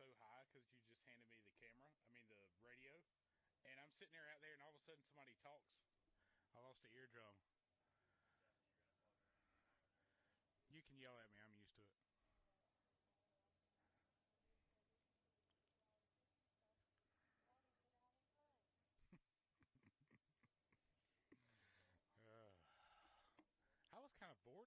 so high because you just handed me the camera. I mean the radio, and I'm sitting there out there, and all of a sudden somebody talks. I lost the eardrum. You can yell at me. I'm used to it. I was kind of bored.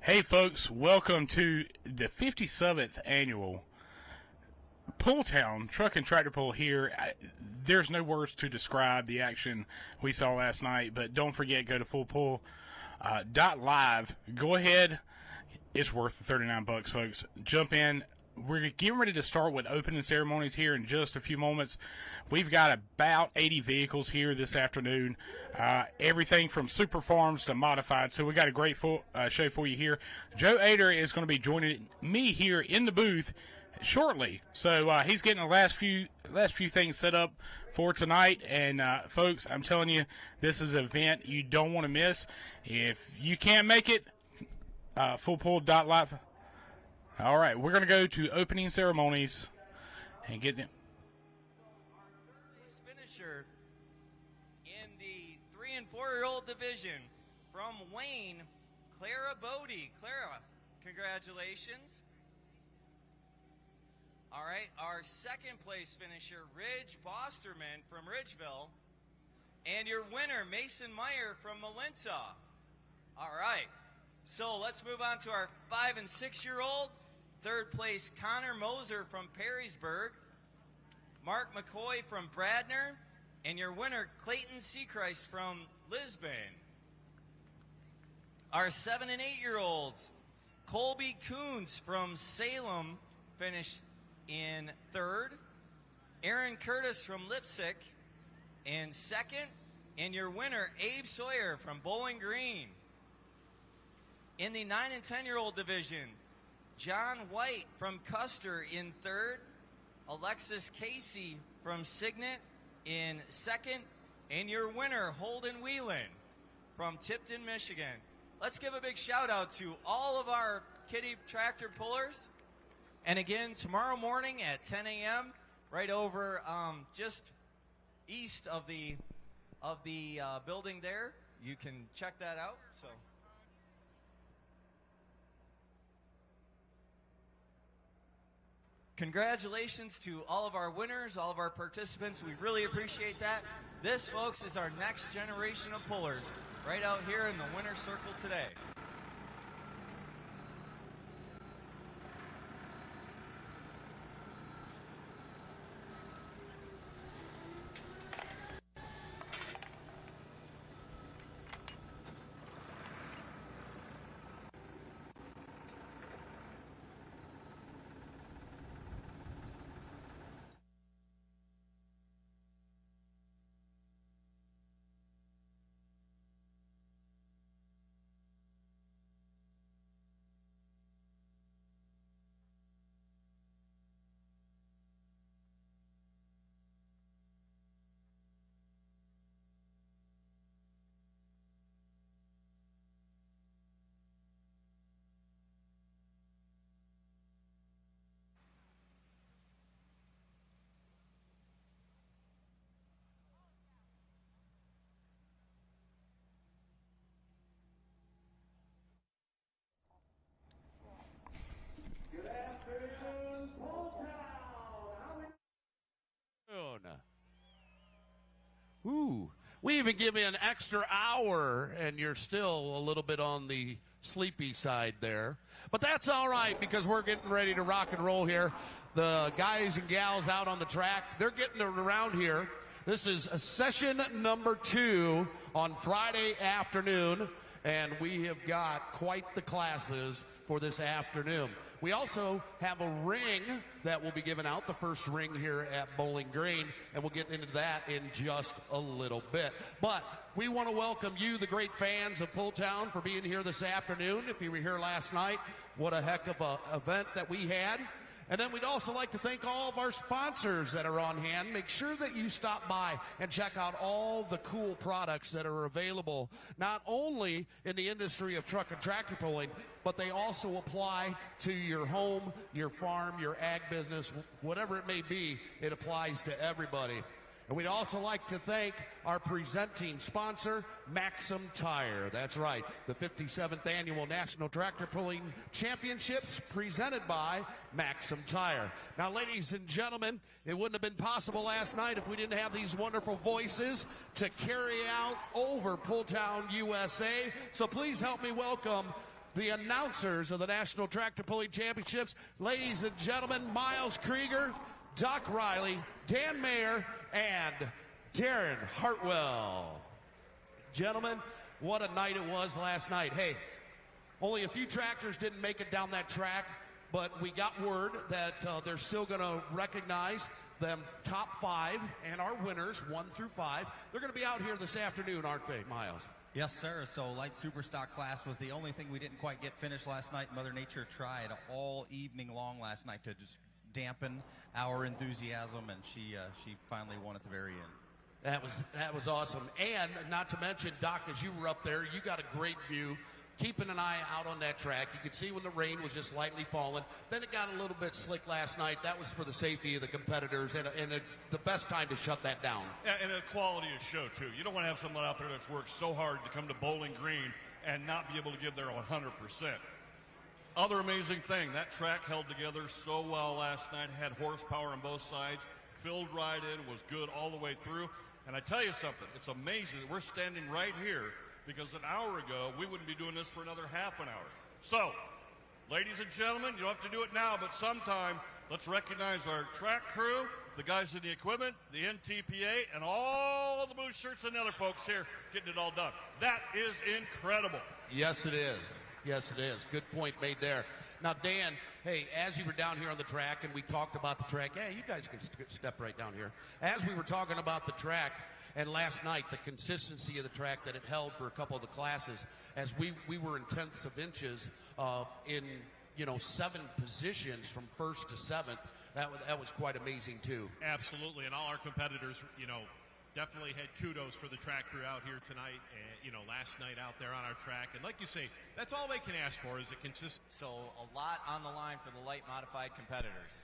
Hey, folks, welcome to the 57th annual Pulltown Truck and Tractor Pull here. There's no words to describe the action we saw last night, but don't forget, go to fullpull.live. Go ahead. It's worth the $39, folks. Jump in. We're getting ready to start with opening ceremonies here in just a few moments. We've got about 80 vehicles here this afternoon, everything from super farms to modified. So we got a great show for you here. Joe Ader is going to be joining me here in the booth shortly. So he's getting the last few things set up for tonight. And folks, I'm telling you, this is an event you don't want to miss. If you can't make it, fullpull.live. All right, we're going to go to opening ceremonies and get them. Finisher in the 3- and 4-year-old division from Wayne, Clara Bodie. Clara, congratulations. All right, our second place finisher, Ridge Bosterman from Ridgeville. And your winner, Mason Meyer from Malinta. All right, so let's move on to our 5- and 6-year-old. Third place, Connor Moser from Perrysburg. Mark McCoy from Bradner. And your winner, Clayton Seachrist from Lisbon. Our 7- and 8-year-olds, Colby Coons from Salem finished in third. Aaron Curtis from Lipsick in second. And your winner, Abe Sawyer from Bowling Green. In the 9- and 10-year-old division, John White from Custer in third. Alexis Casey from Signet in second. And your winner, Holden Whelan from Tipton, Michigan. Let's give a big shout out to all of our kiddie tractor pullers. And again, tomorrow morning at 10 a.m., right over just east of the building there, you can check that out. So. Congratulations to all of our winners, all of our participants. We really appreciate that. This, folks, is our next generation of pullers right out here in the winner's circle today. We even give you an extra hour, and you're still a little bit on the sleepy side there. But that's all right, because we're getting ready to rock and roll here. The guys and gals out on the track, they're getting around here. This is session number 2 on Friday afternoon, and we have got quite the classes for this afternoon. We also have a ring that will be given out, the first ring here at Bowling Green, and we'll get into that in just a little bit. But we want to welcome you, the great fans of Pulltown, for being here this afternoon. If you were here last night, what a heck of an event that we had. And then we'd also like to thank all of our sponsors that are on hand. Make sure that you stop by and check out all the cool products that are available, not only in the industry of truck and tractor pulling, but they also apply to your home, your farm, your ag business, whatever it may be. It applies to everybody. And we'd also like to thank our presenting sponsor, Maxim Tire. That's right, the 57th Annual National Tractor Pulling Championships presented by Maxim Tire. Now, ladies and gentlemen, it wouldn't have been possible last night if we didn't have these wonderful voices to carry out over Pulltown, U.S.A. So please help me welcome the announcers of the National Tractor Pulling Championships. Ladies and gentlemen, Miles Krieger, Doc Riley, Dan Mayer, and Darren Hartwell. Gentlemen, what a night it was last night. Hey, only a few tractors didn't make it down that track, but we got word that they're still going to recognize them top 5 and our winners 1 through 5. They're going to be out here this afternoon, aren't they, Miles? Yes, sir. So light superstock class was the only thing we didn't quite get finished last night. Mother Nature tried all evening long last night to just dampen our enthusiasm, and she finally won at the very end. That was awesome. And not to mention, Doc, as you were up there, you got a great view, keeping an eye out on that track. You could see when the rain was just lightly falling. Then it got a little bit slick last night. That was for the safety of the competitors, and the best time to shut that down. Yeah, and a quality of show, too. You don't want to have someone out there that's worked so hard to come to Bowling Green and not be able to give their 100%. Other amazing thing, that track held together so well last night, had horsepower on both sides, filled right in, was good all the way through. And I tell you something, it's amazing that we're standing right here, because an hour ago, we wouldn't be doing this for another half an hour. So, ladies and gentlemen, you don't have to do it now, but sometime, let's recognize our track crew, the guys in the equipment, the NTPA, and all the blue shirts and other folks here getting it all done. That is incredible. Yes, it is. Yes, it is. Good point made there. Now, Dan, hey, as you were down here on the track and we talked about the track, hey, you guys can step right down here. As we were talking about the track and last night, the consistency of the track that it held for a couple of the classes, as we were in tenths of inches in, 7 positions from 1st to 7th, that was quite amazing, too. Absolutely, and all our competitors, definitely had kudos for the track crew out here tonight and, last night out there on our track. And like you say, that's all they can ask for is a consistent. So a lot on the line for the light modified competitors.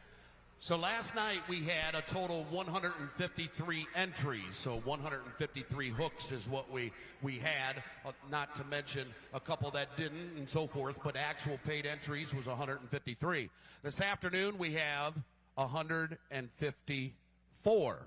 So last night we had a total 153 entries. So 153 hooks is what we had, not to mention a couple that didn't and so forth, but actual paid entries was 153. This afternoon we have 154.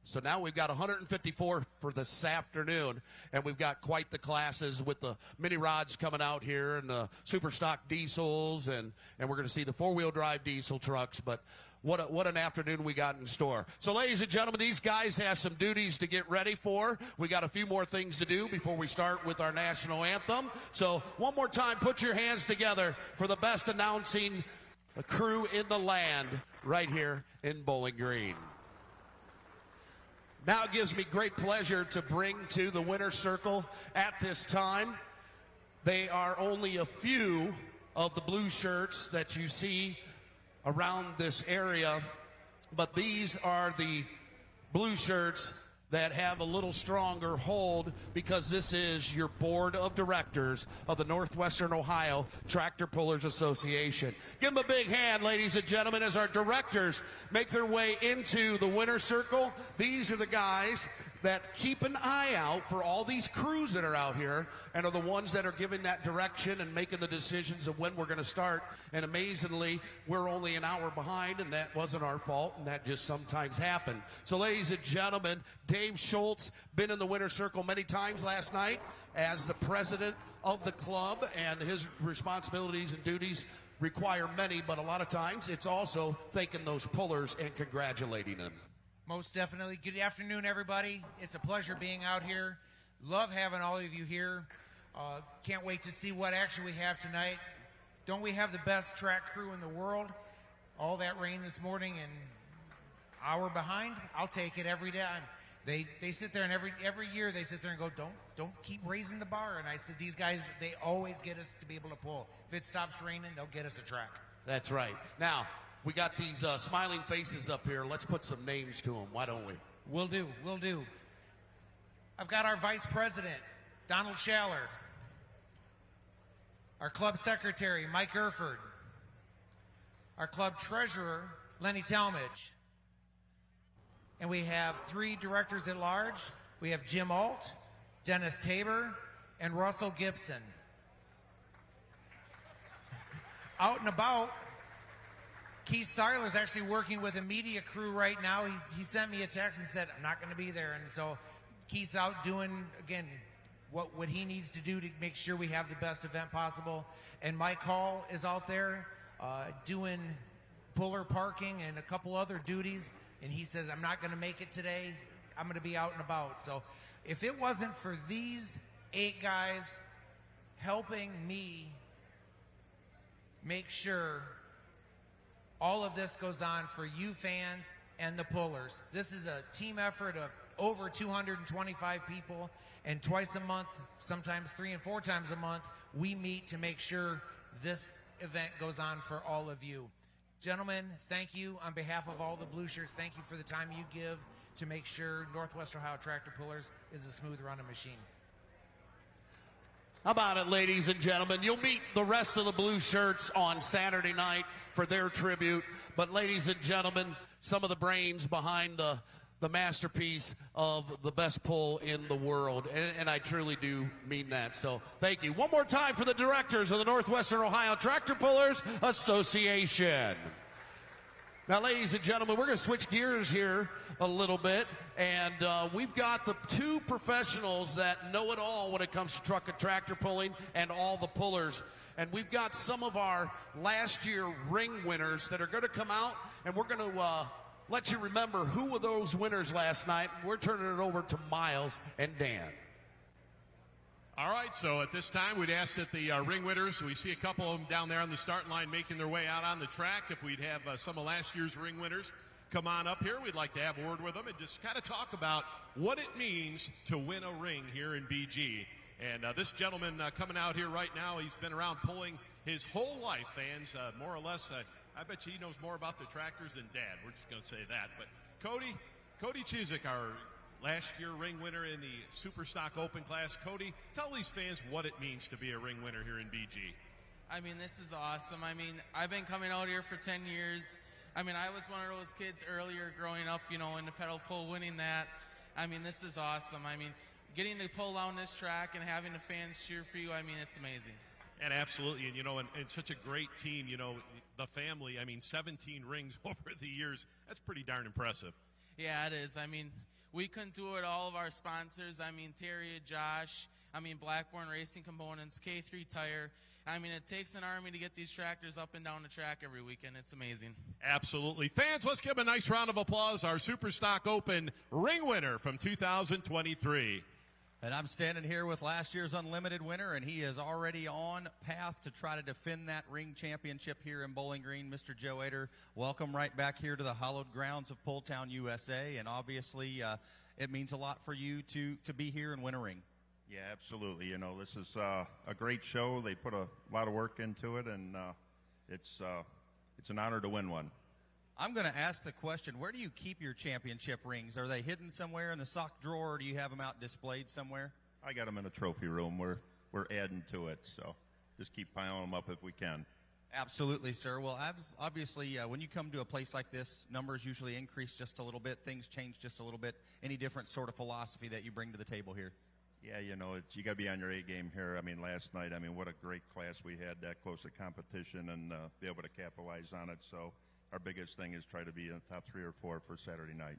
So now we've got 154 for this afternoon, and we've got quite the classes with the mini rods coming out here and the super stock diesels, and we're going to see the 4-wheel drive diesel trucks. But what an afternoon we got in store. So, ladies and gentlemen, these guys have some duties to get ready for. We got a few more things to do before we start with our national anthem. So one more time, put your hands together for the best announcing crew in the land right here in Bowling Green. Now it gives me great pleasure to bring to the winner's circle at this time. They are only a few of the blue shirts that you see around this area, but these are the blue shirts that have a little stronger hold, because this is your board of directors of the Northwestern Ohio Tractor Pullers Association. Give them a big hand, ladies and gentlemen, as our directors make their way into the winner's circle. These are the guys that keep an eye out for all these crews that are out here and are the ones that are giving that direction and making the decisions of when we're going to start. And amazingly, we're only an hour behind, and that wasn't our fault, and that just sometimes happened. So, ladies and gentlemen, Dave Schultz, been in the winner's circle many times last night as the president of the club, and his responsibilities and duties require many, but a lot of times it's also thanking those pullers and congratulating them. Most definitely. Good afternoon, everybody. It's a pleasure being out here. Love having all of you here. Can't wait to see what action we have tonight. Don't we have the best track crew in the world? All that rain this morning and hour behind, I'll take it every day. They sit there, and every year they sit there and go, don't keep raising the bar. And I said, these guys, they always get us to be able to pull. If it stops raining, they'll get us a track. That's right. Now, we got these smiling faces up here. Let's put some names to them. Why don't we? Will do. I've got our vice president, Donald Schaller. Our club secretary, Mike Erford. Our club treasurer, Lenny Talmadge. And we have 3 directors at large. We have Jim Alt, Dennis Tabor, and Russell Gibson. Out and about, Keith Seiler's actually working with a media crew right now. He sent me a text and said, I'm not going to be there. And so Keith's out doing, again, what he needs to do to make sure we have the best event possible. And Mike Hall is out there doing puller parking and a couple other duties. And he says, I'm not going to make it today. I'm going to be out and about. So if it wasn't for these 8 guys helping me make sure all of this goes on for you fans and the pullers. This is a team effort of over 225 people, and twice a month, sometimes 3 and 4 times a month, we meet to make sure this event goes on for all of you. Gentlemen, thank you on behalf of all the blue shirts. Thank you for the time you give to make sure Northwest Ohio Tractor Pullers is a smooth running machine. How about it, ladies and gentlemen? You'll meet the rest of the blue shirts on Saturday night for their tribute. But ladies and gentlemen, some of the brains behind the masterpiece of the best pull in the world. And I truly do mean that. So thank you. One more time for the directors of the Northwestern Ohio Tractor Pullers Association. Now, ladies and gentlemen, we're going to switch gears here a little bit. And we've got the 2 professionals that know it all when it comes to truck and tractor pulling and all the pullers. And we've got some of our last year ring winners that are going to come out, and we're going to let you remember who were those winners last night. We're turning it over to Miles and Dan. All right, so at this time, we'd ask that the ring winners, we see a couple of them down there on the starting line making their way out on the track. If we'd have some of last year's ring winners come on up here, we'd like to have a word with them and just kind of talk about what it means to win a ring here in BG. And this gentleman coming out here right now, he's been around pulling his whole life, fans, more or less. I bet you he knows more about the tractors than Dad. We're just going to say that. But Cody Chizik, our last year ring winner in the Super Stock Open class. Cody, tell these fans what it means to be a ring winner here in BG. I mean, this is awesome. I mean, I've been coming out here for 10 years. I mean, I was one of those kids earlier growing up, you know, in the pedal pull, winning that. I mean, this is awesome. I mean, getting to pull down this track and having the fans cheer for you, I mean, it's amazing. And absolutely, and, you know, and such a great team, you know, the family, I mean, 17 rings over the years, that's pretty darn impressive. Yeah, it is. I mean, we couldn't do it all of our sponsors. I mean, Terry, Josh, I mean, Blackburn Racing Components, K3 Tire. I mean, it takes an army to get these tractors up and down the track every weekend. It's amazing. Absolutely. Fans, let's give a nice round of applause, our Super Stock Open ring winner from 2023. And I'm standing here with last year's Unlimited winner, and he is already on path to try to defend that ring championship here in Bowling Green. Mr. Joe Ader, welcome right back here to the hallowed grounds of Pulltown, USA. And obviously, it means a lot for you to be here and win a ring. Yeah, absolutely. You know, this is a great show. They put a lot of work into it, and it's an honor to win one. I'm going to ask the question, where do you keep your championship rings? Are they hidden somewhere in the sock drawer, or do you have them out displayed somewhere? I got them in a trophy room. We're adding to it, so just keep piling them up if we can. Absolutely, sir. Well, obviously, when you come to a place like this, numbers usually increase just a little bit. Things change just a little bit. Any different sort of philosophy that you bring to the table here? Yeah, you know, you got to be on your A game here. I mean, last night, what a great class we had, that close to competition, and be able to capitalize on it. So our biggest thing is try to be in the top 3 or 4 for Saturday night.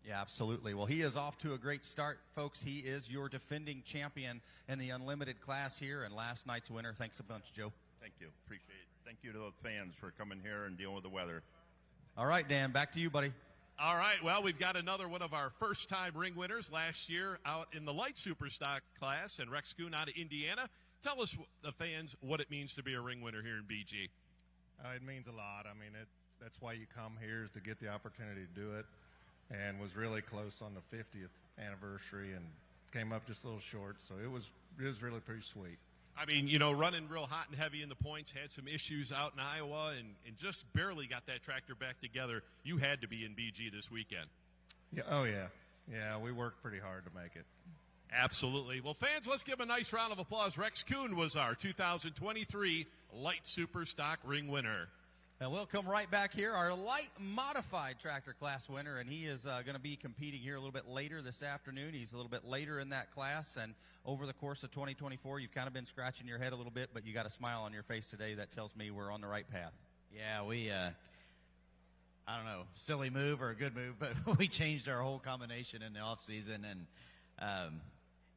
Yeah, absolutely. Well, he is off to a great start, folks. He is your defending champion in the unlimited class here, and last night's winner. Thanks a bunch, Joe. Thank you. Appreciate it. Thank you to the fans for coming here and dealing with the weather. All right, Dan, back to you, buddy. All right, well, we've got another one of our first-time ring winners last year out in the light superstock class, and Rex Kuhn out of Indiana. Tell us, the fans, what it means to be a ring winner here in BG. It means a lot. That's why you come here, is to get the opportunity to do it, and was really close on the 50th anniversary and came up just a little short, so it was really pretty sweet. Running real hot and heavy in the points, had some issues out in Iowa, and just barely got that tractor back together. You had to be in BG this weekend. Yeah. Oh, yeah. Yeah, we worked pretty hard to make it. Absolutely. Well, fans, let's give a nice round of applause. Rex Kuhn was our 2023 Light Superstock ring winner. And we'll come right back here, our light modified tractor class winner, and he is going to be competing here a little bit later this afternoon. He's a little bit later in that class, and over the course of 2024, you've kind of been scratching your head a little bit, but you got a smile on your face today that tells me we're on the right path. Yeah, we, I don't know, silly move or a good move, but we changed our whole combination in the off season, and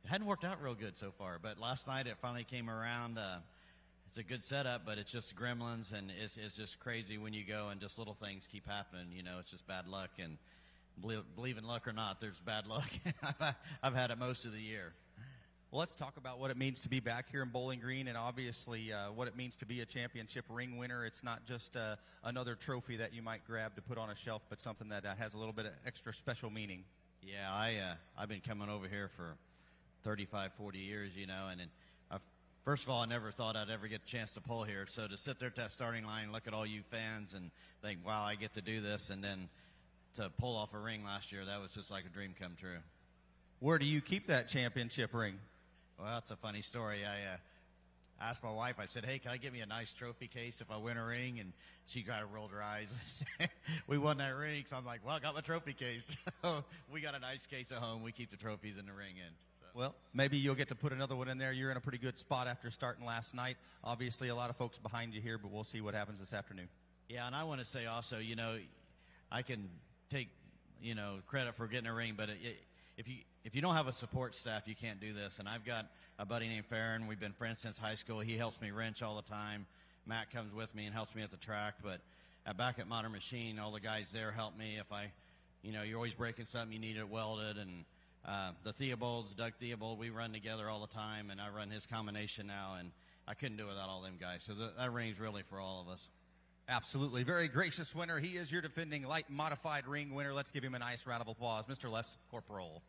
it hadn't worked out real good so far. But last night it finally came around. It's a good setup, but it's just gremlins, and it's just crazy when you go and just little things keep happening. It's just bad luck, and believe in luck or not, there's bad luck. I've had it most of the year. Well, let's talk about what it means to be back here in Bowling Green, and obviously what it means to be a championship ring winner. It's not just another trophy that you might grab to put on a shelf, but something that has a little bit of extra special meaning. Yeah, I've been coming over here for 35, 40 years, and first of all, I never thought I'd ever get a chance to pull here. So to sit there at that starting line and look at all you fans and think, wow, I get to do this, and then to pull off a ring last year, that was just like a dream come true. Where do you keep that championship ring? Well, that's a funny story. I asked my wife, I said, hey, can I get me a nice trophy case if I win a ring? And she kind of rolled her eyes. We won that ring, so I'm like, well, I got my trophy case. We got a nice case at home. We keep the trophies in the ring in. Well, maybe you'll get to put another one in there. You're in a pretty good spot after starting last night. Obviously, a lot of folks behind you here, but we'll see what happens this afternoon. Yeah, and I want to say also, I can take, credit for getting a ring, but if you don't have a support staff, you can't do this. And I've got a buddy named Farron. We've been friends since high school. He helps me wrench all the time. Matt comes with me and helps me at the track. But back at Modern Machine, all the guys there help me. If you're always breaking something, you need it welded. And the Theobalds, Doug Theobald, we run together all the time, and I run his combination now, and I couldn't do it without all them guys. So that ring's really for all of us. Absolutely. Very gracious winner. He is your defending light modified ring winner. Let's give him a nice round of applause. Mr. Les Corporal.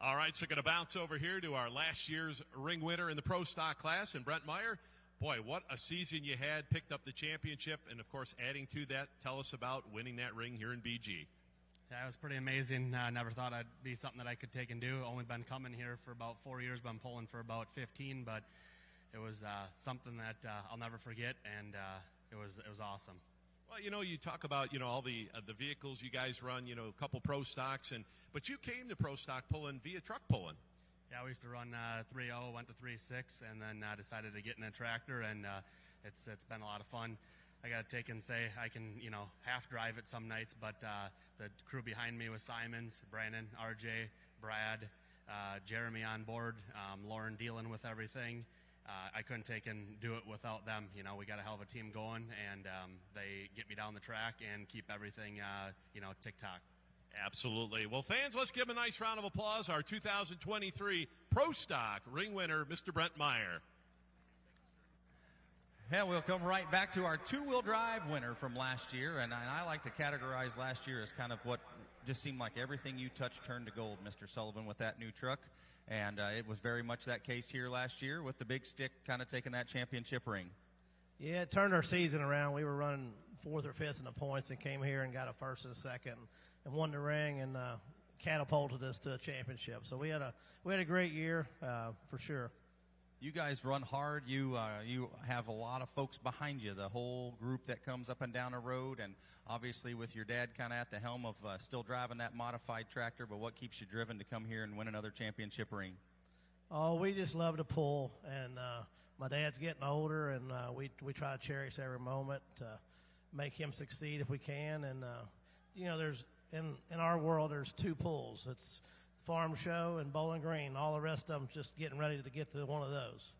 All right, so going to bounce over here to our last year's ring winner in the Pro Stock class, and Brent Meyer. Boy, what a season you had, picked up the championship, and, of course, adding to that, tell us about winning that ring here in BG. Yeah, it was pretty amazing. I never thought I'd be something that I could take and do. Only been coming here for about 4 years, been pulling for about 15, but it was something that I'll never forget, and it was awesome. Well, you talk about, all the vehicles you guys run, a couple Pro Stocks, but you came to Pro Stock pulling via truck pulling. Yeah, we used to run 3.0, went to 3.6, and then decided to get in a tractor, and it's been a lot of fun. I got to take and say I can, half drive it some nights, but the crew behind me was Simons, Brandon, RJ, Brad, Jeremy on board, Lauren dealing with everything. I couldn't take and do it without them. We got a hell of a team going, and they get me down the track and keep everything, tick-tock. Absolutely. Well, fans, let's give a nice round of applause. Our 2023 Pro Stock ring winner, Mr. Brent Meyer. And we'll come right back to our two-wheel drive winner from last year, and I like to categorize last year as kind of what just seemed like everything you touched turned to gold, Mr. Sullivan, with that new truck, and it was very much that case here last year with the big stick kind of taking that championship ring. Yeah, it turned our season around. We were running 4th or 5th in the points and came here and got a 1st and a 2nd and won the ring and catapulted us to a championship. So we had a great year for sure. You guys run hard. You have a lot of folks behind you, the whole group that comes up and down the road, and obviously with your dad kind of at the helm of still driving that modified tractor, but what keeps you driven to come here and win another championship ring? Oh, we just love to pull, and my dad's getting older, and we try to cherish every moment to make him succeed if we can. And there's in our world there's two pulls. It's Farm Show and Bowling Green. All the rest of them just getting ready to get to one of those.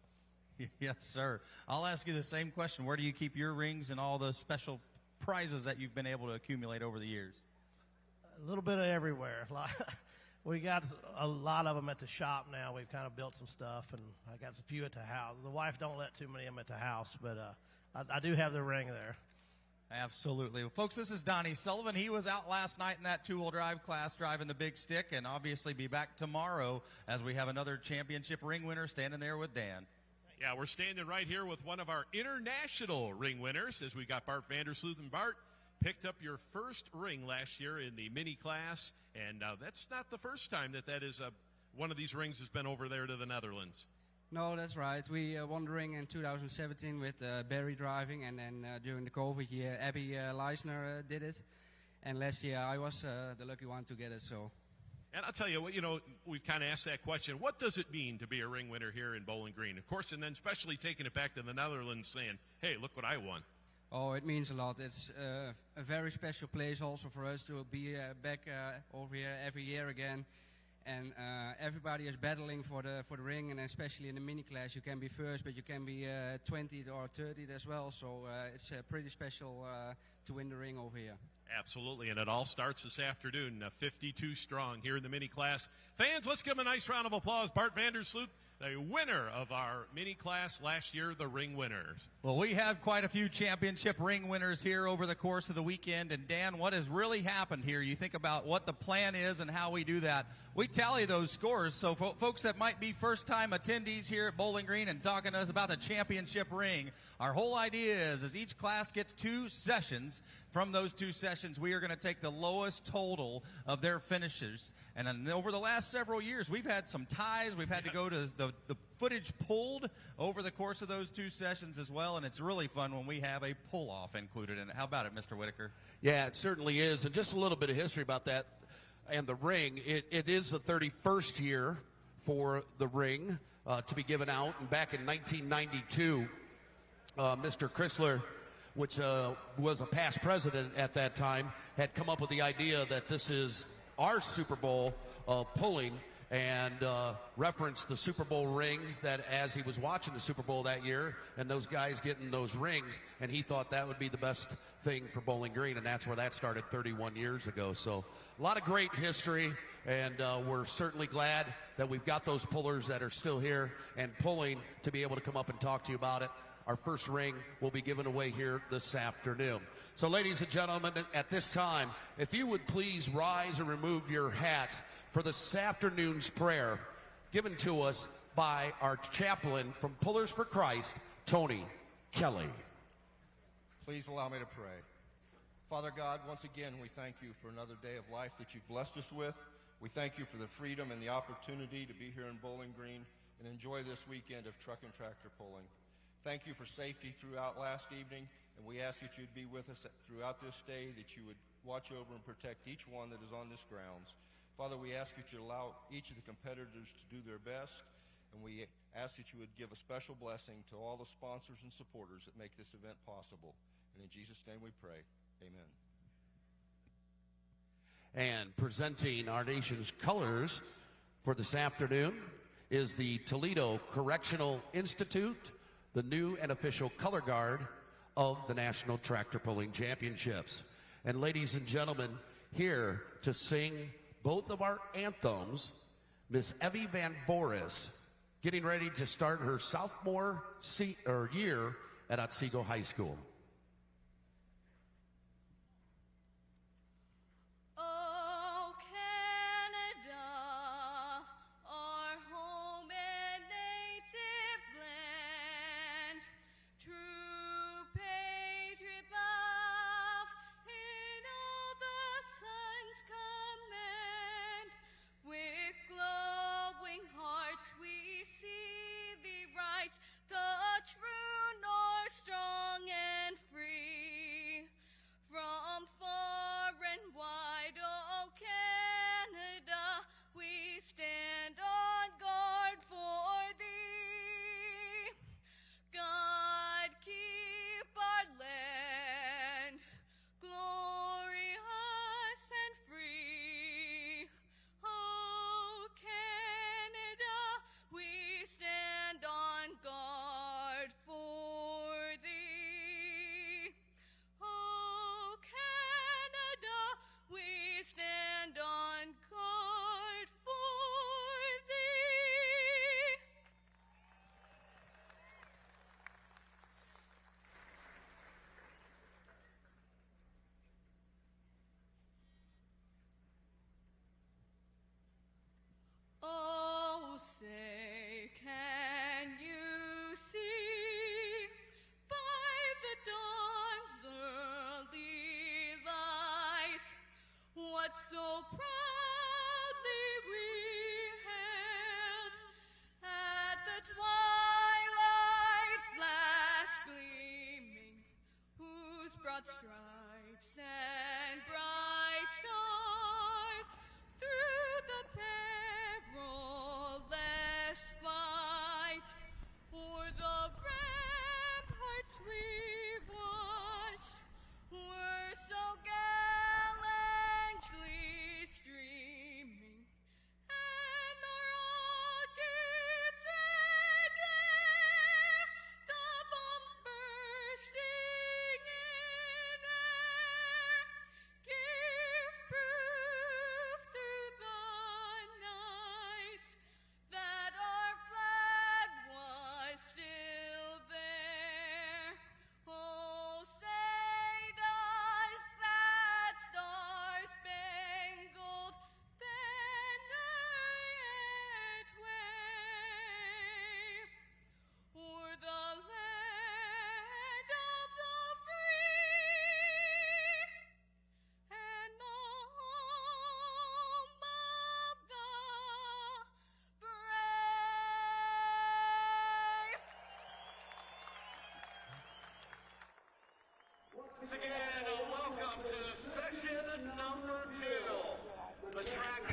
Yes, sir. I'll ask you the same question. Where do you keep your rings and all the special prizes that you've been able to accumulate over the years? A little bit of everywhere. We got a lot of them at the shop now. We've kind of built some stuff, and I got a few at the house. The wife don't let too many of them at the house, but I do have the ring there. Absolutely. Well, folks, this is Donnie Sullivan. He was out last night in that two-wheel drive class driving the big stick, and obviously be back tomorrow as we have another championship ring winner standing there with Dan. Yeah, we're standing right here with one of our international ring winners as we got Bart Vandersloot. And Bart, picked up your first ring last year in the mini class, and that's not the first time that is one of these rings has been over there to the Netherlands. No, that's right. We won the ring in 2017 with Barry driving, and then during the COVID year, Abby Leisner did it. And last year, I was the lucky one to get it. So. And I'll tell you, we've kind of asked that question. What does it mean to be a ring winner here in Bowling Green? Of course, and then especially taking it back to the Netherlands saying, hey, look what I won. Oh, it means a lot. It's a very special place also for us to be back over here every year again. And everybody is battling for the ring, and especially in the mini class, you can be first, but you can be 20th or 30th as well. So it's pretty special to win the ring over here. Absolutely, and it all starts this afternoon, 52 strong here in the mini class. Fans, let's give him a nice round of applause. Bart Vandersloot, the winner of our mini class last year, the ring winners. Well, we have quite a few championship ring winners here over the course of the weekend. And, Dan, what has really happened here? You think about what the plan is and how we do that. We tally those scores. So, folks that might be first-time attendees here at Bowling Green and talking to us about the championship ring, our whole idea is each class gets 2 sessions. From those 2 sessions, we are going to take the lowest total of their finishes. And then over the last several years, we've had some ties. We've had to go to the footage pulled over the course of those 2 sessions as well, and it's really fun when we have a pull-off included in it. How about it, Mr. Whitaker? Yeah, it certainly is. And just a little bit of history about that and the ring. It is the 31st year for the ring to be given out. And back in 1992, Mr. Chrysler, which was a past president at that time, had come up with the idea that this is our Super Bowl pulling, and referenced the Super Bowl rings that as he was watching the Super Bowl that year and those guys getting those rings, and he thought that would be the best thing for Bowling Green, and that's where that started 31 years ago. So a lot of great history, and we're certainly glad that we've got those pullers that are still here and pulling to be able to come up and talk to you about it. Our first ring will be given away here this afternoon. So, ladies and gentlemen, at this time, if you would please rise and remove your hats for this afternoon's prayer given to us by our chaplain from Pullers for Christ, Tony Kelly. Please allow me to pray. Father God, once again, we thank you for another day of life that you've blessed us with. We thank you for the freedom and the opportunity to be here in Bowling Green and enjoy this weekend of truck and tractor pulling. Thank you for safety throughout last evening, and we ask that you'd be with us throughout this day, that you would watch over and protect each one that is on this grounds. Father, we ask that you allow each of the competitors to do their best, and we ask that you would give a special blessing to all the sponsors and supporters that make this event possible. And in Jesus' name we pray. Amen. And presenting our nation's colors for this afternoon is the Toledo Correctional Institute, the new and official color guard of the National Tractor Pulling Championships. And ladies and gentlemen, here to sing both of our anthems, Miss Evie Van Voris, getting ready to start her sophomore year at Otsego High School. With glowing hearts we see thee rise.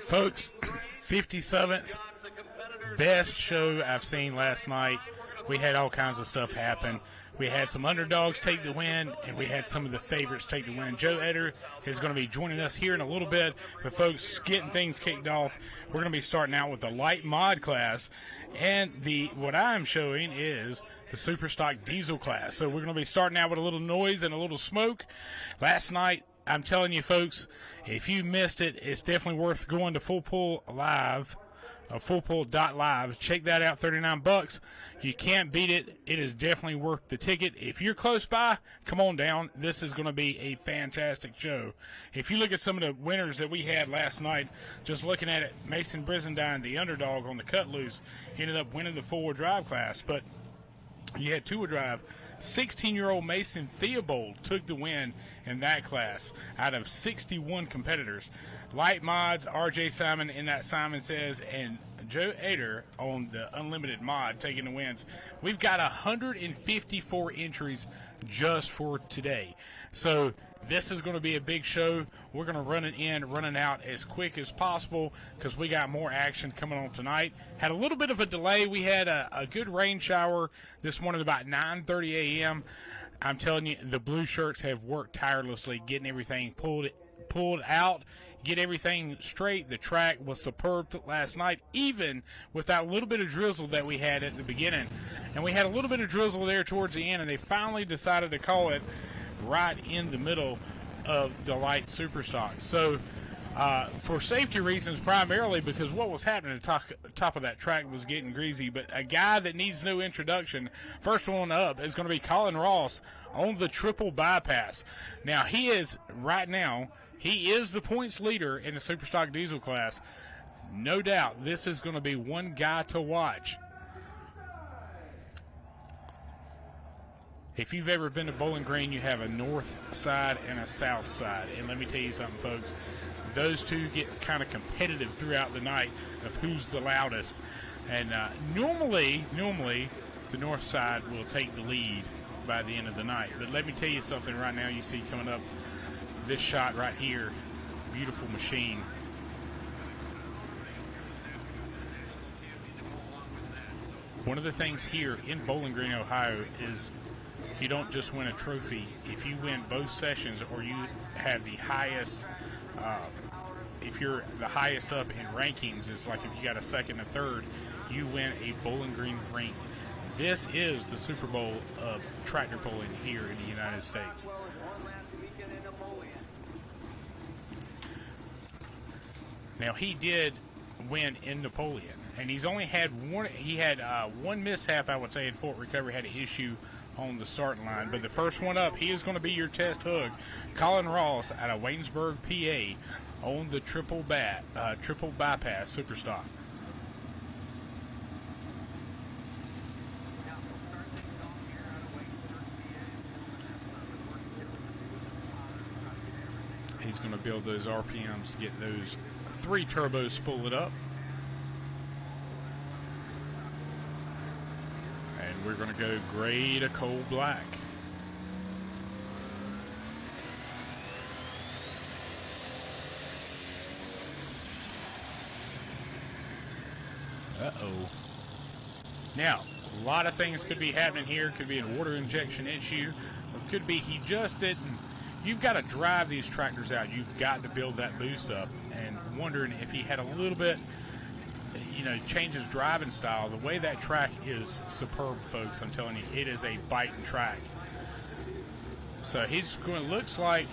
Folks, 57th, best show I've seen last night. We had all kinds of stuff happen. We had some underdogs take the win, and we had some of the favorites take the win. Joe Eder is going to be joining us here in a little bit. But, folks, getting things kicked off, we're going to be starting out with the light mod class. And what I'm showing is the Superstock diesel class. So we're going to be starting out with a little noise and a little smoke. Last night, I'm telling you, folks, if you missed it, it's definitely worth going to Full Pull Live. Fullpull.live. Check that out, $39. You can't beat it. It is definitely worth the ticket. If you're close by, come on down. This is going to be a fantastic show. If you look at some of the winners that we had last night, just looking at it, Mason Brizendine, the underdog on the cut loose, ended up winning the four-wheel drive class. But you had two-wheel drive. 16-year-old Mason Theobald took the win in that class out of 61 competitors. Light mods, R.J. Simon in that Simon Says, and Joe Eder on the Unlimited mod taking the wins. We've got 154 entries just for today. So this is going to be a big show. We're going to run it in, run it out as quick as possible because we got more action coming on tonight. Had a little bit of a delay. We had a good rain shower this morning about 9:30 a.m. I'm telling you, the blue shirts have worked tirelessly getting everything pulled out, get everything straight. The track was superb last night, even with that little bit of drizzle that we had at the beginning. And we had a little bit of drizzle there towards the end, and they finally decided to call it right in the middle of the light Superstock. So for safety reasons primarily, because what was happening at the top of that track was getting greasy. But a guy that needs no introduction, first one up, is going to be Colin Ross on the triple bypass. Now, he is the points leader in the Superstock diesel class. No doubt this is going to be one guy to watch. If you've ever been to Bowling Green, you have a north side and a south side. And let me tell you something, folks. Those two get kind of competitive throughout the night of who's the loudest. And normally, the north side will take the lead by the end of the night. But let me tell you something right now. You see coming up this shot right here. Beautiful machine. One of the things here in Bowling Green, Ohio is you don't just win a trophy. If you win both sessions or you have the highest, if you're the highest up in rankings, it's like if you got a second and third, you win a Bowling Green ring. This is the Super Bowl of tractor pulling here in the United States. Now, he did win in Napoleon, and he's only had one. He had one mishap, I would say, in Fort Recovery. Had an issue on the starting line. But the first one up, he is going to be your test hook. Colin Ross out of Waynesburg, PA, on the triple bypass Superstock. He's going to build those RPMs to get those 3 turbos spooled up. And we're going to go gray to coal black. Uh-oh. Now, a lot of things could be happening here. Could be a water injection issue. It could be he just didn't. You've got to drive these tractors out. You've got to build that boost up. And wondering if he had a little bit, change his driving style. The way that track is superb, folks. I'm telling you, it is a biting track. So looks like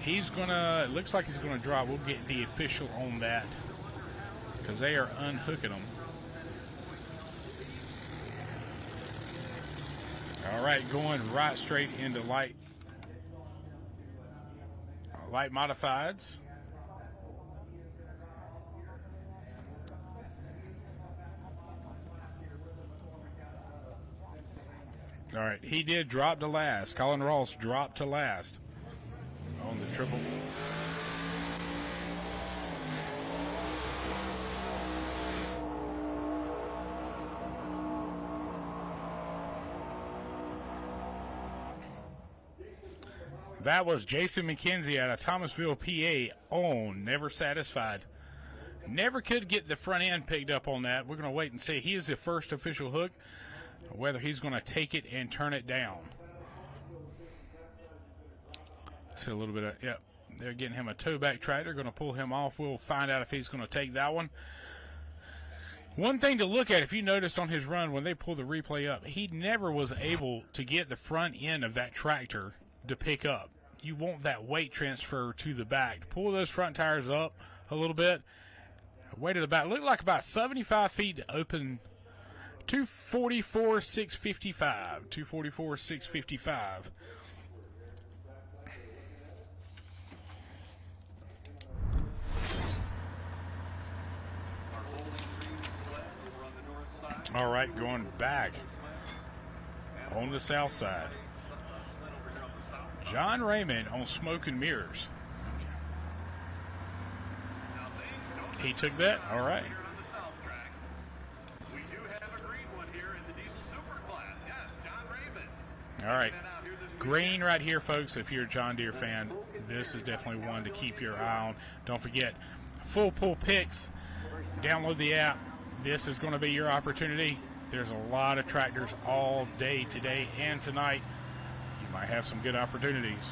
he's going to drive. We'll get the official on that because they are unhooking them. All right, going right straight into light modifieds. All right, he did drop to last. Colin Ross dropped to last on the triple. That was Jason McKenzie out of Thomasville, PA on Never Satisfied. Never could get the front end picked up on that. We're going to wait and see. He is the first official hook, whether he's going to take it and turn it down. See a little bit of, yep, they're getting him a toe back tractor. Going to pull him off. We'll find out if he's going to take that one. One thing to look at, if you noticed on his run when they pull the replay up, he never was able to get the front end of that tractor to pick up. You want that weight transfer to the back. Pull those front tires up a little bit. Way to the back. Looked like about 75 feet to open. 244, 655. 244, 655. All right, going back on the south side. John Raymond on Smoke and Mirrors. He took that. All right. All right. Green right here, folks. If you're a John Deere fan, this is definitely one to keep your eye on. Don't forget, Full Pull Picks. Download the app. This is going to be your opportunity. There's a lot of tractors all day today and tonight. You might have some good opportunities.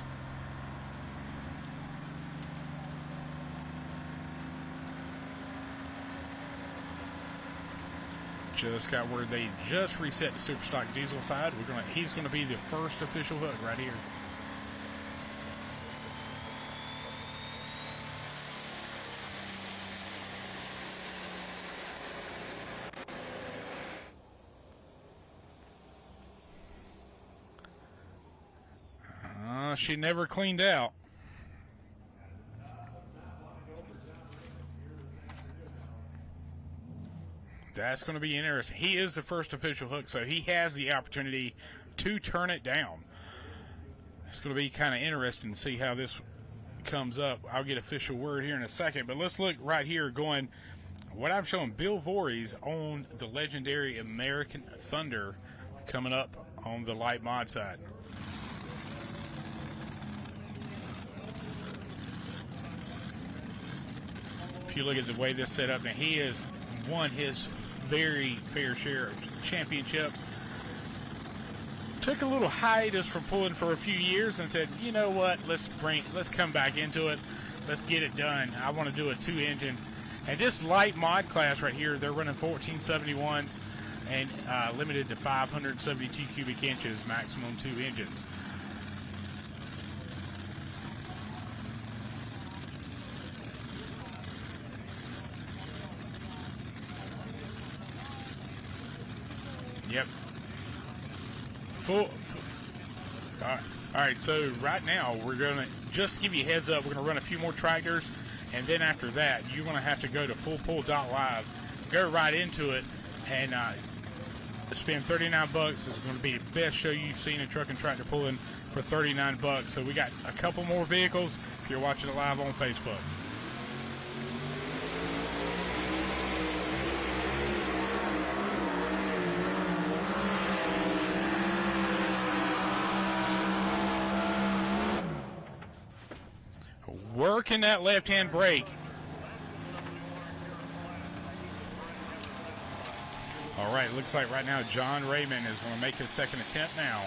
Just got where they just reset the Superstock diesel side. He's going to be the first official hook right here. She never cleaned out. That's going to be interesting. He is the first official hook, so he has the opportunity to turn it down. It's going to be kind of interesting to see how this comes up. I'll get official word here in a second, but let's look right here going. What I'm showing, Bill Voorhees on the legendary American Thunder coming up on the light mod side. If you look at the way this set up, now he has won his very fair share of championships. Took a little hiatus from pulling for a few years and said, you know what, let's come back into it. Let's get it done. I want to do a 2-engine. And this light mod class right here, they're running 1471s and limited to 572 cubic inches, maximum 2 engines. Yep. Full. All right, so right now we're going to, just to give you a heads up, we're going to run a few more tractors, and then after that, you're going to have to go to fullpull.live, go right into it, and spend $39. It's going to be the best show you've seen in truck and tractor pulling for $39. So we got a couple more vehicles if you're watching it live on Facebook. Working that left-hand brake. All right, looks like right now John Raymond is going to make his second attempt now.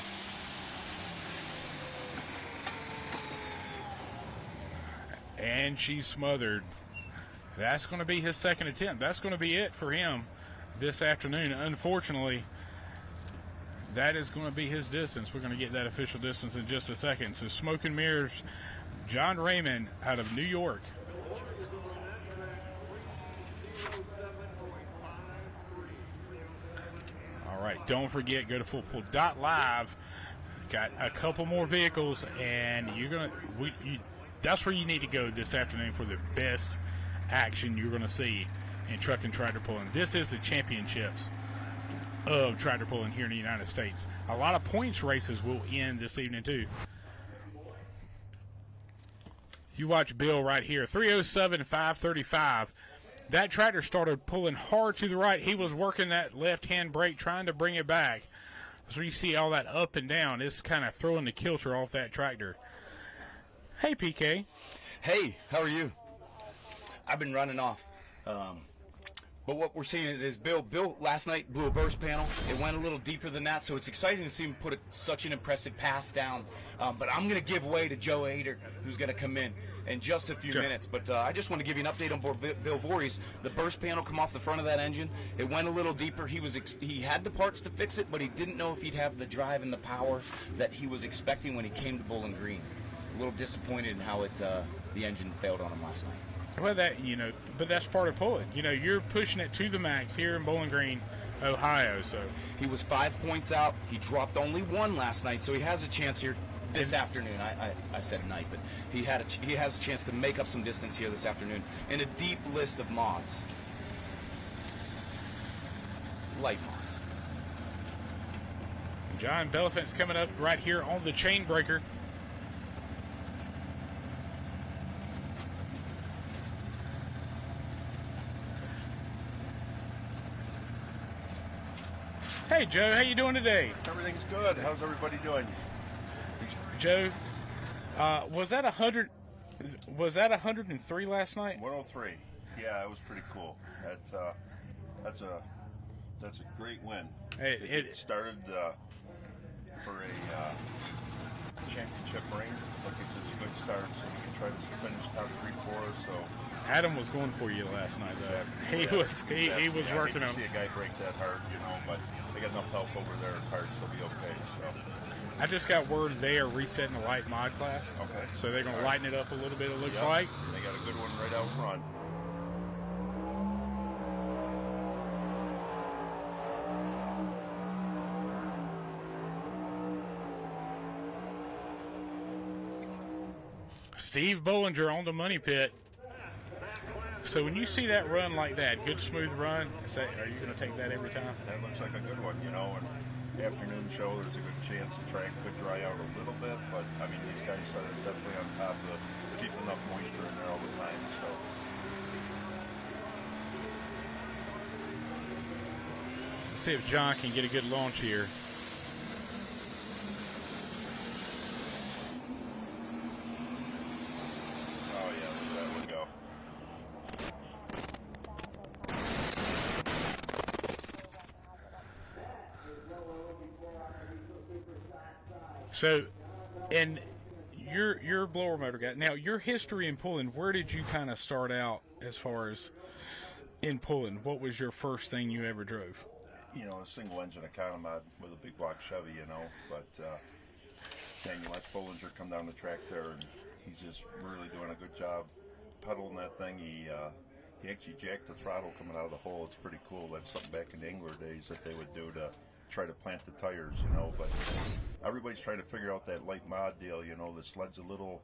And she's smothered. That's going to be his second attempt. That's going to be it for him this afternoon. Unfortunately, that is going to be his distance. We're going to get that official distance in just a second. So Smoke and Mirrors, John Raymond out of New York. All right, don't forget, go to fullpull.live. Got a couple more vehicles, and you're going to that's where you need to go this afternoon for the best action you're going to see in truck and tractor pulling. This is the championships of tractor pulling here in the United States. A lot of points races will end this evening too. You watch Bill right here, 307, 535. That tractor started pulling hard to the right. He was working that left-hand brake, trying to bring it back. So you see all that up and down. It's kind of throwing the kilter off that tractor. Hey, PK. Hey, how are you? I've been running off. But what we're seeing is Bill last night blew a burst panel. It went a little deeper than that, so it's exciting to see him put such an impressive pass down. But I'm going to give way to Joe Ader, who's going to come in just a few minutes. But I just want to give you an update on Bill Voorhees. The burst panel come off the front of that engine. It went a little deeper. He had the parts to fix it, but he didn't know if he'd have the drive and the power that he was expecting when he came to Bowling Green. A little disappointed in how the engine failed on him last night. Well, but that's part of pulling. You're pushing it to the max here in Bowling Green, Ohio. So he was 5 points out. He dropped only 1 last night, so he has a chance here this afternoon. I said night, but he has a chance to make up some distance here this afternoon in a deep list of mods, light mods. John Belafant's coming up right here on the chain breaker. Hey, Joe, how you doing today? Everything's good. How's everybody doing? Joe, was that 100? Was that 103 last night? 103. Yeah, it was pretty cool. That's a great win. It started for a championship ring. Look, it's a good start, so we can try to finish top 3-4. So Adam was going for you last night, though. He was working on. See a guy break that hard, but they got enough help over there. Cards will be okay. So I just got word they are resetting the light mod class. Okay. So they're going to lighten it up a little bit. It looks like they got a good one right out front. Steve Bollinger on the money pit. So when you see that run like that, good smooth run, are you going to take that every time? That looks like a good one, And afternoon show, there's a good chance the track could dry out a little bit, but these guys are definitely on top of keeping enough moisture in there all the time. So let's see if John can get a good launch here. So, and you're a blower motor guy. Now, your history in pulling, where did you kind of start out as far as in pulling? What was your first thing you ever drove? A single engine Economod with a big block Chevy, But Daniel watched Bollinger come down the track there, and he's just really doing a good job pedaling that thing. He actually jacked the throttle coming out of the hole. It's pretty cool. That's something back in the Engler days that they would do to try to plant the tires, but everybody's trying to figure out that light mod deal, the sled's a little,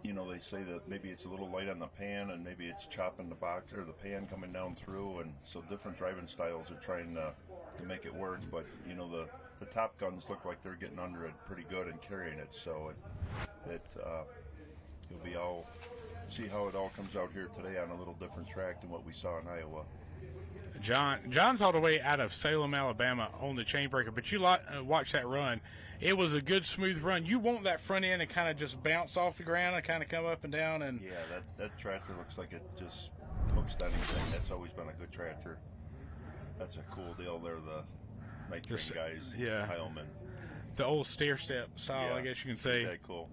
they say that maybe it's a little light on the pan and maybe it's chopping the box or the pan coming down through, and so different driving styles are trying to make it work, but the Top Guns look like they're getting under it pretty good and carrying it, so you'll be all see how it all comes out here today on a little different track than what we saw in Iowa. John's all the way out of Salem, Alabama on the chain breaker, but you watch that run. It was a good, smooth run. You want that front end to kind of just bounce off the ground and kind of come up and down. And yeah, that tractor looks like it just hooks to anything. That's always been a good tractor. That's a cool deal there, the night train guys, Heilman. The old stair-step style, I guess you can say. Yeah, cool.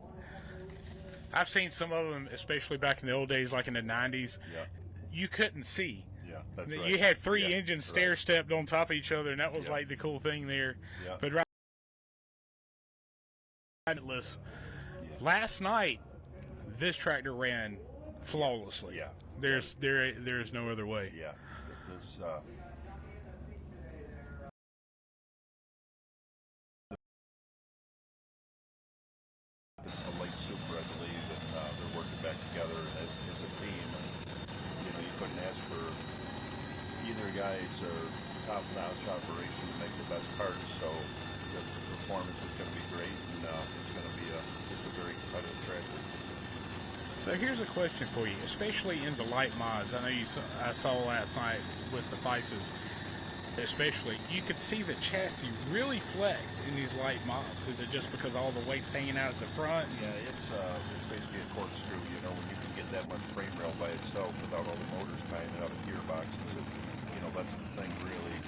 I've seen some of them, especially back in the old days, like in the 90s. Yeah. You couldn't see. Yeah, that's right. You had three engines stair-stepped on top of each other, and that was like the cool thing there. Yeah. But last night, this tractor ran flawlessly. Yeah. There's no other way. Yeah. There's a light super, I believe, and they're working back together as a team. And, you couldn't ask for either guys or top-notch operation to make the best parts. So the performance is going to be great, and it's going to be just a very competitive tractor. So here's a question for you, especially in the light mods. I know I saw last night with the Vices. especially, you could see the chassis really flex in these light mods. Is it just because all the weight's hanging out at the front? Yeah, it's basically a corkscrew. You know, when you can get that much frame rail by itself without all the motors tying it up and gearboxes, it lets the thing really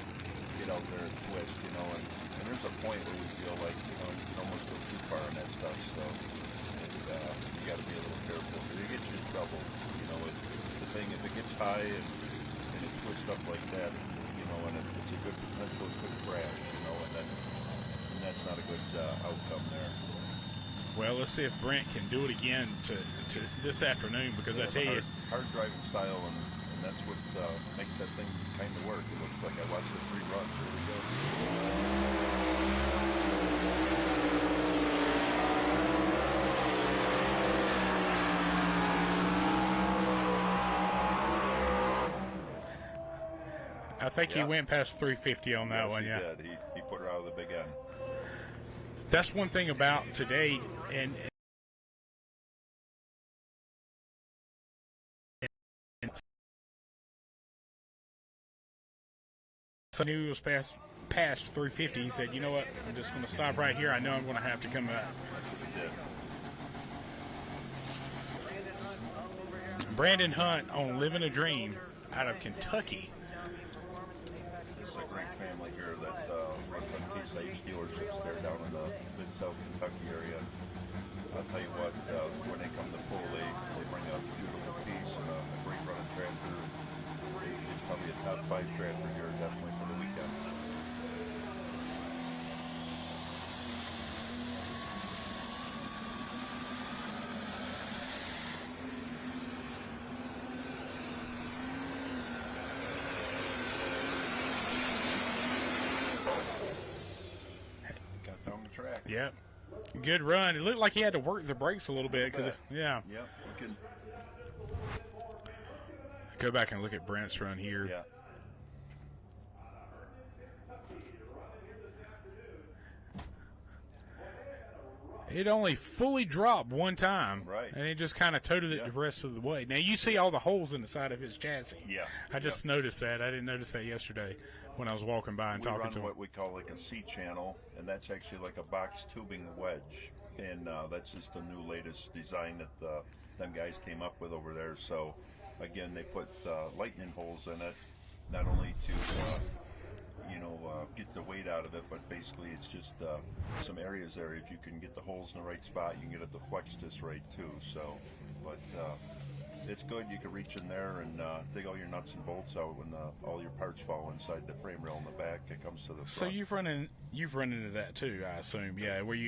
get out there and twist. And there's a point where we feel like you can almost go too far on that stuff. So you got to be a little careful because it gets you in trouble. The thing if it gets high and it twists up like that, and it's a good potential good crash, and that's not a good outcome there. Well, let's see if Brent can do it again to this afternoon, because I tell you, hard driving style, and that's what makes that thing kind of work. It looks like I watched the 3 runs. Here we go. I think he went past 350 on that one. He yeah, did. He put her out of the big end. That's one thing about today, and so he was past 350. He said, "You know what? I'm just going to stop right here. I know I'm going to have to come back." Brandon Hunt on Living a Dream out of Kentucky. This is a great family here that runs on Case IH dealerships there down in the Mid-South Kentucky area. I'll tell you what, when they come to pull, they bring a beautiful piece and a great running tractor. It's probably a top 5 tractor here, definitely for the weekend. Yep. Good run. It looked like he had to work the brakes a little bit. Yeah. Yep. Looking. Go back and look at Brent's run here. Yeah. It only fully dropped one time. Right. And it just kind of toted it the rest of the way. Now, you see all the holes in the side of his chassis. Yeah. I just noticed that. I didn't notice that yesterday when I was walking by and talking to him. We run what we call like a C channel, and that's actually like a box tubing wedge. And that's just the new latest design that them guys came up with over there. So, again, they put lightning holes in it, not only to get the weight out of it, but basically it's just some areas there. If you can get the holes in the right spot, you can get it to flex just right too. So, but it's good. You can reach in there and dig all your nuts and bolts out when all your parts fall inside the frame rail in the back. It comes to the front. So you've run into that too, I assume. Yeah, where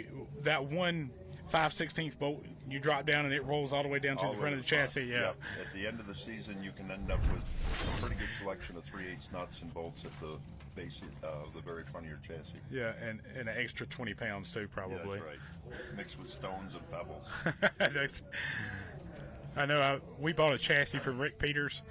that one 5/16 bolt, you drop down and it rolls all the way down to the front of the chassis. Yeah. Yep. At the end of the season, you can end up with a pretty good selection of 3/8 nuts and bolts at the base of the very front of your chassis. Yeah, and an extra 20 pounds too, probably. Yeah, that's right. Mixed with stones and pebbles. I know we bought a chassis from Rick Peters,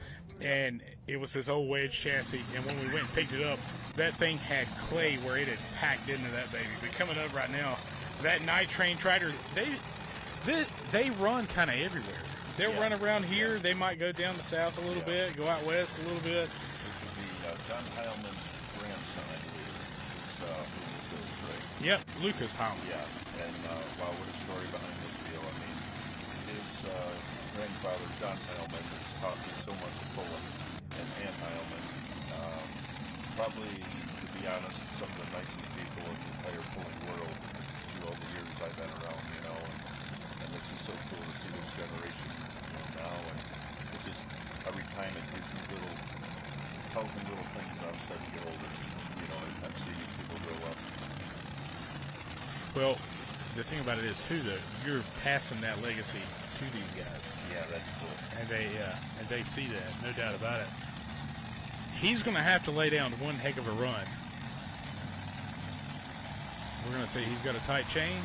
and it was his old wedge chassis, and when we went and picked it up, that thing had clay where it had packed into that baby. But coming up right now, that night train tractor, they run kind of everywhere. They'll run around here. They might go down the south a little bit, go out west a little bit. This would be John Heilman's grandson, I believe. Yep, Lucas Heilman. Yeah, and wow, what a story behind this deal. I mean, his grandfather, John Heilman, has taught me so much pulling, and Ann Heilman. Probably, to be honest, some of the nicest people in the entire pulling world through all the years I've been around, and this is so cool to see this generation, now, and it just, every time it gives me tells me little things as I'm starting to get older, and I'm seeing these people grow up. Well, the thing about it is, too, that you're passing that legacy to these guys. Yeah, that's cool. And they see that, no doubt about it. He's going to have to lay down one heck of a run. We're going to see he's got a tight chain.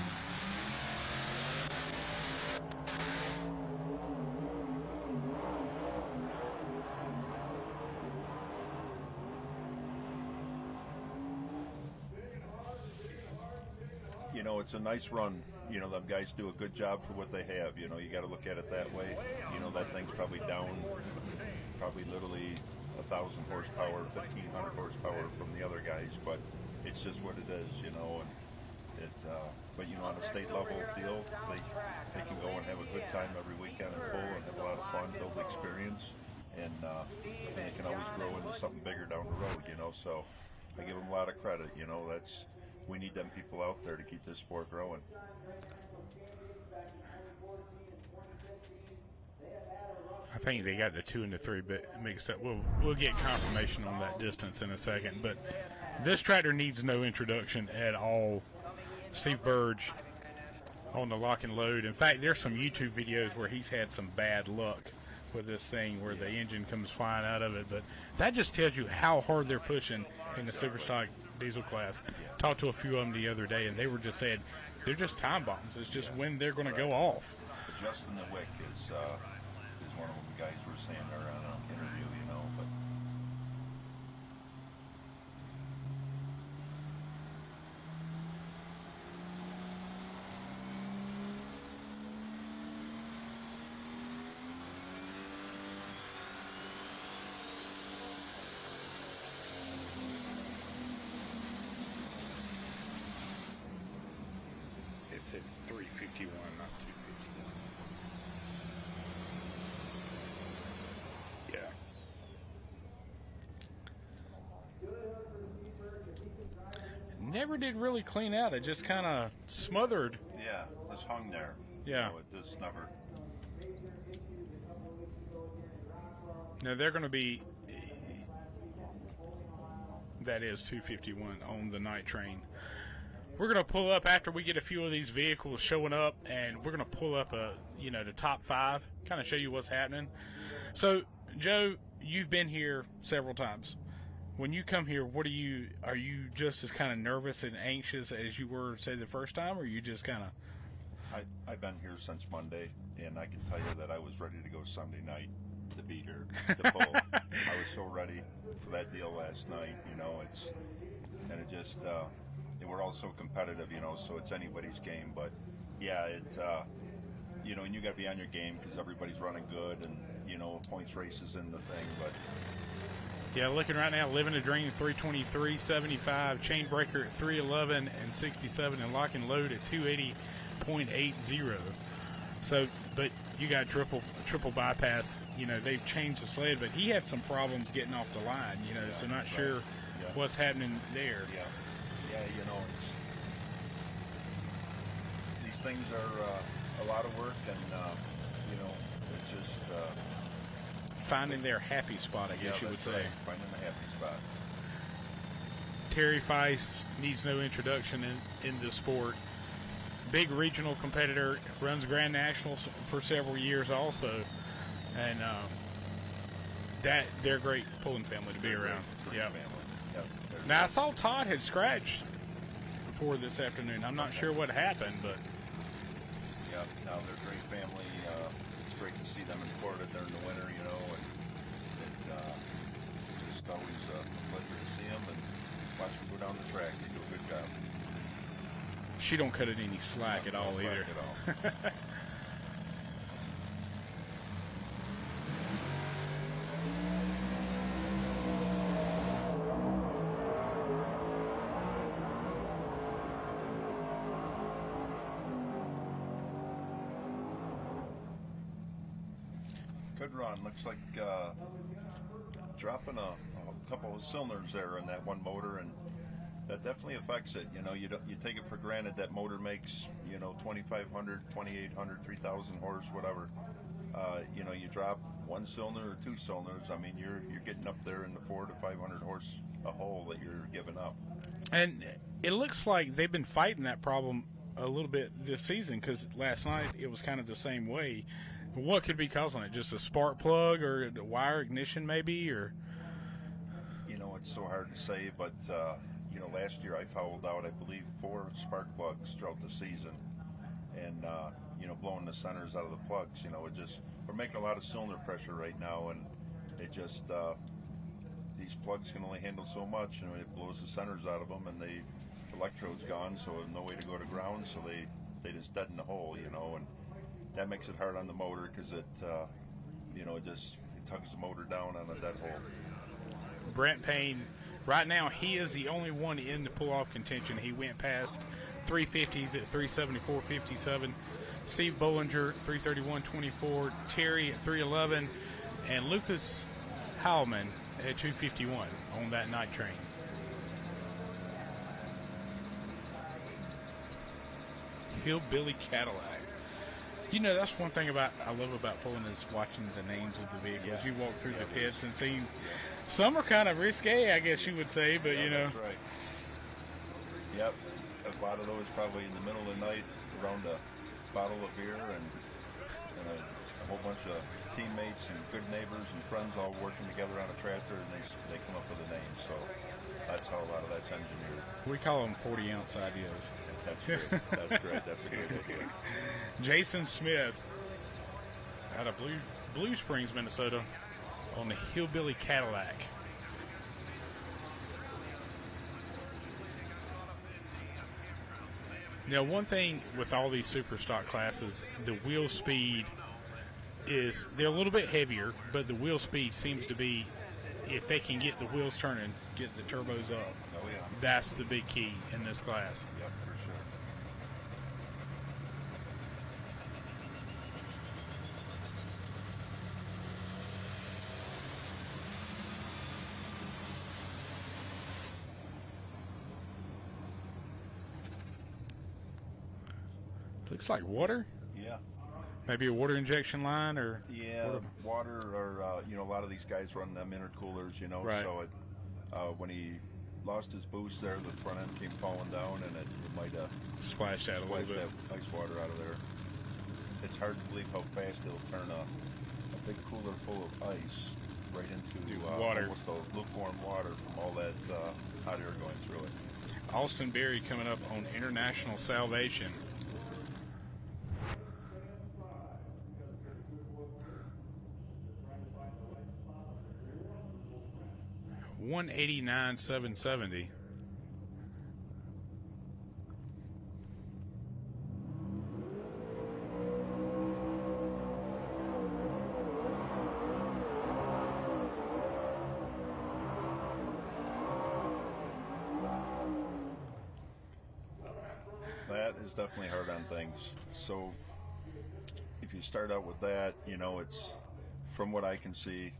It's a nice run. Them guys do a good job for what they have. You got to look at it that way. That thing's probably down, literally 1,000 horsepower, 1,500 horsepower from the other guys, but it's just what it is, you know. And but you know, on a state level deal, they can go and have a good time every weekend and pull and have a lot of fun, build experience, and they can always grow into something bigger down the road, you know. So I give them a lot of credit, you know. We need them people out there to keep this sport growing. I think they got the 2 and the 3 bit mixed up. We'll get confirmation on that distance in a second, but this tractor needs no introduction at all. Steve Burge on the lock and load. In fact, there's some YouTube videos where he's had some bad luck with this thing where the engine comes flying out of it, but that just tells you how hard they're pushing in the Superstock diesel class. Talked to a few of them the other day, and they were just saying they're just time bombs. It's just when they're going to go off. Justin the Wick is one of the guys we're saying there on an interview, you know, but it's at 351, not 251. Yeah. Never did really clean out. It just kind of smothered. yeah, just hung there. Yeah. You know, it just never. Now they're going to be. That is 251 on the night train. We're going to pull up after we get a few of these vehicles showing up, and we're going to pull up the top 5, kind of show you what's happening. So, Joe, you've been here several times. When you come here, are you just as kind of nervous and anxious as you were, say, the first time, or you just kind of? I've been here since Monday, and I can tell you that I was ready to go Sunday night to be here to pull. I was so ready for that deal last night, you know. We're all so competitive, you know, so it's anybody's game. But yeah, you know, and you got to be on your game because everybody's running good, and you know, points race is in the thing. But yeah, looking right now, Living the Dream 323.75, Chain Breaker at 311 and 67, and Lock and Load at 280.80. So, but you got triple bypass. You know, they've changed the sled, but he had some problems getting off the line. You know, so not sure what's happening there. Yeah, you know, these things are a lot of work, and you know, it's just finding their happy spot, I guess you would say. Right. Finding the happy spot. Terry Feist needs no introduction in the sport. Big regional competitor, runs Grand Nationals for several years also, and they're a great pulling family to be around. Great family. Yep. Now I saw Todd had scratched before this afternoon. I'm not sure what happened, but yeah, no, they're a great family. It's great to see them in Florida during the winter, you know, and it's just always a pleasure to see them and watch them go down the track. They do a good job. She don't cut it any slack at all either. At all. Good run. Looks like dropping a couple of cylinders there in that one motor, and that definitely affects it. You know, you take it for granted that motor makes, you know, 2,500, 2,800, 3,000 horse, whatever. You know, you drop one cylinder or two cylinders. I mean, you're getting up there in the 400 to 500 horse a hole that you're giving up. And it looks like they've been fighting that problem a little bit this season, because last night it was kind of the same way. What could be causing it? Just a spark plug or the wire ignition maybe, or? You know, it's so hard to say, but you know, last year I fouled out, I believe, 4 spark plugs throughout the season, and you know, blowing the centers out of the plugs. You know, we're making a lot of cylinder pressure right now, and it just these plugs can only handle so much, and it blows the centers out of them, and the electrode's gone, so there's no way to go to ground, so they just deaden the hole, you know, and that makes it hard on the motor because it you know, it tugs the motor down on a dead hole. Brent Payne, right now, he is the only one in the pull-off contention. He went past 350s at 374.57. Steve Bollinger, 331.24. Terry at 311. And Lucas Howman at 251 on that night train. Hillbilly Cadillac. You know, that's one thing I love about pulling is watching the names of the vehicles. You walk through the pits and see some are kind of risque, I guess you would say, but you know. That's right. Yep. A lot of those probably in the middle of the night around a bottle of beer and a whole bunch of teammates and good neighbors and friends all working together on a tractor, and they come up with a name. So that's how a lot of that's engineered. We call them 40-ounce ideas. That's great. That's great. That's a great idea. Jason Smith out of Blue Springs, Minnesota, on the Hillbilly Cadillac. Now, one thing with all these super stock classes, the wheel speed is, they're a little bit heavier, but the wheel speed seems to be, if they can get the wheels turning, get the turbos up. Oh, yeah. That's the big key in this class. Yep, for sure. Looks like water. Yeah. Maybe a water injection line, or water or a lot of these guys run them intercoolers, Right. So when he lost his boost there, the front end came falling down, and it might have splashed out a little bit. That ice water out of there. It's hard to believe how fast it'll turn a big cooler full of ice right into water, almost a lukewarm water from all that hot air going through it. Austin Berry coming up on International Salvation. $189,770. That is definitely hard on things. So if you start out with that, it's, from what I can see,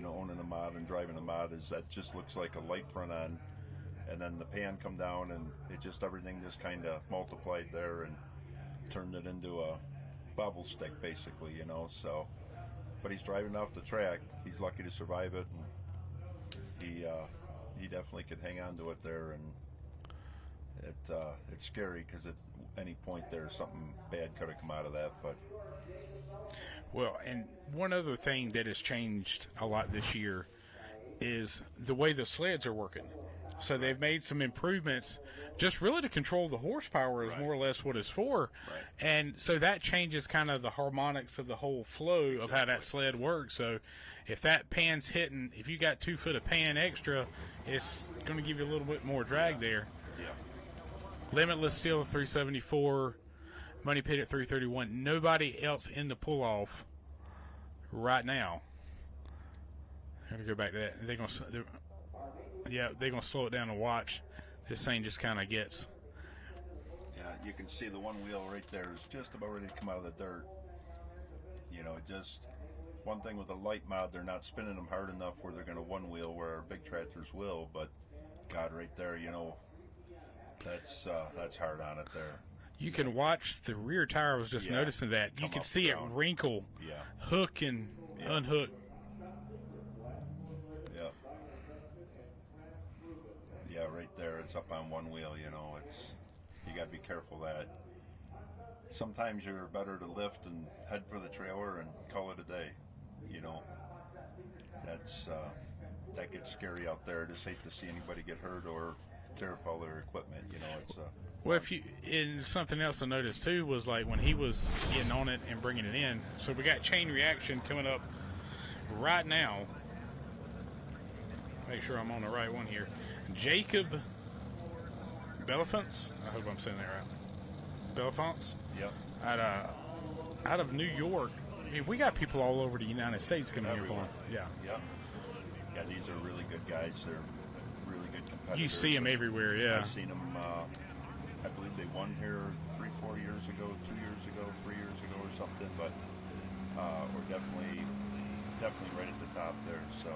owning a mod and driving a mod, is that just looks like a light front on, and then the pan come down, and everything just kind of multiplied there and turned it into a bobble stick, basically, So, but he's driving off the track. He's lucky to survive it, and he definitely could hang on to it there, and it's scary because at any point there something bad could have come out of that, but. Well, and one other thing that has changed a lot this year is the way the sleds are working. So they've made some improvements just really to control the horsepower is more or less what it's for. Right. And so that changes kind of the harmonics of the whole flow of how that sled works. So if that pan's hitting, if you got 2 foot of pan extra, it's going to give you a little bit more drag there. Yeah. Limitless Steel 374. Money Pit at 331. Nobody else in the pull-off right now. I'm going to go back to that. They're going to slow it down and watch. This thing just kind of gets. Yeah, you can see the one wheel right there is just about ready to come out of the dirt. Just one thing with a light mod, they're not spinning them hard enough where they're going to one wheel where our big tractors will. But, God, right there, that's hard on it there. You can watch the rear tire. I was just noticing that. You can see it wrinkle, hook and unhook. Yeah. Yeah, right there. It's up on one wheel, you got to be careful of that. Sometimes you're better to lift and head for the trailer and call it a day, that gets scary out there. I just hate to see anybody get hurt or tear up all their equipment, it's Well, and something else I noticed too was like when he was getting on it and bringing it in. So we got chain reaction coming up right now. Make sure I'm on the right one here. Jacob Belafance. I hope I'm saying that right. Belafance. Yep. Out of New York. I mean, we got people all over the United States coming here for him. Yeah. Yep. Yeah, these are really good guys. They're really good competitors. You see them everywhere, yeah. I've seen them. I believe they won here 3-4 years ago, 2 years ago, 3 years ago, or something. But we're definitely right at the top there. So.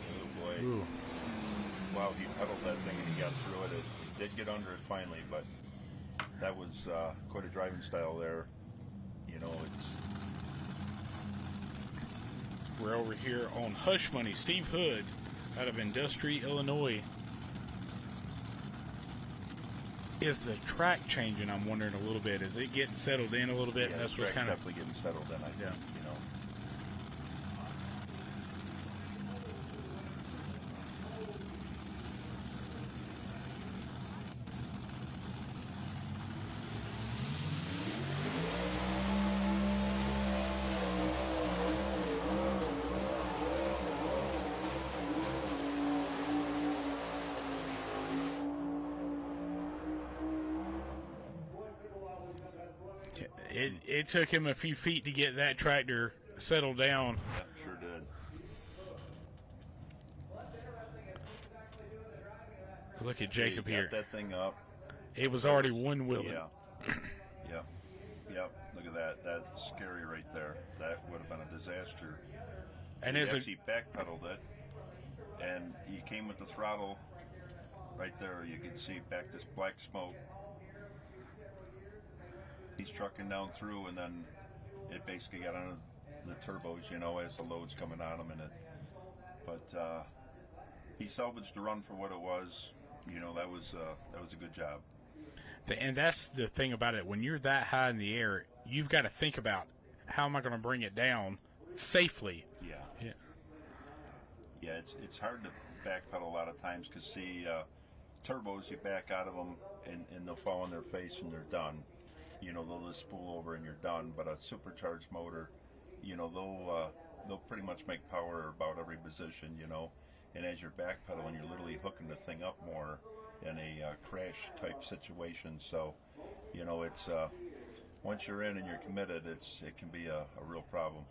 Oh boy! Ooh. Wow, he pedaled that thing and he got through it. It did get under it finally, but that was quite a driving style there. You know, it's. We're over here on Hush Money. Steve Hood out of Industry, Illinois. Is the track changing? I'm wondering a little bit. Is it getting settled in a little bit? Yeah, That's the what's track's kind of definitely getting settled in. I think. You know. It took him a few feet to get that tractor settled down. Yeah, sure did. Look at Jacob He got here. that thing up. It was already one wheeling. Yeah. Yep. Look at that. That's scary right there. That would have been a disaster. And he as actually backpedaled it, and he came with the throttle right there. You can see back this black smoke. He's trucking down through, and then it basically got on the turbos, you know, as the load's coming on him. But he salvaged the run for what it was. You know, that was a good job. And that's the thing about it. When you're that high in the air, you've got to think about how am I going to bring it down safely. Yeah. It's hard to backpedal a lot of times because turbos, you back out of them and they'll fall on their face and they're done. You know, they'll just spool over and you're done. But a supercharged motor, you know, they'll pretty much make power about every position, you know. And as you're backpedaling, you're literally hooking the thing up more in a crash type situation. So, you know, it's once you're in and you're committed, it can be a real problem.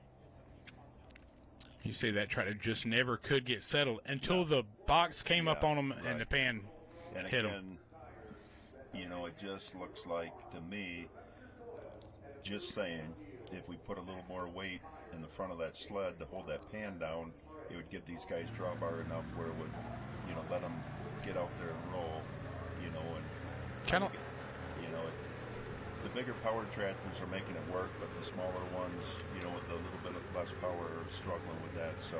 You see that tractor just never could get settled until the box came up on him and the pan and hit again, him. You know, it just looks like to me, just saying, if we put a little more weight in the front of that sled to hold that pan down, it would give these guys drawbar enough where it would, you know, let them get out there and roll, you know, and kind of, you know, the bigger power tractors are making it work, but the smaller ones, you know, with a little bit of less power, are struggling with that. So,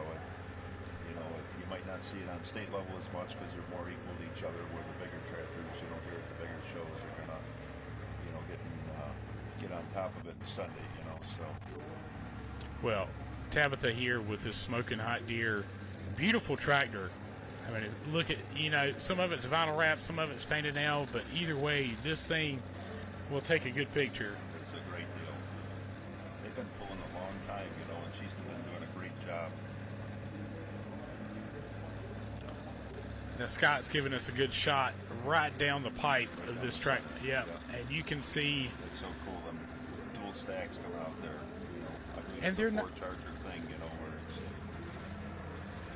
you know, you might not see it on state level as much because they're more equal to each other. Where the bigger tractors, you know, here at the bigger shows are gonna, you know, get on top of it and send it, you know. So, well, Tabitha here with this smoking hot deer, beautiful tractor. I mean, look at, you know, some of it's vinyl wrap, some of it's painted now, but either way, this thing will take a good picture. It's a great deal. They've been pulling a long time, you know, and she's been doing a great job. Now Scott's giving us a good shot right down the pipe of this track. Yeah, and you can see. It's so cool. Them dual stacks come out there. You know, I believe And it's they're a not- four-charger thing, you know, where it's.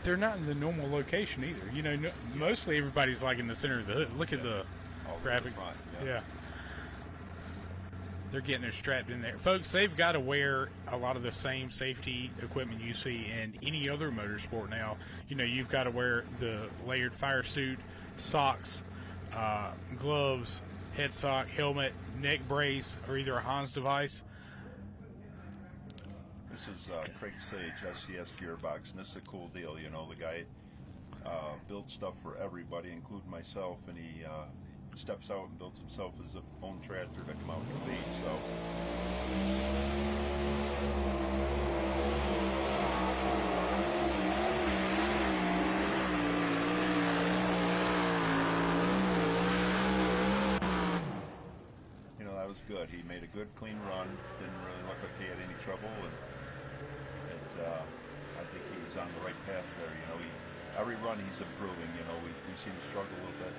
They're not in the normal location either. You know, mostly everybody's like in the center of the hood. Look at the all graphic. front, Yeah. They're getting her strapped in there. Folks, they've got to wear a lot of the same safety equipment you see in any other motorsport now. You know, you've got to wear the layered fire suit, socks, gloves, head sock, helmet, neck brace, or either a Hans device. This is Craig Sage, SCS Gearbox, and this is a cool deal. You know, the guy builds stuff for everybody, including myself, and he steps out and builds himself his own tractor to come out and compete. So. You know, that was good. He made a good, clean run. Didn't really look like he had any trouble, and I think he's on the right path there. You know, every run he's improving. You know, we see him struggle a little bit.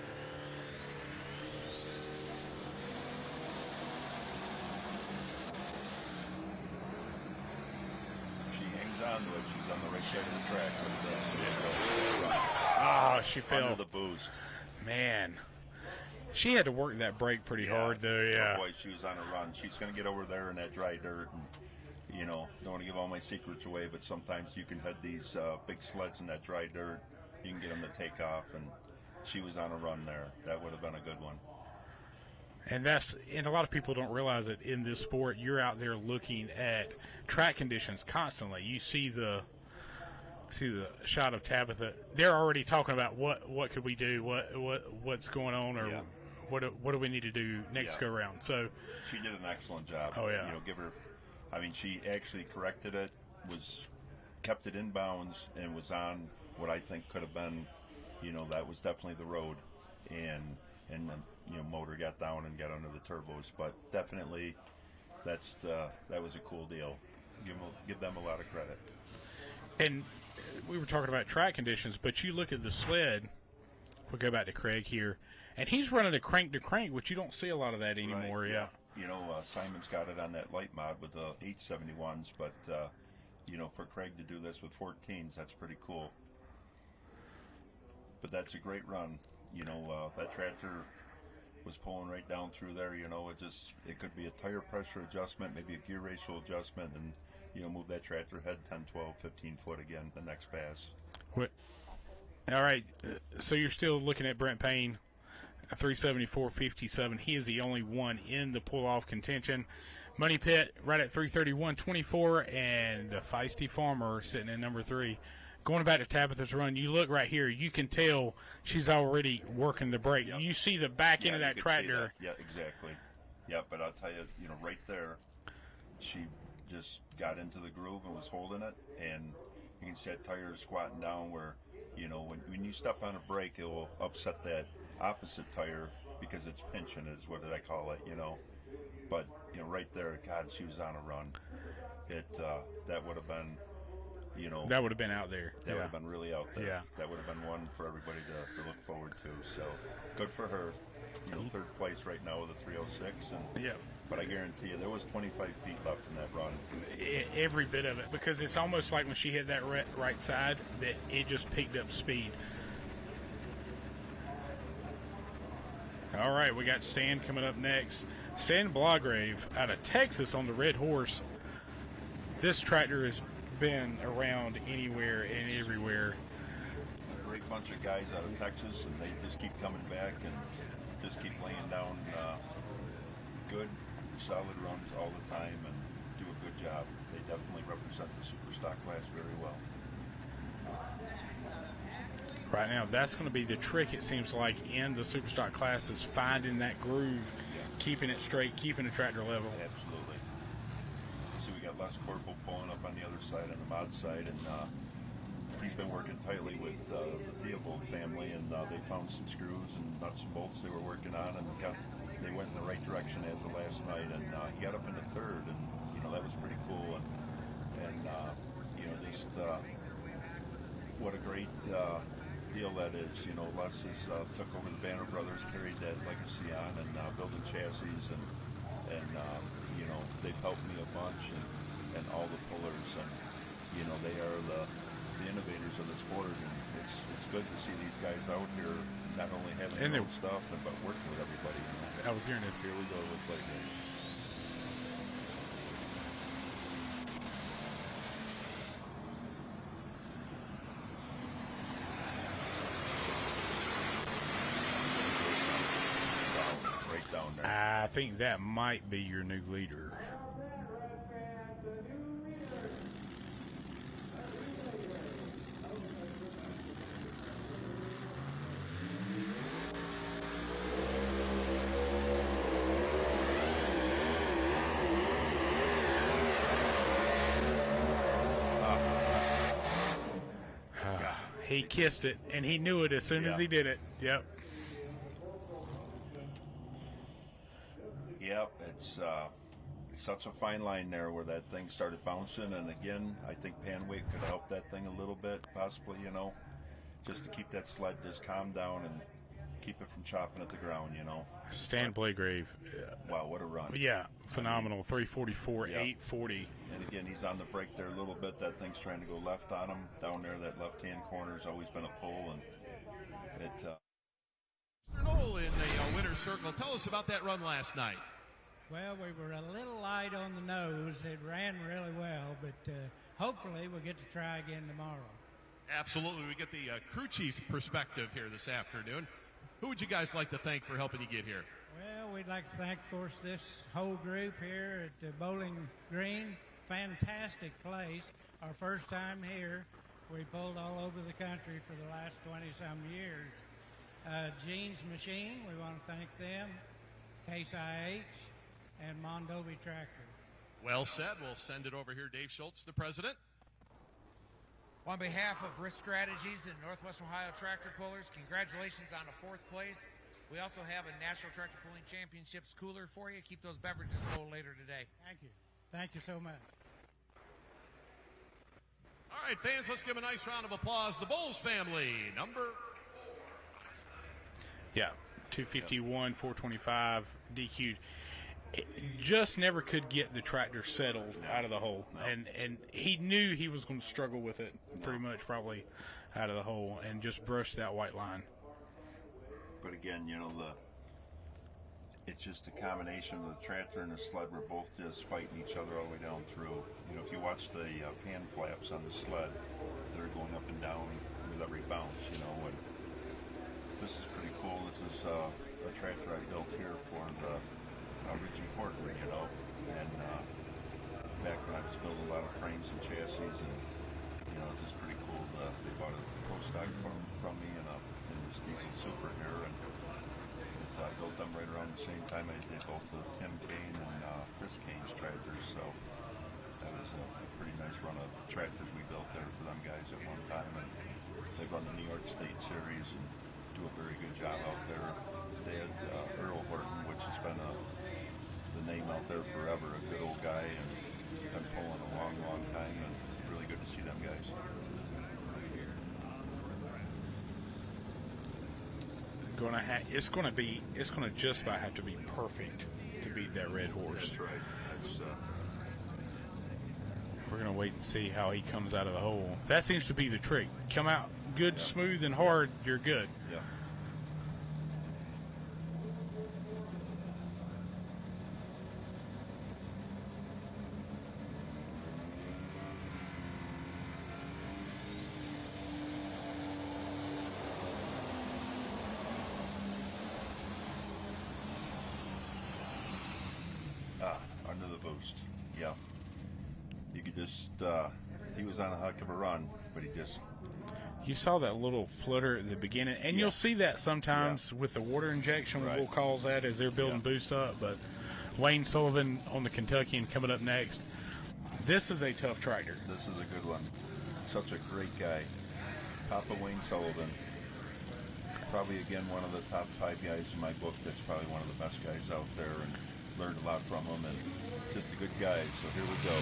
onto it. She's on the right side of the track. Oh, she fell. Under the boost. Man. She had to work that brake pretty hard, though, yeah. Oh, boy, she was on a run. She's going to get over there in that dry dirt. And, you know, don't want to give all my secrets away, but sometimes you can head these big sleds in that dry dirt. You can get them to take off, and she was on a run there. That would have been a good one. And a lot of people don't realize that in this sport, you're out there looking at track conditions constantly. You see the shot of Tabitha. They're already talking about what could we do, what's going on, or what do we need to do next go around. So she did an excellent job. Oh yeah. You know, give her. I mean, she actually corrected it, kept it in bounds, and was on what I think could have been. You know, that was definitely the road, and the motor got down and got under the turbos, but definitely that was a cool deal. Give them a lot of credit. And we were talking about track conditions, but you look at the sled. We'll go back to Craig here, and he's running a crank to crank, which you don't see a lot of that anymore. Right, yeah. You know, Simon's got it on that light mod with the 871s, but you know, for Craig to do this with 14s, that's pretty cool. But that's a great run. You know, that tractor was pulling right down through there. You know, it could be a tire pressure adjustment, maybe a gear ratio adjustment, and you know, move that tractor head 10, 12, 15 foot again the next pass. All right, so you're still looking at Brent Payne, 374.57. He is the only one in the pull-off contention. Money Pit right at 331.24, and the Feisty Farmer sitting at number 3. Going back to Tabitha's run, you look right here. You can tell she's already working the brake. Yep. You see the back end of that tractor. Yeah, exactly. Yeah, but I'll tell you, you know, right there, she just got into the groove and was holding it, and you can see that tire squatting down where, you know, when you step on a brake, it will upset that opposite tire because it's pinching, is what I call it, you know. But, you know, right there, God, she was on a run. That would have been, you know. That would have been out there. That would have been really out there. Yeah. That would have been one for everybody to look forward to. So, good for her. You know, third place right now with a 306. And, yeah. But I guarantee you, there was 25 feet left in that run. Every bit of it, because it's almost like when she hit that right side, that it just picked up speed. All right, we got Stan coming up next. Stan Blaugrave out of Texas on the Red Horse. This tractor has been around anywhere and everywhere. A great bunch of guys out of Texas, and they just keep coming back and just keep laying down good, solid runs all the time and do a good job. They definitely represent the super stock class very well. Right now, that's going to be the trick, it seems like, in the super stock class, is finding that groove, keeping it straight, keeping the tractor level. Absolutely. So we got Les Corporal pulling up on the other side, on the mod side, and he's been working tightly with the Theobald family, and they found some screws and nuts and bolts they were working on, and they went in the right direction as of last night, and he got up into third, and you know, that was pretty cool, and you know, just what a great deal that is. You know, Les has took over the Banner Brothers, carried that legacy on, and building chassis, and you know, they've helped me a bunch, and all the pullers, and you know, they are the innovators of the sport, and it's good to see these guys out here not only having their own stuff, but working with everybody. You know? I was hearing it. Here we go with play games. Right down there. I think that might be your new leader. He kissed it, and he knew it as soon as he did it. Yep. Yep, it's such a fine line there where that thing started bouncing, and again, I think pan weight could help that thing a little bit, possibly, you know, just to keep that sled just calm down, and keep it from chopping at the ground, you know. Stan Blagrave. Wow, what a run. Yeah, phenomenal. 344, Yep. 840. And again, he's on the break there a little bit. That thing's trying to go left on him. Down there, that left-hand corner's always been a pull, and it... Mr. Knoll in the winner's circle. Tell us about that run last night. Well, we were a little light on the nose. It ran really well, but hopefully we'll get to try again tomorrow. Absolutely. We get the crew chief perspective here this afternoon. Who would you guys like to thank for helping you get here? Well, we'd like to thank, of course, this whole group here at Bowling Green. Fantastic place. Our first time here. We pulled all over the country for the last 20-some years. Gene's Machine, we want to thank them. Case IH and Mondovi Tractor. Well said. We'll send it over here. Dave Schultz, the president. On behalf of Risk Strategies and Northwestern Ohio Tractor Pullers, congratulations on the 4th place. We also have a National Tractor Pulling Championships cooler for you. Keep those beverages full later today. Thank you. Thank you so much. All right, fans, let's give a nice round of applause. The Bowles family, number... Yeah, 251, 425, DQ'd. Just never could get the tractor settled out of the hole. And he knew he was going to struggle with it pretty much probably out of the hole and just brushed that white line. But again, you know, it's just a combination of the tractor and the sled were both just fighting each other all the way down through. You know, if you watch the pan flaps on the sled, they're going up and down with every bounce, you know. And this is pretty cool. This is a tractor I built here for the Ritchie Horton, you know. And back when I was building a lot of frames and chassis, and you know, it's just pretty cool. They bought a pro stock from me in this diesel super here, and I built them right around the same time I did both the Tim Kane and Chris Kane's tractors. So that was a pretty nice run of tractors we built there for them guys at one time, and they run the New York State Series and do a very good job out there. They had Earl Horton, which has been the name out there forever, a good old guy, and been pulling a long, long time, and really good to see them guys. It's going to just about have to be perfect to beat that red horse. That's right. We're going to wait and see how he comes out of the hole. That seems to be the trick. Come out good, smooth, and hard, you're good. Yeah. Under the boost. Yeah. You could just, he was on a heck of a run, but he just... You saw that little flutter at the beginning, and you'll see that sometimes with the water injection. Right. We'll call that as they're building boost up. But Wayne Sullivan on the Kentuckian coming up next. This is a tough tractor. This is a good one. Such a great guy. Papa Wayne Sullivan. Probably, again, one of the top 5 guys in my book. That's probably one of the best guys out there, and learned a lot from him, and just a good guy. So here we go.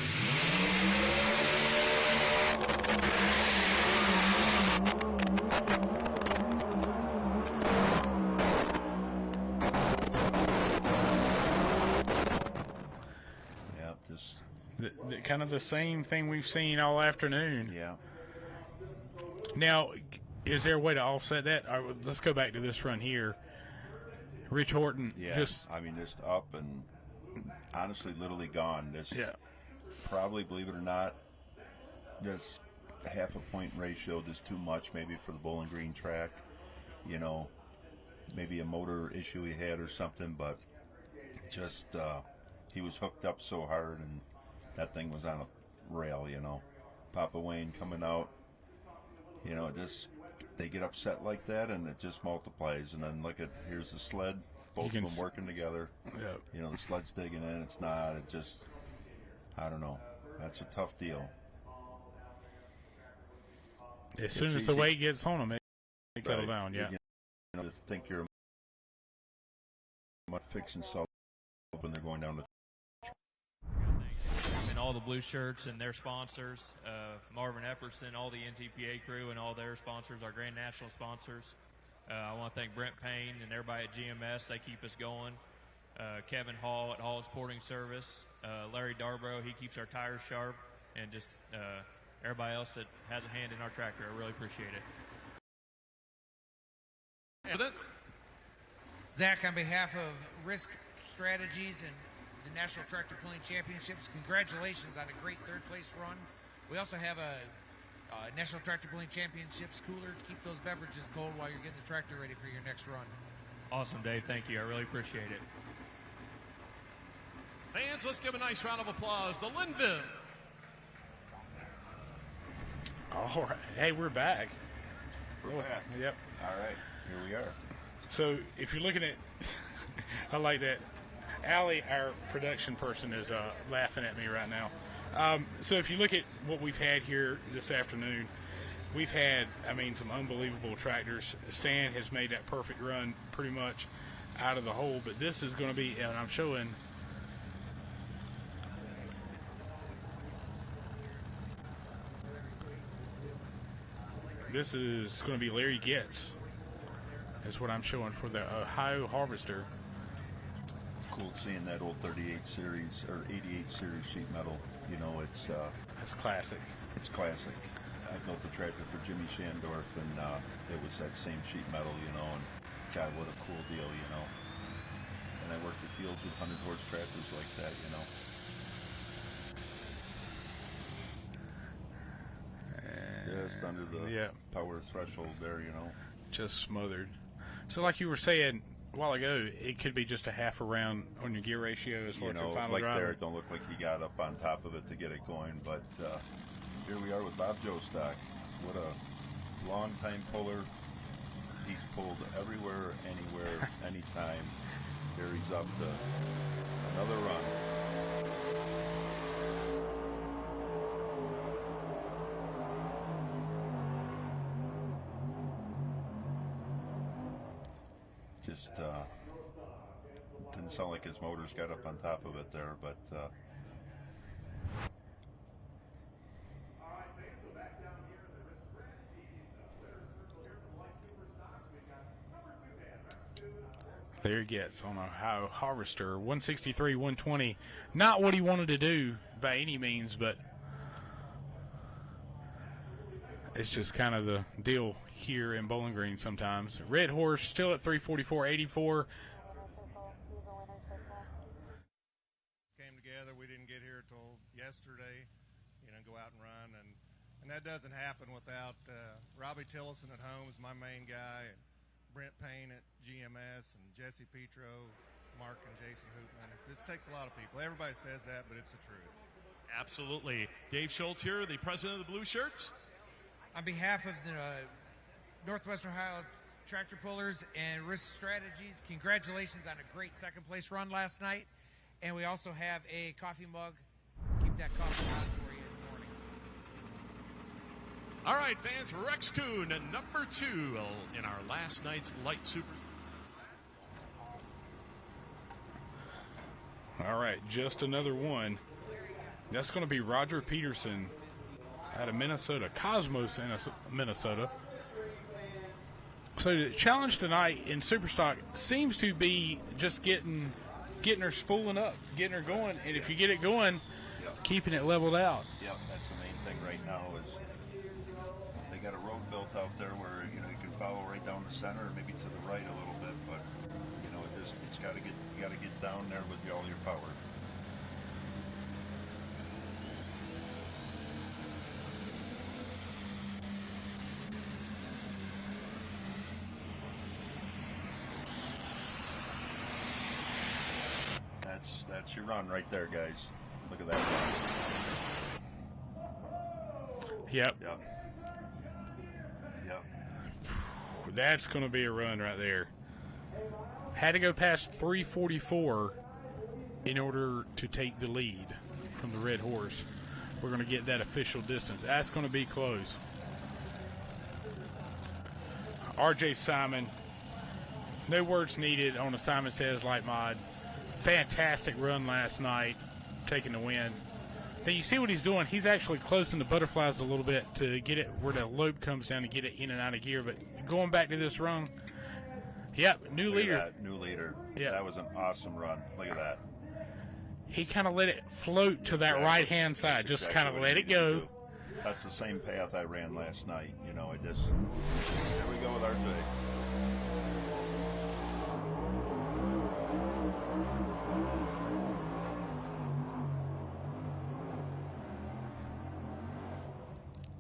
Yeah, just The kind of the same thing we've seen all afternoon. Yeah. Now, is there a way to offset that? Let's go back to this run here. Rich Horton, just up and honestly literally gone. Probably, believe it or not, just half a point ratio, just too much maybe for the Bowling Green track. You know, maybe a motor issue he had or something, but just he was hooked up so hard, and that thing was on a rail, you know. Papa Wayne coming out, you know, they get upset like that, and it just multiplies. And then here's the sled, both of them working together. Yep. You know, the sled's digging in, it's not. It just, I don't know. That's a tough deal. As soon as the weight gets on them, it settle down. Yeah. You know, think you're fixing stuff when they're going down the. And all the blue shirts and their sponsors, Marvin Epperson, all the NTPA crew and all their sponsors, our Grand National sponsors. I want to thank Brent Payne and everybody at GMS. They keep us going. Kevin Hall at Hall's Porting Service. Larry Darbro, he keeps our tires sharp. And just everybody else that has a hand in our tractor. I really appreciate it. Zach, on behalf of Risk Strategies and the National Tractor Pulling Championships, congratulations on a great third-place run. We also have a National Tractor Pulling Championships cooler to keep those beverages cold while you're getting the tractor ready for your next run. Awesome, Dave. Thank you. I really appreciate it. Fans, let's give a nice round of applause to Linville. All right. Hey, we're back. We're back. Yep. All right. Here we are. So if you're looking at, I like that. Allie, our production person, is laughing at me right now. So if you look at what we've had here this afternoon, we've had, some unbelievable tractors. Stan has made that perfect run pretty much out of the hole, but this is going to be, and I'm showing. This is going to be Larry Getz, is what I'm showing for the Ohio Harvester. It's cool seeing that old 38 series or 88 series sheet metal. It's classic. It's classic. I built the tractor for Jimmy Shandorf, and it was that same sheet metal, and God, what a cool deal, And I worked the fields with 100-horse tractors like that, Just under the power threshold there, Just smothered. So like you were saying a while ago, it could be just a half a round on your gear ratio as far as the final like drive. there, it don't look like he got up on top of it to get it going, but here we are with Bob Jostock. What a long-time puller. He's pulled everywhere, anywhere, anytime. Here he's up to another run. Just didn't sound like his motors got up on top of it there, but there he gets on a Ohio Harvester, 163, 120. Not what he wanted to do by any means, but it's just kind of the deal here in Bowling Green sometimes. Red Horse still at 344.84. Came together. We didn't get here till yesterday, go out and run. And that doesn't happen without Robbie Tillison at home is my main guy, and Brent Payne at GMS, and Jesse Petro, Mark and Jason Hoopman. This takes a lot of people. Everybody says that, but it's the truth. Absolutely. Dave Schultz here, the president of the Blue Shirts. On behalf of the Northwest Ohio Tractor Pullers and Risk Strategies, congratulations on a great second-place run last night. And we also have a coffee mug. Keep that coffee hot for you in the morning. All right, fans, Rex Kuhn, number 2 in our last night's Light Super. All right, just another one. That's going to be Roger Peterson out of Minnesota, Cosmos, Minnesota. So the challenge tonight in Superstock seems to be just getting her spooling up, getting her going, and if you get it going, keeping it leveled out. Yep, that's the main thing right now is they got a road built out there where you can follow right down the center, maybe to the right a little bit, but it's got to get you got to get down there with all your power. That's your run right there, guys. Look at that run. Yep. Yep. That's going to be a run right there. Had to go past 344 in order to take the lead from the Red Horse. We're going to get that official distance. That's going to be close. RJ Simon, no words needed on a Simon Says Light mod. Fantastic run last night, taking the win. Now you see what he's doing. He's actually closing the butterflies a little bit to get it where the lobe comes down to get it in and out of gear. But going back to this run, Yep, new Look leader. At that, new leader. Yep. That was an awesome run. Look at that. He kind of let it float to that right-hand side. That's Just exactly kind of what he let it needed to go. do. That's the same path I ran last night. You know, there we go with RJ.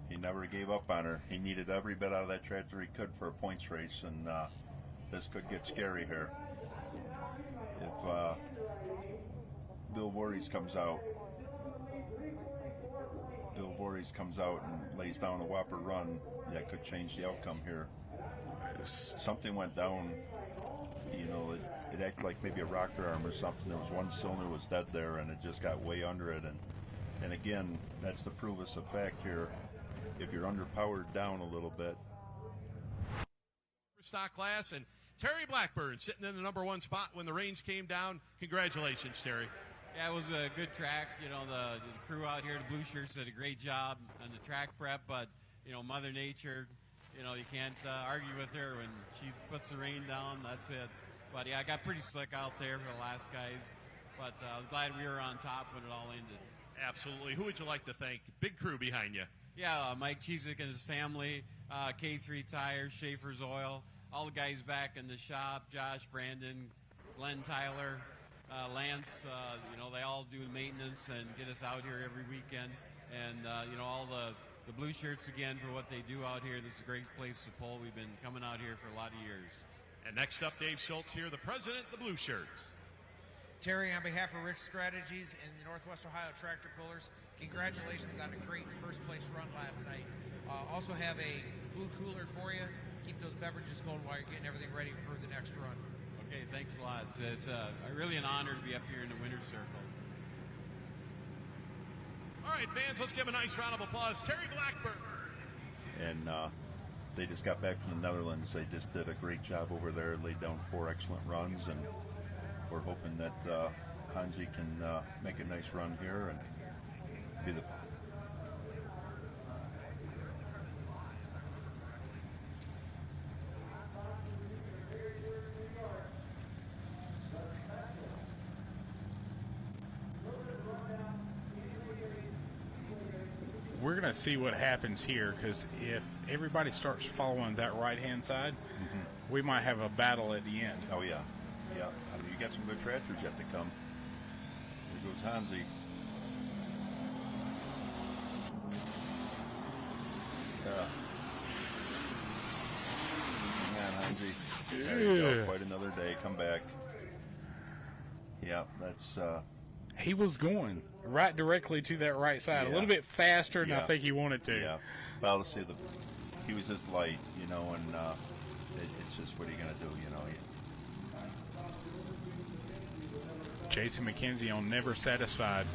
He never gave up on her. He needed every bit out of that tractor he could for a points race, and this could get scary here. If Bill Voorhees comes out and lays down a whopper run, that could change the outcome here. Something went down, you know, it acted like maybe a rocker arm or something. There was one cylinder was dead there, and it just got way under it. And again, that's to prove us a fact here. If you're underpowered down a little bit. Stock class, and Terry Blackburn sitting in the number 1 spot when the reins came down. Congratulations, Terry. Yeah, it was a good track. You know, the crew out here, the Blue Shirts, did a great job on the track prep, but, you know, Mother Nature, you know, you can't argue with her. When she puts the rain down, that's it. But, yeah, I got pretty slick out there for the last guys, but I was glad we were on top when it all ended. Absolutely. Who would you like to thank? Big crew behind you. Yeah, Mike Cheesick and his family, K3 Tires, Schaefer's Oil, all the guys back in the shop, Josh, Brandon, Glenn Tyler, Lance, you know, they all do maintenance and get us out here every weekend. And, you know, all the Blue Shirts again for what they do out here. This is a great place to pull. We've been coming out here for a lot of years. And next up, Dave Schultz here, the president of the Blue Shirts. Terry, on behalf of Rich Strategies and the Northwest Ohio Tractor Pullers, congratulations on a great first place run last night. Also have a blue cooler for you. Keep those beverages cold while you're getting everything ready for the next run. Okay, thanks a lot. It's really an honor to be up here in the winner's circle. All right, fans, let's give a nice round of applause. Terry Blackburn. And they just got back from the Netherlands. They just did a great job over there, laid down 4 excellent runs, and we're hoping that Hansi can make a nice run here and be the. We're going to see what happens here, because if everybody starts following that right-hand side, we might have a battle at the end. Oh, yeah. Yeah. I mean, you got some good tractors yet to come. Here goes Hansi. Man, Hansi. There you go. Quite another day. Come back. Yeah, that's... He was going right directly to that right side, a little bit faster than I think he wanted to. Yeah. Well, let's see, he was just light, you know, and it's just, what are you going to do, you know? Jason McKenzie on Never Satisfied.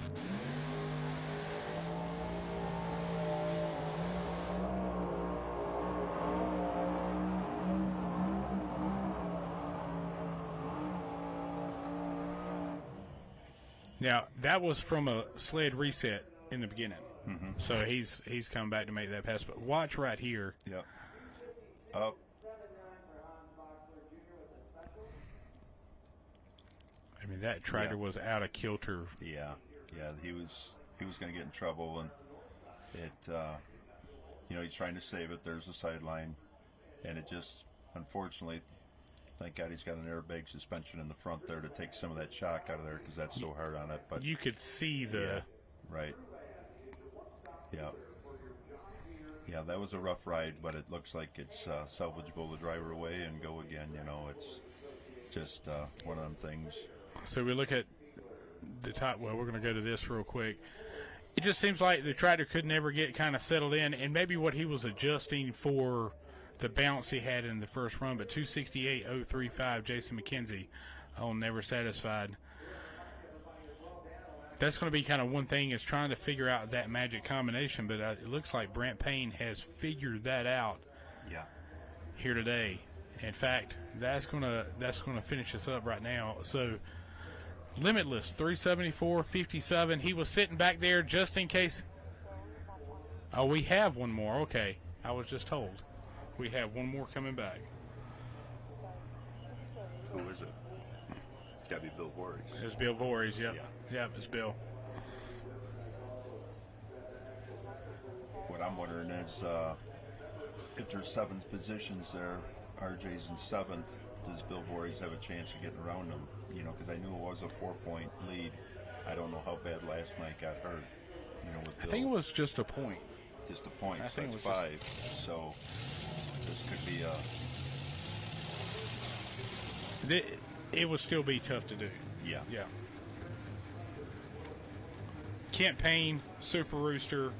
Now, that was from a sled reset in the beginning. So he's come back to make that pass. But watch right here. Yep. Up. I mean, that tractor was out of kilter. Yeah. Yeah, he was going to get in trouble, and it, you know, he's trying to save it. There's a sideline, and it just, unfortunately, thank God he's got an airbag suspension in the front there to take some of that shock out of there, because that's so hard on it. But you could see the... Yeah, right. Yeah. Yeah, that was a rough ride, but it looks like it's salvageable to drive her away and go again. You know, it's just one of them things. So we look at the top. Well, we're going to go to this real quick. It just seems like the tractor could never get kind of settled in, and maybe what he was adjusting for the bounce he had in the first run. But 268.035, Jason McKenzie on Never Satisfied. That's going to be kind of one thing, is trying to figure out that magic combination. But it looks like Brent Payne has figured that out. Yeah. Here today. In fact, that's going to finish us up right now. So Limitless 374.57. He was sitting back there just in case. Oh, we have one more. Okay, I was just told we have one more coming back. Who is it? It's got to be Bill Voorhees. It's Bill Voorhees, yeah. Yeah, it's Bill. What I'm wondering is if there's 7 positions there, RJ's in 7th, does Bill Voorhees have a chance of getting around him? You know, because I knew it was a 4-point lead. I don't know how bad last night got hurt. You know, with Bill. I think it was just a point. Just a point. I So think that's it was 5. So this could be a. It would still be tough to do. Yeah. Yeah. Kent Payne, Super Rooster,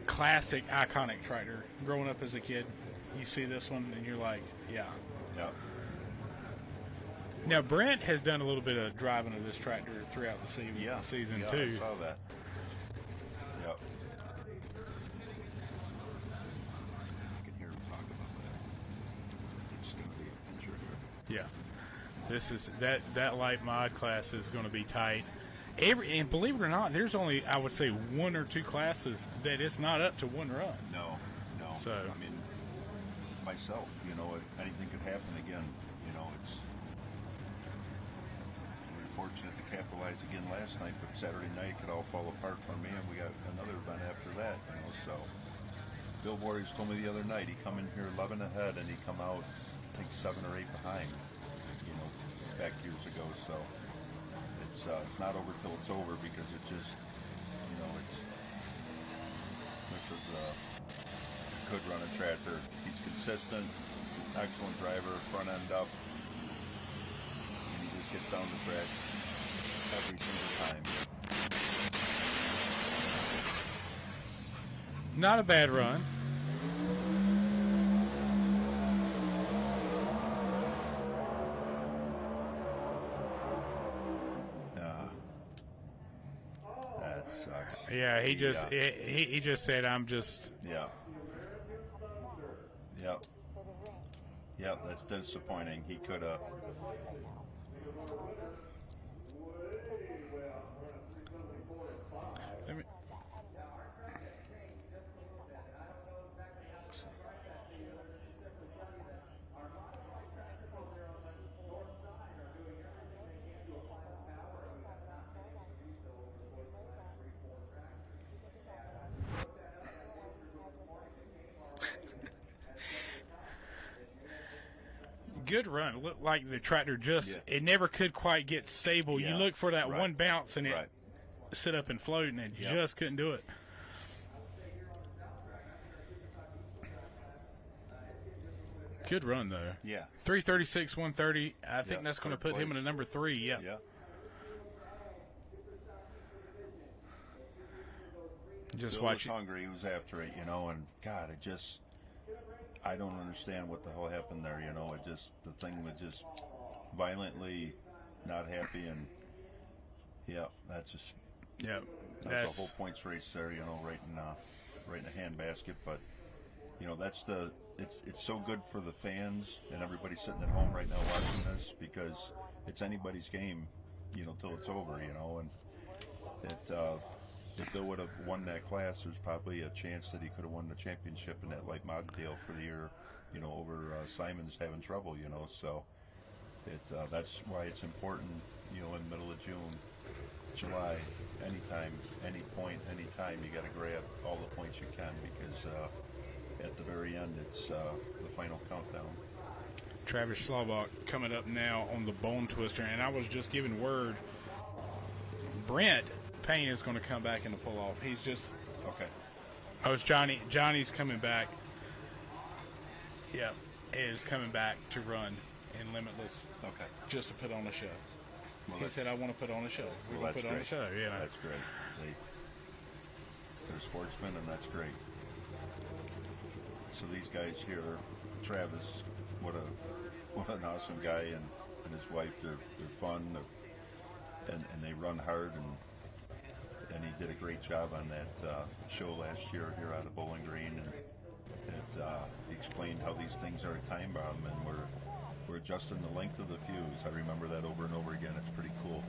classic, iconic tractor. Growing up as a kid, you see this one and you're like, yeah. Yeah. Now, Brent has done a little bit of driving of this tractor throughout the season yeah, too. I saw that. Yep. I can hear him talk about that. It's going to be a pincher here. Yeah. This is that light mod class is going to be tight. And believe it or not, there's only, I would say, 1 or 2 classes that it's not up to 1 run. No. So I mean, myself, you know, anything could happen again. You know, we were fortunate to capitalize again last night, but Saturday night could all fall apart for me, and we got another event after that. You know, so Bill Voorhees told me the other night he come in here 11 ahead, and he come out, I think 7 or 8 behind. You know, back years ago. So it's not over till it's over, because it just, you know, this is could run a tractor. He's consistent. He's an excellent driver, front end up, and he just gets down the track every single time. not a bad run. That sucks. Yeah, he just said, "I'm just." Yeah. Yep, that's disappointing. He could have. Good run. It looked like the tractor it never could quite get stable. Yeah. You look for that Right. one bounce and it Right. sit up and float, and it just couldn't do it. Good run, though. Yeah. 336, 130. I think that's going to third put him in place. a number 3. Yeah. Yeah. Just Bill watch was hungry. He was after it, you know, and God, I don't understand what the hell happened there, you know. The thing was just violently not happy, and that's a whole points race there, you know, right in the handbasket. But you know, it's so good for the fans and everybody sitting at home right now watching this, because it's anybody's game, you know, till it's over, you know. And if Bill would have won that class, there's probably a chance that he could have won the championship in that light mod deal for the year, you know, over Simon's having trouble, you know. So that's why it's important, you know, in the middle of June, July, anytime, any point, anytime, you got to grab all the points you can, because at the very end, it's the final countdown. Travis Schlabach coming up now on the Bone Twister, and I was just giving word. Brent Payne is going to come back in the pull-off. He's just... Okay. Oh, it's Johnny. Johnny's coming back. Yeah, is coming back to run in Limitless. Okay. Just to put on a show. Well, He said, I want to put on a show. We're Well, going to that's put on a great. show. Yeah. That's great. They're sportsmen, and that's great. So these guys here, Travis, what an awesome guy, and his wife, they're fun, and they run hard, and he did a great job on that show last year here out of Bowling Green, and he explained how these things are a time bomb, and we're adjusting the length of the fuse. I remember that over and over again. It's pretty cool.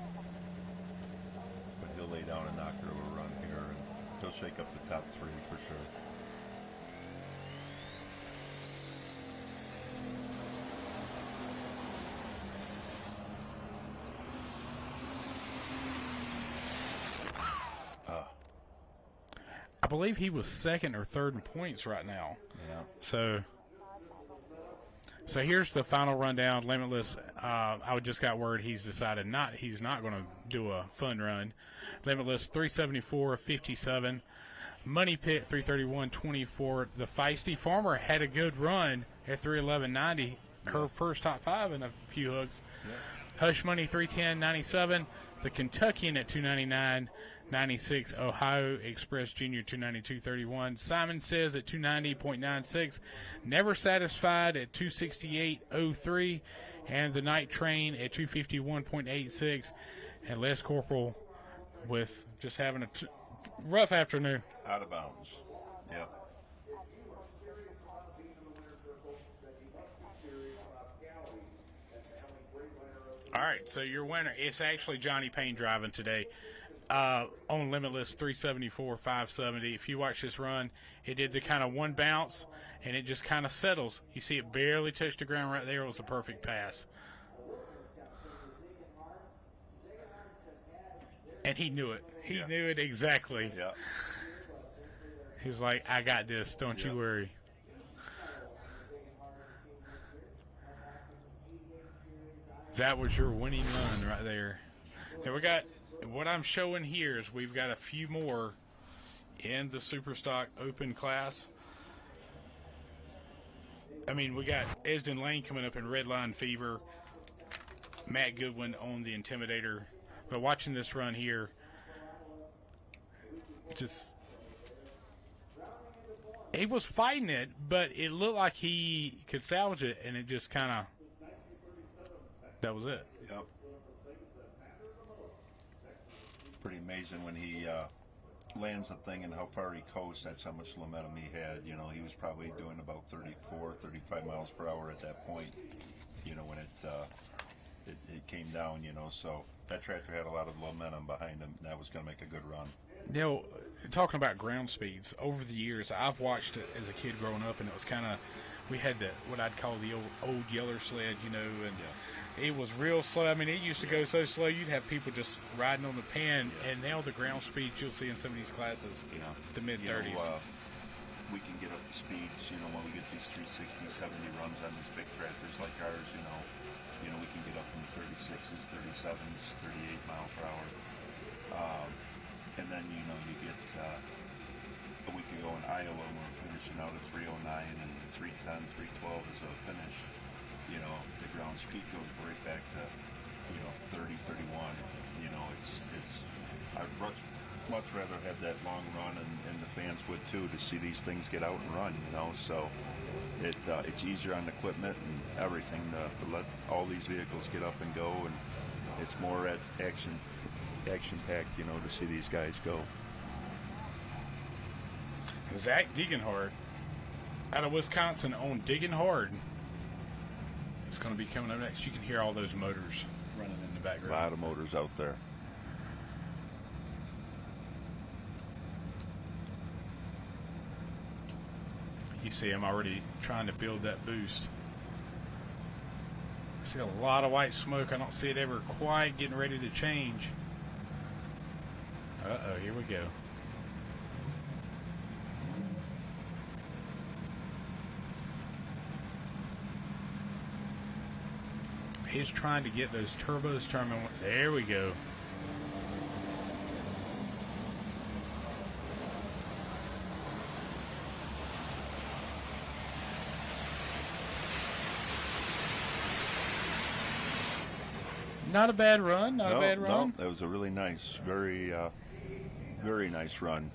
But he'll lay down and knock her over a run here, and he'll shake up the top 3 for sure. believe he was second or third in points right now. Yeah. So here's the final rundown. Limitless, I just got word he's decided he's not going to do a fun run. Limitless 374.57. Money Pit 331.24. The Feisty Farmer had a good run at 311.90. Her first top 5 in a few hooks. Yeah. Hush Money 310.97. The Kentuckian at 299.96. Ohio Express Jr. 292.31. Simon Says at 290.96. Never Satisfied at 268.03. And the Night Train at 251.86. And Les Corporal with just having a rough afternoon. Out of bounds. Yep. All right, so your winner, it's actually Johnny Payne driving today on Limitless 374.570. If you watch this run, it did the kind of one bounce, and it just kind of settles. You see it barely touched the ground right there. It was a perfect pass. And he knew it. He knew it exactly. Yeah. He's like, I got this. Don't you worry. That was your winning run right there. Now we got, what I'm showing here is we've got a few more in the Superstock Open class. I mean, we got Esden Lane coming up in Redline Fever. Matt Goodwin on the Intimidator. But watching this run here, just, he was fighting it, but it looked like he could salvage it, and it just kind of, that was it. Yep. Pretty amazing when he lands the thing and how far he coasts. That's how much momentum he had. You know, he was probably doing about 34, 35 miles per hour at that point, you know, when it came down, you know. So that tractor had a lot of momentum behind him. That was going to make a good run. You know, talking about ground speeds, over the years, I've watched it as a kid growing up, and it was kind of, we had what I'd call the old yeller sled, you know, and it was real slow. I mean, it used to go so slow, you'd have people just riding on the pan, and now the ground speeds you'll see in some of these classes, the mid-30s. We can get up the speeds, you know, when we get these 360, 70 runs on these big tractors like ours, you know, we can get up in the 36s, 37s, 38 mile per hour. And then, you know, you get a week ago in Iowa, we're finishing out at 309 and 310, 312 is a finish. You know, the ground speed goes right back to, you know, 30, 31. You know, I'd much rather have that long run, and the fans would too, to see these things get out and run, you know. So it's easier on equipment and everything to let all these vehicles get up and go, and it's more action-packed, you know, to see these guys go. Zach Degenhard out of Wisconsin on Digging Hard. It's going to be coming up next. You can hear all those motors running in the background. A lot of motors out there. You see him already trying to build that boost. I see a lot of white smoke. I don't see it ever quite getting ready to change. Uh-oh, here we go. He's trying to get those turbos turning. There we go. Not a bad run. Not a bad run. No, that was a really nice, very nice run.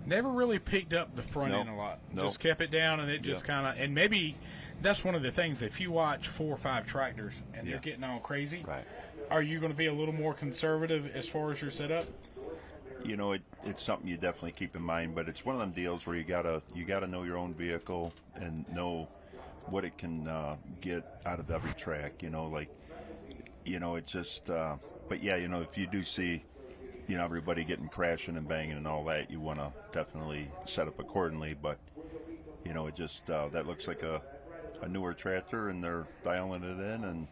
Never really picked up the front end a lot. Just kept it down, and it just kind of, and maybe that's one of the things. If you watch 4 or 5 tractors and they're getting all crazy, are you going to be a little more conservative as far as your setup? You know, it's something you definitely keep in mind, but it's one of them deals where you gotta know your own vehicle and know what it can get out of every track. You know, like, you know, it's just. But yeah, you know, if you do see, you know, everybody getting crashing and banging and all that, you want to definitely set up accordingly. But you know, it just that looks like a newer tractor, and they're dialing it in, and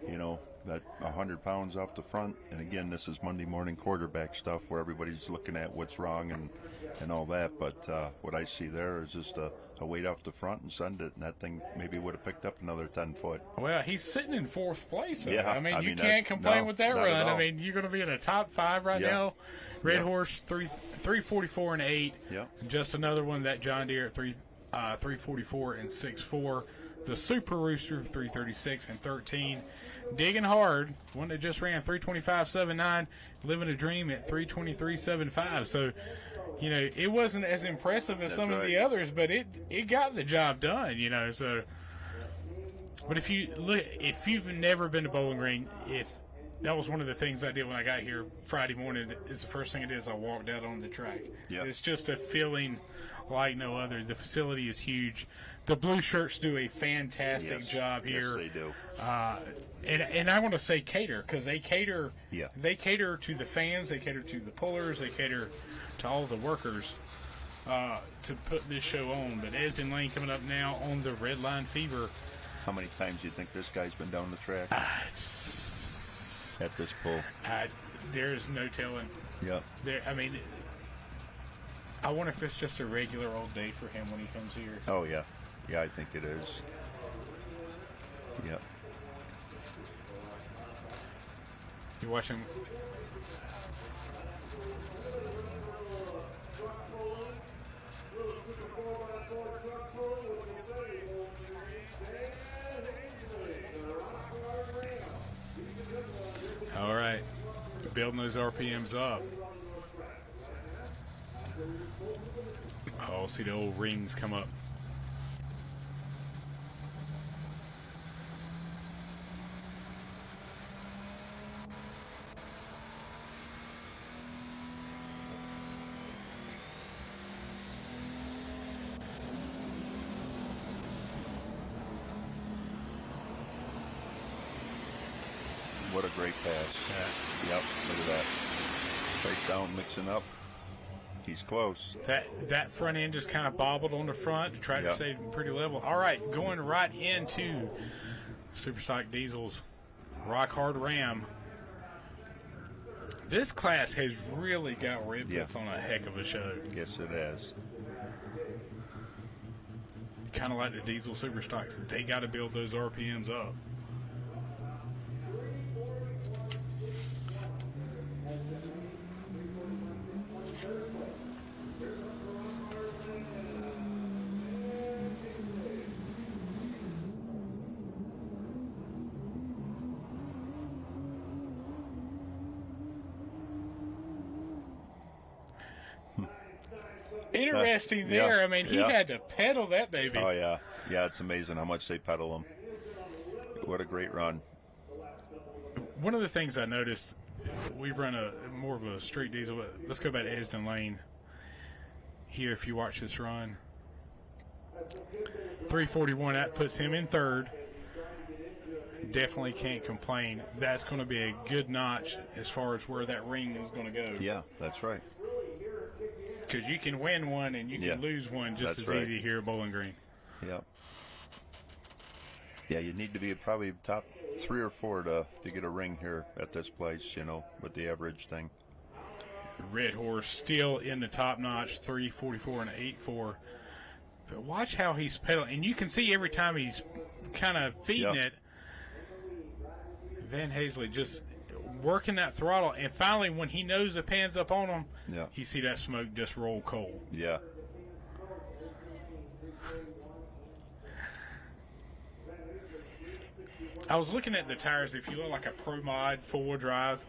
you know, that 100 pounds off the front. And again, this is Monday morning quarterback stuff where everybody's looking at what's wrong and all that. But what I see there is just a weight off the front and send it, and that thing maybe would have picked up another 10 foot. Well, he's sitting in 4th place. Yeah, I mean, you can't complain with that run. I mean, you're going to be in the top 5 right now. Red Horse 344 and 8. Yeah. Just another one, that John Deere at 344 and 6.4. The Super Rooster 336 and 13. Digging hard, one that just ran 325.79. Living a Dream at 323.75. So, you know, it wasn't as impressive as some of the others, but it got the job done, you know. So, but if you've never been to Bowling Green, that was one of the things I did when I got here Friday morning. Is the first thing I did is I walked out on the track. Yeah. It's just a feeling like no other. The facility is huge. The Blue Shirts do a fantastic job here. Yes, they do. And I want to say cater, because they cater. Yeah. They cater to the fans. They cater to the pullers. They cater to all the workers to put this show on. But Esden Lane coming up now on the Red Line Fever. How many times do you think this guy's been down the track? At this pull. There's no telling. Yep. I mean, I wonder if it's just a regular old day for him when he comes here. Oh, yeah. Yeah, I think it is. Yep. You watching? All right, building those RPMs up. Oh, see the old rings come up. What a great pass. Yep, look at that. Straight down, mixing up. He's close. That front end just kind of bobbled on the front to try to stay pretty level. All right, going right into Superstock Diesels. Rock Hard Ram. This class has really got rib pits on a heck of a show. Yes, it has. Kind of like the Diesel Superstocks. They got to build those RPMs up. Interesting there. I mean, he had to pedal that baby. Oh, yeah. Yeah, it's amazing how much they pedal him. What a great run. One of the things I noticed, we run more of a street diesel. Let's go back to Esden Lane here if you watch this run. 341, that puts him in 3rd. Definitely can't complain. That's going to be a good notch as far as where that ring is going to go. Yeah, that's right. Because you can win one and you can lose one just as easy here at Bowling Green. Yep. Yeah, you need to be probably top 3 or 4 to get a ring here at this place, you know, with the average thing. Red Horse still in the top notch, 344 and 84. But watch how he's pedaling. And you can see every time he's kind of feeding it, Van Hazley just working that throttle. And finally, when he knows the pan's up on him, you see that smoke just roll cold. Yeah. I was looking at the tires. If you look like a Pro Mod 4-wheel drive,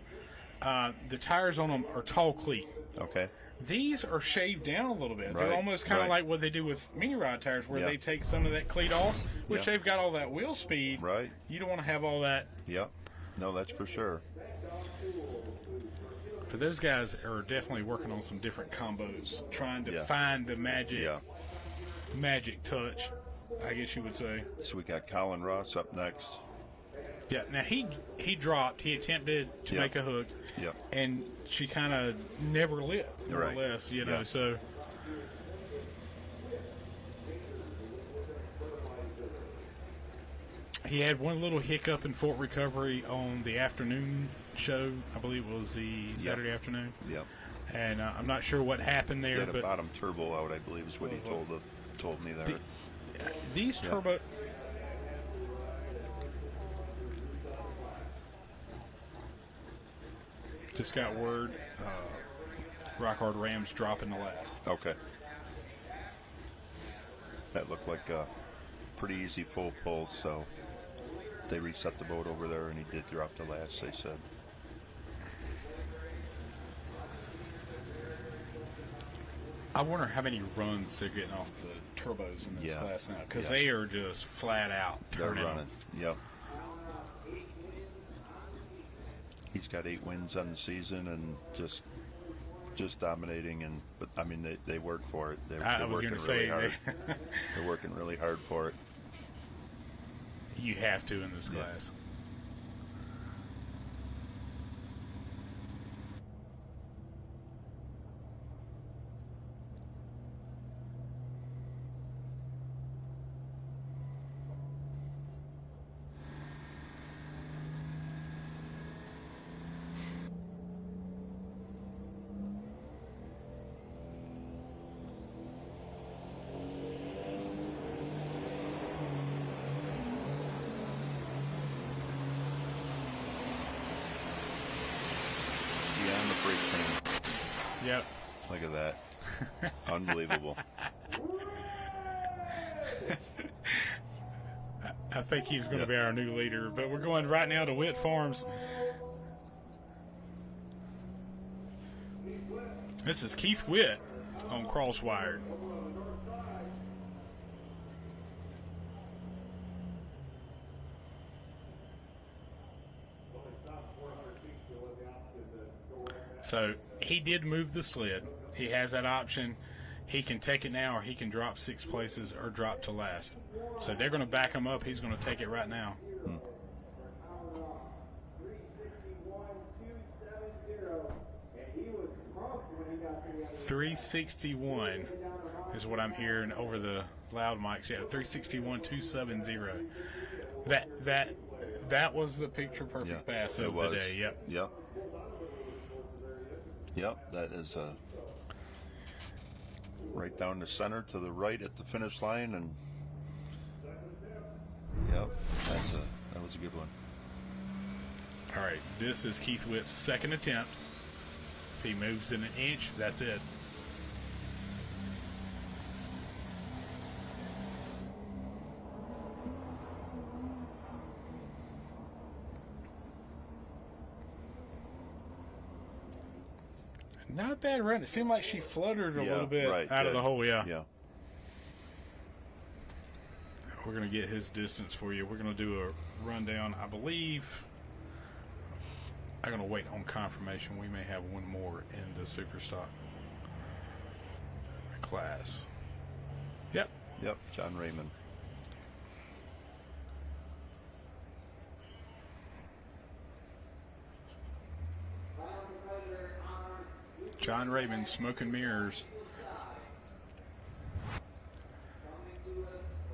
the tires on them are tall cleat. Okay. These are shaved down a little bit. Right. They're almost kind of like what they do with mini rod tires, where they take some of that cleat off, which they've got all that wheel speed. Right. You don't want to have all that. Yep. No, that's for sure. But those guys are definitely working on some different combos, trying to find the magic touch, I guess you would say. So we got Colin Ross up next. Yeah, now he dropped. He attempted to make a hook, and she kind of never lit, more or less, you know, so. He had one little hiccup in Fort Recovery on the afternoon show. I believe it was the Saturday afternoon. Yep. And I'm not sure what happened there. He had a but bottom turbo out, I believe, is what he told me there. These turbo. Just got word. Rock Hard Rams dropping the last. Okay. That looked like a pretty easy full pull, so they reset the boat over there, and he did drop the last, they said. I wonder how many runs they're getting off the turbos in this class now, because they are just flat out turning. They're running, yep. He's got 8 wins on the season and just dominating, but I mean they work for it. They're working really hard. They're working really hard for it. You have to in this class. Yep. Look at that. Unbelievable. I think he's going to be our new leader, but we're going right now to Witt Farms. This is Keith Witt on Crosswired. So he did move the sled. He has that option. He can take it now, or he can drop 6 places or drop to last. So they're going to back him up. He's going to take it right now. 361 is what I'm hearing over the loud mics. Yeah, 361.270. That was the picture perfect pass of the day. Yep. Yep, that is right down the center to the right at the finish line, and that was a good one. All right, this is Keith Witt's second attempt. If he moves in an inch, that's it. Not a bad run. It seemed like she fluttered a little bit out of the hole. Yeah. We're going to get his distance for you. We're going to do a rundown. I believe I'm going to wait on confirmation. We may have one more in the super stock class. Yep, John Raymond. John Raymond, Smoke and Mirrors.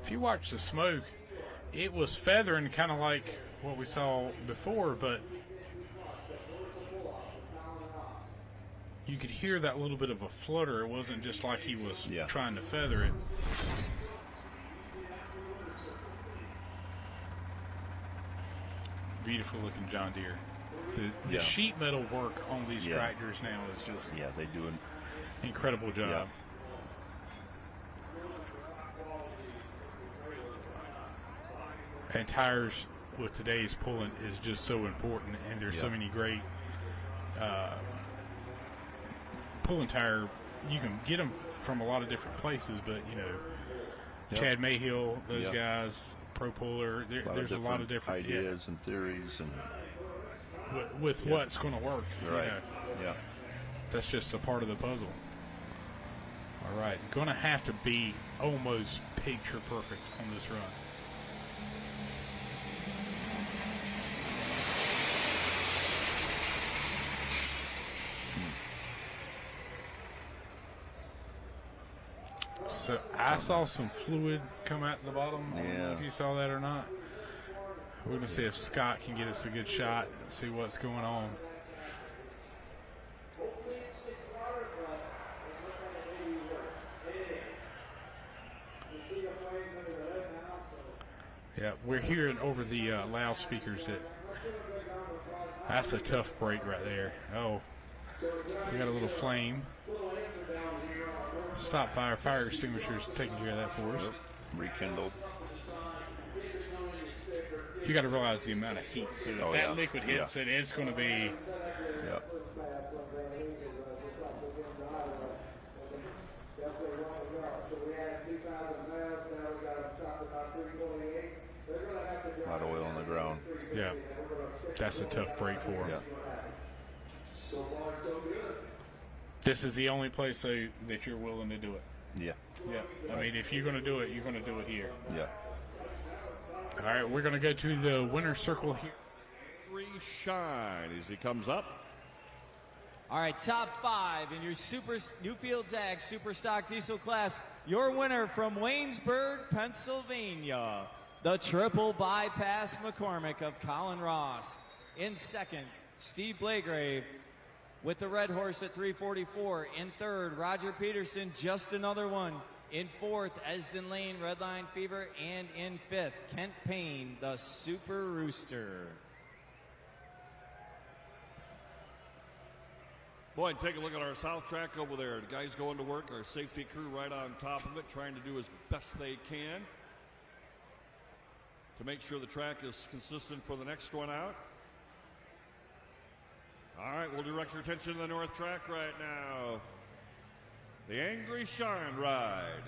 If you watch the smoke, it was feathering kind of like what we saw before, but you could hear that little bit of a flutter. It wasn't just like he was trying to feather it. Beautiful looking John Deere. The sheet metal work on these tractors now is just they do an incredible job. And tires with today's pulling is just so important, and there's so many great pulling tire. You can get them from a lot of different places, but Chad Mayhill, those guys, Pro Puller. There's a lot of different ideas and theories and. With what's going to work. Right. That's just a part of the puzzle. All right. Going to have to be almost picture perfect on this run. So I saw some fluid come out the bottom. I don't know if you saw that or not. We're going to see if Scott can get us a good shot and see what's going on. Yeah, we're hearing over the loudspeakers that's a tough break right there. Oh, we got a little flame. Stop fire extinguishers taking care of that for us. Yep. Rekindled. You got to realize the amount of heat. So if that liquid hits it, it's going to be. Yep. A lot of oil on the ground. Yeah. That's a tough break for him. Yeah. This is the only place that you're willing to do it. Yeah. Yeah. I mean, if you're going to do it, you're going to do it here. Yeah. All right, we're going to go to the winner's circle here. Shine as he comes up. All right, top 5 in your Newfields Ag Superstock Diesel class. Your winner from Waynesburg, Pennsylvania, the triple bypass McCormick of Colin Ross. In second, Steve Blagrave with the red horse at 344. In third, Roger Peterson, just another one. In fourth, Esden Lane, Redline Fever. And in fifth, Kent Payne, the Super Rooster. Boy, and take a look at our south track over there. The guys going to work, our safety crew right on top of it, trying to do as best they can to make sure the track is consistent for the next one out. All right, we'll direct your attention to the north track right now. The Angry Shine Ride.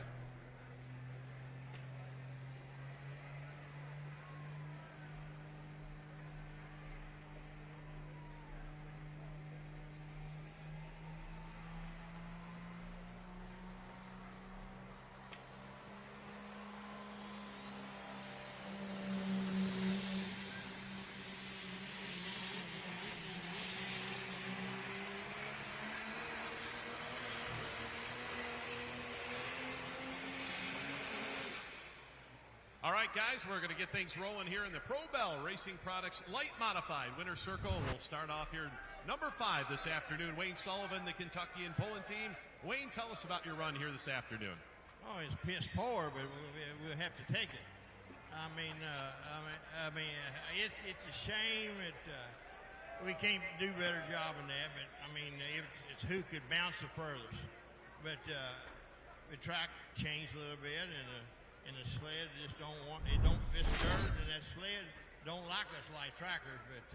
All right, guys, we're going to get things rolling here in the Pro Bell Racing Products Light Modified Winner's Circle. We'll start off here number 5 this afternoon. Wayne Sullivan, the Kentucky and Pulling team. Wayne, tell us about your run here this afternoon. Oh, it's piss poor, but we'll have to take it. It's a shame that we can't do a better job than that. But I mean, it's who could bounce the furthest. But the track changed a little bit, and the sled just it's dirt, and that sled don't like us light trackers. But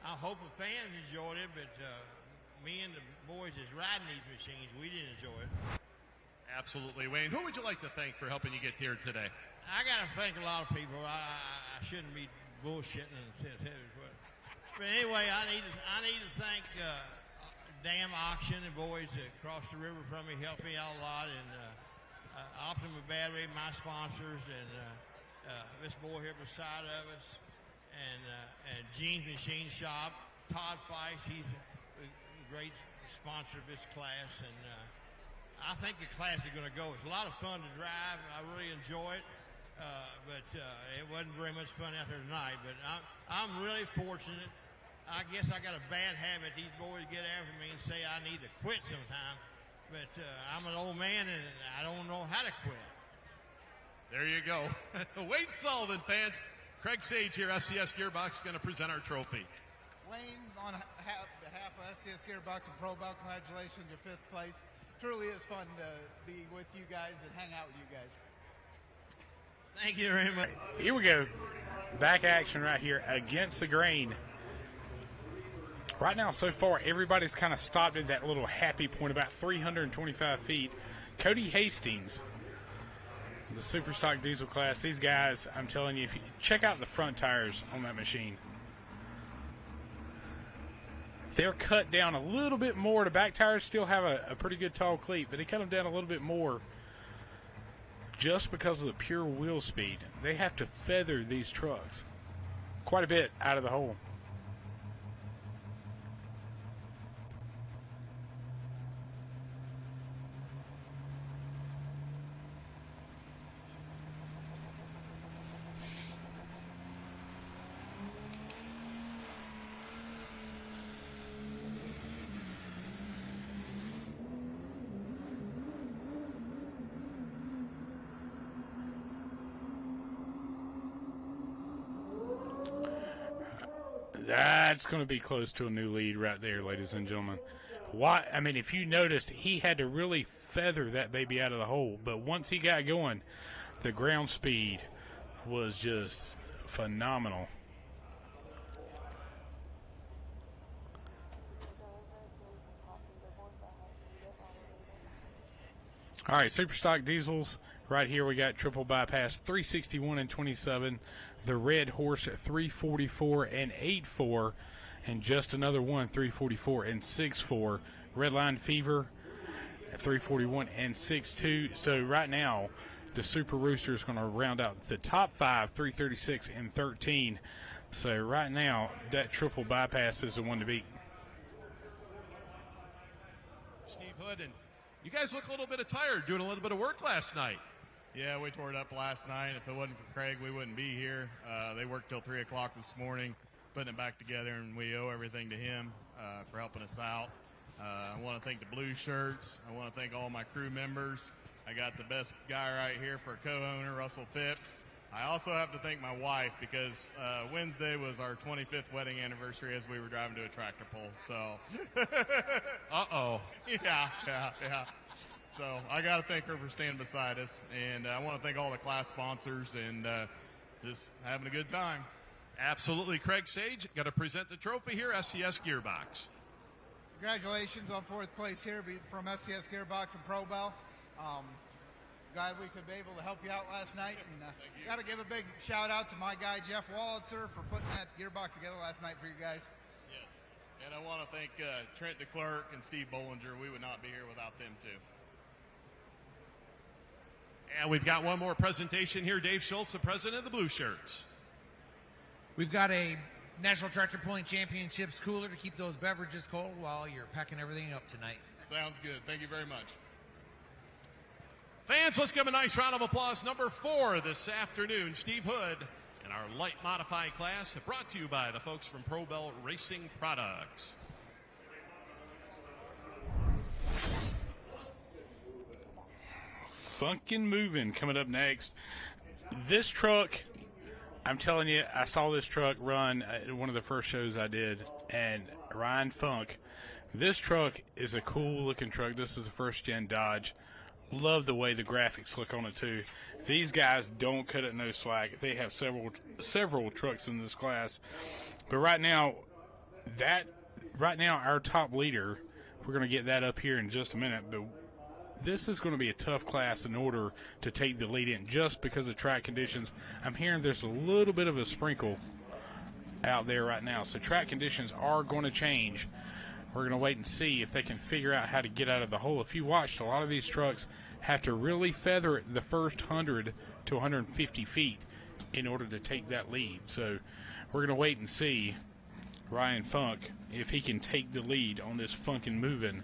I hope the fans enjoyed it. But me and the boys is riding these machines, we didn't enjoy it. Absolutely, Wayne. Who would you like to thank for helping you get here today? I got to thank a lot of people. I shouldn't be bullshitting but anyway, I need to thank Dam Auction, the boys across the river from me helped me out a lot, and Optima Battery, my sponsors, and this boy here beside of us, and Gene's Machine Shop, Todd Feiss, he's a great sponsor of this class, and I think the class is going to go. It's a lot of fun to drive. I really enjoy it. But it wasn't very much fun out there tonight. But I'm really fortunate. I guess I got a bad habit. These boys get after me and say I need to quit sometime. But I'm an old man and I don't know how to quit. There you go. Wayne Sullivan, fans. Craig Sage here, SCS Gearbox, going to present our trophy. Wayne, on behalf of SCS Gearbox and Pro Bell, congratulations, your 5th place. Truly is fun to be with you guys and hang out with you guys. Thank you very much. Here we go. Back action right here against the grain. Right now, so far, everybody's kind of stopped at that little happy point, about 325 feet. Cody Hastings, the Superstock Diesel class. These guys, I'm telling you, if you check out the front tires on that machine. They're cut down a little bit more. The back tires still have a pretty good tall cleat, but they cut them down a little bit more just because of the pure wheel speed. They have to feather these trucks quite a bit out of the hole. That's going to be close to a new lead right there, ladies and gentlemen. Why? I mean, if you noticed, he had to really feather that baby out of the hole. But once he got going, the ground speed was just phenomenal. All right, super stock diesels. Right here we got triple bypass 361 and 27. The red horse at 344 and 84. And just another one, 344 and 64. Redline Fever at 341 and 62. So right now, the Super Rooster is going to round out the top 5, 336 and 13. So right now, that triple bypass is the one to beat. Steve Hood, and you guys look a little bit tired, doing a little bit of work last night. Yeah, we tore it up last night. If it wasn't for Craig, we wouldn't be here. They worked till 3 o'clock this morning, putting it back together, and we owe everything to him for helping us out. I want to thank the Blue Shirts. I want to thank all my crew members. I got the best guy right here for co-owner, Russell Phipps. I also have to thank my wife because Wednesday was our 25th wedding anniversary as we were driving to a tractor pull. So, uh-oh. Yeah. So I got to thank her for standing beside us, and I want to thank all the class sponsors and just having a good time. Absolutely. Craig Sage, got to present the trophy here, SCS Gearbox. Congratulations on 4th place here from SCS Gearbox and Pro Bell. Glad we could be able to help you out last night. And got to give a big shout out to my guy, Jeff Wallitzer, for putting that gearbox together last night for you guys. Yes. And I want to thank Trent DeClerc and Steve Bollinger. We would not be here without them, too. And we've got one more presentation here. Dave Schultz, the president of the Blue Shirts. We've got a National Tractor Pulling Championships cooler to keep those beverages cold while you're packing everything up tonight. Sounds good. Thank you very much. Fans, let's give a nice round of applause. Number 4 this afternoon, Steve Hood in our light modified class, brought to you by the folks from Pro Bell Racing Products. Funkin' Movin' coming up next. This truck, I'm telling you, I saw this truck run at one of the first shows I did, and Ryan Funk. This truck is a cool looking truck. This is a first gen Dodge. Love the way the graphics look on it too. These guys don't cut it no slack. They have several trucks in this class. But right now our top leader, we're going to get that up here in just a minute, but this is going to be a tough class in order to take the lead in just because of track conditions. I'm hearing there's a little bit of a sprinkle out there right now. So track conditions are going to change. We're going to wait and see if they can figure out how to get out of the hole. If you watched, a lot of these trucks have to really feather it the first 100 to 150 feet in order to take that lead. So we're going to wait and see Ryan Funk if he can take the lead on this Funkin' Movin'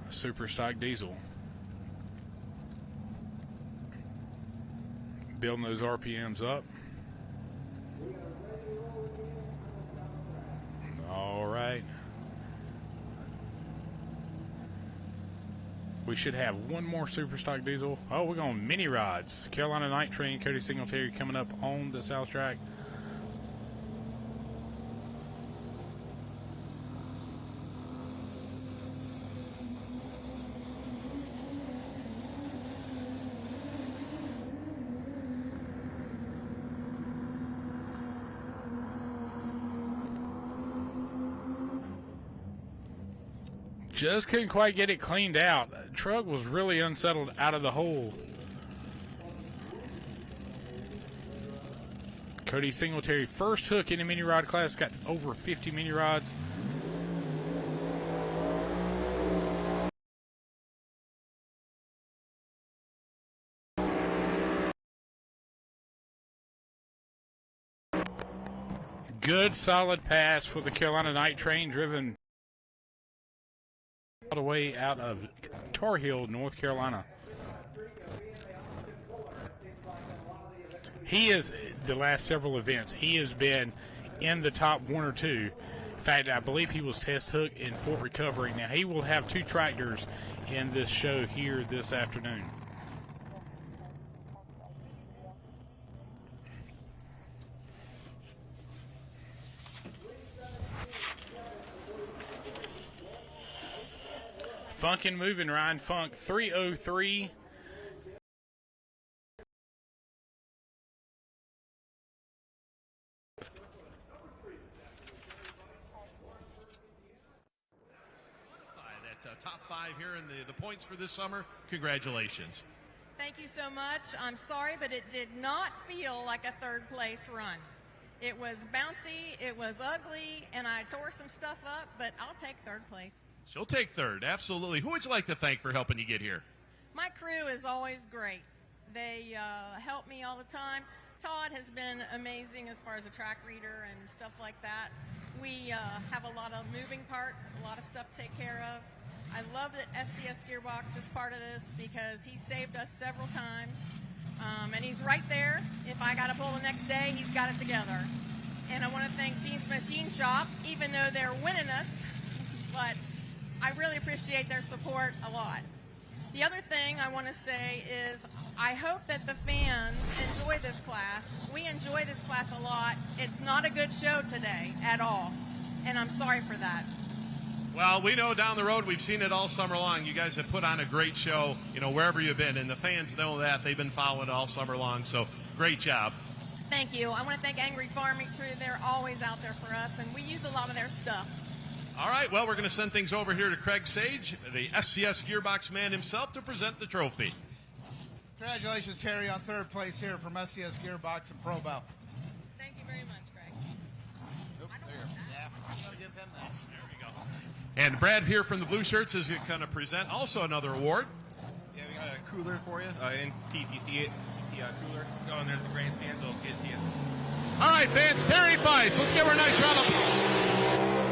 Super Stock Diesel. Building those RPMs up. All right. We should have one more Super Stock Diesel. Oh, we're going mini rods. Carolina Night Train, Cody Singletary coming up on the South Track. Just couldn't quite get it cleaned out. The truck was really unsettled out of the hole. Cody Singletary, first hook in the mini rod class, got over 50 mini rods. Good solid pass for the Carolina Night Train, driven all the way out of Tar Heel, North Carolina. He is, the last several events, he has been in the top 1 or 2. In fact, I believe he was test hook in Fort Recovery. Now, he will have 2 tractors in this show here this afternoon. Funkin' Moving, Ryan Funk, 3:03. That top 5 here in the points for this summer. Congratulations. Thank you so much. I'm sorry, but it did not feel like a third place run. It was bouncy, it was ugly, and I tore some stuff up, but I'll take third place. She'll take third, absolutely. Who would you like to thank for helping you get here? My crew is always great. They help me all the time. Todd has been amazing as far as a track reader and stuff like that. We have a lot of moving parts, a lot of stuff to take care of. I love that SCS Gearbox is part of this because he saved us several times. And he's right there. If I got to pull the next day, he's got it together. And I want to thank Gene's Machine Shop, even though they're winning us, but I really appreciate their support a lot. The other thing I want to say is I hope that the fans enjoy this class. We enjoy this class a lot. It's not a good show today at all, and I'm sorry for that. Well, we know down the road, we've seen it all summer long. You guys have put on a great show, wherever you've been, and the fans know that. They've been following it all summer long, so great job. Thank you. I want to thank Angry Farming, too. They're always out there for us, and we use a lot of their stuff. All right, well, we're going to send things over here to Craig Sage, the SCS Gearbox man himself, to present the trophy. Congratulations, Terry, on third place here from SCS Gearbox and Pro Bowl. Thank you very much, Craig. Yeah, I'm going to give him that. And Brad here from the Blue Shirts is going to present also another award. Yeah, we got a cooler for you, NTPA cooler. Go in there to the grandstands, it'll get to you. All right, fans, Terry Feist. Let's give her a nice round of applause.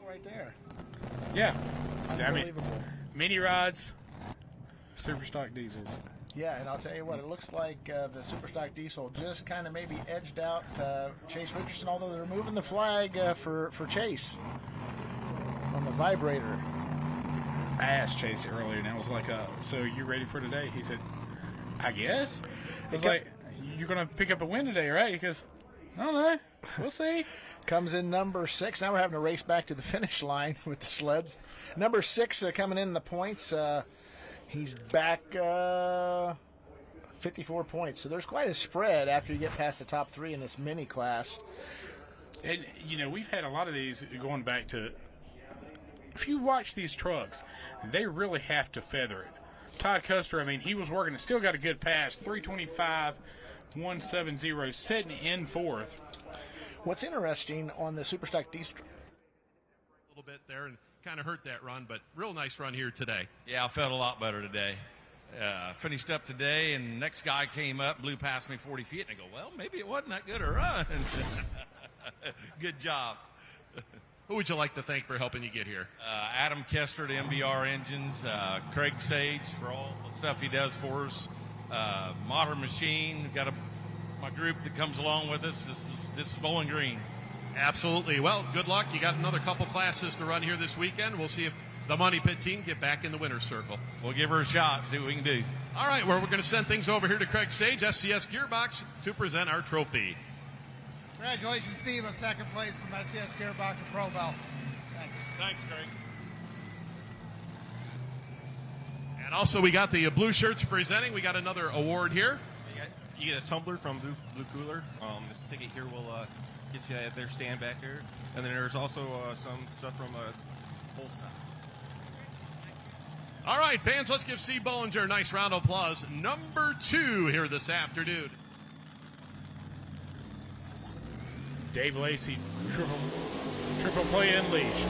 Right there. Yeah. I mean, Unbelievable. mini rods, super stock diesels. Yeah, and I'll tell you what, it looks like the Superstock Diesel just kind of maybe edged out Chase Richardson, although they're moving the flag for Chase on the vibrator. I asked Chase earlier, and I was like, so you ready for today? He said, I guess. I was like, you're going to pick up a win today, right? He goes, I don't know. We'll see. Comes in number 6. Now we're having to race back to the finish line with the sleds. Number 6 coming in the points. He's back 54 points. So there's quite a spread after you get past the top 3 in this mini class. And, we've had a lot of these going back to, if you watch these trucks, they really have to feather it. Todd Custer, he was working and still got a good pass. 325, 170, sitting in 4th. What's interesting on the Superstock Diesel, A little bit there and kind of hurt that run, but real nice run here today. Yeah, I felt a lot better today. Finished up today, and next guy came up, blew past me 40 feet, and I go, well, maybe it wasn't that good a run. Good job. Who would you like to thank for helping you get here? Adam Kester at MBR Engines, Craig Sage for all the stuff he does for us, Modern Machine, got my group that comes along with us. This is Bowling Green. Absolutely. Well, good luck. You got another couple classes to run here this weekend. We'll see if the Money Pit team get back in the winner's circle. We'll give her a shot, see what we can do. All right, well, we're going to send things over here to Craig Sage, SCS Gearbox, to present our trophy. Congratulations, Steve, on second place from SCS Gearbox and Pro Bowl. Thanks. Thanks, Craig. And also, we got the Blue Shirts presenting. We got another award here. You get a tumbler from Blue Cooler. This ticket here will get you at their stand back there. And then there's also some stuff from Pulltown. All right, fans, let's give Steve Bollinger a nice round of applause. Number 2 here this afternoon. Dave Lacey, triple play unleashed.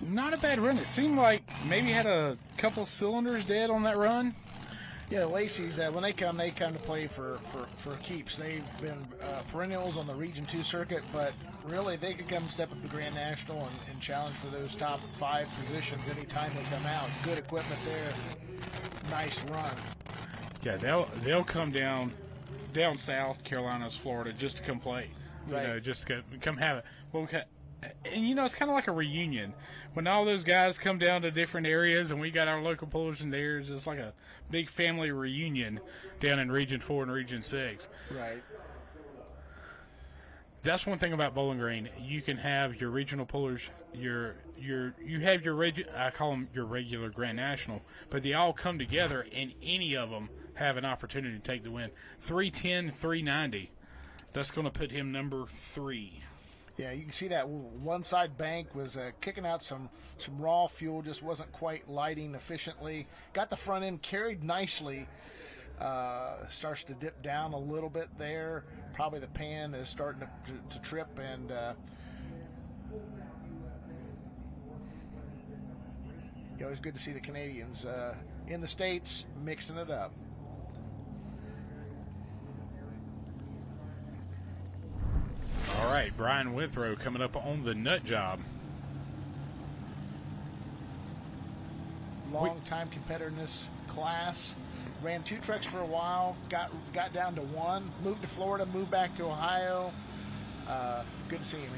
Not a bad run. It seemed like maybe had a couple cylinders dead on that run. Yeah, the Lacey's, when they come to play for keeps. They've been perennials on the Region 2 circuit, but really they could come step up the Grand National and challenge for those top 5 positions anytime they come out. Good equipment there. Nice run. Yeah, they'll come down South Carolinas, Florida, just to come play. Right. Just to come have it. Well, and it's kind of like a reunion when all those guys come down to different areas, and we got our local pullers and there. It's just like a big family reunion down in Region 4 and Region 6. Right. That's one thing about Bowling Green. You can have your regional pullers, you have I call them your regular Grand National, but they all come together, and any of them have an opportunity to take the win. 310, 390. That's going to put him number 3. Yeah, you can see that one side bank was kicking out some raw fuel, just wasn't quite lighting efficiently. Got the front end carried nicely. Starts to dip down a little bit there. Probably the pan is starting to trip, and always good to see the Canadians in the States mixing it up. All right, Brian Withrow coming up on the nut job. Long-time competitor in this class. Ran 2 trucks for a while, got down to 1, moved to Florida, moved back to Ohio. Good to see him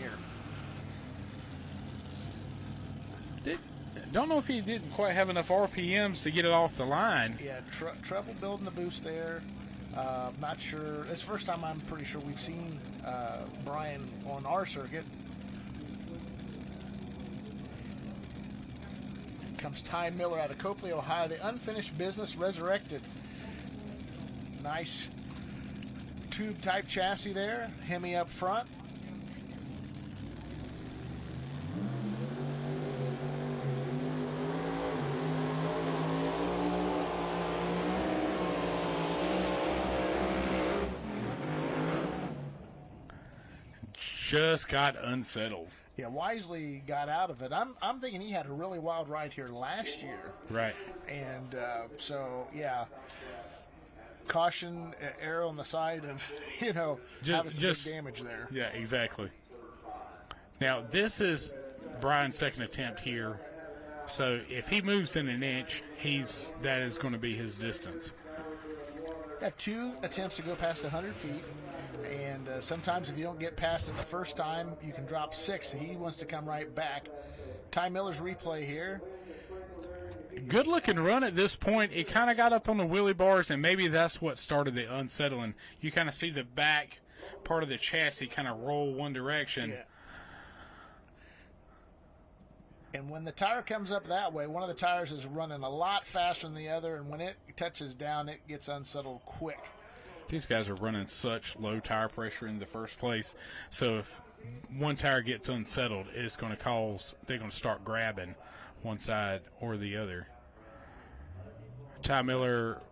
here. Don't know if he didn't quite have enough RPMs to get it off the line. Yeah, trouble building the boost there. Not sure. It's the first time I'm pretty sure we've seen Brian on our circuit. Comes Ty Miller out of Copley, Ohio. The unfinished business resurrected. Nice tube type chassis there. Hemi up front. Just got unsettled. Yeah, Wisely got out of it. I'm thinking he had a really wild ride here last year. Right. And caution, err on the side of, having some big damage there. Yeah, exactly. Now, this is Brian's second attempt here. So if he moves in an inch, that is going to be his distance. You have 2 attempts to go past 100 feet. And sometimes if you don't get past it the first time, you can drop 6. He wants to come right back. Ty Miller's replay here. Good looking run at this point. It kind of got up on the wheelie bars, and maybe that's what started the unsettling. You kind of see the back part of the chassis kind of roll one direction. Yeah. And when the tire comes up that way, one of the tires is running a lot faster than the other, and when it touches down, it gets unsettled quick. These guys are running such low tire pressure in the first place. So if one tire gets unsettled, it's going to they're going to start grabbing one side or the other. Ty Miller,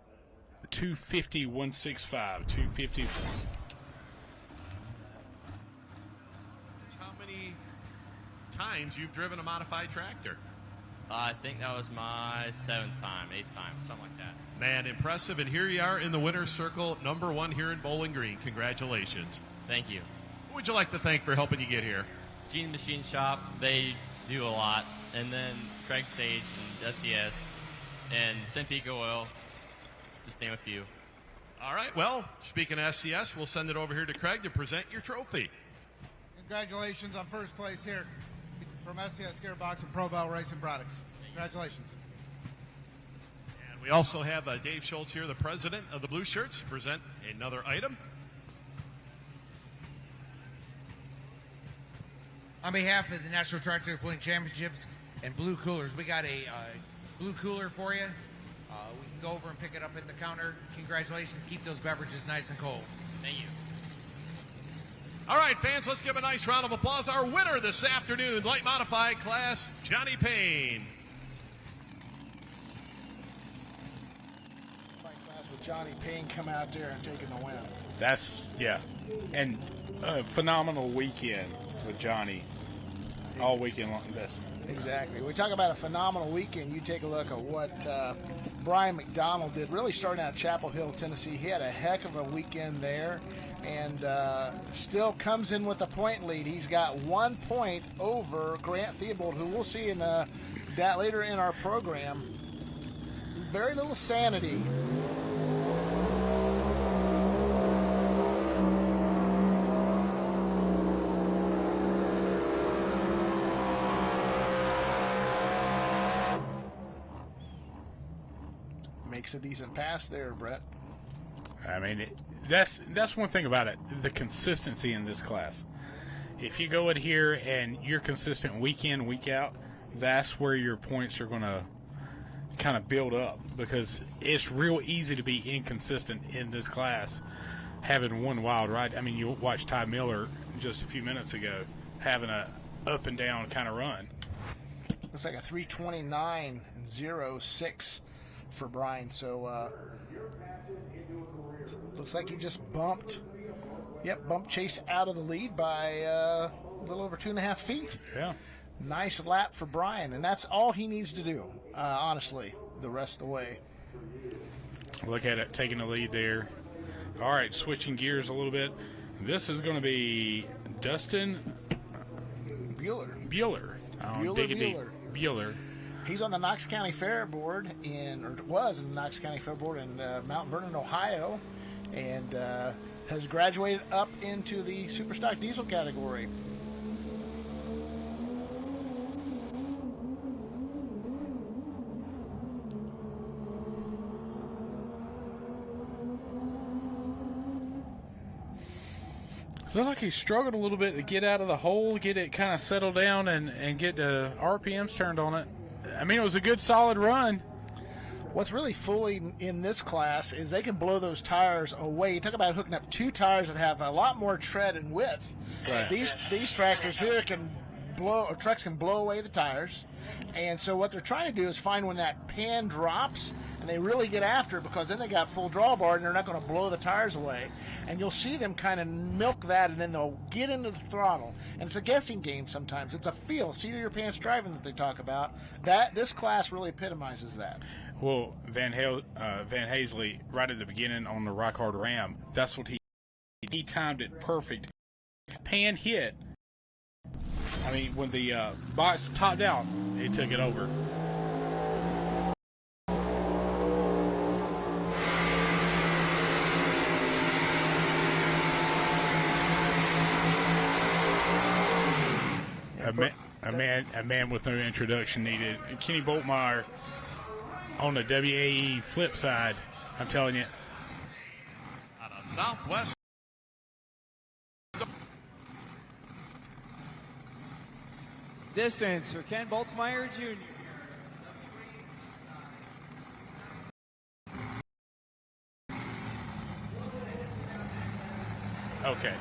250, 165, 250. How many times you've driven a modified tractor? I think that was my 7th time, 8th time, something like that. Man, impressive. And here you are in the winner's circle, number 1 here in Bowling Green. Congratulations. Thank you. Who would you like to thank for helping you get here? Gene Machine Shop, they do a lot. And then Craig Sage and SES and Simpico Oil, just name a few. All right, well, speaking of SES, we'll send it over here to Craig to present your trophy. Congratulations on first place here from SES Gearbox and Pro Bell Racing Products. Congratulations. And we also have Dave Schultz here, the president of the Blue Shirts, to present another item. On behalf of the National Tractor Pulling Championships and Blue Coolers, we got a blue cooler for you. We can go over and pick it up at the counter. Congratulations. Keep those beverages nice and cold. Thank you. All right, fans, let's give a nice round of applause. Our winner this afternoon, light modified class, Johnny Payne. Class with Johnny Payne come out there and taking the win. And a phenomenal weekend with Johnny. All weekend long. Exactly. We talk about a phenomenal weekend. You take a look at what Brian McDonald did, really starting out of Chapel Hill, Tennessee. He had a heck of a weekend there and still comes in with a point lead. He's got 1 point over Grant Theobald, who we'll see in that later in our program. Very little sanity makes a decent pass there, Brett. I mean, that's one thing about it, the consistency in this class. If you go in here and you're consistent week in, week out, that's where your points are going to kind of build up, because it's real easy to be inconsistent in this class, having one wild ride. I mean, you watched Ty Miller just a few minutes ago having a up and down kind of run. Looks like a 3:29.06 for Brian. So looks like he just bumped Chase out of the lead by a little over 2.5 feet. Yeah. Nice lap for Brian, and that's all he needs to do, honestly, the rest of the way. Look at it, taking the lead there. All right, switching gears a little bit. This is going to be Dustin Bueller. Bueller. He's on the Knox County Fair Board was in the Knox County Fair Board in Mount Vernon, Ohio, and has graduated up into the Superstock Diesel category. Looks like he struggled a little bit to get out of the hole, get it kind of settled down, and get the RPMs turned on it. I mean, it was a good, solid run. What's really fooling in this class is they can blow those tires away. You talk about hooking up two tires that have a lot more tread and width. Right. These tractors here trucks can blow away the tires. And so what they're trying to do is find when that pan drops, and they really get after it, because then they got full drawbar and they're not going to blow the tires away. And you'll see them kind of milk that, and then they'll get into the throttle. And it's a guessing game sometimes. It's a feel, seat of your pants driving that they talk about. This class really epitomizes that. Well, Van Hazley, right at the beginning on the Rock Hard Ram, that's what he timed it perfect. Pan hit. I mean, when the box topped out, he took it over. A man with no introduction needed. And Kenny Boltmeyer on the WAE flip side, I'm telling you. Out of Southwest. Distance for Ken Boltzmeyer Jr. Okay.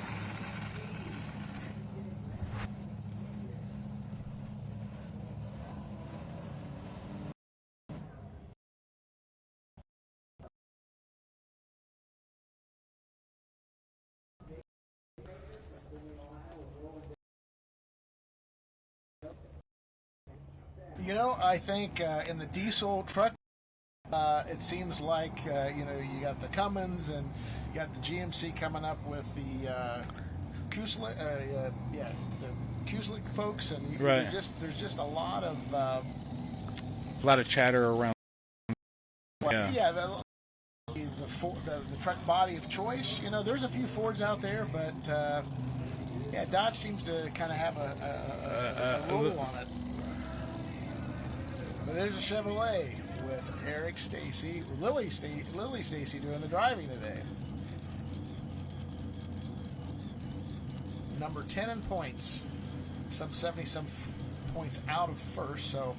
You know, I think in the diesel truck, it seems like, you got the Cummins and you got the GMC coming up with the Kuslik, the Kuslik folks, and right. there's just a lot of chatter around. Yeah, the truck body of choice. You know, there's a few Fords out there, but Dodge seems to kind of have a roll on it. But there's a Chevrolet with Eric Stacy, Lily Stacy doing the driving today. Number 10 in points, some 70-some points out of first, so.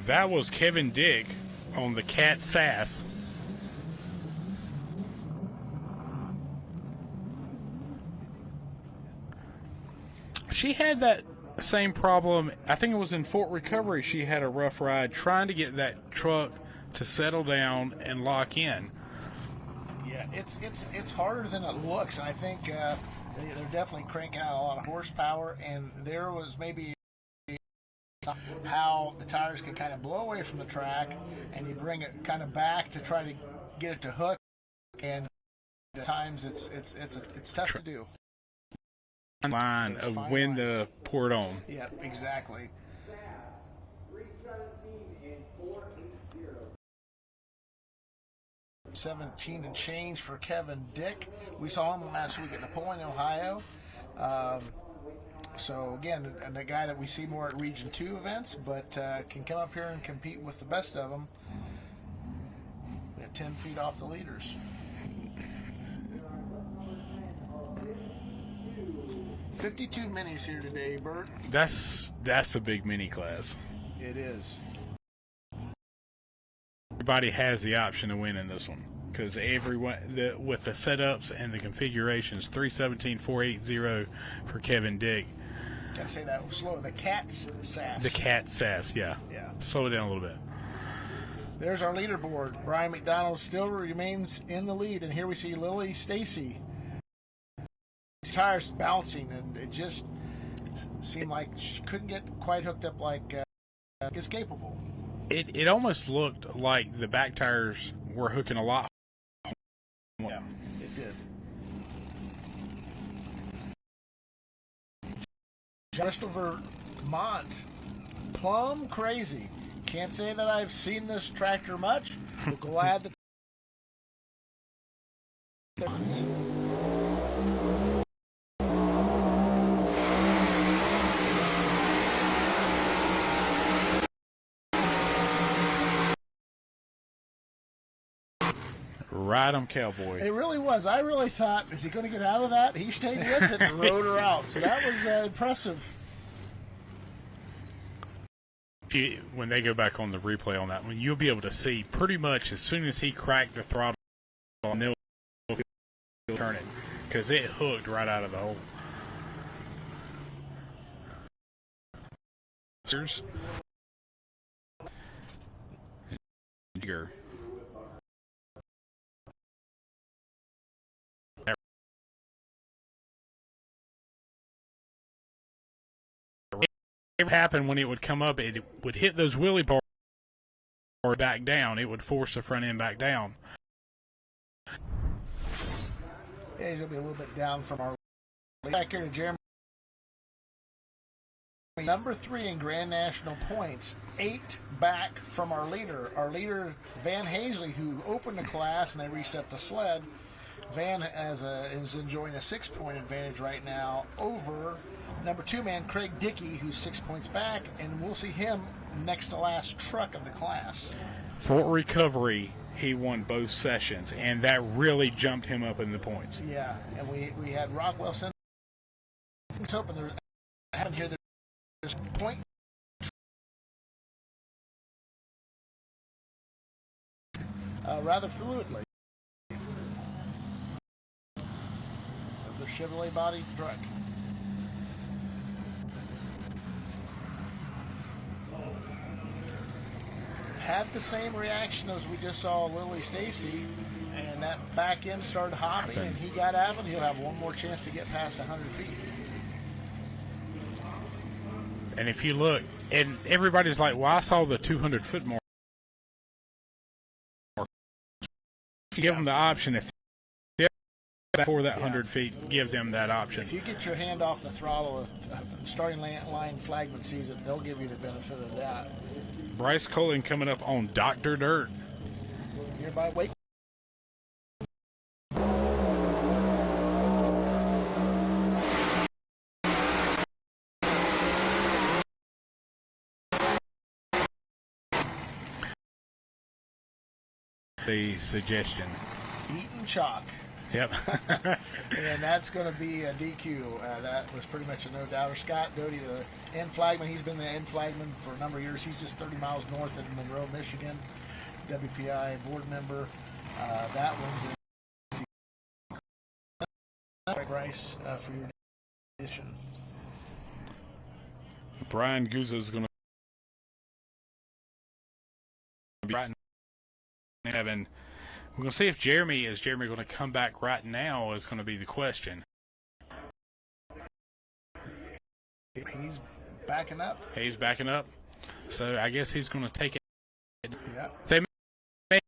That was Kevin Dick on the Cat Sass. She had that same problem. I think it was in Fort Recovery. She had a rough ride trying to get that truck to settle down and lock in. Yeah, it's harder than it looks, and I think they're definitely cranking out a lot of horsepower, and there was maybe how the tires can kind of blow away from the track, and you bring it kind of back to try to get it to hook, and at times it's tough to do. Line of when to pour it on. Yeah, exactly. 17 and change for Kevin Dick. We saw him last week at Napoleon, Ohio. So, again, and a guy that we see more at Region 2 events, but can come up here and compete with the best of them. At 10 feet off the leaders. 52 minis here today, Bert. That's a big mini class. It is. Everybody has the option to win in this one because everyone with the setups and the configurations. 317-480 for Kevin Dick. Gotta say that slow. The cat's sass. The cat sass, yeah. Yeah. Slow it down a little bit. There's our leaderboard. Brian McDonald still remains in the lead, and here we see Lily Stacy. Tires bouncing, and it just seemed like she couldn't get quite hooked up like is capable. It almost looked like the back tires were hooking a lot. Yeah, it did. Bristol, Vermont, plumb crazy. Can't say that I've seen this tractor much, but glad that. Ride 'em, cowboy. It really was. I really thought, is he going to get out of that? He stayed with it and rode her out. So that was impressive. When they go back on the replay on that one, you'll be able to see pretty much as soon as he cracked the throttle, they'll turn it because it hooked right out of the hole. It happened when it would come up, it would hit those wheelie bars or back down. It would force the front end back down. Yeah, he's going to be a little bit down from our back here to Jeremy. Number 3 in Grand National points, 8 back from our leader. Our leader, Van Hazley, who opened the class and they reset the sled. Van is enjoying a 6-point advantage right now over number 2 man Craig Dickey, who's 6 points back, and we'll see him next to last truck of the class. Fort Recovery, he won both sessions, and that really jumped him up in the points. Yeah, and we had Rockwell Simpson. Hoping there happened here. There's point. Rather fluidly. The Chevrolet body truck. Had the same reaction as we just saw Lily Stacy, and that back end started hopping, and he got out of it. He'll have one more chance to get past 100 feet. And if you look, and everybody's like, well, I saw the 200-foot mark. If you give them the option, if they're before that 100 feet, give them that option. If you get your hand off the throttle, if starting line flagman sees it, they'll give you the benefit of that. Bryce Colin coming up on Dr. Dirt. Nearby Wake. The suggestion. Eaton chalk. Yep. And that's going to be a DQ. That was pretty much a no-doubter. Scott Doty, the end flagman. He's been the end flagman for a number of years. He's just 30 miles north of Monroe, Michigan. WPI board member. That one's in Bryce for your edition. Brian Guza is going to be right in heaven. We're going to see if Jeremy going to come back right now is going to be the question. He's backing up. He's backing up. So I guess he's going to take it. Yeah. They may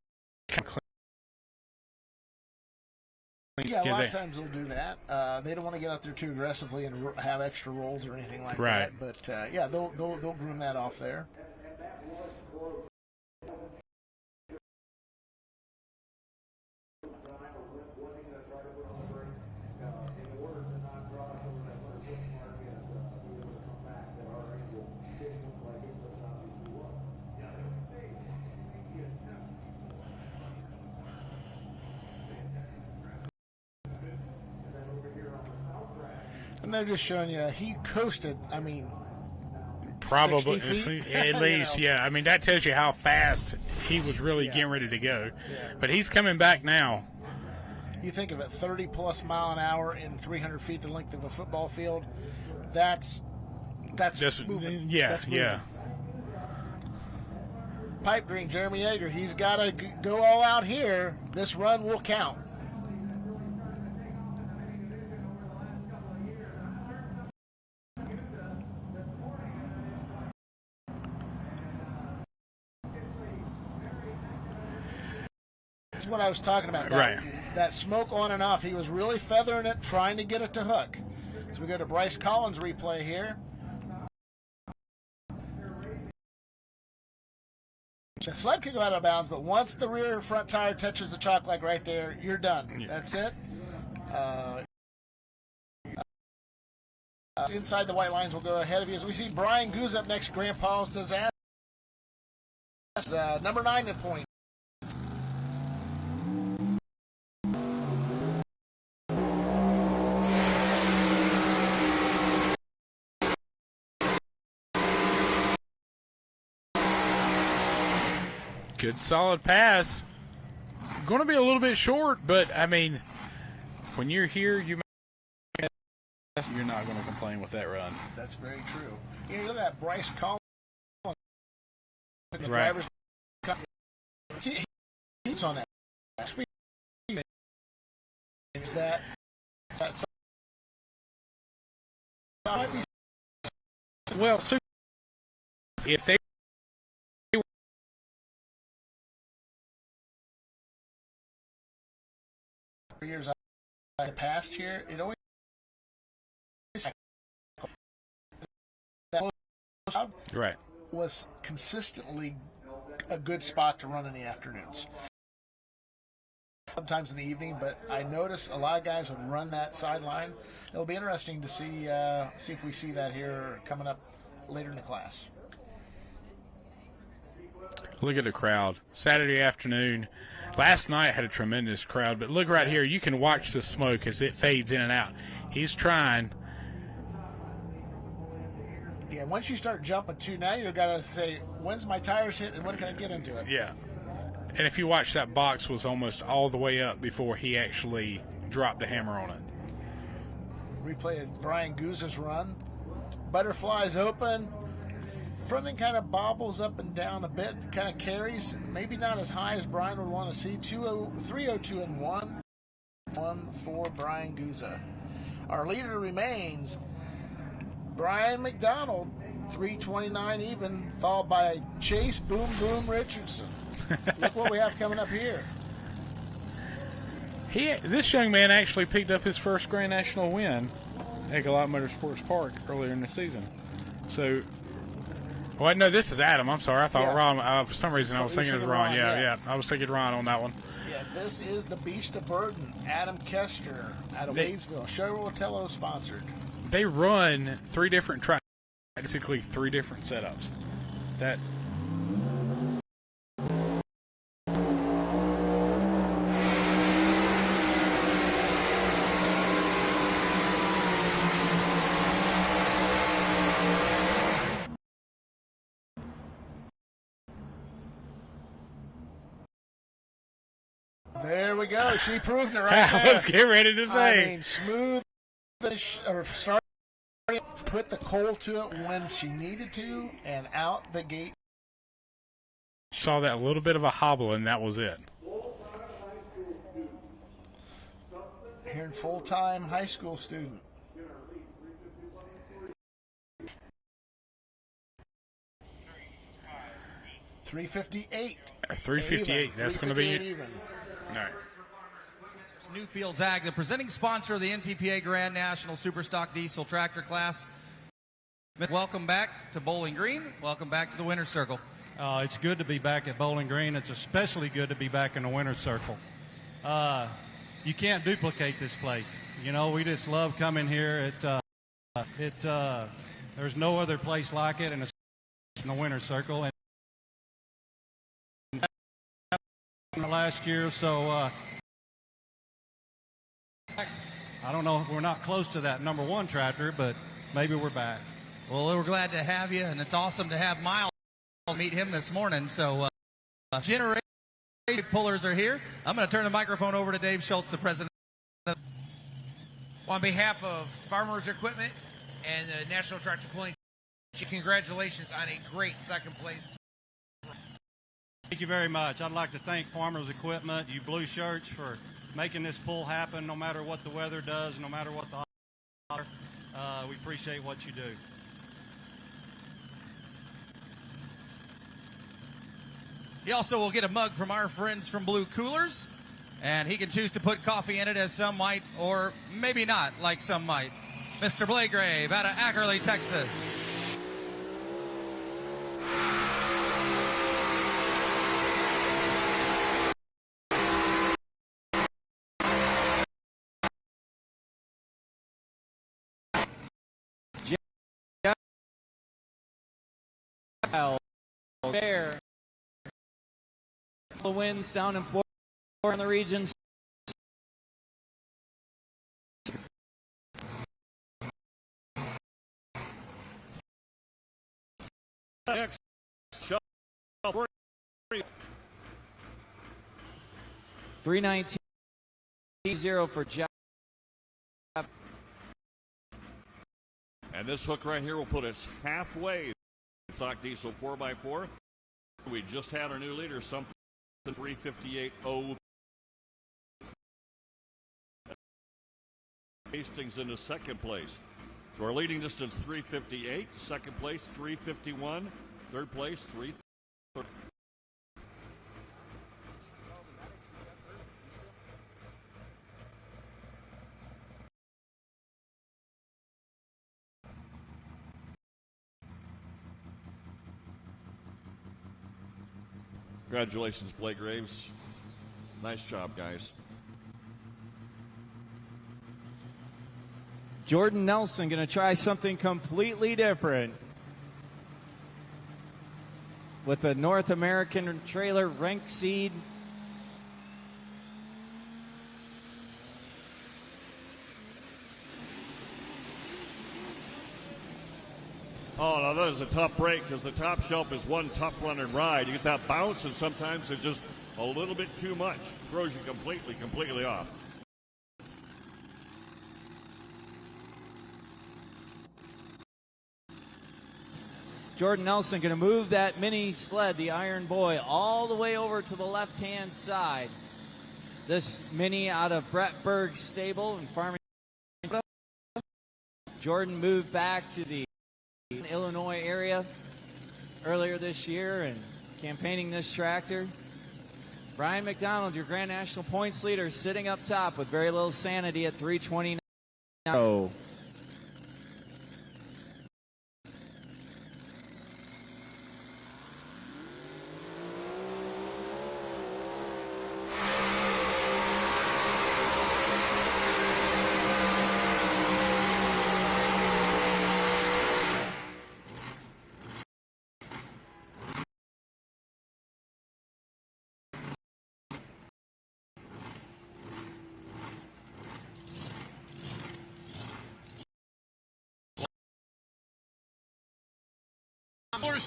yeah, a lot of times they'll do that. They don't want to get out there too aggressively and have extra rolls or anything like right. that. But yeah, they'll groom that off there. And they're just showing you he coasted, I mean, probably 60 feet. at least, yeah. I mean, that tells you how fast he was really getting ready to go. But he's coming back now. You think of it, 30-plus mile an hour in 300 feet the length of a football field. That's just moving. Yeah, That's moving. yeah. Pipe dream, Jeremy Yeager. He's got to go all out here. This run will count. That's what I was talking about. Right. That smoke on and off. He was really feathering it, trying to get it to hook. So we go to Bryce Collins' replay here. The sled could go out of bounds, but once the rear front tire touches the chalk like right there, you're done. Yeah. That's it. Inside the white lines will go ahead of you. As we see Brian Goose up next, Grandpa's Disaster. Number 9 at point. Good solid pass. Going to be a little bit short, but I mean, when you're here, you're not going to complain with that run. That's very true. You know, look at that Bryce Collins. The right. Driver's he's on that speed. Is that well, so if they years I passed here, it always right was consistently a good spot to run in the afternoons. Sometimes in the evening, but I noticed a lot of guys would run that sideline. It'll be interesting to see if we see that here coming up later in the class. Look at the crowd. Saturday afternoon. Last night had a tremendous crowd, but look right here. You can watch the smoke as it fades in and out. He's trying. Yeah, once you start jumping too, now you've got to say, when's my tires hit and when can I get into it? Yeah. And if you watch, that box was almost all the way up before he actually dropped the hammer on it. Replay of Brian Goose's run. Butterflies open. Front end kind of bobbles up and down a bit, kind of carries, maybe not as high as Brian would want to see. 302 and 1 for Brian Guza. Our leader remains Brian McDonald, 329 even, followed by Chase Boom Boom Richardson. Look what we have coming up here. This young man actually picked up his first Grand National win at Gallot Motorsports Park earlier in the season. So. Well, no, this is Adam. I'm sorry. I thought Ron. For some reason, I was thinking it was Ron. Yeah. I was thinking Ron on that one. Yeah, this is the Beast of Burden. Adam Kester out of Wadesville. Chevrolet sponsored. They run 3 different tracks, basically 3 different setups. That. There we go. She proved it right there. Let's get ready to say. I mean, smooth, put the coal to it when she needed to, and out the gate. Saw that little bit of a hobble, and that was it. Here in full-time high school student. $358. $358. That's going to be even. All right. Newfields Ag, the presenting sponsor of the NTPA Grand National Superstock Diesel Tractor Class. Welcome back to Bowling Green. Welcome back to the Winner's Circle. It's good to be back at Bowling Green. It's especially good to be back in the Winner's Circle. You can't duplicate this place. You know, we just love coming here. There's no other place like it, and it's in the Winner's Circle. And the last year, so I don't know if we're not close to that number one tractor, but maybe we're back. Well, we're glad to have you, and it's awesome to have Miles meet him this morning. So, Generation Pullers are here. I'm going to turn the microphone over to Dave Schultz, the president. On behalf of Farmers Equipment and the National Tractor Pulling, congratulations on a great second place. Thank you very much. I'd like to thank Farmers Equipment, you blue shirts, for making this pull happen no matter what the weather does, no matter what the odds are. We appreciate what you do. He also will get a mug from our friends from Blue Coolers, and he can choose to put coffee in it, as some might, or maybe not, like some might. Mr. Blagrave out of Ackerley, Texas. There. The winds down in Florida in the regions. Next, 319.0 for Jeff. And this hook right here will put us halfway. Stock diesel 4x4. We just had our new leader, something 358.0. Hastings into second place. So our leading distance 358, second place 351, third place 330. Congratulations, Blake Graves. Nice job, guys. Jordan Nelson going to try something completely different with the North American trailer ranked seed. Oh, now that is a tough break because the top shelf is one tough run and ride. You get that bounce, and sometimes it's just a little bit too much. Throws you completely off. Jordan Nelson going to move that mini sled, the Iron Boy, all the way over to the left-hand side. This mini out of Brett Berg's stable in Farming. Jordan moved back to the Illinois area earlier this year and campaigning this tractor. Brian McDonald, your Grand National points leader, sitting up top with very little sanity at 329. Oh.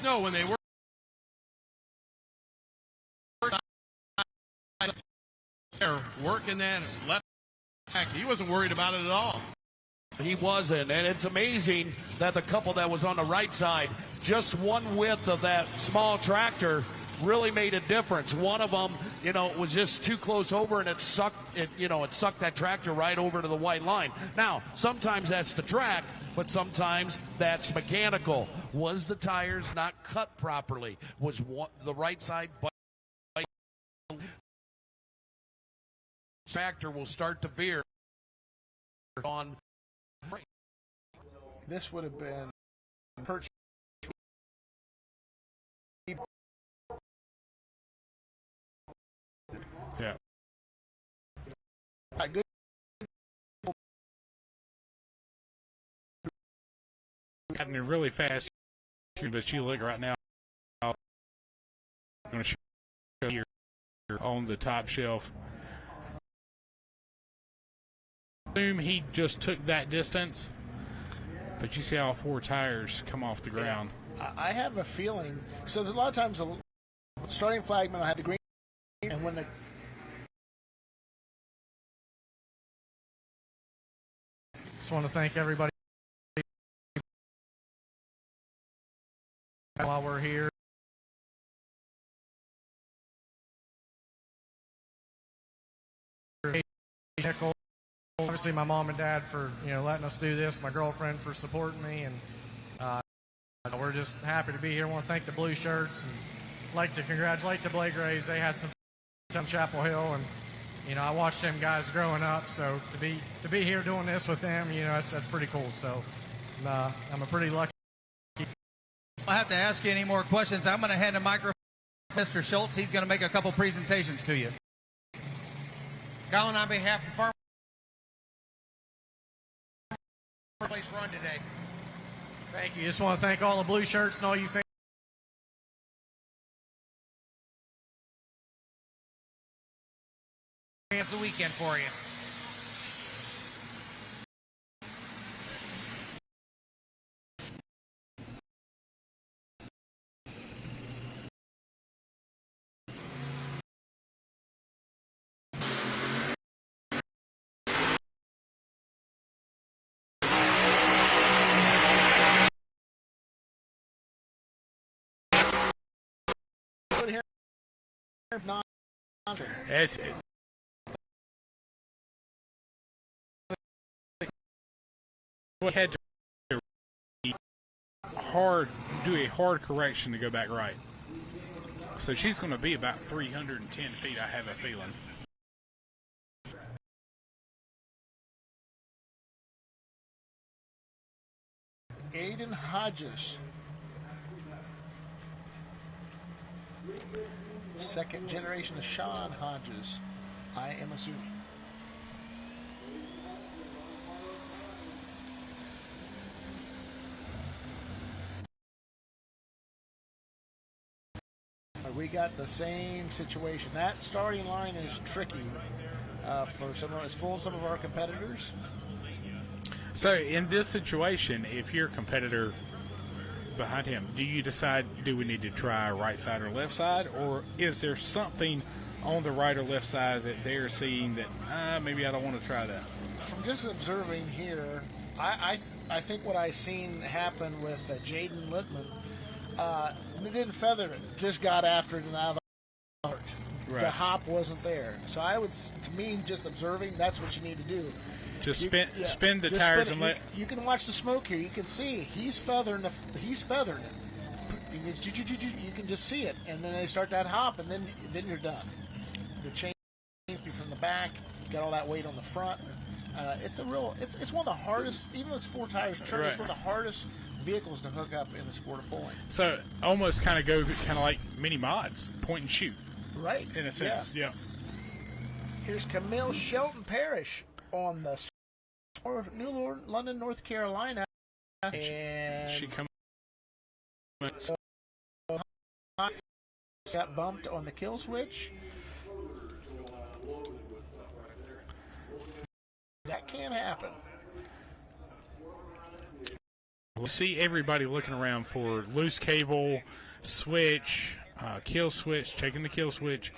Know when they were working that left back, he wasn't worried about it at all. He wasn't, and it's amazing that the couple that was on the right side, just one width of that small tractor really made a difference. One of them, was just too close over, and it sucked that tractor right over to the white line. Now, sometimes that's the track, but sometimes that's mechanical. Was the tires not cut properly? Was the right side tractor will start to veer on. This would have been purchased. Yeah. Good. Happening really fast, but you look right now. I'm going to show you on the top shelf. assume he just took that distance, but you see all 4 tires come off the ground. I have a feeling. So there's a lot of times the starting flagman will have the green, and when the just want to thank everybody while we're here. Obviously, my mom and dad for letting us do this. My girlfriend for supporting me, and we're just happy to be here. I want to thank the blue shirts and like to congratulate the Blake Grays. They had some on Chapel Hill, and I watched them guys growing up. So to be here doing this with them, that's pretty cool. So I'm a pretty lucky. I have to ask you any more questions. I'm going to hand the microphone to Mr. Schultz. He's going to make a couple presentations to you. Colin, on behalf of Farm Place run today. Thank you. Just want to thank all the blue shirts and all you fans. It's the weekend for you. It's we had to do a hard correction to go back right. So she's going to be about 310 feet, I have a feeling. Aiden Hodges. Second generation of Sean Hodges, I am assuming. We got the same situation. That starting line is tricky for some of our competitors. So in this situation, if you're a competitor behind him, do you decide, do we need to try right side or left side, or is there something on the right or left side that they're seeing that maybe I don't want to try that? From just observing here, I think what I seen happen with Jaden Littman, they didn't feather it, just got after it and out of the heart. Right. The hop wasn't there. So I would, to me, just observing, that's what you need to do. Just spin the tires and let. You can watch the smoke here. You can see he's feathering it. You can just see it, and then they start that hop, and then you're done. The chain from the back, got all that weight on the front. It's one of the hardest, even though it's 4 tires. Right. It's one of the hardest vehicles to hook up in the sport of pulling. So almost kind of like mini mods, point and shoot. Right. In a sense, yeah. Here's Camille Shelton Parrish on the New London, North Carolina, and she come. So got bumped on the kill switch. That can happen. We'll see everybody looking around for loose cable, switch, kill switch, checking the kill switch.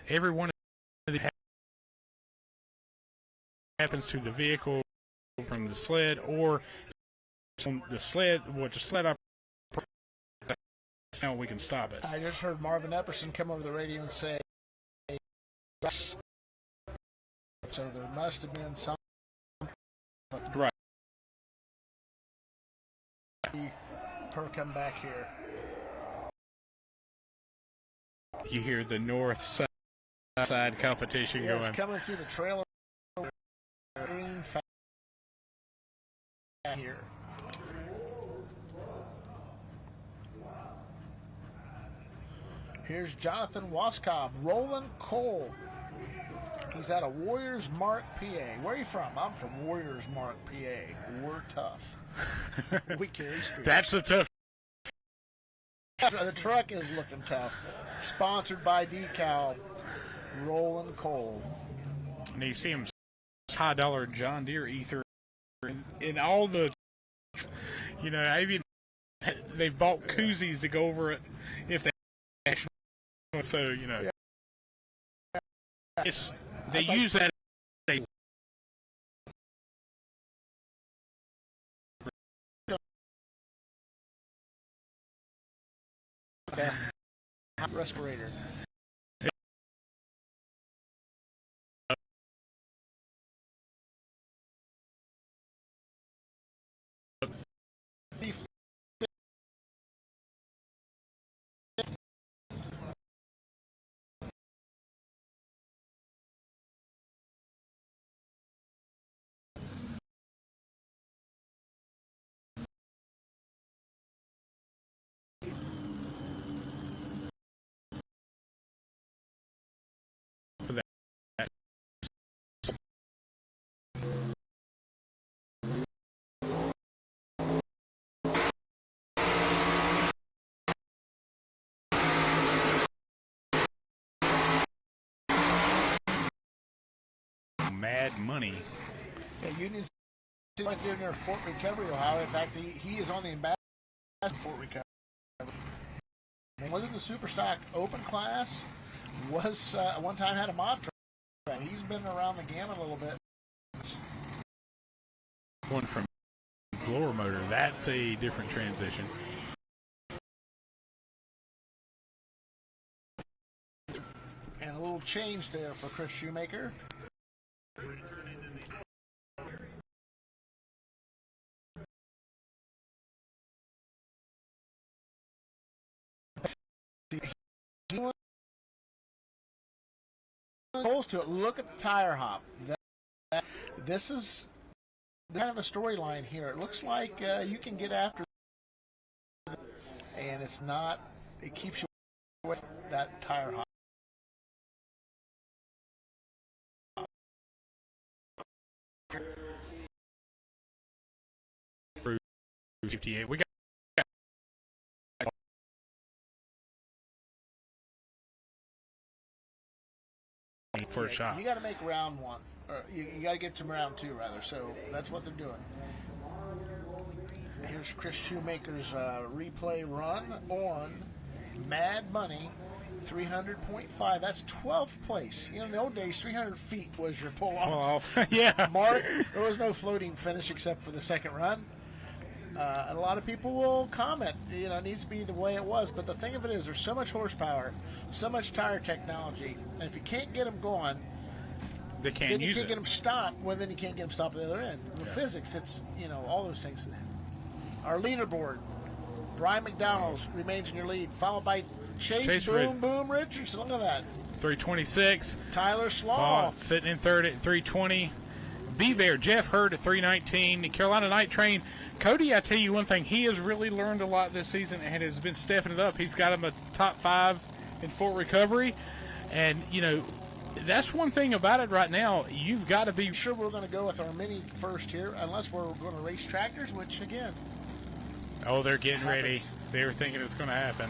Every one of these happens to the vehicle from the sled or from the sled. What the sled up? That's how we can stop it. I just heard Marvin Epperson come over the radio and say, so there must have been some. Right. Her come back here. You hear the north side competition going. It's coming through the trailer. Here. Here's Jonathan Waskob, Roland Cole. He's out of Warriors Mark, PA. Where are you from? I'm from Warriors Mark, PA. We're tough. We carry spears. That's the tough. The truck is looking tough. Sponsored by Decal, Roland Cole. And you see him high dollar John Deere ether in all the, even they've bought koozies to go over it if they actually, so, it's, they use that. Respirator. Mad Money. Yeah, Union's right there near Fort Recovery, Ohio. In fact, he is on the ambassador at Fort Recovery. Wasn't the Superstock Open class? Was one time had a mod track. He's been around the gamut a little bit. One from blower motor. That's a different transition. And a little change there for Chris Shoemaker. To it. Look at the tire hop. This is kind of a storyline here. It looks like you can get after, and it's not. It keeps you away from that tire hop. We got first shot. You got to make round one, or you got to get to round two rather. So that's what they're doing. Here's Chris Shoemaker's replay run on Mad Money 300.5. That's 12th place. In the old days, 300 feet was your pull off. Yeah. Mark, there was no floating finish except for the second run. And a lot of people will comment, it needs to be the way it was. But the thing of it is, there's so much horsepower, so much tire technology, and if you can't get them going, they can't then you use can't it. get them stopped. Well, then you can't get them stopped at the other end. With physics, it's all those things. Our leaderboard: Brian McDonald remains in your lead, followed by Chase Boom Richardson. Look at that. 326. Tyler Slaw sitting in third at 320. B-Bear Jeff Hurd at 319. The Carolina Night Train. Cody, I tell you one thing, he has really learned a lot this season and has been stepping it up. He's got him a top 5 in Fort Recovery. And, that's one thing about it right now. You've got to be sure we're going to go with our mini first here, unless we're going to race tractors, which, again. Oh, they're getting ready. They're thinking it's going to happen.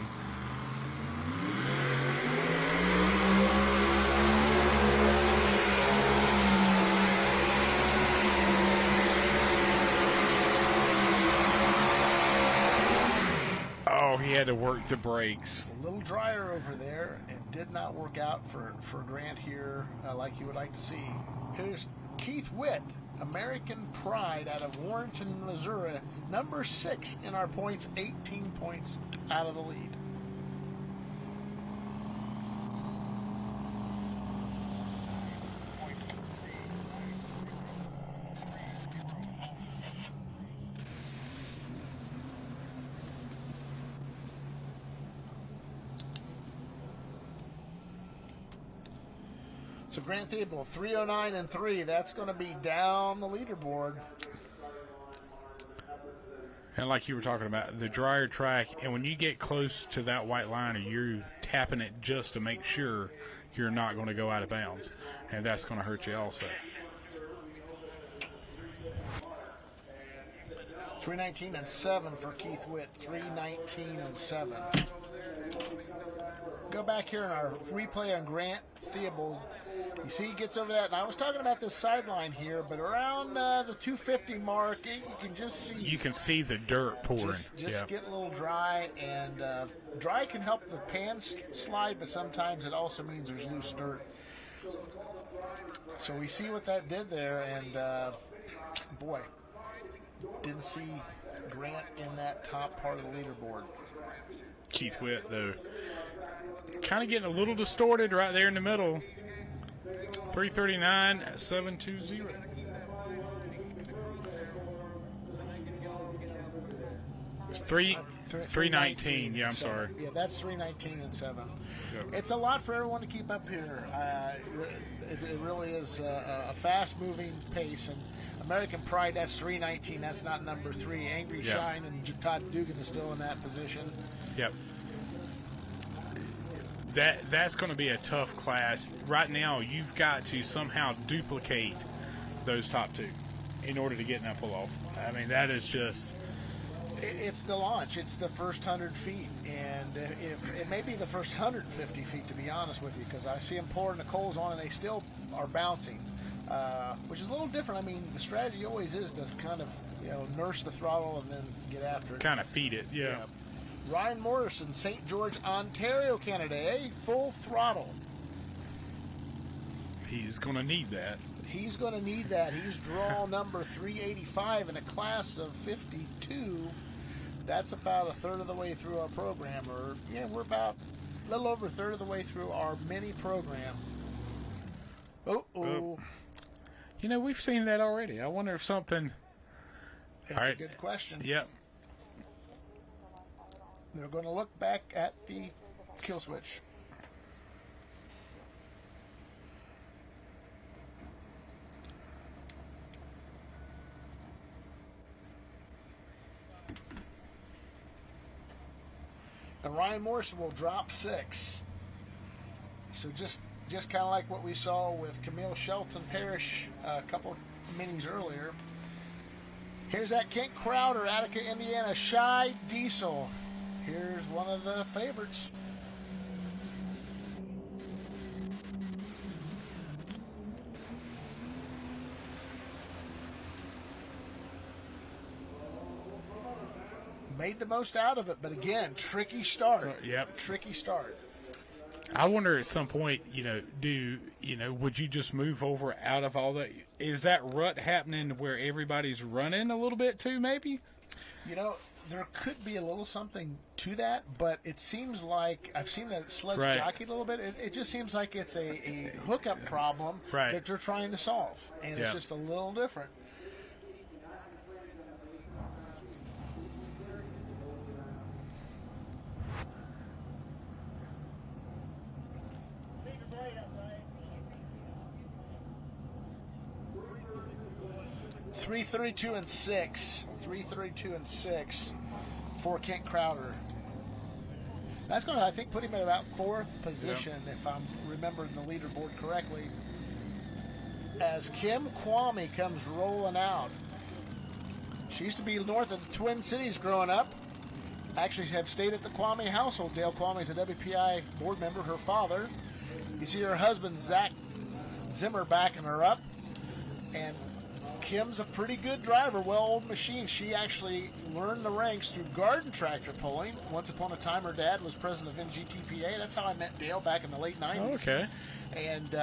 Oh, he had to work the brakes. A little drier over there, and did not work out for Grant here like you would like to see. Here's Keith Witt, American Pride out of Warrenton, Missouri, number 6 in our points, 18 points out of the lead. So Grant Thiebel, 309 and 3. That's going to be down the leaderboard. And like you were talking about, the drier track, and when you get close to that white line, you're tapping it just to make sure you're not going to go out of bounds. And that's going to hurt you also. 319 and 7 for Keith Witt. 319 and 7. Go back here in our replay on Grant Theobald. You see he gets over that, and I was talking about this sideline here, but around the 250 mark, you can just see. You can see the dirt pouring. Just get a little dry, and dry can help the pan slide, but sometimes it also means there's loose dirt. So we see what that did there, and boy, didn't see Grant in that top part of the leaderboard. Keith Witt, though, kind of getting a little distorted right there in the middle. 3:39.720. It's 3:19. Yeah, I'm sorry. Yeah, that's 3:19 and 7. Yep. It's a lot for everyone to keep up here. It really is a fast-moving pace. And American Pride, that's 3:19. That's not number 3. Angry Yep. Shine and Todd Dugan is still in that position. Yep. That's going to be a tough class. Right now, you've got to somehow duplicate those top 2 in order to get in that pull-off. I mean, that is just... It's the launch. It's the first 100 feet. And if it may be the first 150 feet, to be honest with you, because I see them pouring the coals on and they still are bouncing, which is a little different. I mean, the strategy always is to kind of, nurse the throttle and then get after it. Kind of feed it, yeah. Ryan Morrison, St. George, Ontario, Canada, full throttle. He's going to need that. He's going to need that. He's draw number 385 in a class of 52. That's about a third of the way through our program. We're about a little over a third of the way through our mini program. We've seen that already. I wonder if something... That's a good question. Yep. They're going to look back at the kill switch. And Ryan Morrison will drop 6. So just kind of like what we saw with Camille Shelton Parrish a couple minis earlier. Here's that Kent Crowder, Attica, Indiana, Shy Diesel. Here's one of the favorites. Made the most out of it, but again, tricky start. Yep. Tricky start. I wonder at some point, would you just move over out of all that? Is that rut happening where everybody's running a little bit too, maybe? There could be a little something to that, but it seems like I've seen that sledge jockey a little bit. It just seems like it's a hookup problem that they're trying to solve, and it's just a little different. Three 32 and 6. 3:32 and 6 for Kent Crowder. That's going to, I think, put him at about 4th position, if I'm remembering the leaderboard correctly. As Kim Kwame comes rolling out. She used to be north of the Twin Cities growing up. Actually have stayed at the Kwame household. Dale Kwame is a WPI board member, her father. You see her husband, Zach Zimmer, backing her up. And Kim's a pretty good driver, well-oiled machine. She actually learned the ranks through garden tractor pulling. Once upon a time, her dad was president of NTPA. That's how I met Dale back in the late 90s. Oh, okay. And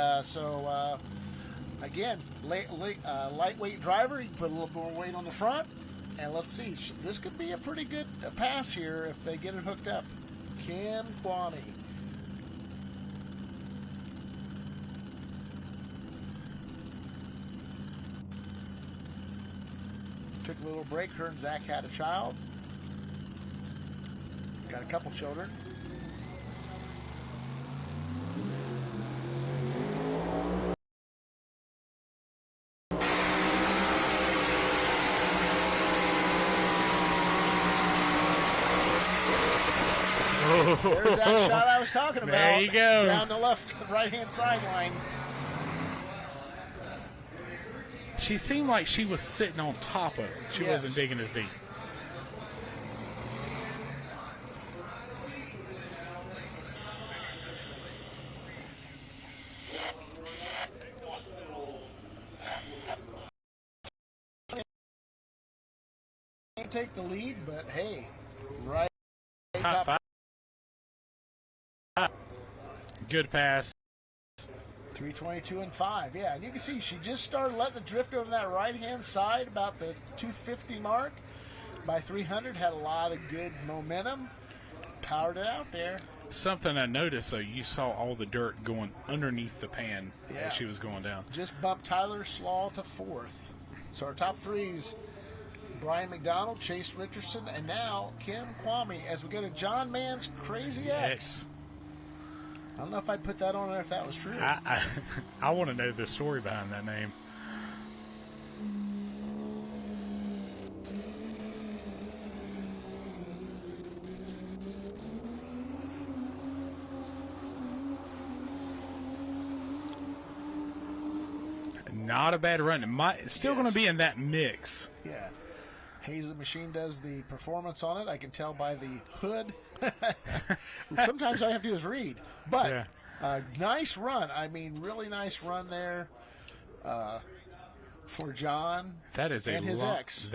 again, lightweight driver. You put a little more weight on the front. And let's see. This could be a pretty good pass here if they get it hooked up. Kim Kwame. Took a little break. Her and Zach had a child. Got a couple children. There's that shot I was talking about. There you go. Down the left, right-hand sideline. She seemed like she was sitting on top of it. She wasn't digging as deep. Can't take the lead, but hey, right. Top five. Good pass. 3:22 and 5. Yeah, and you can see she just started letting it drift over that right-hand side about the 250 mark. By 300, had a lot of good momentum. Powered it out there. Something I noticed, though, you saw all the dirt going underneath the pan as she was going down. Just bumped Tyler Slaw to 4th. So our top threes, Brian McDonald, Chase Richardson, and now Kim Kwame as we go to John Mann's Crazy X. I don't know if I'd put that on there if that was true. I want to know the story behind that name. Not a bad run. Still going to be in that mix. Yeah. Hayes the Machine does the performance on it. I can tell by the hood. Sometimes all I have to do is read. But nice run. I mean, really nice run there for John and his ex.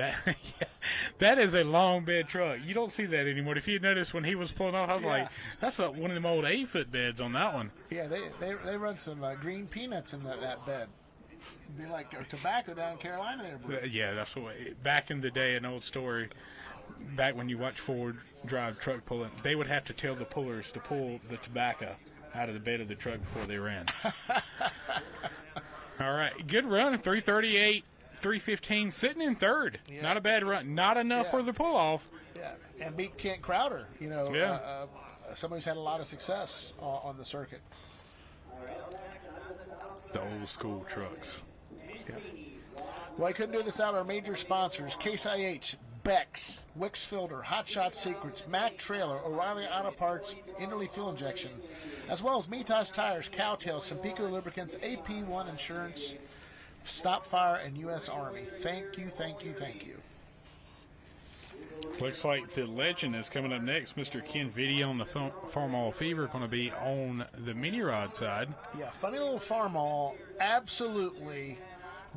That is a long bed truck. You don't see that anymore. If you noticed when he was pulling off, I was like, that's one of them old 8-foot beds on that one. Yeah, they run some green peanuts in that bed. It'd be like tobacco down in Carolina there, bro. Yeah, that's what. Back in the day, an old story. Back when you watch Ford drive truck pulling, they would have to tell the pullers to pull the tobacco out of the bed of the truck before they ran. All right, good run. 338, 315, sitting in third. Yeah. Not a bad run. Not enough for the pull off. Yeah, and beat Kent Crowder. Somebody who's had a lot of success on the circuit. The old school trucks. Yeah. Well, I couldn't do this without our major sponsors: Case IH, Beck's, Wix Filter, Hot Shot Secrets, Mack Trailer, O'Reilly Auto Parts, Interly Fuel Injection, as well as Mitas Tires, Cowtail, Sempico Lubricants, AP1 Insurance, Stop Fire, and U.S. Army. Thank you, thank you, thank you. Looks like the legend is coming up next. Mr. Ken Vitti on the Farmall Fever going to be on the mini rod side. Yeah, funny little Farmall absolutely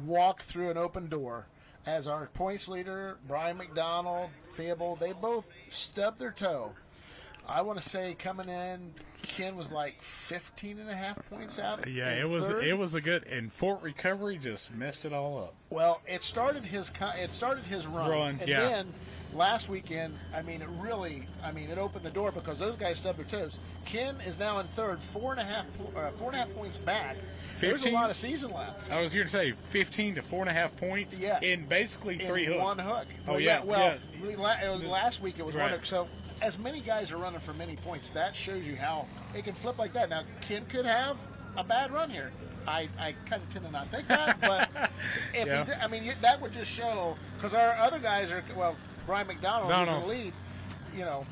walked through an open door. As our points leader, Brian McDonald, Theobald, they both stubbed their toe. I want to say coming in, Ken was like 15.5 points out. Yeah, it was a good, and Fort Recovery just messed it all up. Well, it started his run, and then last weekend, it opened the door because those guys stubbed their toes. Ken is now in third, 4.5 points back. There's a lot of season left. I was going to say 15 to 4.5 points in basically three hooks. One hook. Oh, last week it was one hook. So as many guys are running for many points, that shows you how it can flip like that. Now, Ken could have a bad run here. I kind of tend to not think that, but that would just show, because our other guys are, Brian McDonald is in the lead,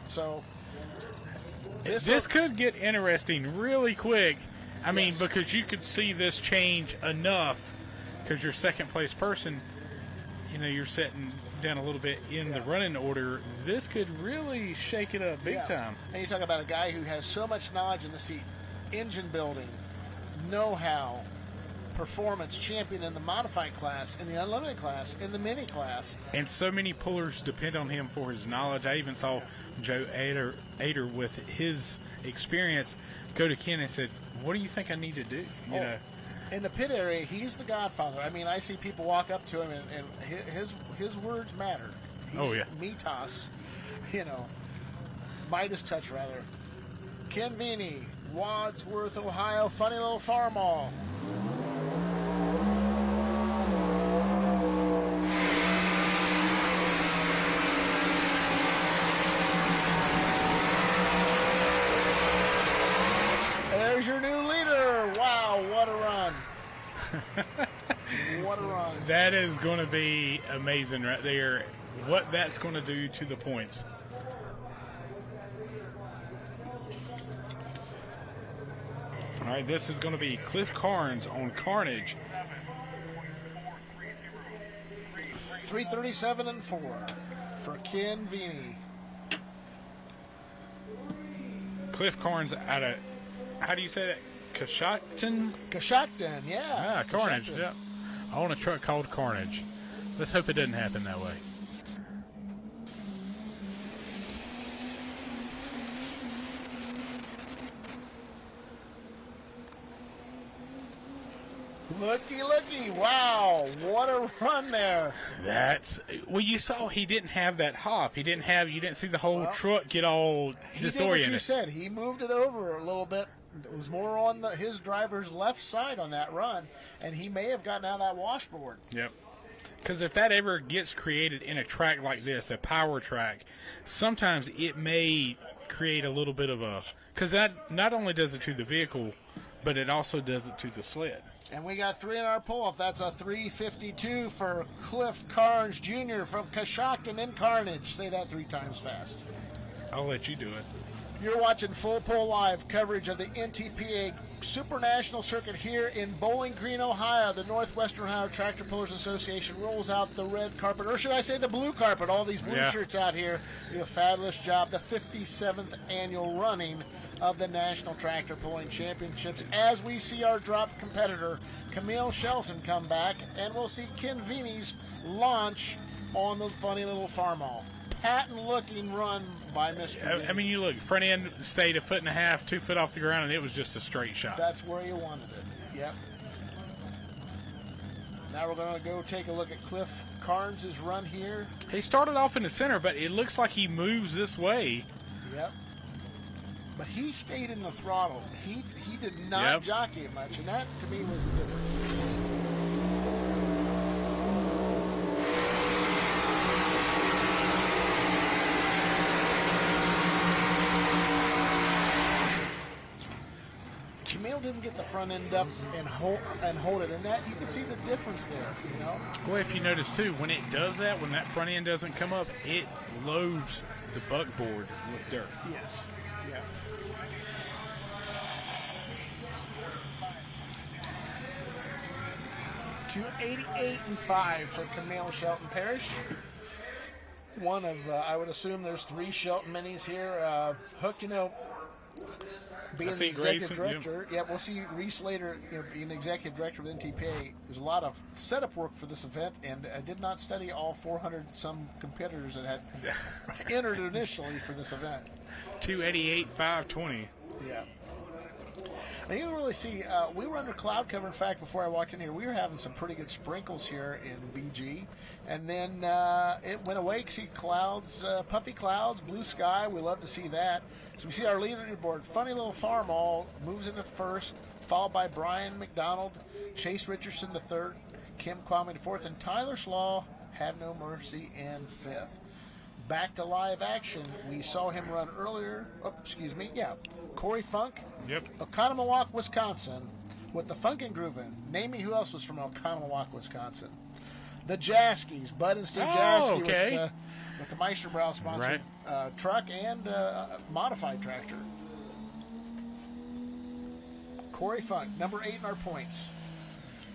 so. This could get interesting really quick. Because you could see this change enough, because your second place person, you're setting down a little bit in the running order. This could really shake it up big time. And you talk about a guy who has so much knowledge in the seat, engine building, know-how, performance, champion in the modified class, in the unlimited class, in the mini class. And so many pullers depend on him for his knowledge. I even saw Joe Ader with his experience go to Ken and said, what do you think I need to do? In the pit area, he's the godfather. I see people walk up to him, and his words matter. Mitas, Midas touch, rather. Ken Vini, Wadsworth, Ohio, funny little Farmall. There's your new leader. Wow, what a run. What a run. That is going to be amazing right there, what that's going to do to the points. All right, this is going to be Cliff Carnes on Carnage. 3:37 and 4 for Ken Vini. Cliff Carnes out of, how do you say that? Coshocton? Coshocton, yeah. Carnage, I own a truck called Carnage. Let's hope it doesn't happen that way. Looky. Wow, what a run there. Well, you saw he didn't have that hop. You didn't see the whole truck get all disoriented. He did what you said. He moved it over a little bit. It was more on his driver's left side on that run, and he may have gotten out of that washboard. Yep. Because if that ever gets created in a track like this, a power track, sometimes it may create a little bit of a... Because that not only does it to the vehicle, but it also does it to the sled. And we got 3 in our pull-off. That's a 3:52 for Cliff Carnes Jr. from Coshocton in Carnage. Say that 3 times fast. I'll let you do it. You're watching Full Pull Live coverage of the NTPA Super National Circuit here in Bowling Green, Ohio. The Northwestern Ohio Tractor Pullers Association rolls out the red carpet, or should I say the blue carpet. All these blue shirts out here do a fabulous job. The 57th annual running of the National Tractor Pulling Championships, as we see our drop competitor Camille Shelton come back, and we'll see Ken Vini's launch on the funny little farm-all. Patent-looking run by Mr. I mean, you look, front end stayed 1.5 feet, 2 foot off the ground, and it was just a straight shot. That's where you wanted it. Yep. Now we're going to go take a look at Cliff Carnes' run here. He started off in the center, but it looks like he moves this way. Yep. But he stayed in the throttle. He did not jockey it much, and that, to me, was the difference. Jamil didn't get the front end up and hold it, and that you can see the difference there. You know. Well, if you notice too, when it does that, when that front end doesn't come up, it loads the buckboard with dirt. Yes. Yeah. $288.5 for Camille Shelton Parrish. One of, I would assume there's 3 Shelton minis here. Hook, you know, being the executive director. Yeah, we'll see Reese later, you know, being the executive director of the NTPA. There's a lot of setup work for this event, and I did not study all 400-some competitors that had entered initially for this event. 288.520. Yeah. And you can really see, we were under cloud cover. In fact, before I walked in here, we were having some pretty good sprinkles here in BG. And then it went away. You can see clouds, puffy clouds, blue sky. We love to see that. So we see our leaderboard. Funny little farm all moves into first, followed by Brian McDonald, Chase Richardson to third, Kim Kwame to fourth, and Tyler Slaw, Have No Mercy, in fifth. Back to live action. We saw him run earlier. Corey Funk. Yep. Oconomowoc, Wisconsin, with the Funk and Groovin'. Name me who else was from Oconomowoc, Wisconsin. The Jaskies, Bud and Steve Jasky with the Meisterbrow sponsored truck and modified tractor. Corey Funk, number 8 in our points,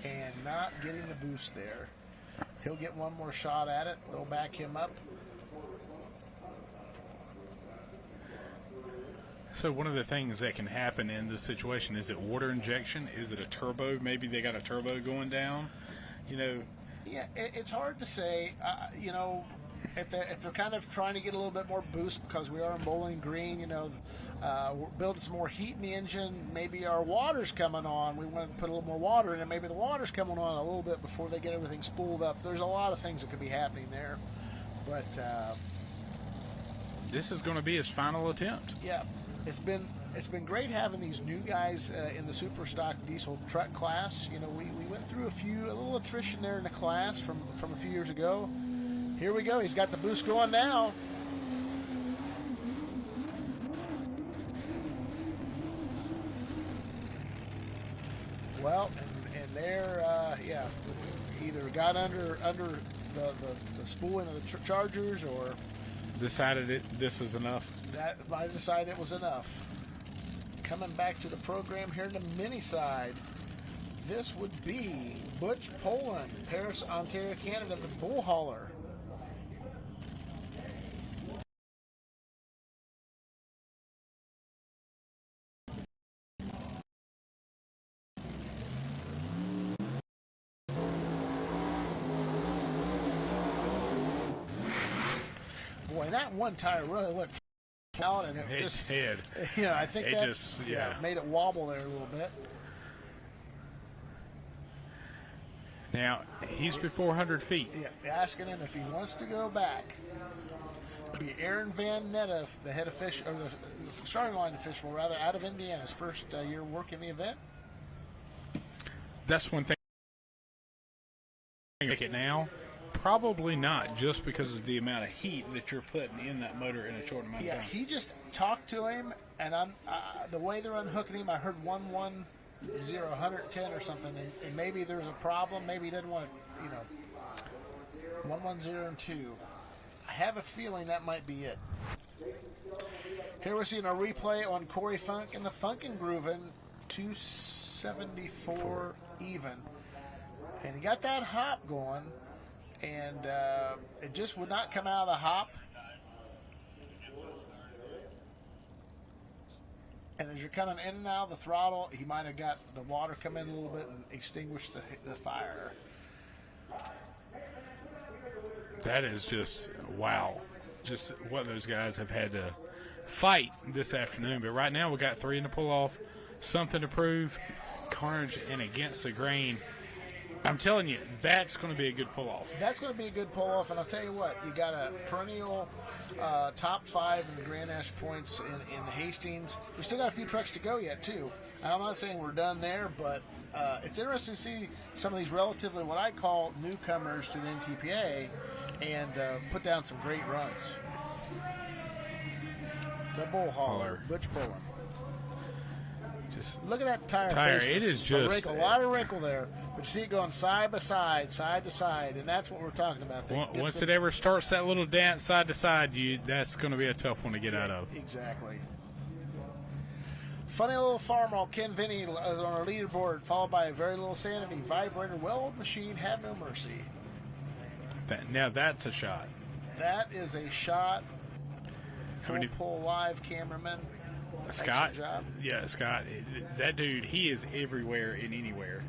and not getting the boost there. He'll get one more shot at it. They'll back him up. So one of the things that can happen in this situation, is it water injection? Is it a turbo? Maybe they got a turbo going down, you know. Yeah, it's hard to say. You know, if they're kind of trying to get a little bit more boost because we are in Bowling Green, you know, we're building some more heat in the engine. Maybe our water's coming on. We want to put a little more water in it. Maybe the water's coming on a little bit before they get everything spooled up. There's a lot of things that could be happening there. But this is going to be his final attempt. Yeah. It's been great having these new guys in the super stock diesel truck class. You know, we went through a little attrition there in the class from a few years ago. Here we go. He's got the boost going now. Well, and they're either got under the spooling of the Chargers or decided this is enough. That I decided it was enough. Coming back to the program here in the mini side, this would be Butch Poland, Paris, Ontario, Canada, the bull hauler. Boy, that one tire really looked out, and it just did. Yeah, I think it that just made it wobble there a little bit. Now, he's before 100 feet. Yeah, asking him if he wants to go back. It'll be Aaron Van Netta, the head official, or the starting line official, rather, out of Indiana, his first year working the event. That's one thing. Make it now? Probably not, just because of the amount of heat that you're putting in that motor in a short amount of time. He just talked to him, and the way they're unhooking him, I heard 110, 110 or something, and maybe there's a problem. Maybe he doesn't want to, 110 and 2. I have a feeling that might be it. Here we're seeing a replay on Corey Funk and the Funkin' Groovin', 274 even. And he got that hop going, and it just would not come out of the hop. And as you're coming in and out of the throttle, he might have got the water come in a little bit and extinguished the fire. That is just, wow. Just what those guys have had to fight this afternoon. But right now we got 3 in the pull-off, something to prove, carnage and against the grain. I'm telling you, that's going to be a good pull-off. That's going to be a good pull-off, and I'll tell you what, you got a perennial top 5 in the Grand National points in Hastings. We still got a few trucks to go yet, too. And I'm not saying we're done there, but it's interesting to see some of these relatively what I call newcomers to the NTPA and put down some great runs. The bull hauler, Butch Bullen. Just look at that tire. It is just a lot of wrinkle there, but you see it going side by side, side to side, and that's what we're talking about. Once it ever starts that little dance side to side, that's going to be a tough one to get out of. Exactly. Funny little farmer, Ken Vinny, on our leaderboard, followed by Very Little Sanity, Vibrator, Well-Oiled Machine, Have No Mercy. Now that's a shot. That is a shot. Full pull live cameraman. Scott, yeah, Scott, that dude, he is everywhere and anywhere.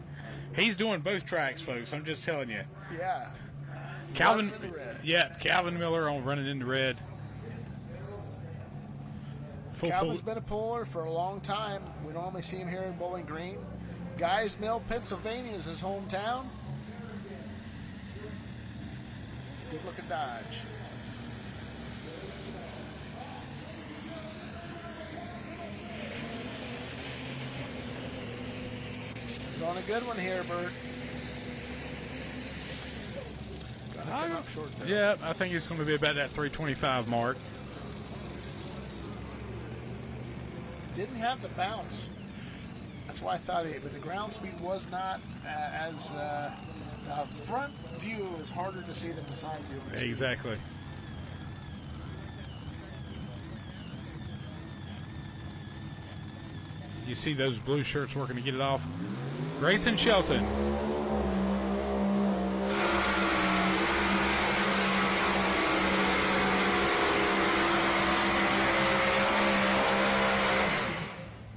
He's doing both tracks, folks. I'm just telling you. Yeah. Calvin Miller on running in the red. Calvin's been a puller for a long time. We normally see him here in Bowling Green. Guys Mill, Pennsylvania is his hometown. Good looking Dodge. On a good one here, Bert. Come up short there. Yeah, I think it's going to be about that 325 mark. Didn't have the bounce. That's why I thought it, but the ground speed was not as the front view is harder to see than the side view. Exactly. You see those blue shirts working to get it off. Grayson Shelton.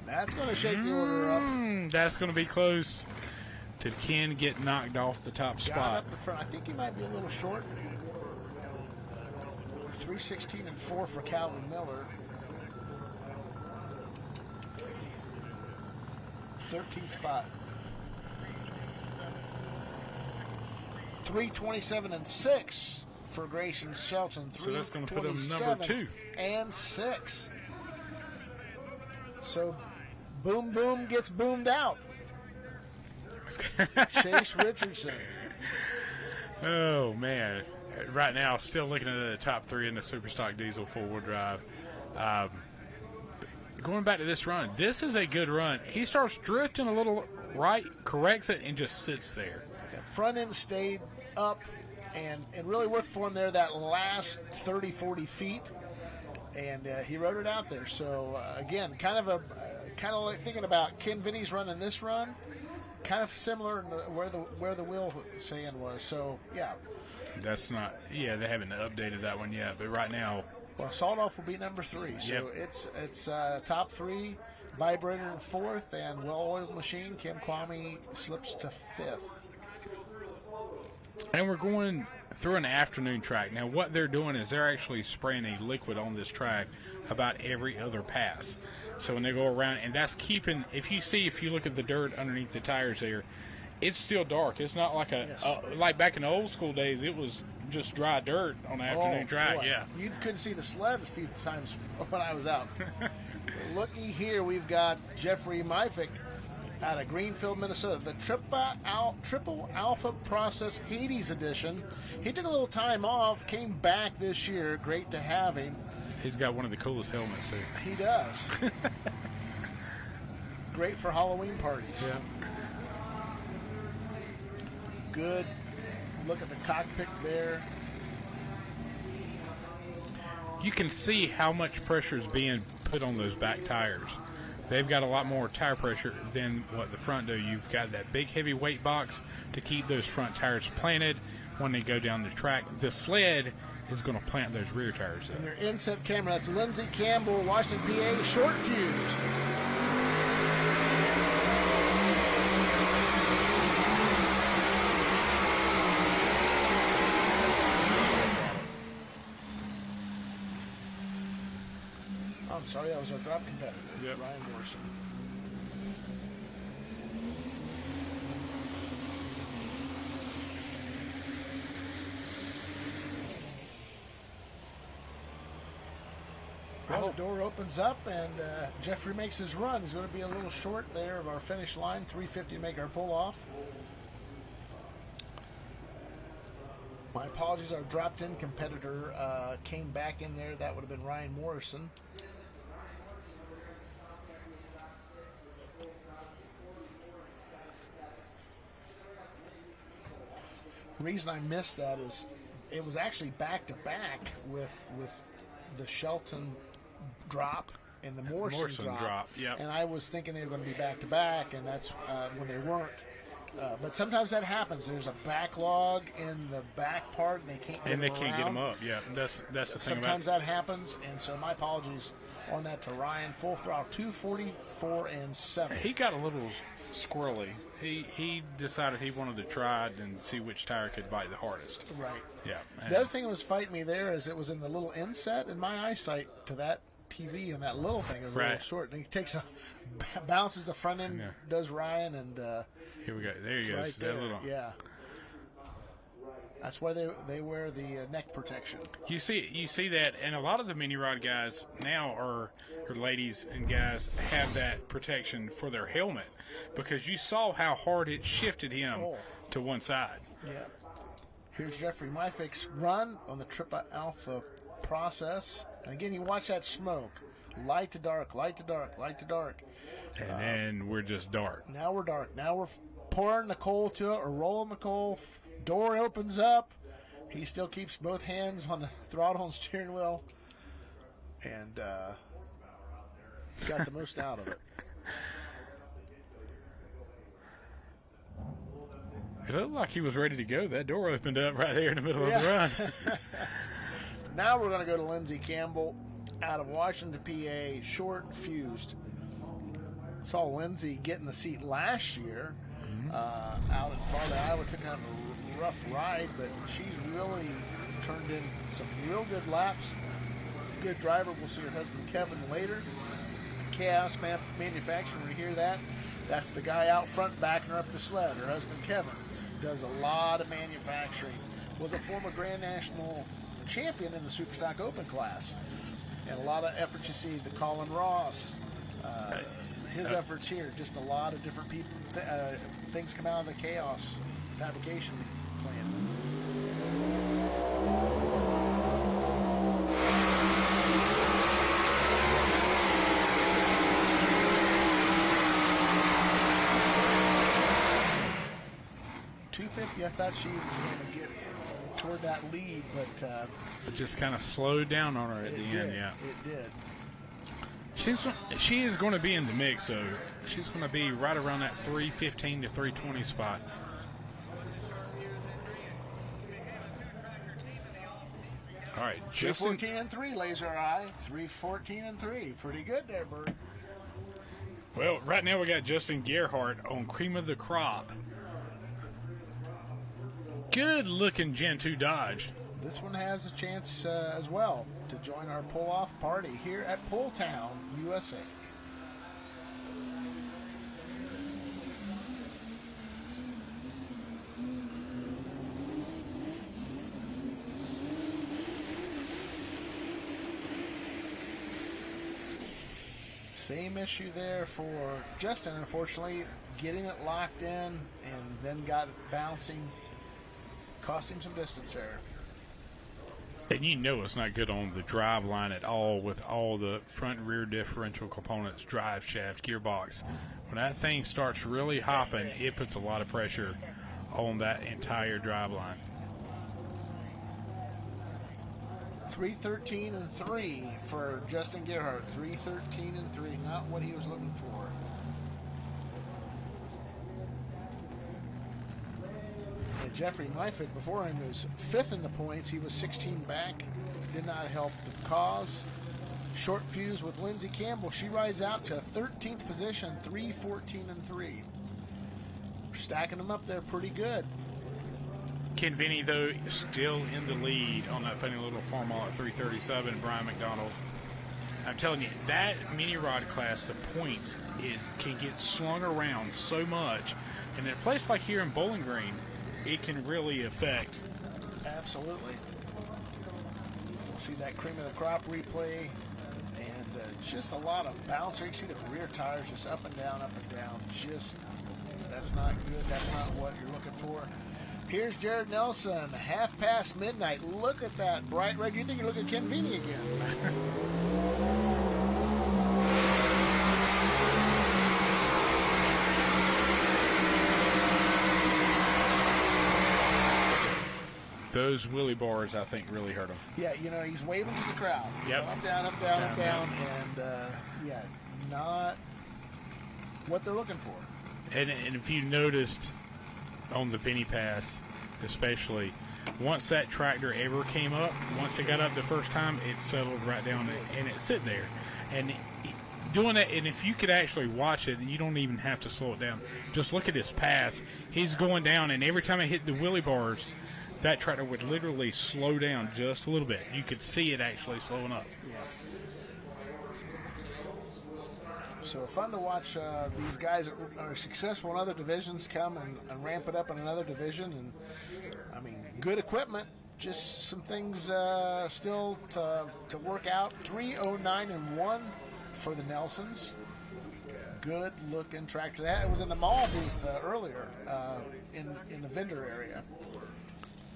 That's going to shake the order up. That's going to be close to Ken get knocked off the top spot. Up the front. I think he might be a little short. 3:16 and 4 for Calvin Miller. 13th spot. 3:27 and 6 for Grayson Shelton. So that's going to put him number 2 and 6. So Boom Boom gets boomed out. Chase Richardson. Oh man! Right now, still looking at the top 3 in the Superstock Diesel 4-wheel drive. Going back to this run, this is a good run. He starts drifting a little right, corrects it, and just sits there. The front end stayed up and really worked for him there that last 30, 40 feet, and he rode it out there. So, again, kind of like thinking about Ken Vinny's running this run, kind of similar to where the wheel sand was. So, yeah. That's not, they haven't updated that one yet, but right now. Well, Saldoff will be number 3. So it's top 3, Vibrator in 4th, and Well-Oiled Machine. Kim Kwame slips to 5th. And we're going through an afternoon track. Now, what they're doing is they're actually spraying a liquid on this track about every other pass. So when they go around, and that's keeping, if you look at the dirt underneath the tires there, it's still dark. It's not like like back in the old school days. It was just dry dirt on the afternoon track. Boy. Yeah, You couldn't see the sled a few times when I was out. Looky here, we've got Jeffrey Myfick out of Greenfield, Minnesota. The Triple Alpha Process Hades Edition. He took a little time off, came back this year. Great to have him. he's got one of the coolest helmets too. He does. Great for Halloween parties. Yeah. Good look at the cockpit there. You can see how much pressure is being put on those back tires. They've got a lot more tire pressure than what the front do. You've got that big heavy weight box to keep those front tires planted when they go down the track. The sled is going to plant those rear tires up. And their inset camera, that's Lindsey Campbell, Washington, PA, short fused. I'm sorry, that was our drop competitor, Ryan Morrison. Well, the door opens up and Jeffrey makes his run. He's going to be a little short there of our finish line, 3:50 to make our pull off. My apologies, our dropped-in competitor came back in there. That would have been Ryan Morrison. The reason I missed that is it was actually back-to-back with the Shelton drop and the Morrison drop. Yep. And I was thinking they were going to be back-to-back, and that's when they weren't. But sometimes that happens. There's a backlog in the back part, and they can't get them up. Yeah, that's the thing about it. Sometimes that happens, and so my apologies on that to Ryan. Full throttle, 244 and 7. He got a little squirrely. He decided he wanted to try it and see which tire could bite the hardest. Right. Yeah. The other thing that was fighting me there is it was in the little inset, and my eyesight to that TV and that little thing is a little short. And he takes bounces the front end, does Ryan, and here we go. There he goes. Right there. Yeah. That's why they wear the neck protection. You see that, and a lot of the mini rod guys now or ladies and guys have that protection for their helmet because you saw how hard it shifted him to one side. Yeah. Here's Jeffrey Myfick's run on the Triple Alpha Process. And again, you watch that smoke. Light to dark, light to dark, light to dark. And then we're just dark. Now we're dark. Now we're pouring the coal to it or rolling the coal. Door opens up. He still keeps both hands on the throttle and steering wheel. And got the most out of it. It looked like he was ready to go. That door opened up right there in the middle of the run. Now we're going to go to Lindsey Campbell out of Washington, PA, short fused. Saw Lindsey get in the seat last year out in Florida. Iowa took kind of a rough ride, but she's really turned in some real good laps. Good driver. We'll see her husband Kevin later. Chaos Manufacturing, you hear that? That's the guy out front backing her up the sled. Her husband Kevin does a lot of manufacturing. Was a former Grand National champion in the Superstock Open class. And a lot of efforts you see, the Colin Ross, his efforts here, just a lot of different people, things come out of the Chaos fabrication plan. I thought she was going to get toward that lead, but it just kind of slowed down on her at the end. Yeah, it did. She is going to be in the mix, though. She's going to be right around that 315 to 320 spot. All right, 314 and 3, laser eye. 314 and 3, pretty good there, Bert. Well, right now we got Justin Gerhardt on cream of the crop. Good-looking Gen 2 Dodge. This one has a chance as well to join our pull-off party here at Pulltown, U.S.A. Same issue there for Justin, unfortunately, getting it locked in and then got it bouncing. Cost him some distance there. And you know it's not good on the drive line at all with all the front and rear differential components, drive shaft, gearbox. When that thing starts really hopping, it puts a lot of pressure on that entire drive line. 3:13.3 for Justin Gerhardt. 3:13.3, not what he was looking for. And Jeffrey Neifeld before him was 5th in the points. He was 16 back. Did not help the cause. Short fuse with Lindsey Campbell. She rides out to 13th position, 3:14.3. Stacking them up there pretty good. Ken Vinny, though, still in the lead on that funny little Farmall at 3:37. Brian McDonald. I'm telling you, that mini rod class, the points, it can get swung around so much. And in a place like here in Bowling Green, it can really affect. Absolutely. We'll see that cream of the crop replay. And just a lot of bounce. You see the rear tires just up and down, Just, that's not good. That's not what you're looking for. Here's Jared Nelson, half past midnight. Look at that bright red. You think you're looking at Ken Vini again. Those wheelie bars, I think, really hurt him. Yeah, you know, he's waving to the crowd. Yep. Up, down, up, down, up, down. And, yeah, not what they're looking for. And if you noticed on the Vinny Pass, especially, once that tractor ever came up, once it got up the first time, it settled right down and it's sitting there. And doing that, and if you could actually watch it, and you don't even have to slow it down, just look at his pass. He's going down, and every time it hit the wheelie bars, that tractor would literally slow down just a little bit. You could see it actually slowing up. Yeah. So fun to watch these guys that are successful in other divisions come and ramp it up in another division. And, I mean, good equipment, just some things still to work out. 3:09.1 for the Nelsons. Good looking tractor. That it was in the mall booth earlier in the vendor area.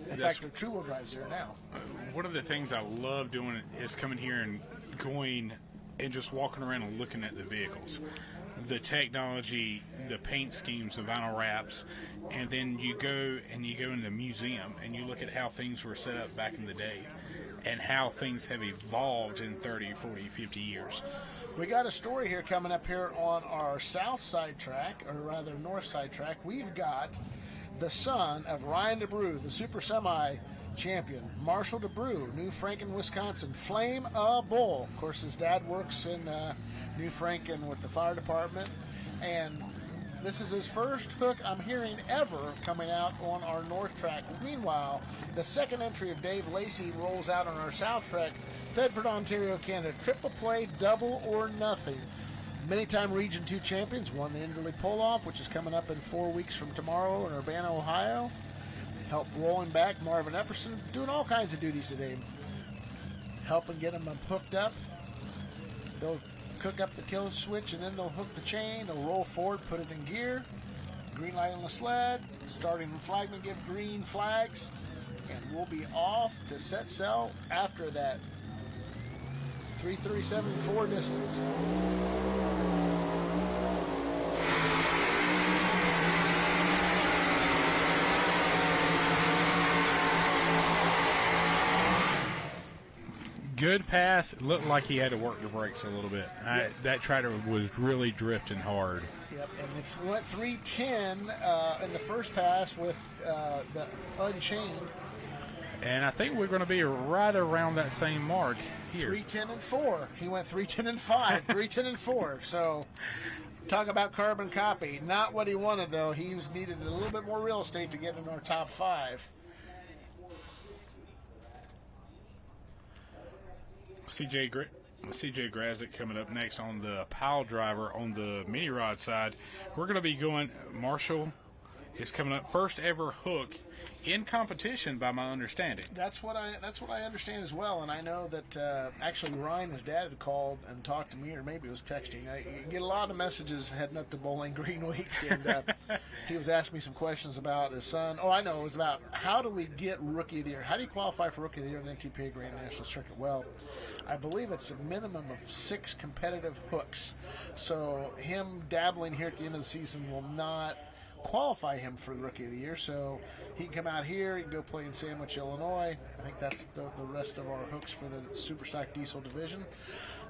In fact, the true wheel drive's there now. One of the things I love doing is coming here and going and just walking around and looking at the vehicles, the technology, the paint schemes, the vinyl wraps, and then you go in the museum and you look at how things were set up back in the day and how things have evolved in 30, 40, 50 years. We got a story here coming up here on our south side track, or rather north side track. We've got the son of Ryan DeBrew, the Super Semi champion, Marshall DeBrew, New Franken, Wisconsin, Flame a Bull. Of course, his dad works in New Franken with the fire department, and this is his first hook I'm hearing ever coming out on our north track. Meanwhile, the second entry of Dave Lacey rolls out on our south track, Thetford, Ontario, Canada. Triple play, double or nothing. Many-time Region 2 champions, won the Inderley Pull-Off, which is coming up in 4 weeks from tomorrow in Urbana, Ohio. Help rolling back Marvin Epperson, doing all kinds of duties today. Helping get them hooked up. They'll cook up the kill switch, and then they'll hook the chain. They'll roll forward, put it in gear. Green light on the sled. Starting flagman, give green flags. And we'll be off to set sail after that 3:37.4 distance. Good pass. It looked like he had to work the brakes a little bit. That tractor was really drifting hard. Yep, and if we went 3:10 in the first pass with the Unchained. And I think we're going to be right around that same mark here. 3:10.4. He went 3:10.5, 3:10.4. So talk about carbon copy. Not what he wanted, though. He needed a little bit more real estate to get in our top 5. CJ Grazik coming up next on the pile driver on the mini rod side. We're going to be going Marshall is coming up. First ever hook in competition, by my understanding. That's what I understand as well, and I know that actually Ryan, his dad, had called and talked to me, or maybe it was texting. I get a lot of messages heading up to Bowling Green Week, and he was asking me some questions about his son. Oh, I know, it was about how do we get Rookie of the Year? How do you qualify for Rookie of the Year in the NTPA Grand National Circuit? Well, I believe it's a minimum of 6 competitive hooks, so him dabbling here at the end of the season will not qualify him for Rookie of the Year, so he can come out here, he can go play in Sandwich, Illinois. I think that's the rest of our hooks for the Superstock Diesel division.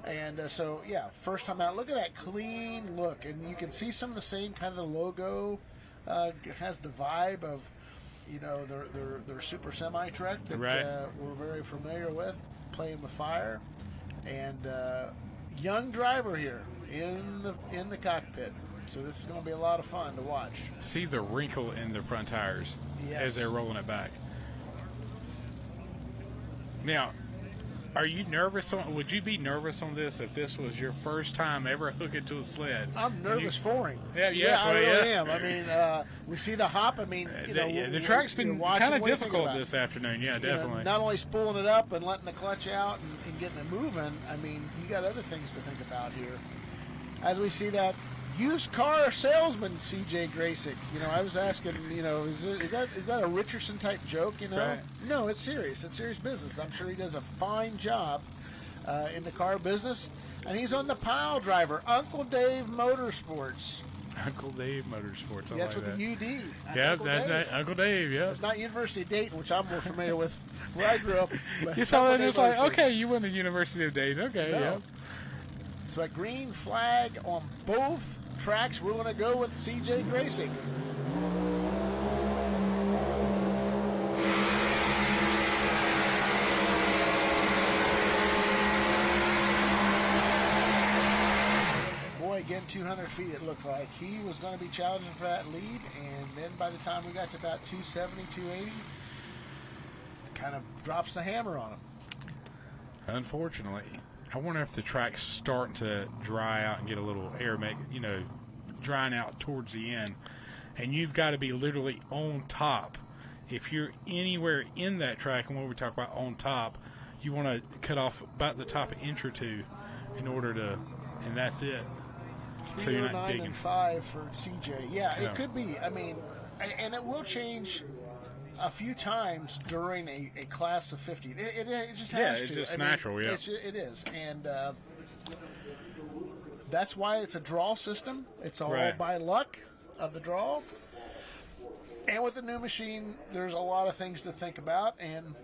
And so, yeah, first time out. Look at that clean look, and you can see some of the same kind of the logo. It has the vibe of, you know, their Super Semi truck that we're very familiar with, playing with fire. And young driver here in the cockpit. So this is going to be a lot of fun to watch. See the wrinkle in the front tires as they're rolling it back. Now, are you nervous would you be nervous on this if this was your first time ever hooking to a sled? I'm nervous for him. Yeah, I really am. I mean, we see the hop. I mean, you know, the track's been kind of difficult this afternoon. Yeah, definitely. Not only spooling it up and letting the clutch out and getting it moving, I mean, you got other things to think about here. As we see that used car salesman CJ Graysick. You know, I was asking, you know, is that a Richardson type joke? You know, right. No, it's serious. It's serious business. I'm sure he does a fine job in the car business, and he's on the pile driver, Uncle Dave Motorsports. Uncle Dave Motorsports. That's with the UD. Yeah, that's Uncle Dave. Yeah, it's not University of Dayton, which I'm more familiar with, where I grew up. You saw that, and it's like, okay, you went to University of Dayton. Okay, no. Yeah. So a green flag on both tracks. We're going to go with CJ Graysick. Boy, again, 200 feet it looked like. He was going to be challenging for that lead, and then by the time we got to about 270, 280, kind of drops the hammer on him. Unfortunately. I wonder if the track's starting to dry out and get a little air, drying out towards the end. And you've got to be literally on top. If you're anywhere in that track, and when we talk about on top, you want to cut off about the top an inch or two in order to, and that's it. So you're not digging. 309.5 for CJ. Yeah, it could be. I mean, and it will change a few times during a class of 50. It just has to. It's just natural, yeah. It is. And that's why it's a draw system. It's all by luck of the draw. And with the new machine, there's a lot of things to think about. And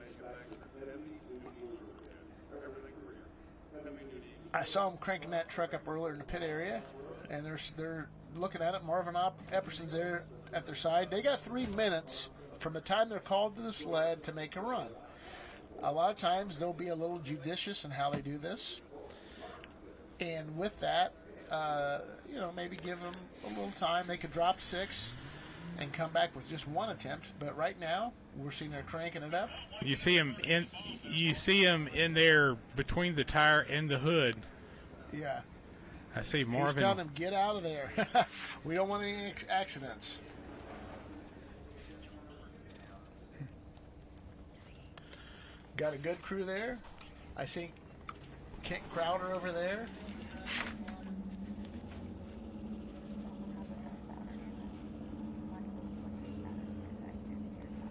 I saw them cranking that truck up earlier in the pit area. And they're looking at it. Marvin Epperson's there at their side. They got 3 minutes from the time they're called to the sled to make a run. A lot of times they'll be a little judicious in how they do this. And with that, maybe give them a little time. They could drop 6 and come back with just 1 attempt. But right now, we're seeing they're cranking it up. You see them in there between the tire and the hood. Yeah. I see Marvin. He's telling them, get out of there. We don't want any accidents. Got a good crew there. I see Kent Crowder over there.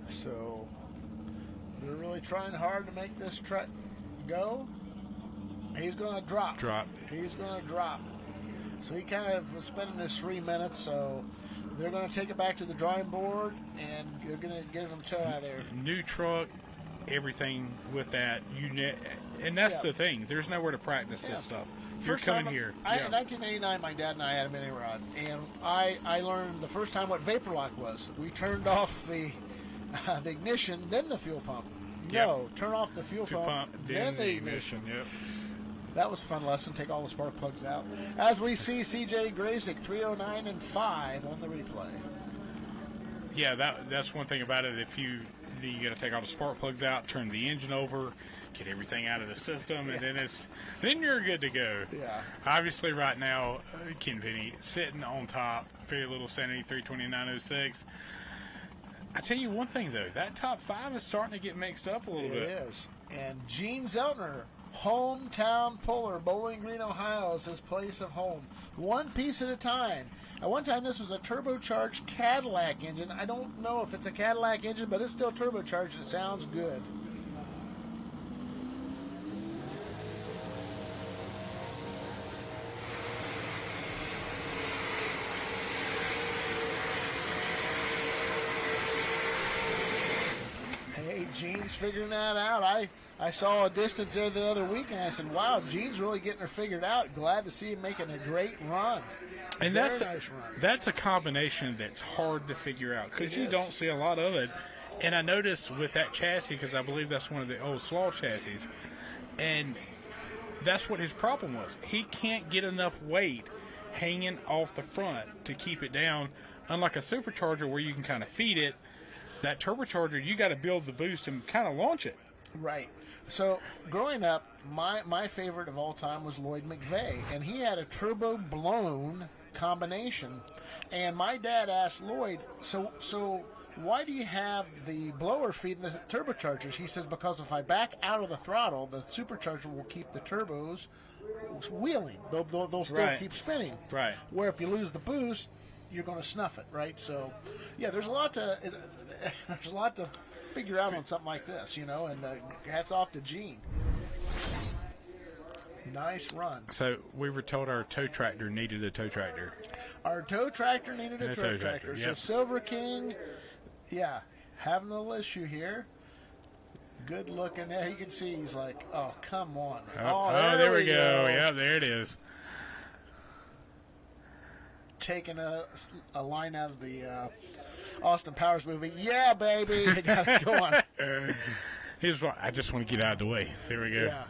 So they're really trying hard to make this truck go. He's going to drop. He's going to drop. So he kind of was spending his 3 minutes, so they're going to take it back to the drawing board, and they're going to get him toe out of there. New truck, everything with that. And that's the thing. There's nowhere to practice this stuff. You're coming here. In 1989, my dad and I had a mini rod, and I learned the first time what vapor lock was. We turned off the ignition, then the fuel pump. No, turn off the fuel pump, then the ignition. Yep. That was a fun lesson. Take all the spark plugs out. As we see CJ Graysick, 309.5 on the replay. Yeah, that's one thing about it. You got to take all the spark plugs out, turn the engine over, get everything out of the system, and then you're good to go. Yeah. Obviously, right now, Ken Penny sitting on top, very little sanity, 329.06. I tell you one thing, though. That top 5 is starting to get mixed up a little bit. It is. And Gene Zeltner, hometown puller, Bowling Green, Ohio, is his place of home. One piece at a time. At one time, this was a turbocharged Cadillac engine. I don't know if it's a Cadillac engine, but it's still turbocharged. It sounds good. Hey, Gene's figuring that out. I saw a distance there the other week, and I said, wow, Gene's really getting her figured out. Glad to see him making a great run. And Very nice run. That's a combination that's hard to figure out because you don't see a lot of it. And I noticed with that chassis, because I believe that's one of the old Slaw chassis, and that's what his problem was. He can't get enough weight hanging off the front to keep it down. Unlike a supercharger where you can kind of feed it, that turbocharger, you got to build the boost and kind of launch it. Right. So growing up, my favorite of all time was Lloyd McVeigh, and he had a turbo blown combination. And my dad asked Lloyd, so why do you have the blower feeding the turbochargers? He says, because if I back out of the throttle, the supercharger will keep the turbos wheeling. They'll still keep spinning. Right. Where if you lose the boost, you're going to snuff it, right? So, yeah, there's a lot to figure out on something like this, and hats off to Gene. Nice run. So we were told our tow tractor needed a tow tractor. Our tow tractor needed a tow tractor. Yep. So Silver King, having a little issue here. Good looking there. You can see he's like, oh, come on. There we go. Yep, there it is. Taking a line out of the Austin Powers movie. Yeah, baby. They got it going. I just want to get out of the way. There we go. Yeah.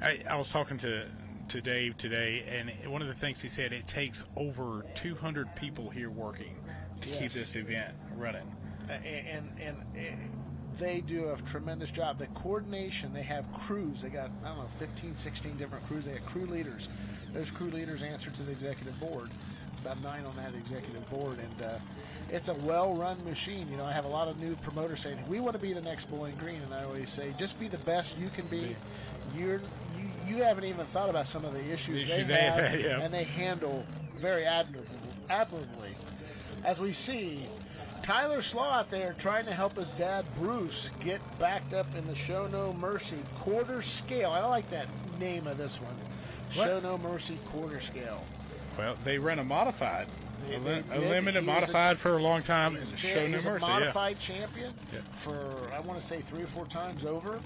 I was talking to Dave today, and one of the things he said, it takes over 200 people here working to keep this event running. And they do a tremendous job. The coordination, they have crews. They got, 15, 16 different crews. They have crew leaders. Those crew leaders answer to the executive board. About 9 on that executive board, and it's a well-run machine. I have a lot of new promoters saying, we want to be the next Bowling Green, and I always say, just be the best you can be. You haven't even thought about some of the issues they have, yeah. And they handle very admirably. As we see, Tyler Slaw out there trying to help his dad, Bruce, get backed up in the Show No Mercy quarter scale. I like that name of this one. Show No Mercy quarter scale. Well, they run a modified. A limited modified for a long time. Show No Mercy. He's a modified champion for, I want to say, 3 or 4 times over.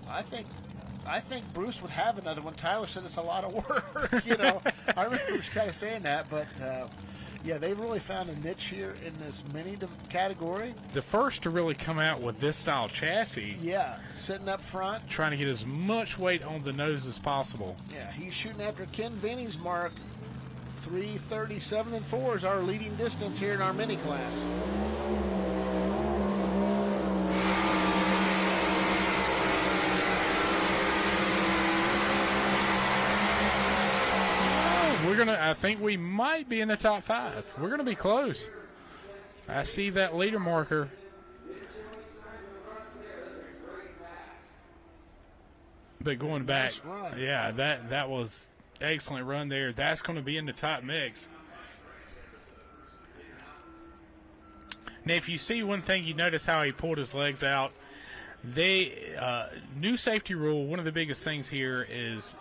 I think Bruce would have another one. Tyler said it's a lot of work. I remember he was kind of saying that, but they've really found a niche here in this mini category. The first to really come out with this style chassis. Yeah, sitting up front, trying to get as much weight on the nose as possible. Yeah, he's shooting after Ken Vinny's mark. 3:37.4 is our leading distance here in our mini class. I think we might be in the top 5. We're gonna be close. I see that leader marker. But going back, nice run. Yeah, that was excellent run there. That's going to be in the top mix. Now, if you see one thing, you notice how he pulled his legs out. New safety rule, one of the biggest things here is,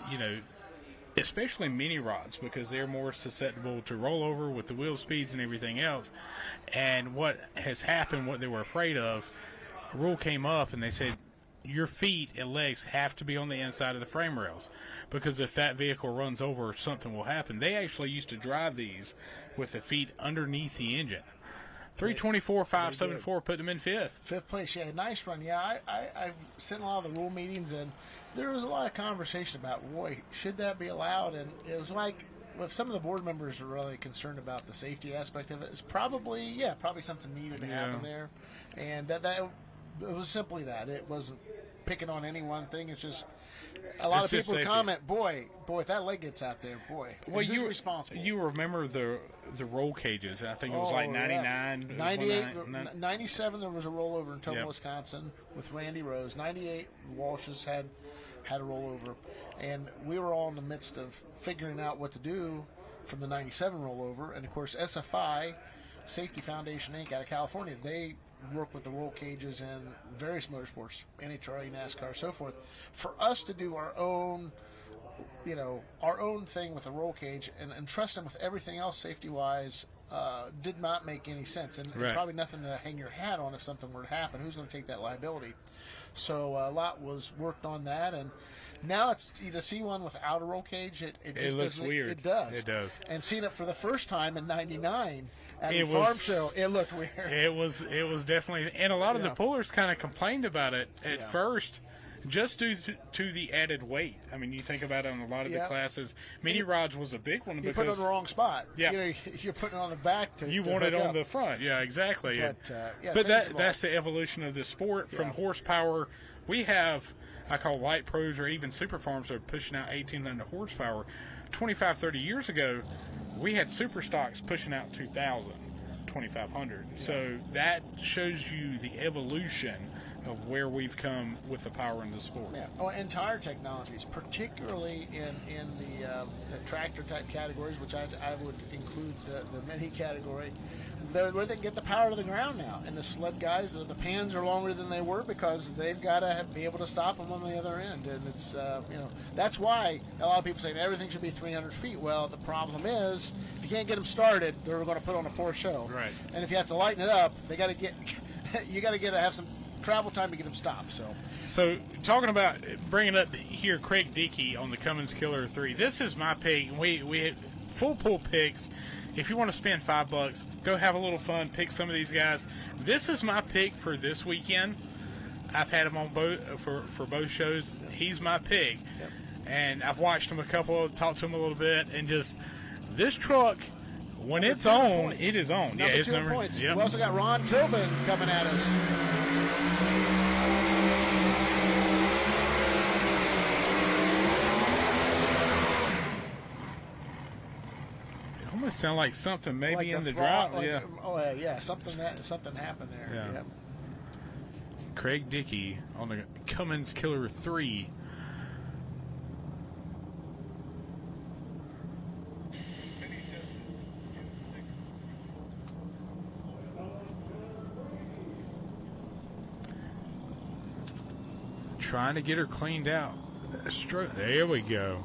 especially mini rods, because they're more susceptible to rollover with the wheel speeds and everything else. And what has happened, what they were afraid of, a rule came up and they said your feet and legs have to be on the inside of the frame rails, because if that vehicle runs over, something will happen. They actually used to drive these with the feet underneath the engine. 324.574 put them in 5th. 5th place, yeah, nice run. Yeah, I've seen a lot of the rule meetings, and there was a lot of conversation about, boy, should that be allowed? And it was like, if some of the board members are really concerned about the safety aspect of it, it's probably something needed to happen there. And that it was simply that. It wasn't picking on any one thing. It's just a lot of people comment, boy, if that leg gets out there, boy. Well, who's responsible? You remember the roll cages? I think it was like 99, yeah. 98, 97. There was a rollover in Toma, Wisconsin, with Randy Rose. 98, Walsh's had a rollover, and we were all in the midst of figuring out what to do from the 97 rollover. And of course, SFI, Safety Foundation Inc. out of California, they work with the roll cages in various motorsports, NHRA, NASCAR, so forth. For us to do our own, our own thing with a roll cage and trust them with everything else safety-wise did not make any sense. And probably nothing to hang your hat on if something were to happen. Who's going to take that liability? So a lot was worked on that, and now it's to see one without a roll cage. It just looks weird. It does. It does. And seeing it for the first time in '99 at the farm show, it looked weird. It was definitely, and a lot of the pullers kind of complained about it at first, just due to the added weight. I mean, you think about it on a lot of the classes. Mini rods was a big one you because put it on the wrong spot. Yeah, you're putting it on the back. You want it on the front. Yeah, exactly. But that's the evolution of the sport from horsepower. We have, I call light pros or even super farms that are pushing out 1,800 horsepower. 25, 30 years ago, we had super stocks pushing out 2,000, 2,500. So that shows you the evolution of where we've come with the power in the sport. Yeah. Oh, and tire technologies, particularly in the tractor type categories, which I would include the mini category, where they get the power to the ground now. And the sled guys, the pans are longer than they were because they've got to be able to stop them on the other end. And it's that's why a lot of people say everything should be 300 feet. Well, the problem is if you can't get them started, they're going to put on a poor show. Right. And if you have to lighten it up, they got to have some travel time to get them stopped. So talking about bringing up here Craig Dickey on the Cummins Killer 3, this is my pick. We have full pull picks. If you want to spend $5, go have a little fun, pick some of these guys. This is my pick for this weekend. I've had him on both for both shows. He's my pick, and I've watched him a couple, talked to him a little bit, and just this truck. When it's on, it is on. Number it's 2 number. points. Yep. We also got Ron Tobin coming at us. It almost sounds like something maybe like in the drop. Something happened there. Yeah. Craig Dickey on the Cummins Killer 3. Trying to get her cleaned out. There we go.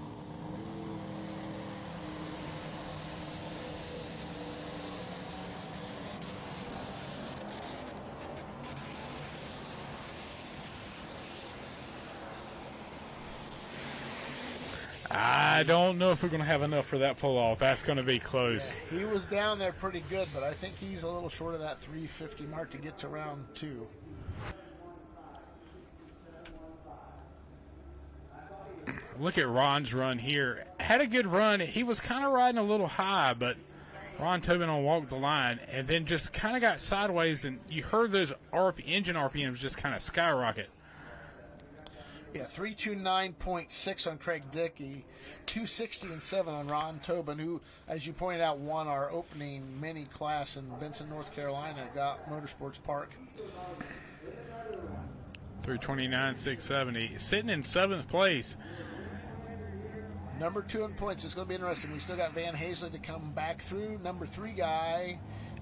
I don't know if we're going to have enough for that pull off. That's going to be close. Yeah, he was down there pretty good, but I think he's a little short of that 350 mark to get to round 2. Look at Ron's run here. Had a good run. He was kind of riding a little high, but Ron Tobin on walked the line and then just kind of got sideways, and you heard those engine RPMs just kind of skyrocket. Yeah, 329.6 on Craig Dickey, 260.7 on Ron Tobin, who, as you pointed out, won our opening mini class in Benson, North Carolina at Galt Motorsports Park. 329.670, sitting in 7th place. Number 2 in points. It's going to be interesting. We still got Van Hazley to come back through. Number 3 guy,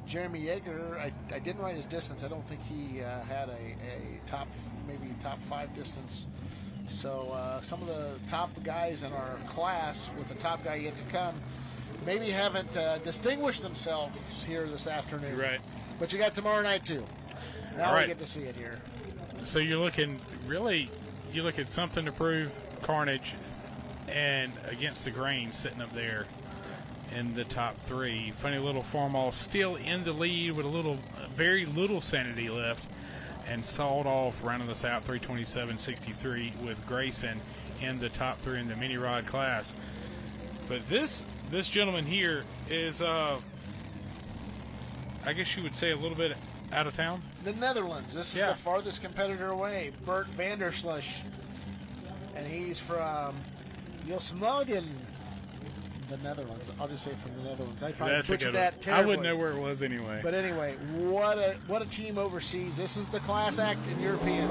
Jeremy Yeager. I didn't write his distance. I don't think he had a top 5 distance. So some of the top guys in our class, with the top guy yet to come, maybe haven't distinguished themselves here this afternoon. Right. But you got tomorrow night too. Now right. we get to see it here. So you look at something to prove, Carnage, and against the grain sitting up there in the top 3. Funny little Farmall still in the lead with very little sanity left, and sawed off rounding this out 327.63 with Grayson in the top 3 in the mini rod class. But this gentleman here is I guess you would say a little bit out of town? The Netherlands. This is the farthest competitor away, Bert Vanderslush. And he's from Josmoden, the Netherlands. I'll just say from the Netherlands. I probably butchered that terribly. I wouldn't know where it was anyway. But anyway, what a team overseas. This is the class act in European.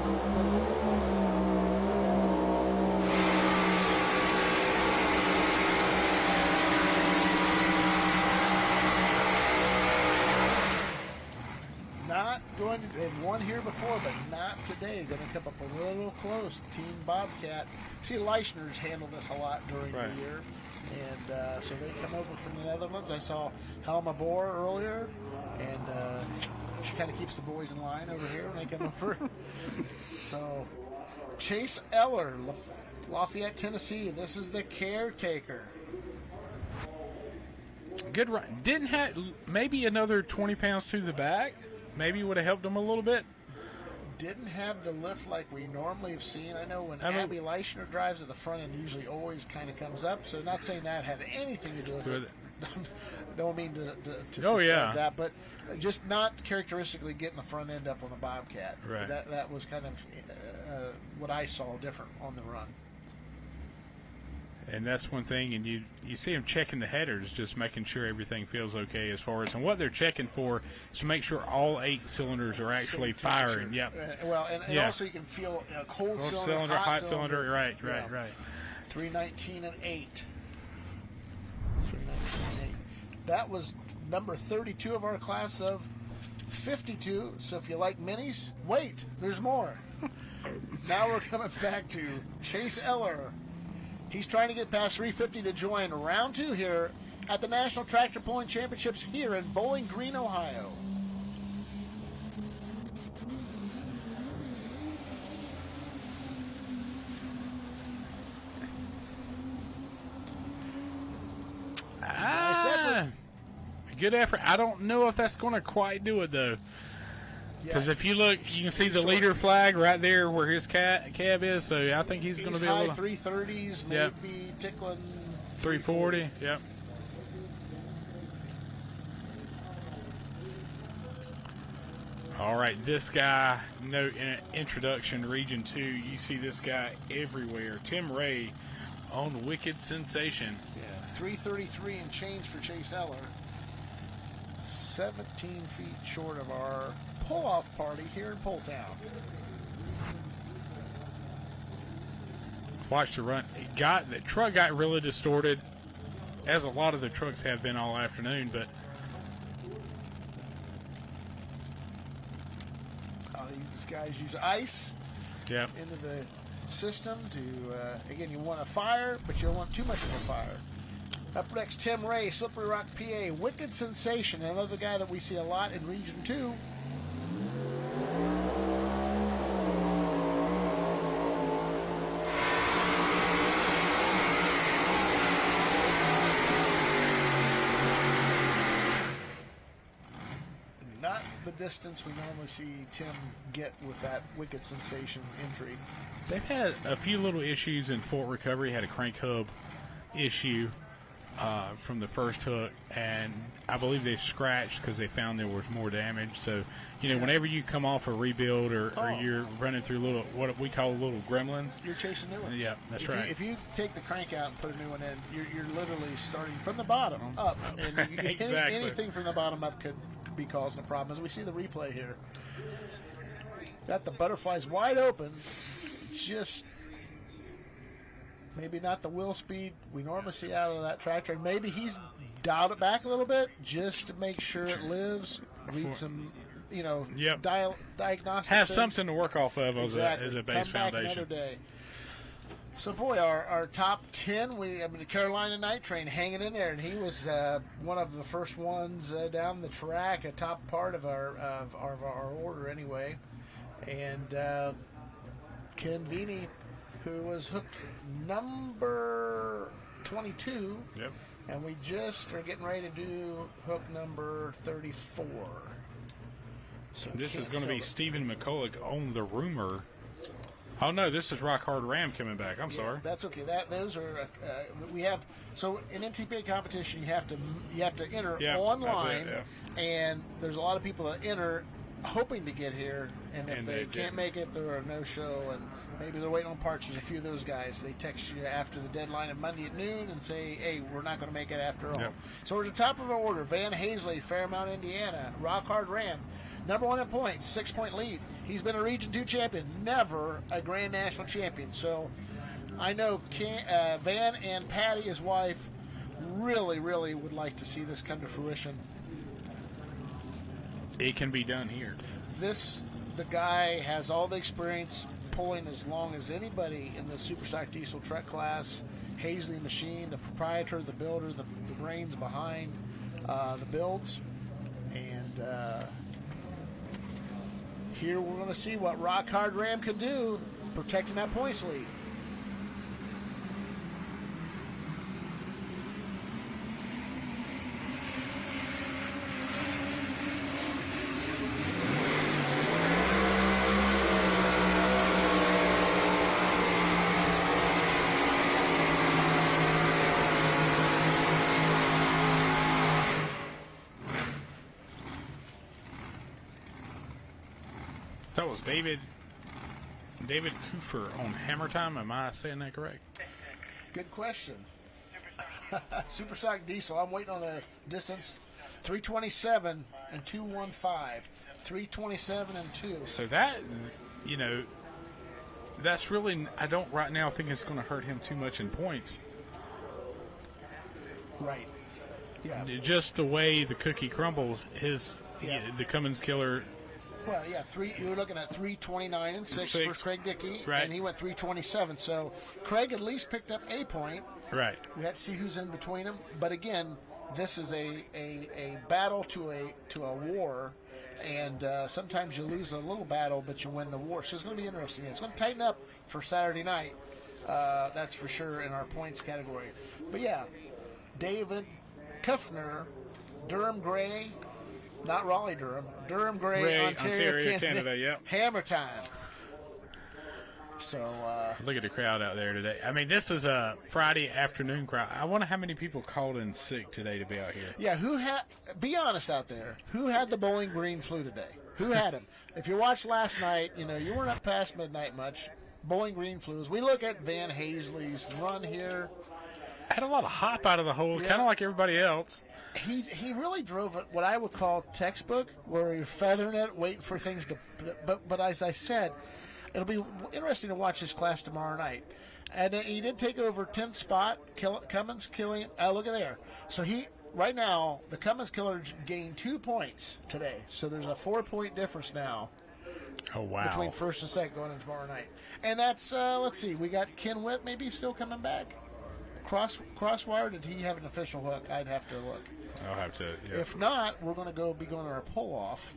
Not going to, they've won here before, but not today. Going to come up a little close. Team Bobcat. See, Leichner's handled this a lot during the year. And so they come over from the Netherlands. I saw Helma Bohr earlier, and she kind of keeps the boys in line over here when they come over. So Chase Eller, Lafayette, Tennessee. This is the caretaker. Good run. Didn't have maybe another 20 pounds to the back. Maybe would have helped him a little bit. Didn't have the lift like we normally have seen. I know when Abby Leichner drives at the front end, usually always kind of comes up. So not saying that had anything to do with it. Don't mean to that, but just not characteristically getting the front end up on the Bobcat. Right. That was kind of what I saw different on the run. And that's one thing, and you see them checking the headers, just making sure everything feels okay as far as, and what they're checking for is to make sure all 8 cylinders are actually firing. Yep. Well, and also you can feel cold cylinder, hot cylinder. Right. 319 and 8. 319 and 8. That was number 32 of our class of 52. So if you like minis, wait, there's more. Now we're coming back to Chase Eller. He's trying to get past 350 to join round 2 here at the National Tractor Pulling Championships here in Bowling Green, Ohio. Nice effort. Good effort. I don't know if that's going to quite do it, though. Because if you look, you can see the leader flag right there where his cab is. So I think he's going to be high 330s, maybe tickling 340. Yep. All right, this guy, no introduction, Region 2. You see this guy everywhere. Tim Ray on Wicked Sensation. Yeah, 333 and change for Chase Eller. 17 feet short of our pull-off party here in Pulltown. Watch the run. The truck got really distorted, as a lot of the trucks have been all afternoon, but these guys use ice into the system to, again, you want a fire, but you don't want too much of a fire. Up next, Tim Ray, Slippery Rock, PA. Wicked Sensation, another guy that we see a lot in Region 2. Not the distance we normally see Tim get with that Wicked Sensation entry. They've had a few little issues in Fort Recovery. Had a crank hub issue from the first hook, and I believe they scratched because they found there was more damage. So, whenever you come off a rebuild or you're running through little, what we call little gremlins, you're chasing new ones. Yeah, that's right. If you take the crank out and put a new one in, you're literally starting from the bottom up. And Exactly. Anything from the bottom up could be causing a problem, as we see the replay here. Got the butterflies wide open. Just maybe not the wheel speed we normally see out of that tractor. And maybe he's dialed it back a little bit just to make sure it lives. Read some, diagnostic have things. something to work off of as a base Come back foundation. another day. So, boy, our top 10, the Carolina Night Train hanging in there, and he was one of the first ones down the track, a top part of our order anyway. And Ken Vini, who was hook number 22. Yep. And we just are getting ready to do hook number 34. So this is going to be Stephen McCulloch on the rumor. Oh no, this is Rock Hard Ram coming back. I'm sorry. That's okay. Those are we have. So in NTPA competition, you have to enter online, and there's a lot of people that enter hoping to get here, and if they can't make it, they're a no-show, and maybe they're waiting on parts. There's a few of those guys. They text you after the deadline on Monday at noon and say, hey, we're not going to make it after all. Yep. So we're at the top of our order. Van Hazley, Fairmount, Indiana. Rock Hard Ram, number 1 in points, 6-point lead. He's been a Region 2 champion, never a Grand National champion. So I know Van and Patty, his wife, really, really would like to see this come to fruition. It can be done here. The guy has all the experience pulling as long as anybody in the Superstock Diesel truck class. Hazley Machine, the proprietor, the builder, the brains behind the builds. And here we're going to see what Rock Hard Ram can do, protecting that points lead. That was David Kufer on Hammer Time. Am I saying that correct? Good question. Superstock Diesel. I'm waiting on the distance. 327 and 215. 327 and 2. So that, that's really, I don't right now think it's going to hurt him too much in points. Right. Yeah. Just the way the cookie crumbles, the Cummins Killer. Well, yeah, you're looking at 329 and 6 for Craig Dickey, right. And he went 327. So Craig at least picked up a point. Right. We had to see who's in between them. But again, this is a battle to a war, and sometimes you lose a little battle, but you win the war. So it's going to be interesting. It's going to tighten up for Saturday night. That's for sure in our points category. But yeah, David Kuffner, Durham Gray. Not Raleigh-Durham. Durham Gray, Ontario, Canada. Yep. Hammer Time. So look at the crowd out there today. I mean, this is a Friday afternoon crowd. I wonder how many people called in sick today to be out here. Yeah, be honest out there. Who had the Bowling Green flu today? Who had him? If you watched last night, you weren't up past midnight much. Bowling Green flu. As we look at Van Hazley's run here. Had a lot of hop out of the hole, kind of like everybody else. He really drove it what I would call textbook, where you're feathering it, waiting for things to. But as I said, it'll be interesting to watch this class tomorrow night. And he did take over 10th spot. Cummins killing. Look at there. So right now the Cummins Killer gained 2 points today. So there's a 4-point difference now. Oh wow! Between first and second going into tomorrow night. And that's let's see. We got Ken Witt maybe still coming back. Crosswire, did he have an official hook? I'd have to look. I'll have to. Yeah. If not, we're going to be going to our pull-off.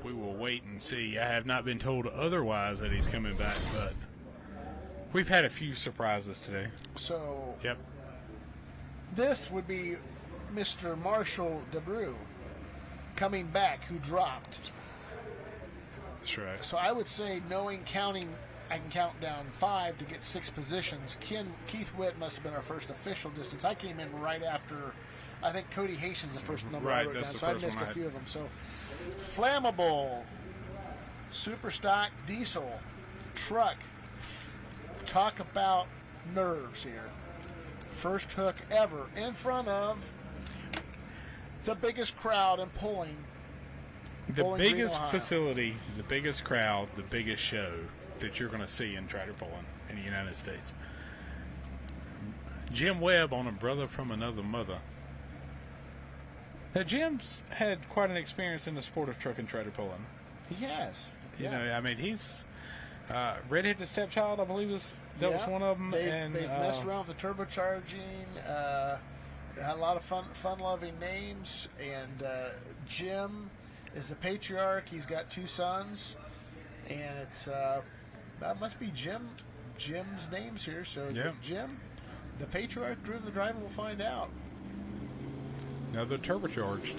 We will wait and see. I have not been told otherwise that he's coming back, but we've had a few surprises today. So, yep. This would be Mr. Marshall DeBrew coming back, who dropped. That's right. So I would say, counting, I can count down 5 to get 6 positions. Keith Witt must have been our first official distance. I came in right after, I think Cody Hastings the first number I wrote down, so I missed a few of them. So flammable, super stock diesel, truck. Talk about nerves here. First hook ever in front of the biggest crowd and pulling. The biggest facility, the biggest crowd, the biggest show that you're going to see in tractor pulling in the United States. Jim Webb on A Brother from Another Mother. Now, Jim's had quite an experience in the sport of truck and tractor pulling. He has. You know, I mean, he's redheaded stepchild, I believe was one of them. They've messed around with the turbocharging. Had a lot of fun-loving names. And Jim is the patriarch. He's got 2 sons, and it's that must be Jim's names here. So is it Jim, the patriarch, driven the driver? We'll find out. Now they're turbocharged.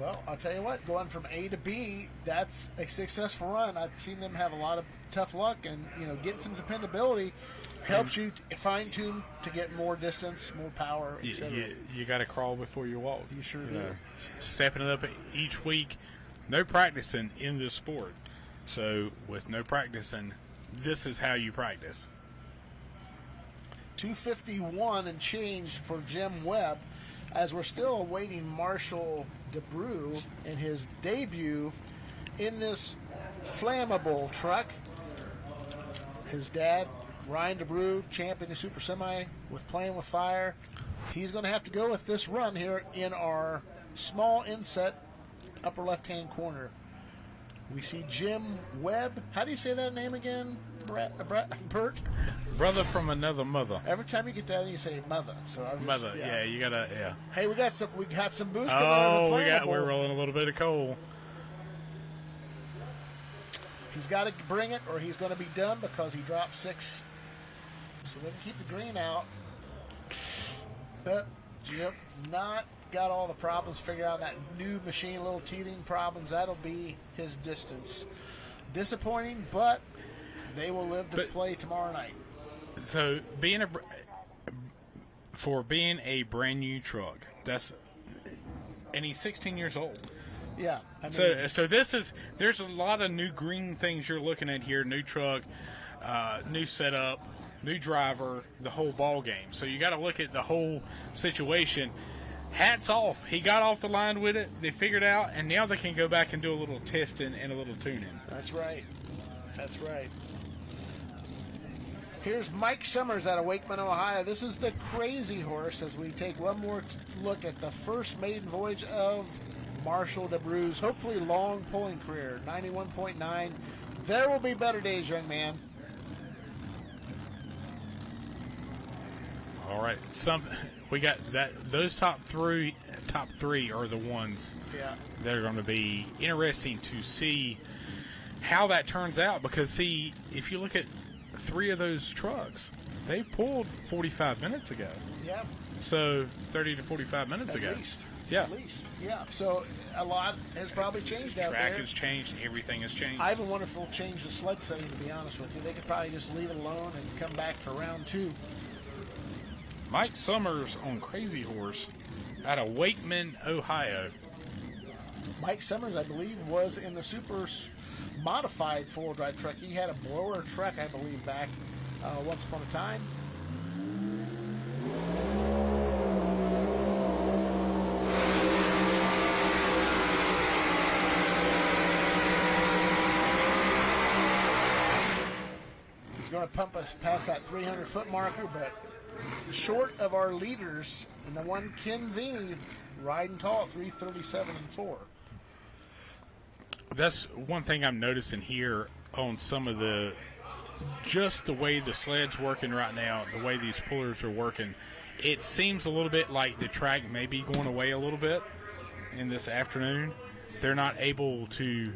Well, I'll tell you what, going from A to B, that's a successful run. I've seen them have a lot of tough luck, and getting some dependability helps you fine tune to get more distance, more power, etc. You got to crawl before you walk. You sure do. Stepping it up each week, no practicing in this sport. So with no practicing, this is how you practice. 251 and change for Jim Webb, as we're still awaiting Marshall DeBrew in his debut in this flammable truck. His dad, Ryan DeBrew, champion of Super Semi with Playing with Fire. He's going to have to go with this run here in our small inset upper left-hand corner. We see Jim Webb. How do you say that name again, Bert? Brother from another mother. Every time you get that, you say mother. So mother, yeah, you gotta, yeah. Hey, we got some boost coming on the flammable. We're rolling a little bit of coal. He's got to bring it, or he's going to be done because he dropped 6. So let him keep the green out. But Jim not got all the problems figured out. That new machine, little teething problems. That'll be his distance. Disappointing, but they will live to play tomorrow night. So being a brand new truck, and he's 16 years old. Yeah. So there's a lot of new green things you're looking at here. New truck, new setup, new driver, the whole ball game. So you got to look at the whole situation. Hats off. He got off the line with it. They figured out, and now they can go back and do a little testing and a little tuning. That's right. That's right. Here's Mike Summers out of Wakeman, Ohio. This is the Crazy Horse as we take one more look at the first maiden voyage of Marshall DeBrew's hopefully long pulling career. 91.9. There will be better days, young man. All right, we got that. Those top three are the ones that are going to be interesting to see how that turns out. Because see, if you look at 3 of those trucks, they pulled 45 minutes ago. Yeah. So 30 to 45 minutes ago. At least. Yeah. At least. Yeah. So a lot has probably changed out there. Track has changed. Everything has changed. I even wonder if they'll change the sled setting, to be honest with you. They could probably just leave it alone and come back for round 2. Mike Summers on Crazy Horse out of Wakeman, Ohio. Mike Summers, I believe, was in the super modified four-wheel drive truck. He had a blower truck, I believe, back once upon a time. He's going to pump us past that 300-foot marker, but short of our leaders, and the one Ken Veeney riding tall at 337.4. That's one thing I'm noticing here on some of just the way the sled's working right now, the way these pullers are working. It seems a little bit like the track may be going away a little bit in this afternoon. They're not able to,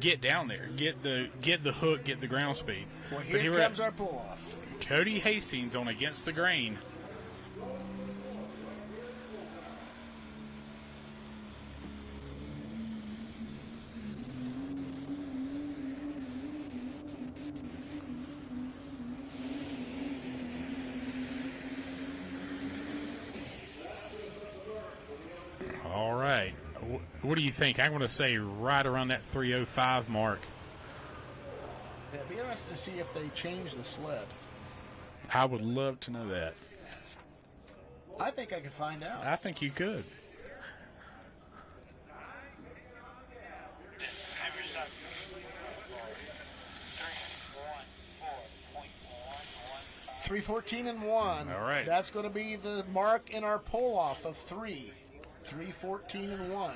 get down there, get the hook, get the ground speed. Well, here comes our pull-off. Cody Hastings on Against the Grain. All right. What do you think? I'm going to say right around that 305 mark. Yeah, it'd be interesting to see if they change the sled. I would love to know that. I think I could find out. I think you could. .314.1. All right. That's going to be the mark in our pull-off of 3. 314.1.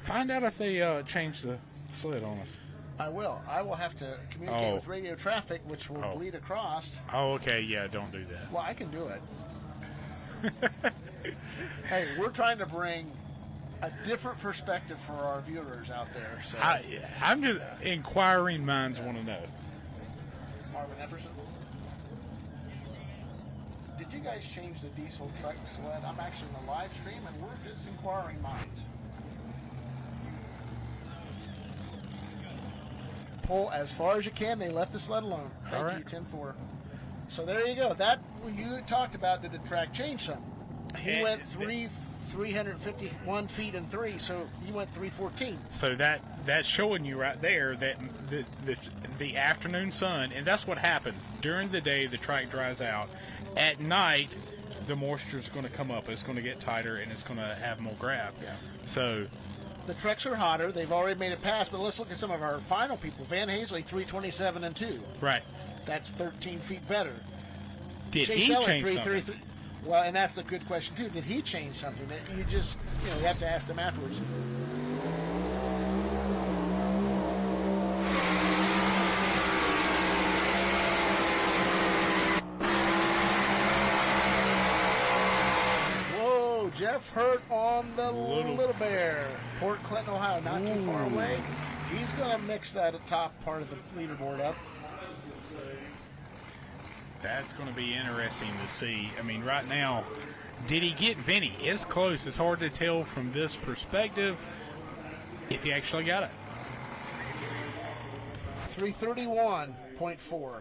Find out if they change the sled on us. I will. I will have to communicate with radio traffic, which will bleed across. Oh, okay. Yeah, don't do that. Well, I can do it. Hey, we're trying to bring a different perspective for our viewers out there. So I'm just inquiring minds want to know. Marvin Epperson, did you guys change the diesel truck sled? I'm actually in the live stream, and we're just inquiring minds. Pull as far as you can. They left the sled alone. Thank you, 10-4. So there you go. That you talked about. Did the track change some? He went 351 feet and 3, so he went 314. So that's showing you right there that the afternoon sun, and that's what happens during the day. The track dries out. At night, the moisture is going to come up. It's going to get tighter, and it's going to have more grab. Yeah. So the treks are hotter. They've already made it past. But let's look at some of our final people. Van Hazley 327 and 2. Right. That's 13 feet better. Did Chase he Elliott, change 333. something? Well, and that's a good question too. Did he change something? That you just, you have to ask them afterwards. Whoa, Jeff Hurt on the Little Bear, Port Clinton, Ohio, not too far away. He's going to mix that top part of the leaderboard up. That's going to be interesting to see. I mean, right now, did he get Vinny? It's close. It's hard to tell from this perspective if he actually got it. 331.4.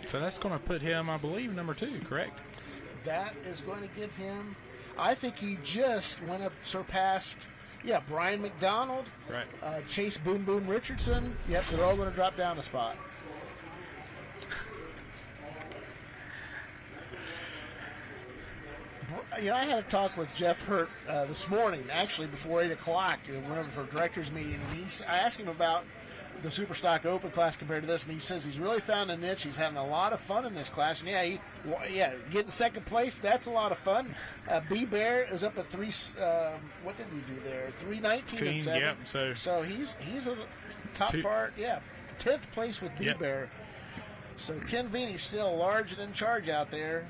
So that's going to put him, I believe, number 2, correct? That is going to get him. I think he just went up, surpassed, Brian McDonald, right? Chase Boom Boom Richardson. Yep, they're all going to drop down a spot. I had a talk with Jeff Hurt this morning, actually before 8 o'clock, one of our directors' meeting, and I asked him about the Superstock Open class compared to this, and he says he's really found a niche. He's having a lot of fun in this class, and getting second place, that's a lot of fun. B Bear is up at what did he do there? 319 and 7. Yep, so he's a top part, 10th place with B Bear. So Ken Veeney's still large and in charge out there.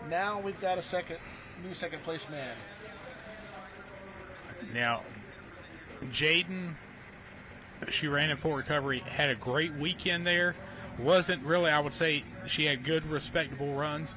Now we've got a new second place man. Now, Jaden, she ran in full recovery, had a great weekend there. Wasn't really, I would say, she had good, respectable runs.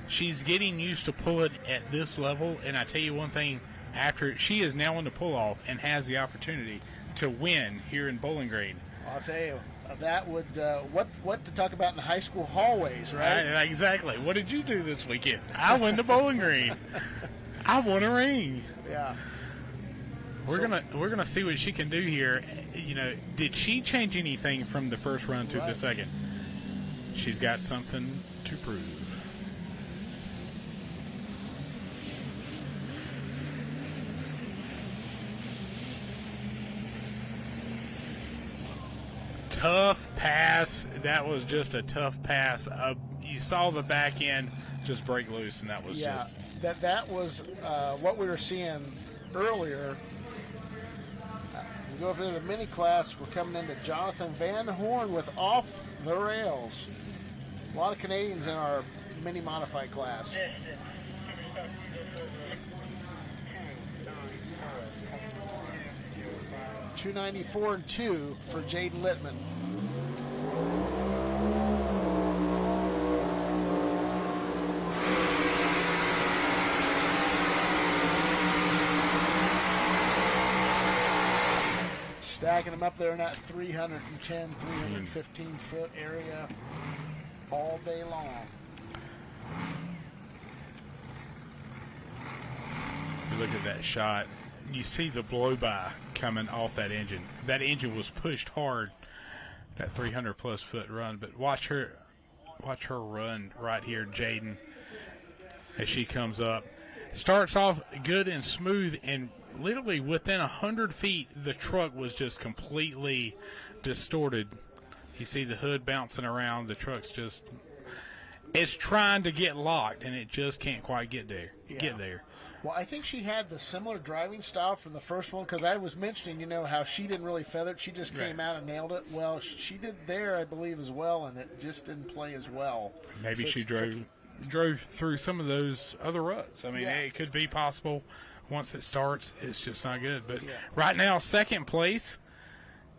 She's getting used to pulling at this level, and I tell you one thing, after she is now in the pull-off and has the opportunity to win here in Bowling Green. I'll tell you, that would what to talk about in the high school hallways, right? Exactly. What did you do this weekend? I went to Bowling Green. I won a ring. Yeah. We're gonna see what she can do here. Did she change anything from the first run to the second? She's got something to prove. Tough pass. That was just a tough pass. You saw the back end just break loose, and that was just... That was what we were seeing earlier. We go over to the mini class. We're coming into Jonathan Van Horn with Off the Rails. A lot of Canadians in our mini modified class. .294 and 2 for Jaden Littman. Stacking them up there in that 310, 315 foot area all day long. If you look at that shot, you see the blow-by coming off that engine. That engine was pushed hard, that 300-plus foot run. But watch her run right here, Jaden, as she comes up. Starts off good and smooth, and literally within 100 feet, the truck was just completely distorted. You see the hood bouncing around. The truck's just it's trying to get locked, and it just can't quite get there. Well, I think she had the similar driving style from the first one, because I was mentioning, how she didn't really feather it. She just came out and nailed it. Well, she did there, I believe, as well, and it just didn't play as well. Maybe she drove through some of those other ruts. I mean, it could be possible once it starts, it's just not good. But right now, second place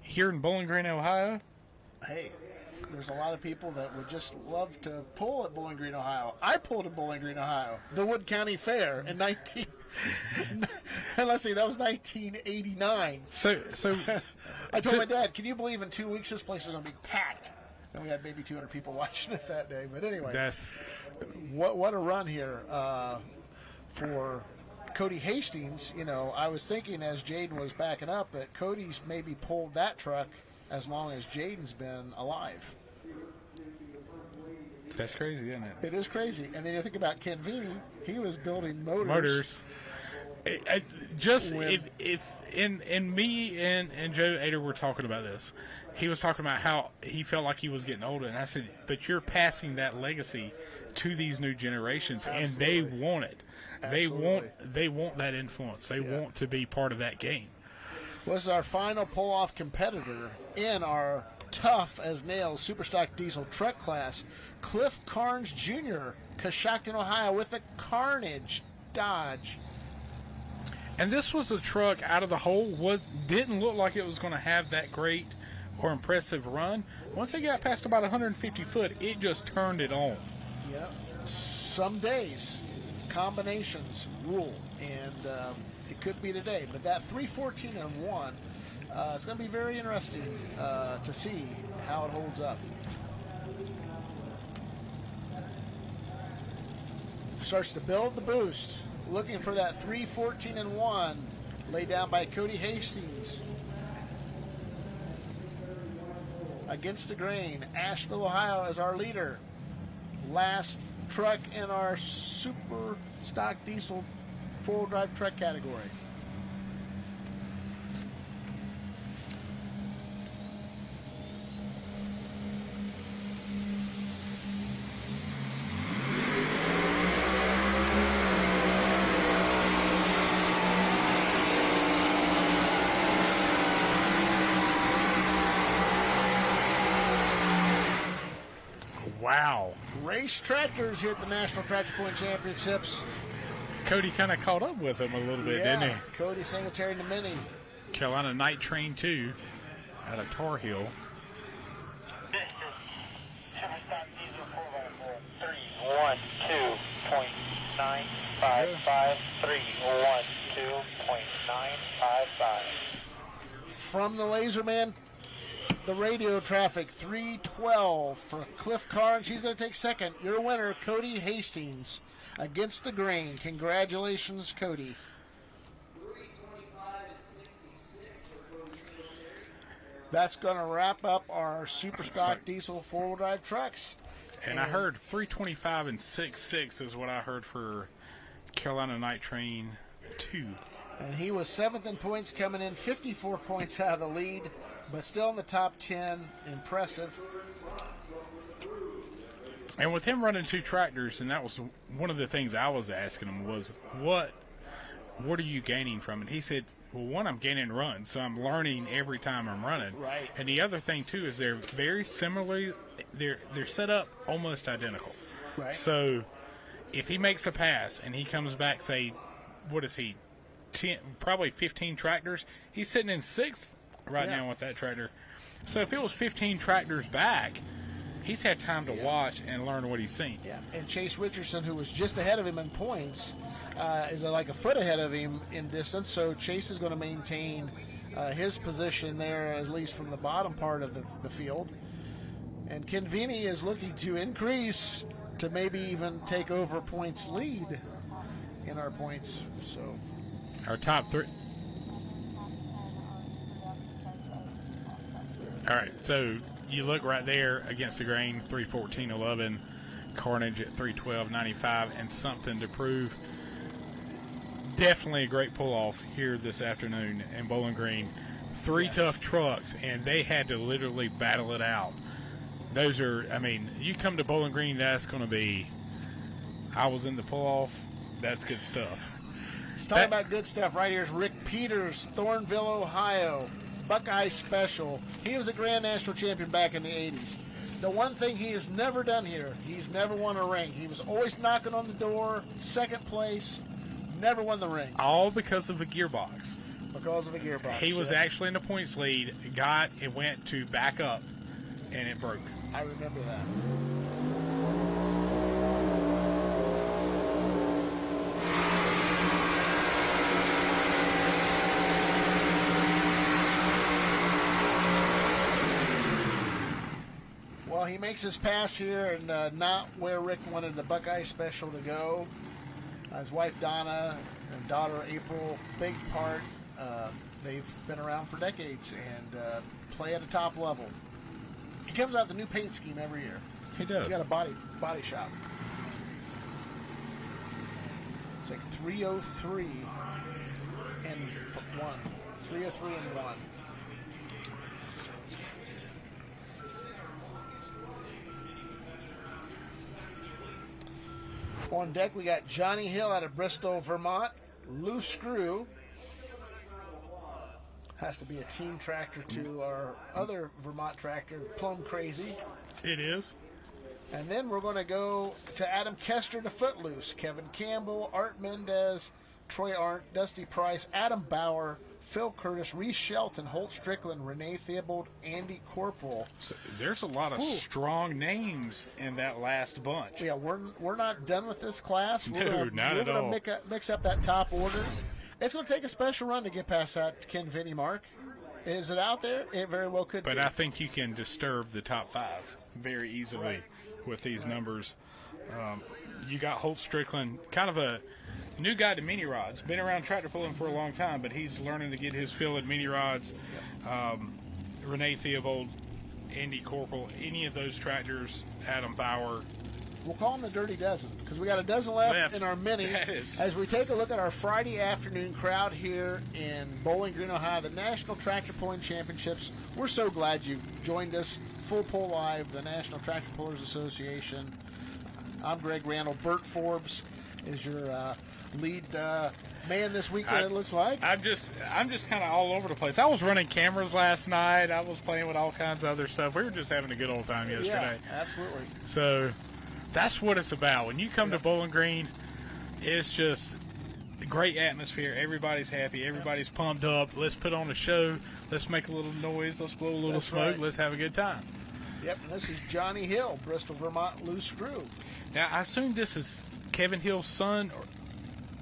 here in Bowling Green, Ohio. Hey, there's a lot of people that would just love to pull at Bowling Green, Ohio. I pulled at Bowling Green, Ohio, the Wood County Fair in let's see, that was 1989. So I told my dad, can you believe in 2 weeks this place is going to be packed? And we had maybe 200 people watching us that day. But anyway, what a run here for Cody Hastings. You know, I was thinking as Jaden was backing up that Cody's maybe pulled that truck as long as Jaden's been alive. That's crazy, isn't it? It is crazy. And then you think about Ken Vini, he was building motors. And me and Joe Ader were talking about this. He was talking about how he felt like he was getting older, and I said, but you're passing that legacy to these new generations. Absolutely. And they want it. They want that influence. They want to be part of that game. Well, this is our final pull-off competitor in our tough as nails Superstock Diesel truck class, Cliff Carnes Jr., Coshocton, Ohio, with a Carnage Dodge. And this was a truck out of the hole. Didn't look like it was going to have that great or impressive run. Once it got past about 150 foot, it just turned it on. Yeah. Some days, combinations rule, and it could be today. But that 314-1, it's going to be very interesting to see how it holds up. Starts to build the boost. Looking for that 314-1 laid down by Cody Hastings. Against the grain, Asheville, Ohio is our leader. Last truck in our super stock diesel four-wheel drive truck category. Wow. Race tractors here at the National Tractor Point Championships. Cody kind of caught up with him a little bit, didn't he? Cody Singletary and the Mini. Carolina Night Train 2 out of Tar Heel. This is Superstock Diesel 4x4 312.955 From the Laserman, the radio traffic 312 for Cliff Carnes. He's going to take second. Your winner, Cody Hastings, against the grain. Congratulations, Cody. That's going to wrap up our Super Stock Diesel four-wheel drive trucks. And I heard 325 and 6.6 is what I heard for Carolina Night Train 2. And he was seventh in points, coming in 54 points out of the lead, but still in the top 10. Impressive. And with him running two tractors, and that was one of the things I was asking him was, what are you gaining from it? He said, well, one, I'm gaining runs, so I'm learning every time I'm running. Right. And the other thing, too, is they're very similarly, they're set up almost identical. Right. So if he makes a pass and he comes back, say, what is he, 10, probably 15 tractors, he's sitting in sixth right now with that tractor. So if it was 15 tractors back, he's had time to watch and learn what he's seen. Yeah, and Chase Richardson, who was just ahead of him in points, is like a foot ahead of him in distance. So Chase is going to maintain his position there, at least from the bottom part of the field. And Ken Vini is looking to increase to maybe even take over points lead in our points. So our top three. All right, so you look right there against the grain, 314.11, Carnage at 312.95, and something to prove. Definitely a great pull-off here this afternoon in Bowling Green. Three tough trucks, and they had to literally battle it out. Those are, I mean, you come to Bowling Green, that's going to be, I was in the pull-off, that's good stuff. Let's talk about good stuff. Right here's Rick Peters, Thornville, Ohio. Buckeye Special. He was a Grand National Champion back in the 80s. The one thing he has never done here, he's never won a ring. He was always knocking on the door, second place, Never won the ring. All because of a gearbox. Because of a gearbox. He was actually in the points lead, it went to back up, and it broke. I remember that. Well, he makes his pass here, and not where Rick wanted the Buckeye Special to go. His wife Donna and daughter April, big part. They've been around for decades and play at a top level. He comes out with a new paint scheme every year. He does. He's got a body shop. It's like 303 and 1. 303 and 1. On deck, we got Johnny Hill out of Bristol, Vermont. Loose Screw. Has to be a team tractor to our other Vermont tractor, Plum Crazy. It is. And then we're going to go to Adam Kester to Footloose. Kevin Campbell, Art Mendez, Troy Arndt, Dusty Price, Adam Bauer, Phil Curtis, Reese Shelton, Holt Strickland, Renee Theobald, Andy Corporal. So there's a lot of strong names in that last bunch. Yeah, we're not done with this class. No, not at all. We're going to mix up that top order. It's going to take a special run to get past that Ken Vinnie mark. Is it out there? It very well could be. But I think you can disturb the top 5 very easily with these numbers. You got Holt Strickland, kind of a new guy to mini rods. Been around tractor pulling for a long time, but he's learning to get his fill at mini rods. Renee Theobald, Andy Corporal, any of those tractors, Adam Bauer. We'll call them the Dirty Dozen because we got a dozen left in our mini. As we take a look at our Friday afternoon crowd here in Bowling Green, Ohio, the National Tractor Pulling Championships. We're so glad you joined us. Full Pull Live, the National Tractor Pullers Association. I'm Greg Randall. Bert Forbes is your lead man this weekend, it looks like. I'm just kind of all over the place. I was running cameras last night. I was playing with all kinds of other stuff. We were just having a good old time yesterday. Yeah, absolutely. So that's what it's about. When you come to Bowling Green, it's just a great atmosphere. Everybody's happy. Everybody's pumped up. Let's put on a show. Let's make a little noise. Let's blow a little smoke. Let's have a good time. Yep, and this is Johnny Hill, Bristol, Vermont, Loose Screw. Now, I assume this is Kevin Hill's son. Or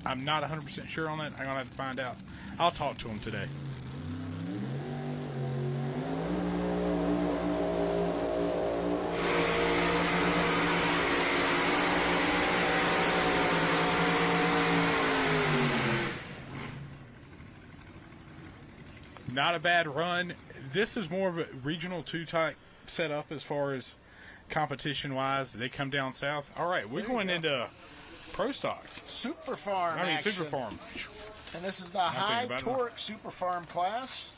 I'm not 100% sure on that. I'm going to have to find out. I'll talk to him today. Not a bad run. This is more of a regional 2 type setup as far as competition wise. They come down south. All right, we're going into Pro Stocks. Super Farm. Super Farm. And this is the high torque Super Farm class.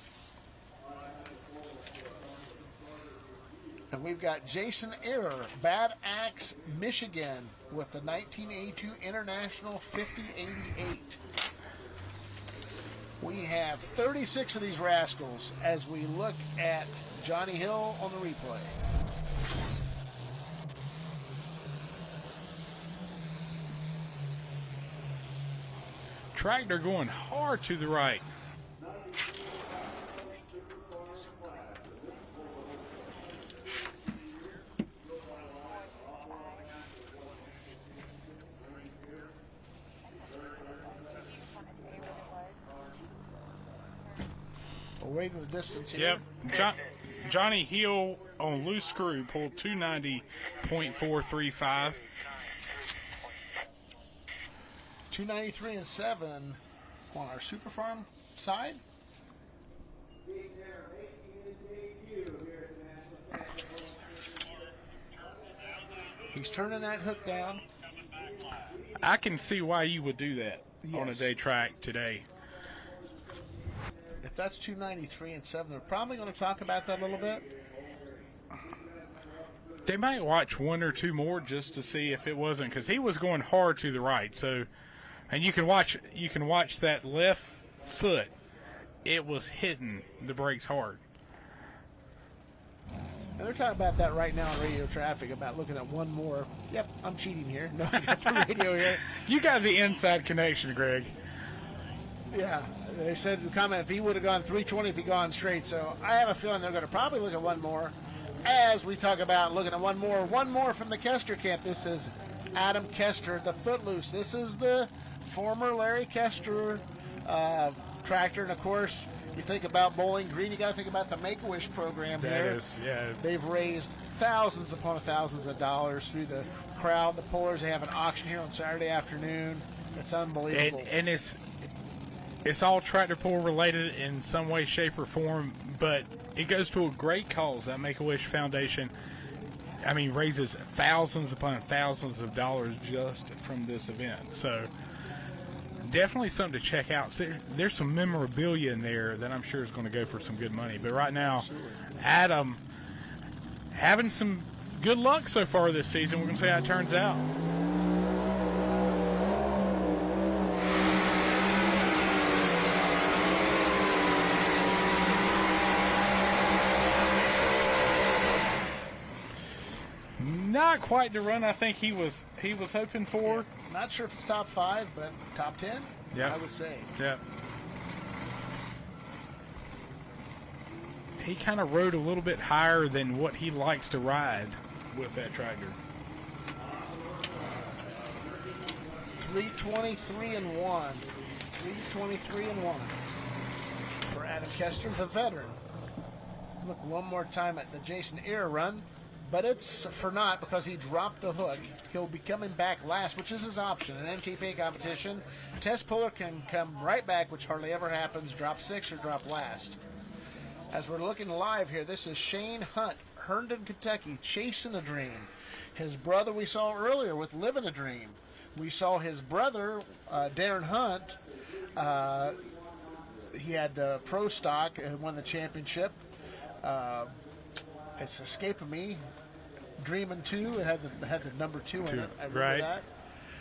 And we've got Jason Ehrer, Bad Axe, Michigan, with the 1982 International 5088. We have 36 of these rascals as we look at Johnny Hill on the replay. Tractor going hard to the right. Waiting the distance here. Yep. Johnny Hill on Loose Screw pulled 290.435. 293 and 7 on our Super Farm side. He's turning that hook down. I can see why you would do that on a day track today. If that's 293 and 7, they're probably going to talk about that a little bit. They might watch one or two more just to see if it wasn't, because he was going hard to the right. So, and you can watch that left foot. It was hitting the brakes hard. And they're talking about that right now on radio traffic, about looking at one more. Yep, I'm cheating here. No, I got the radio here. You got the inside connection, Greg. Yeah, they said the comment, if he would have gone 320 if he'd gone straight. So I have a feeling they're going to probably look at one more as we talk about looking at one more from the Kester camp. This is Adam Kester, the Footloose. This is the former Larry Kester tractor. And, of course, you think about Bowling Green, you got to think about the Make-A-Wish program That here. is, yeah. They've raised thousands upon thousands of dollars through the crowd, the pullers. They have an auction here on Saturday afternoon. It's unbelievable. And it's all tractor pull related in some way, shape, or form, but it goes to a great cause. That Make-A-Wish Foundation, I mean, raises thousands upon thousands of dollars just from this event. So definitely something to check out. So there's some memorabilia in there that I'm sure is going to go for some good money. But right now, Adam having some good luck so far this season. We're going to see how it turns out. Not quite the run I think he was hoping for. Yeah. Not sure if it's top 5, but top 10, yeah, I would say. Yeah. He kind of rode a little bit higher than what he likes to ride with that tractor. 323 and 1. 323 and 1 for Adam Kester, the veteran. Look one more time at the Jason Era run. But it's for naught because he dropped the hook. He'll be coming back last, which is his option. In NTPA competition, test puller can come right back, which hardly ever happens, drop 6 or drop last. As we're looking live here, this is Shane Hunt, Herndon, Kentucky, chasing a dream. His brother we saw earlier with Living a Dream. We saw his brother, Darren Hunt. He had pro stock and won the championship. It's escaping me. Dreamin' 2. It had the number 2 in it. I remember that.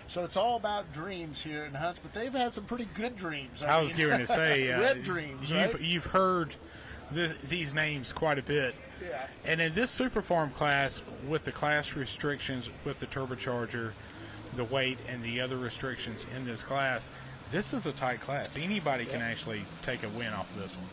So it's all about dreams here in Hunts, but they've had some pretty good dreams. I was going to say, red dreams. You've heard these names quite a bit. Yeah. And in this Super Farm class, with the class restrictions, with the turbocharger, the weight, and the other restrictions in this class, this is a tight class. Anybody can actually take a win off of this one.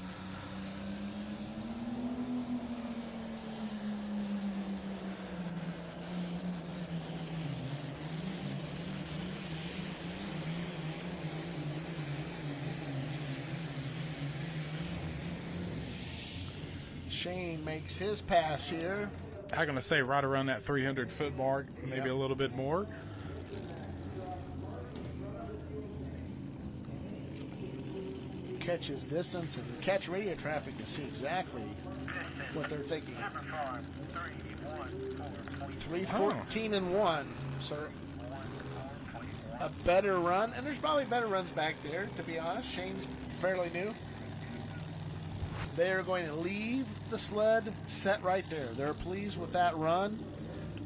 Shane makes his pass here. I'm going to say right around that 300-foot mark, maybe a little bit more. Catch his distance and catch radio traffic to see exactly what they're thinking. 314 and 1. So a better run, and there's probably better runs back there, to be honest. Shane's fairly new. They are going to leave the sled set right there. They're pleased with that run.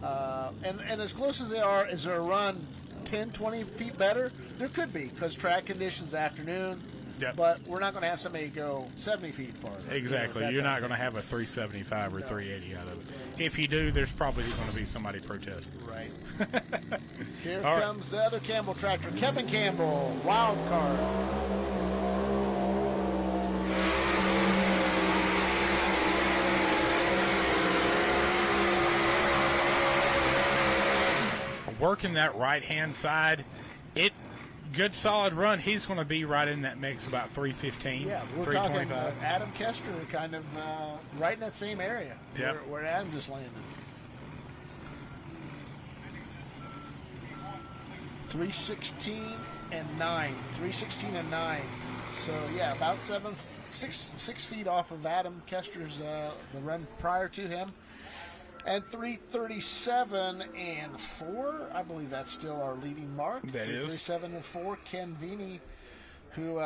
And as close as they are, is there a run 10, 20 feet better? There could be, because track conditions afternoon. Yep. But we're not going to have somebody go 70 feet farther. Exactly. You're not going to have a 375 or 380 out of it. If you do, there's probably going to be somebody protesting. Right. Here comes the other Campbell tractor, Kevin Campbell, wild card. Working that right-hand side, good solid run. He's going to be right in that mix, about 315, yeah, we're 325. Talking Adam Kester kind of right in that same area where Adam just landed. 316 and 9. 316 and 9. So, yeah, about 6 feet off of Adam Kester's the run prior to him. And 337 and 4, I believe that's still our leading mark. That is 337 and 4. Ken Vini, who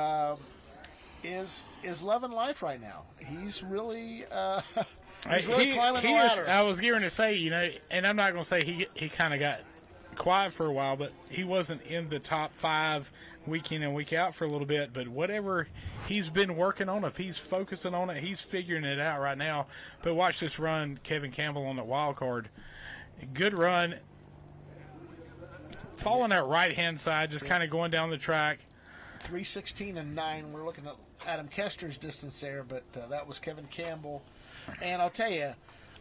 is loving life right now. He's really climbing the ladder. I was going to say, and I'm not going to say he kind of quiet for a while, but he wasn't in the top 5 week in and week out for a little bit. But whatever he's been working on, if he's focusing on it, he's figuring it out right now. But watch this run, Kevin Campbell on the wild card. Good run. Following that right-hand side, just kind of going down the track. 3:16 and 9. We're looking at Adam Kester's distance there, but that was Kevin Campbell. And I'll tell you,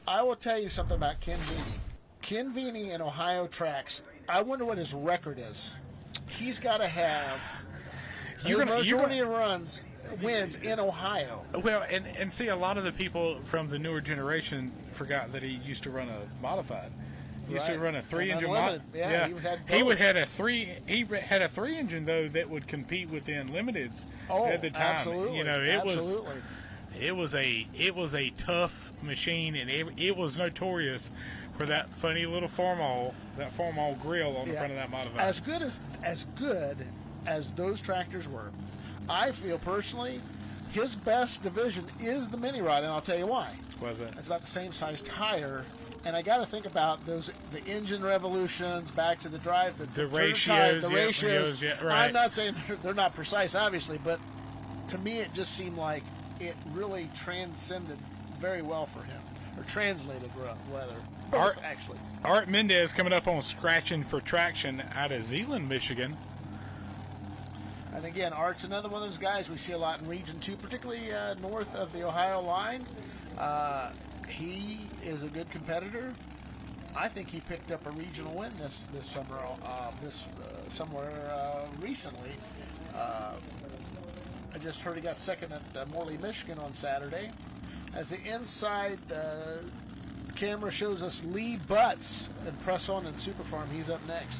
I will tell you something about Ken Veeney. Ken Veeney in Ohio tracks, I wonder what his record is. He's got to have majority of wins in Ohio. Well, and see, a lot of the people from the newer generation forgot that he used to run a modified. He used to run a 3-engine mod. Yeah, he had a 3-engine though that would compete within limiteds at the time. Absolutely. You know, it was a tough machine, and it was notorious for that funny little formal grill on the front of that modified. As good as those tractors were, I feel personally his best division is the mini rod, and I'll tell you why. Was it? It's about the same size tire. And I got to think about the engine revolutions back to the drive, the ratios, ratios. Yeah, right. I'm not saying they're not precise, obviously, but to me it just seemed like it really transcended very well for him, or translated rather. Actually, Art Mendez coming up on Scratching for Traction out of Zeeland, Michigan. And again, Art's another one of those guys we see a lot in Region 2, particularly north of the Ohio line. He is a good competitor. I think he picked up a regional win this summer, somewhere recently. I just heard he got second at Morley, Michigan on Saturday. As the inside camera shows us Lee Butts and Press On and Superfarm, he's up next.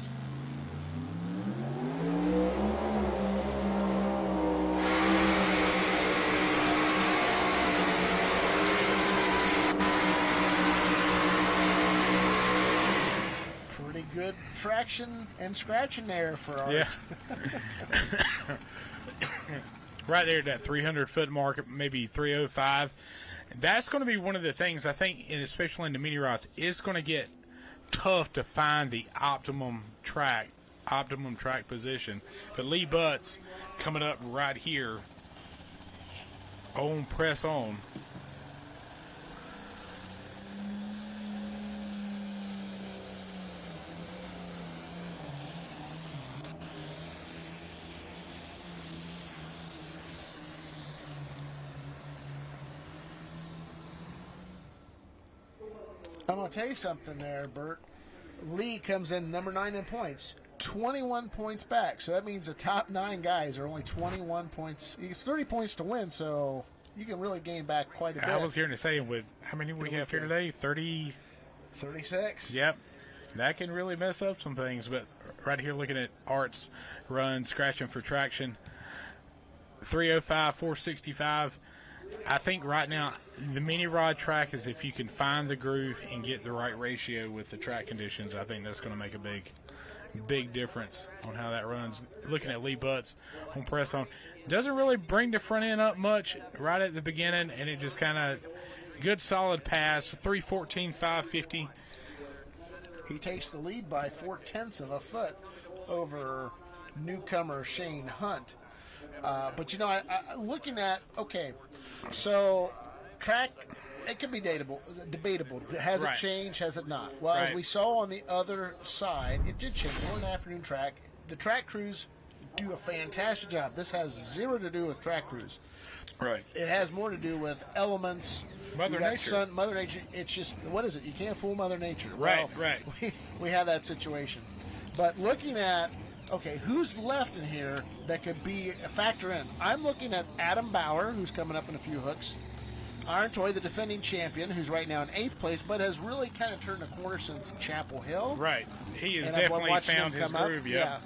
Good traction and scratching there for Art. Yeah. Right there at that 300-foot mark, maybe 305. That's going to be one of the things I think, and especially in the mini rods, it's going to get tough to find the optimum track position. But Lee Butts coming up right here on Press On. I'm going to tell you something there, Bert. Lee comes in number 9 in points, 21 points back. So that means the top 9 guys are only 21 points. He gets 30 points to win, so you can really gain back quite a bit. I was hearing to say, with how many we have here today? 36. Yep. That can really mess up some things. But right here looking at Art's run, Scratching for Traction, 305, 465. I think right now the mini rod track is, if you can find the groove and get the right ratio with the track conditions, I think that's going to make a big difference on how that runs. Looking at Lee Butts on Press On, doesn't really bring the front end up much right at the beginning, and it just kind of good solid pass, 314, 550. He takes the lead by 0.4 of a foot over newcomer Shane Hunt. But, you know, I looking at, okay, so track, it can be debatable. Has it changed? Has it not? Well, as we saw on the other side, it did change. More an afternoon track. The track crews do a fantastic job. This has zero to do with track crews. Right. It has more to do with elements. Mother Nature. Mother Nature. It's just, what is it? You can't fool Mother Nature. Right, well, we have that situation. But looking at, okay, who's left in here that could be a factor in? I'm looking at Adam Bauer, who's coming up in a few hooks. Iron Toy, the defending champion, who's right now in 8th place, but has really kind of turned a corner since Chapel Hill. Right. He has definitely found his groove, yeah.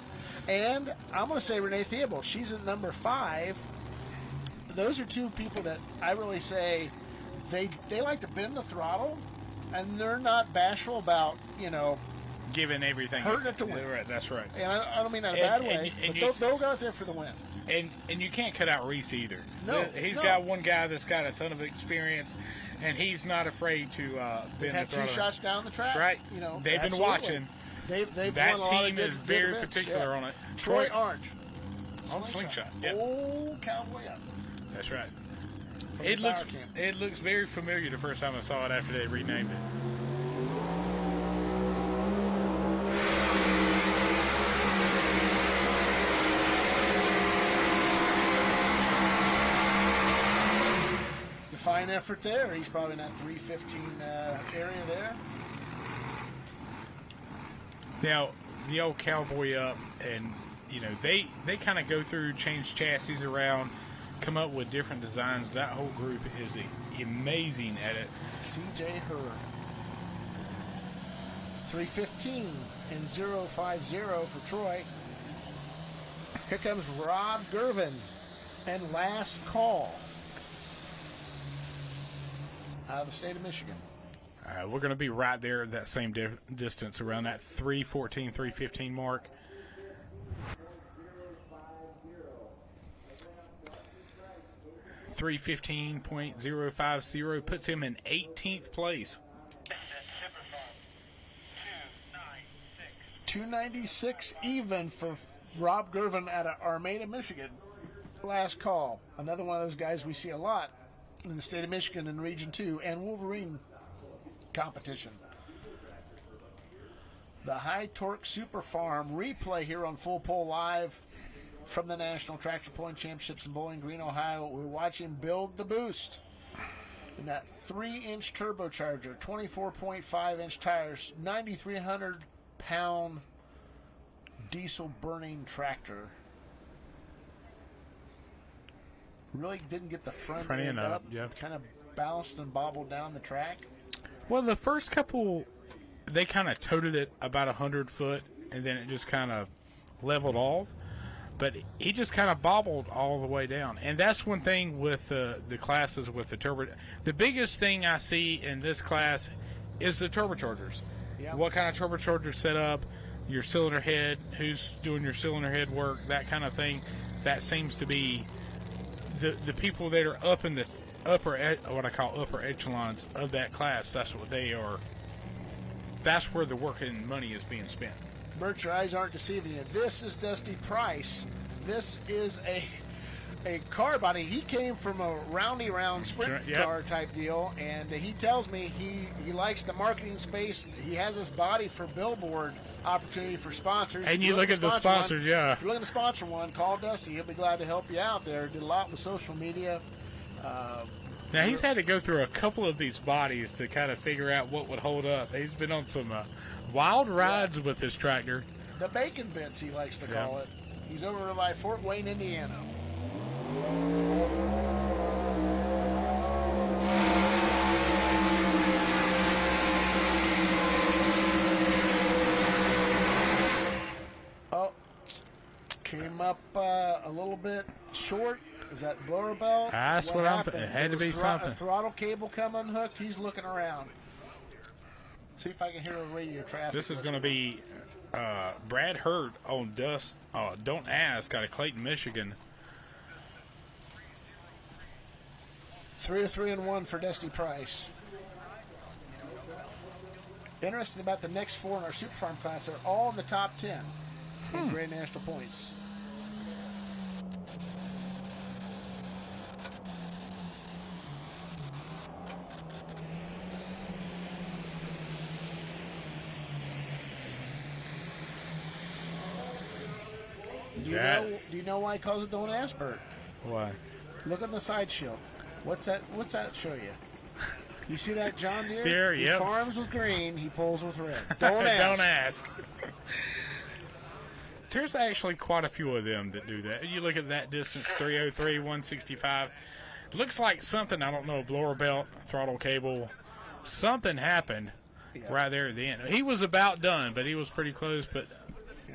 And I'm going to say Renee Theobald. She's at number 5. Those are two people that I really say they like to bend the throttle, and they're not bashful about, you know, giving everything. Hurting it to win. Right, that's right. And I don't mean that in a bad way, but they'll go out there for the win. And you can't cut out Reese either. No, he's got one guy that's got a ton of experience, and he's not afraid to bend the throttle. Had 2 shots down the track. Right. You know, they've been watching. They've that won a lot of team good, is good very events, particular yeah. on it. Troy Arndt. On Slingshot. Yep. Old cowboy up. That's right. From It the looks Power Camp. it looks very familiar the first time I saw it after they renamed it. Fine effort there. He's probably in that 315 area there. Now, the old cowboy up, and they kind of go through, change chassis around, come up with different designs. That whole group is amazing at it. C.J. Hurd. 315 and 050 for Troy. Here comes Rob Gervin and Last Call out of the state of Michigan. We're going to be right there at that same distance, around that 314, 315 mark. .050 puts him in 18th place. 296 even for Rob Gervin out of Armada, Michigan. Last Call. Another one of those guys we see a lot in the state of Michigan in Region 2 and Wolverine competition. The High Torque Super Farm replay here on Full Pull Live from the National Tractor Pulling Championships in Bowling Green, Ohio. We're watching Build the Boost in that 3-inch turbocharger, 24.5-inch tires, 9,300-pound diesel burning tractor. Really didn't get the front end up. Yep. Kind of bounced and bobbled down the track. Well, the first couple, they kind of toted it about 100 foot, and then it just kind of leveled off. But he just kind of bobbled all the way down. And that's one thing with the classes with the turbo. The biggest thing I see in this class is the turbochargers. Yep. What kind of turbocharger setup, your cylinder head, who's doing your cylinder head work, that kind of thing. That seems to be the people that are up in the what I call upper echelons of that class. That's what they are. That's where the working money is being spent. Bert, your eyes aren't deceiving you. This is Dusty Price. This is a car body. He came from a round sprint car type deal, and he tells me he likes the marketing space. He has this body for billboard opportunity for sponsors. And you look at the sponsors, yeah. If you're looking to sponsor one, call Dusty. He'll be glad to help you out there. Did a lot with social media. Now, he's had to go through a couple of these bodies to kind of figure out what would hold up. He's been on some wild rides with this tractor. The bacon bits, he likes to call it. He's over by Fort Wayne, Indiana. Oh, came up a little bit short. Is that blower belt? That's what I'm thinking. It had to be something. A throttle cable come unhooked. He's looking around. See if I can hear a radio traffic. This is going to be Brad Hurt on Dust. Don't Ask out of Clayton, Michigan. 3-3-1 for Dusty Price. Interesting about the next four in our Super Farm class. They're all in the top 10 in Grand National points. Do you know why he calls it Don't Ask, Bert? Why? Look on the side shield. What's that show you? You see that John Deere? Deere, he yep. farms with green, he pulls with red. Don't ask. Don't ask. There's actually quite a few of them that do that. You look at that distance, 303, 165. Looks like something, I don't know, blower belt, throttle cable, something happened right there at the end. He was about done, but he was pretty close. But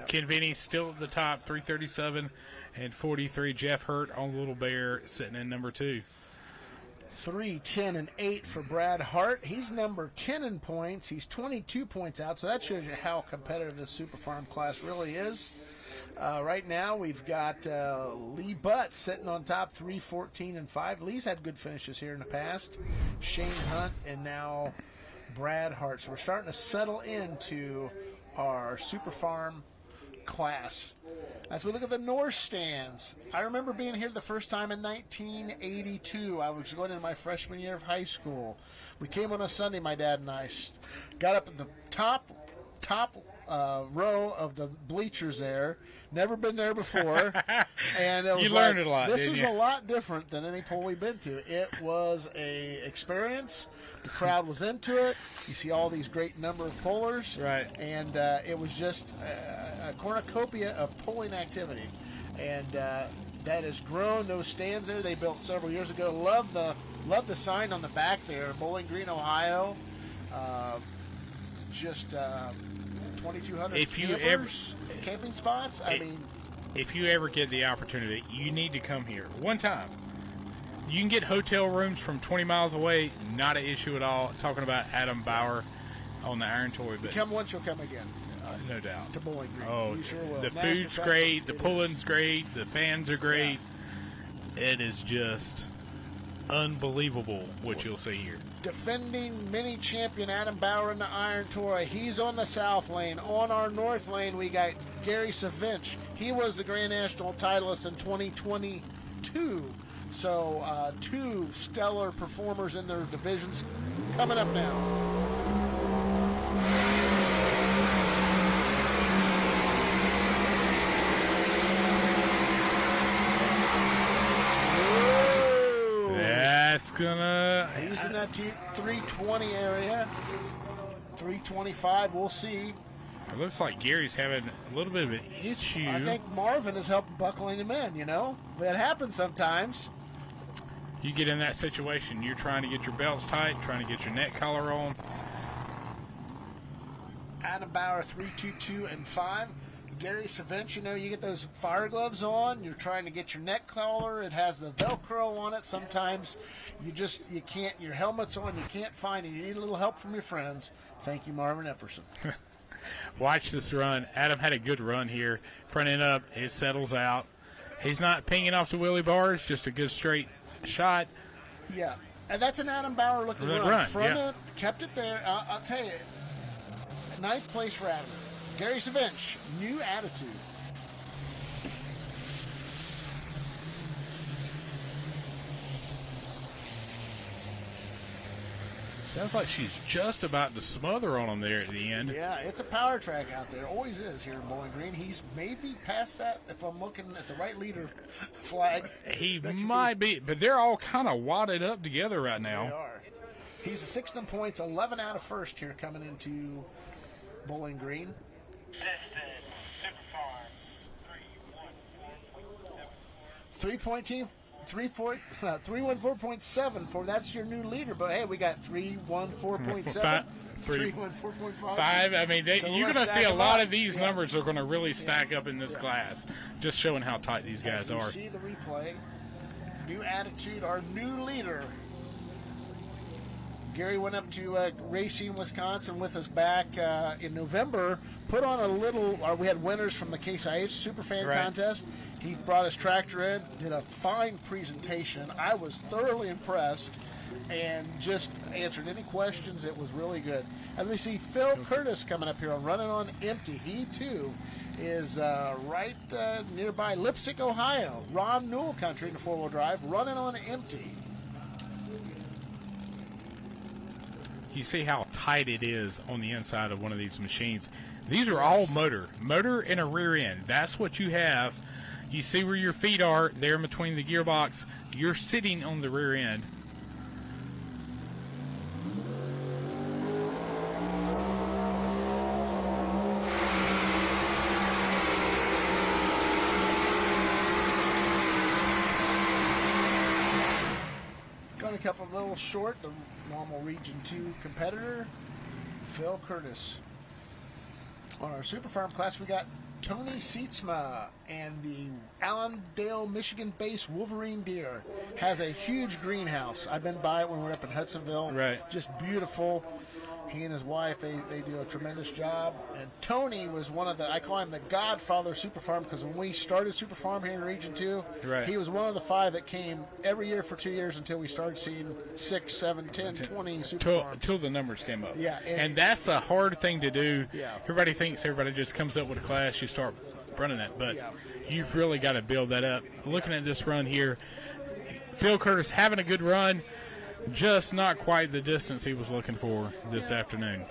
Ken Vinny still at the top, 337 and 43. Jeff Hurt on Little Bear sitting in number 2. 3, 10, and 8 for Brad Hart. He's number 10 in points. He's 22 points out, so that shows you how competitive this Super Farm class really is. Right now, we've got Lee Butts sitting on top, 3, 14, and 5. Lee's had good finishes here in the past. Shane Hunt and now Brad Hart. So we're starting to settle into our Super Farm class. As we look at the north stands, I remember being here the first time in 1982. I was going into my freshman year of high school. We came on a Sunday, my dad and I. Got up at the top row of the bleachers there. Never been there before. And it was You learned a lot, this didn't was you? a lot different than any poll we've been to. It was a experience. The crowd was into it. You see all these great number of pollers. Right. And it was just a cornucopia of polling activity. And that has grown. Those stands there they built several years ago. Love the sign on the back there, Bowling Green, Ohio. Just 2,200 If you campers, camping spots. I mean, if you ever get the opportunity, you need to come here one time. You can get hotel rooms from 20 miles away, not an issue at all. Talking about Adam Bauer on the Iron Toy, but come once, you'll come again. no doubt. To Bowling Green. Oh, You sure will. the National food's Festival, great, the it pulling's great, the fans are great. It is just unbelievable what you'll see here. Defending mini champion Adam Bauer in the Iron Toy. He's on the south lane. On our north lane, we got Gary Savinch. He was the Grand National titleist in 2022. So, two stellar performers in their divisions coming up now. That's gonna. He's in that 320 area. 325, we'll see. It looks like Gary's having a little bit of an issue. I think Marvin has helped buckling him in, you know? That happens sometimes. You get in that situation, you're trying to get your belts tight, trying to get your neck collar on. Adam Bauer, 322 and 5. Gary Savinch, you know, you get those fire gloves on, you're trying to get your neck collar, it has the Velcro on it. Sometimes you can't, your helmet's on, you can't find it. You need a little help from your friends. Thank you, Marvin Epperson. Watch this run. Adam had a good run here. Front end up, it settles out. He's not pinging off the wheelie bars, just a good straight shot. Yeah, and that's an Adam Bauer looking Good run. run, From yeah. it, kept it there. I'll tell you, 9th place for Adam. Gary Savinch, new attitude. Sounds like she's just about to smother on him there at the end. Yeah, it's a power track out there. Always is here in Bowling Green. He's maybe past that if I'm looking at the right leader flag. He might be, but they're all kind of wadded up together right now. They are. He's 6th in points, 11 out of 1st here coming into Bowling Green. 314.7 for that's your new leader, but hey, we got 314.7, 314.5. I mean, So you're we're going to see stack a them lot up. of these Yeah. numbers are going to really stack up in this class, just showing how tight these guys As you are. see the replay, new attitude, our new leader. Gary went up to Racine, Wisconsin with us back in November, put on a little, we had winners from the Case IH Superfan Right. contest. He brought his tractor in, did a fine presentation. I was thoroughly impressed and just answered any questions. It was really good. As we see Phil Curtis coming up here on Running on Empty. He, too, is right nearby Lipsick, Ohio. Ron Newell country in the four-wheel drive, Running on Empty. You see how tight it is on the inside of one of these machines. These are all motor and a rear end. That's what you have. You see where your feet are there in between the gearbox. You're sitting on the rear end. Got a couple a little short, the normal Region 2 competitor, Phil Curtis. On our Super Farm class, we got Tony Sietzma, and the Allendale, Michigan-based Wolverine deer has a huge greenhouse. I've been by it when we were up in Hudsonville. Right. Just beautiful. He and his wife, they do a tremendous job. And Tony was one of the, I call him the godfather of Super Farm, because when we started Super Farm here in Region 2, right, he was one of the 5 that came every year for 2 years until we started seeing 6, 7, 10, 20 Super Farms. Until the numbers came up. Yeah. And that's a hard thing to do. Yeah. Everybody thinks everybody just comes up with a class, you start running it. But you've really got to build that up. Looking at this run here, Phil Curtis having a good run, just not quite the distance he was looking for this afternoon.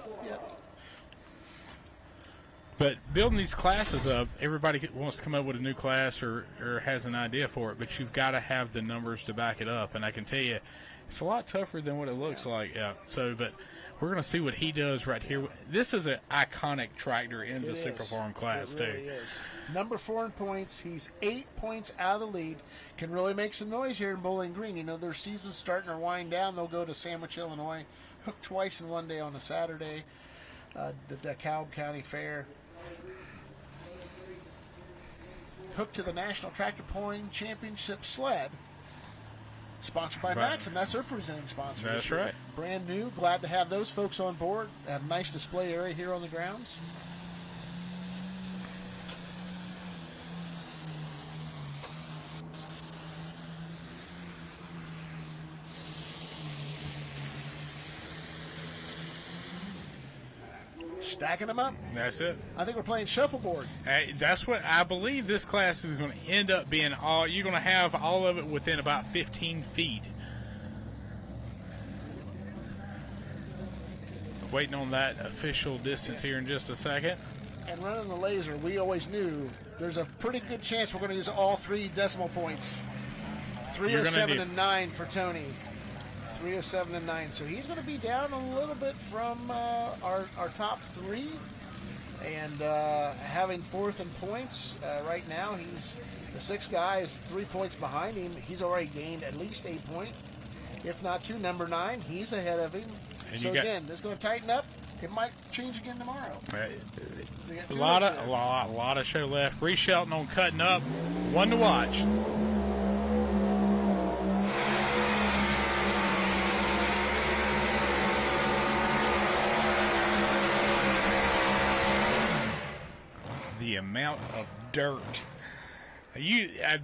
But building these classes up, everybody wants to come up with a new class or has an idea for it, but you've got to have the numbers to back it up. And I can tell you, it's a lot tougher than what it looks like. Yeah. So, but we're going to see what he does right here. This is an iconic tractor in the Super Farm class, it really too. Is. Number 4 in points. He's 8 points out of the lead. Can really make some noise here in Bowling Green. You know, their season's starting to wind down. They'll go to Sandwich, Illinois. Hook twice in one day on a Saturday. The DeKalb County Fair. Hook to the National Tractor Pulling Championship Sled. Sponsored by Maxim. That's their presenting sponsor. That's right. Brand new. Glad to have those folks on board. Have a nice display area here on the grounds. Stacking them up. That's it. I think we're playing shuffleboard. That's what I believe this class is going to end up being. You're going to have all of it within about 15 feet. Waiting on that official distance here in just a second. And running the laser, we always knew there's a pretty good chance we're going to use all 3 decimal points. 307 and 9 for Tony. 307 and 9. So he's going to be down a little bit from our top 3. And having 4th in points right now, he's the 6th guy is 3 points behind him. He's already gained at least 8 points, if not 2. Number 9, he's ahead of him. And so again, this is going to tighten up. It might change again tomorrow. A lot of show left. Reese Shelton on cutting up. One to watch. The amount of dirt.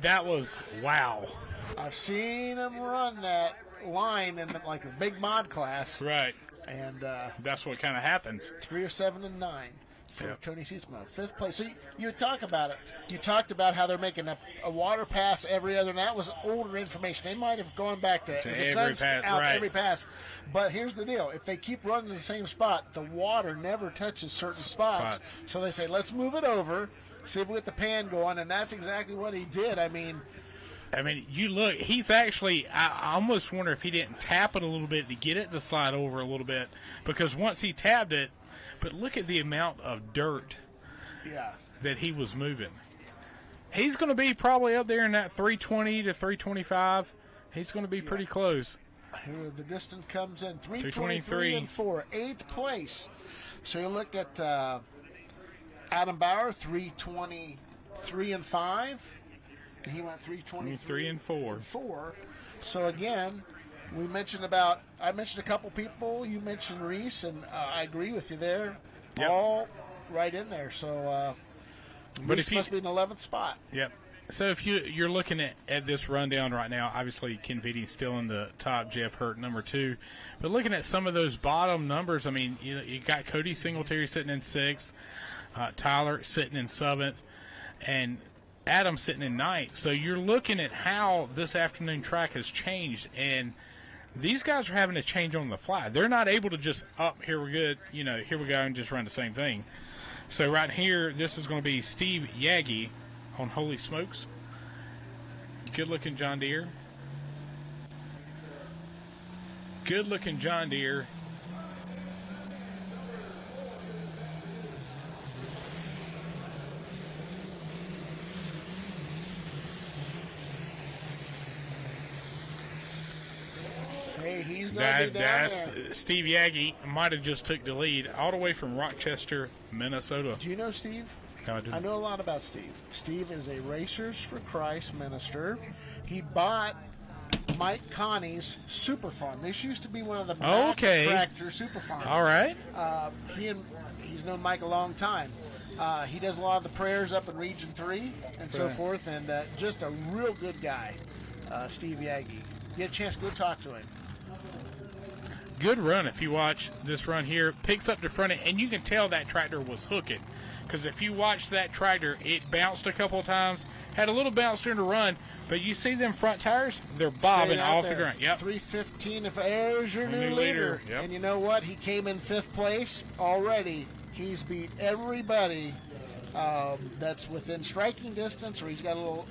That was wow. I've seen him run that line in like a big mod class. Right. And that's what kind of happens. 307 and 9 for Tony Seatsma. 5th place. So you talk about it. You talked about how they're making a water pass every other, and that was older information. They might have gone back to every pass, right. Every pass. But here's the deal. If they keep running the same spot, the water never touches certain spots. So they say, let's move it over, see if we get the pan going, and that's exactly what he did. I mean, you look, he's actually, I almost wonder if he didn't tap it a little bit to get it to slide over a little bit, because once he tapped it, but look at the amount of dirt that he was moving. He's going to be probably up there in that 320 to 325. He's going to be pretty close. Here the distance comes in 323 and 4, 8th place. So you look at Adam Bauer, 323 and 5. And he went 323 and 4. So again, I mentioned a couple people. You mentioned Reese, and I agree with you there. Yep. All right in there. So Reese must be in the 11th spot. Yep. So if you're looking at this rundown right now, obviously Ken Vidi's still in the top, Jeff Hurt number 2. But looking at some of those bottom numbers, I mean, you got Cody Singletary sitting in 6th, Tyler sitting in 7th, and Adam sitting in 9th. So you're looking at how this afternoon track has changed, and these guys are having to change on the fly. They're not able to just, here we're good, here we go, and just run the same thing. So right here, this is going to be Steve Yagi on Holy Smokes. Good-looking John Deere. Good-looking John Deere. Hey, he's going to be down there. Steve Yagi might have just took the lead all the way from Rochester, Minnesota. Do you know Steve? No, I didn't. I know a lot about Steve. Steve is a Racers for Christ minister. He bought Mike Connie's Super Farm. This used to be one of the Mack tractor Super Farms. All right. He's known Mike a long time. He does a lot of the prayers up in Region 3 and so forth, and just a real good guy, Steve Yagi. Get a chance to go talk to him. Good run if you watch this run here. Picks up the front end, and you can tell that tractor was hooking. Because if you watch that tractor, it bounced a couple of times, had a little bounce during the run, but you see them front tires, they're bobbing off the ground. Yep. 3:15 if there's your new leader. Yep. And you know what? He came in 5th place already. He's beat everybody that's within striking distance, or he's going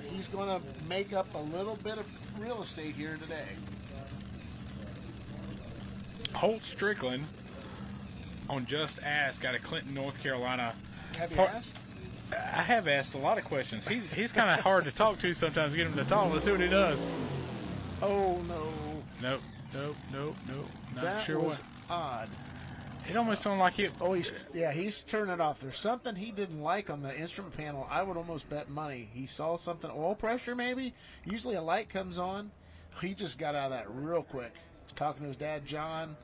to make up a little bit of real estate here today. Holt Strickland on Just Ask out of Clinton, North Carolina. Have you asked? I have asked a lot of questions. He's kind of hard to talk to sometimes. Get him to talk. Let's see what he does. Oh, no. Nope. Not that sure was what. Odd. It almost sounded like it. Oh, he's turning it off. There's something he didn't like on the instrument panel. I would almost bet money. He saw something, oil pressure maybe. Usually a light comes on. He just got out of that real quick. He's talking to his dad, John.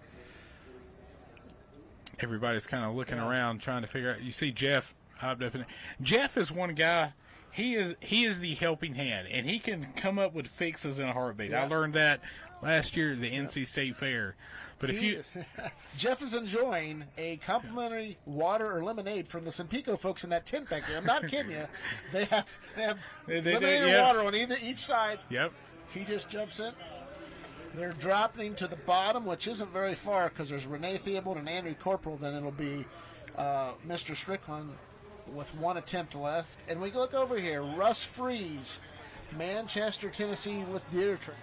Everybody's kind of looking around trying to figure out. You see Jeff hopped up in there. Jeff is one guy. He is the helping hand, and he can come up with fixes in a heartbeat. Yeah. I learned that last year at the NC State Fair. But Jeff is enjoying a complimentary water or lemonade from the Sempico folks in that tent back there. I'm not kidding you. They have lemonade and water on each side. Yep. He just jumps in. They're dropping to the bottom, which isn't very far because there's Renee Theobald and Andrew Corporal. Then it'll be Mr. Strickland with one attempt left. And we look over here. Russ Freeze, Manchester, Tennessee with Deer Track.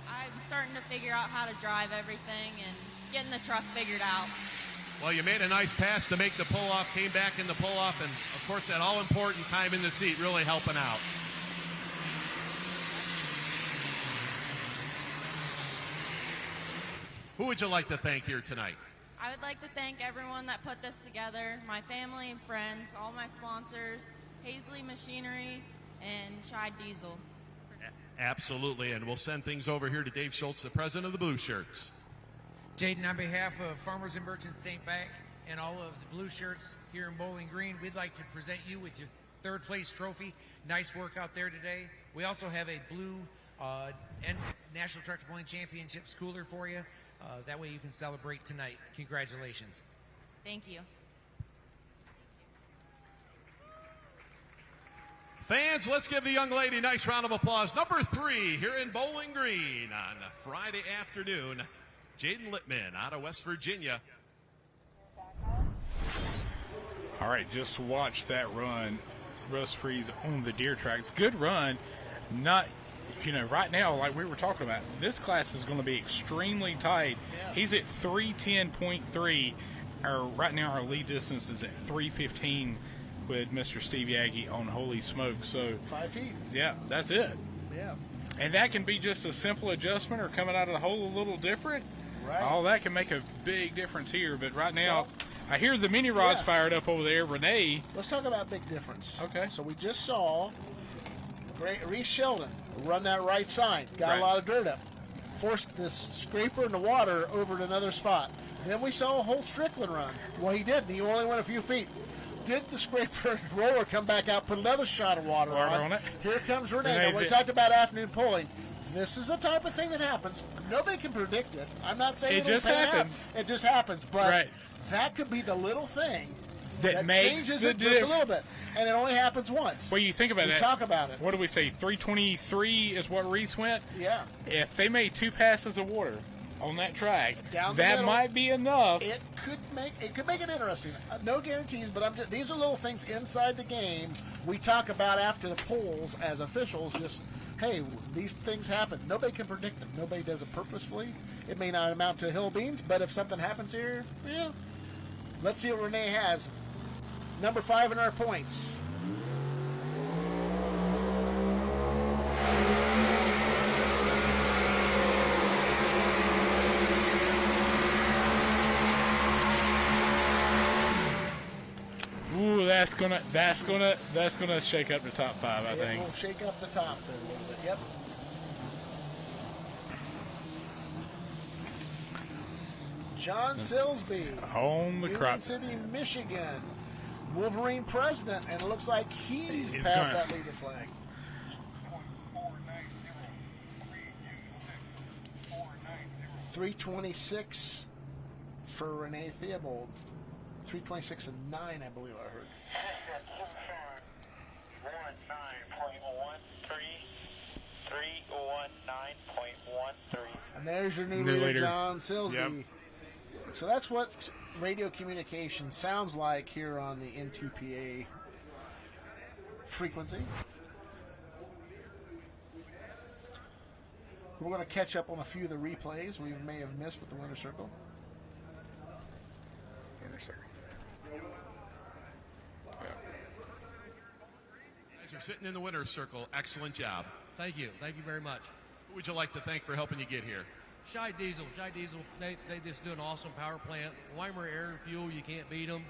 I'm starting to figure out how to drive everything and getting the truck figured out. Well, you made a nice pass to make the pull-off, came back in the pull-off, and, of course, that all-important time in the seat really helping out. Who would you like to thank here tonight? I would like to thank everyone that put this together, my family and friends, all my sponsors, Hazley Machinery, and Chai Diesel. Absolutely, and we'll send things over here to Dave Schultz, the president of the Blue Shirts. Jaden, on behalf of Farmers and Merchants State Bank and all of the Blue Shirts here in Bowling Green, we'd like to present you with your 3rd place trophy. Nice work out there today. We also have a blue National Tractor Pulling Championships cooler for you. That way you can celebrate tonight. Congratulations. Thank you. Fans, let's give the young lady a nice round of applause. Number 3 here in Bowling Green on a Friday afternoon, Jaden Littman out of West Virginia. All right, just watch that run. Russ Freeze on the Deer tracks. Good run. Not, right now, like we were talking about, this class is going to be extremely tight. Yeah. He's at 3:10.3. Right now, our lead distance is at 3:15 with Mr. Steve Yagi on Holy Smoke. So 5 feet. Yeah, that's it. Yeah. And that can be just a simple adjustment or coming out of the hole a little different. Right. All that can make a big difference here. But right now, I hear the mini rods fired up over there. Renee. Let's talk about big difference. Okay. So we just saw Reese Sheldon run that right side. Got a lot of dirt up. Forced this scraper in the water over to another spot. Then we saw Holt Strickland run. Well, he didn't. He only went a few feet. Did the scraper roller come back out, put another shot of water on it? Here comes Renee. Now, we talked about afternoon pulling. This is the type of thing that happens. Nobody can predict it. I'm not saying it just happens. It just happens. But that could be the little thing that makes changes it just a little bit. And it only happens once. Well, you think about it. We talk about it. What do we say? 3:23 is what Reese went? Yeah. If they made 2 passes of water on that track, down the that middle, might be enough. It could make it interesting. No guarantees, but these are little things inside the game we talk about after the polls as officials. Just, hey, these things happen. Nobody can predict them. Nobody does it purposefully. It may not amount to hill beans, but if something happens here, yeah. Let's see what Renee has. Number 5 in our points. Ooh, that's gonna shake up the top 5. I think. We'll shake up the top there a little bit. Yep. John Silsby. Home the Union crop. City, Michigan. Wolverine president, and it looks like he's He's past gonna- that leader flag. 326 for Renee Theobald. 326 and 9, I believe I heard. 319.13. And there's your new New leader, leader. John Silsby. Yep. So that's what radio communication sounds like here on the NTPA frequency. We're going to catch up on a few of the replays we may have missed with the winner circle. Winner circle. Guys are sitting in the winner's circle. Excellent job. Thank you. Thank you very much. Who would you like to thank for helping you get here? Shy Diesel, they just do an awesome power plant. Weimer Air and Fuel, you can't beat them.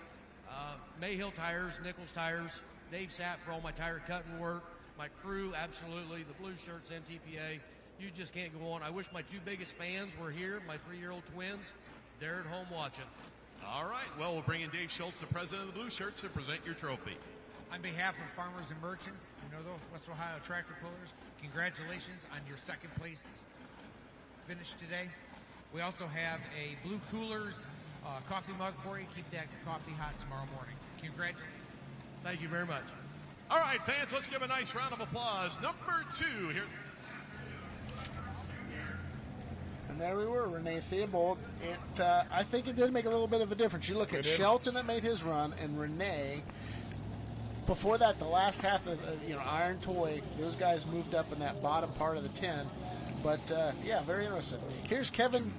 Mayhill Tires, Nichols Tires, Dave Sapp for all my tire cutting work. My crew, absolutely. The Blue Shirts, NTPA. You just can't go on. I wish my two biggest fans were here, my 3-year-old twins. They're at home watching. All right. Well, we'll bring in Dave Schultz, the president of the Blue Shirts, to present your trophy. On behalf of farmers and merchants, those West Ohio tractor pullers, congratulations on your second place finish today. We also have a Blue Coolers coffee mug for you. Keep that coffee hot tomorrow morning. Congratulations. Thank you very much. All right, fans, let's give a nice round of applause. Number 2 here. And there we were, Renee Theobald. I think it did make a little bit of a difference. You look at Shelton that made his run, and Renee. Before that, the last half of Iron Toy, those guys moved up in that bottom part of the 10. But yeah, very interesting. Here's Kevin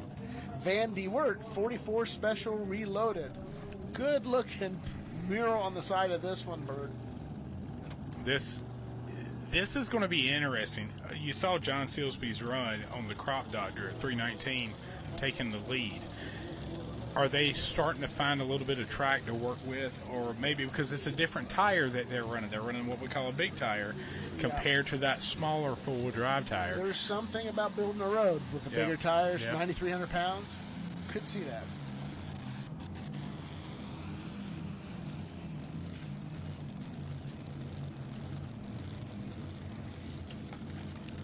Van de Wert, 44 Special Reloaded. Good looking mural on the side of this one, Bird. This is going to be interesting. You saw John Silsby's run on the Crop Doctor at 319, taking the lead. Are they starting to find a little bit of track to work with, or maybe because it's a different tire that they're running what we call a big tire compared to that smaller four-wheel drive tire? There's something about building a road with the bigger tires, 9,300 pounds. Could see that.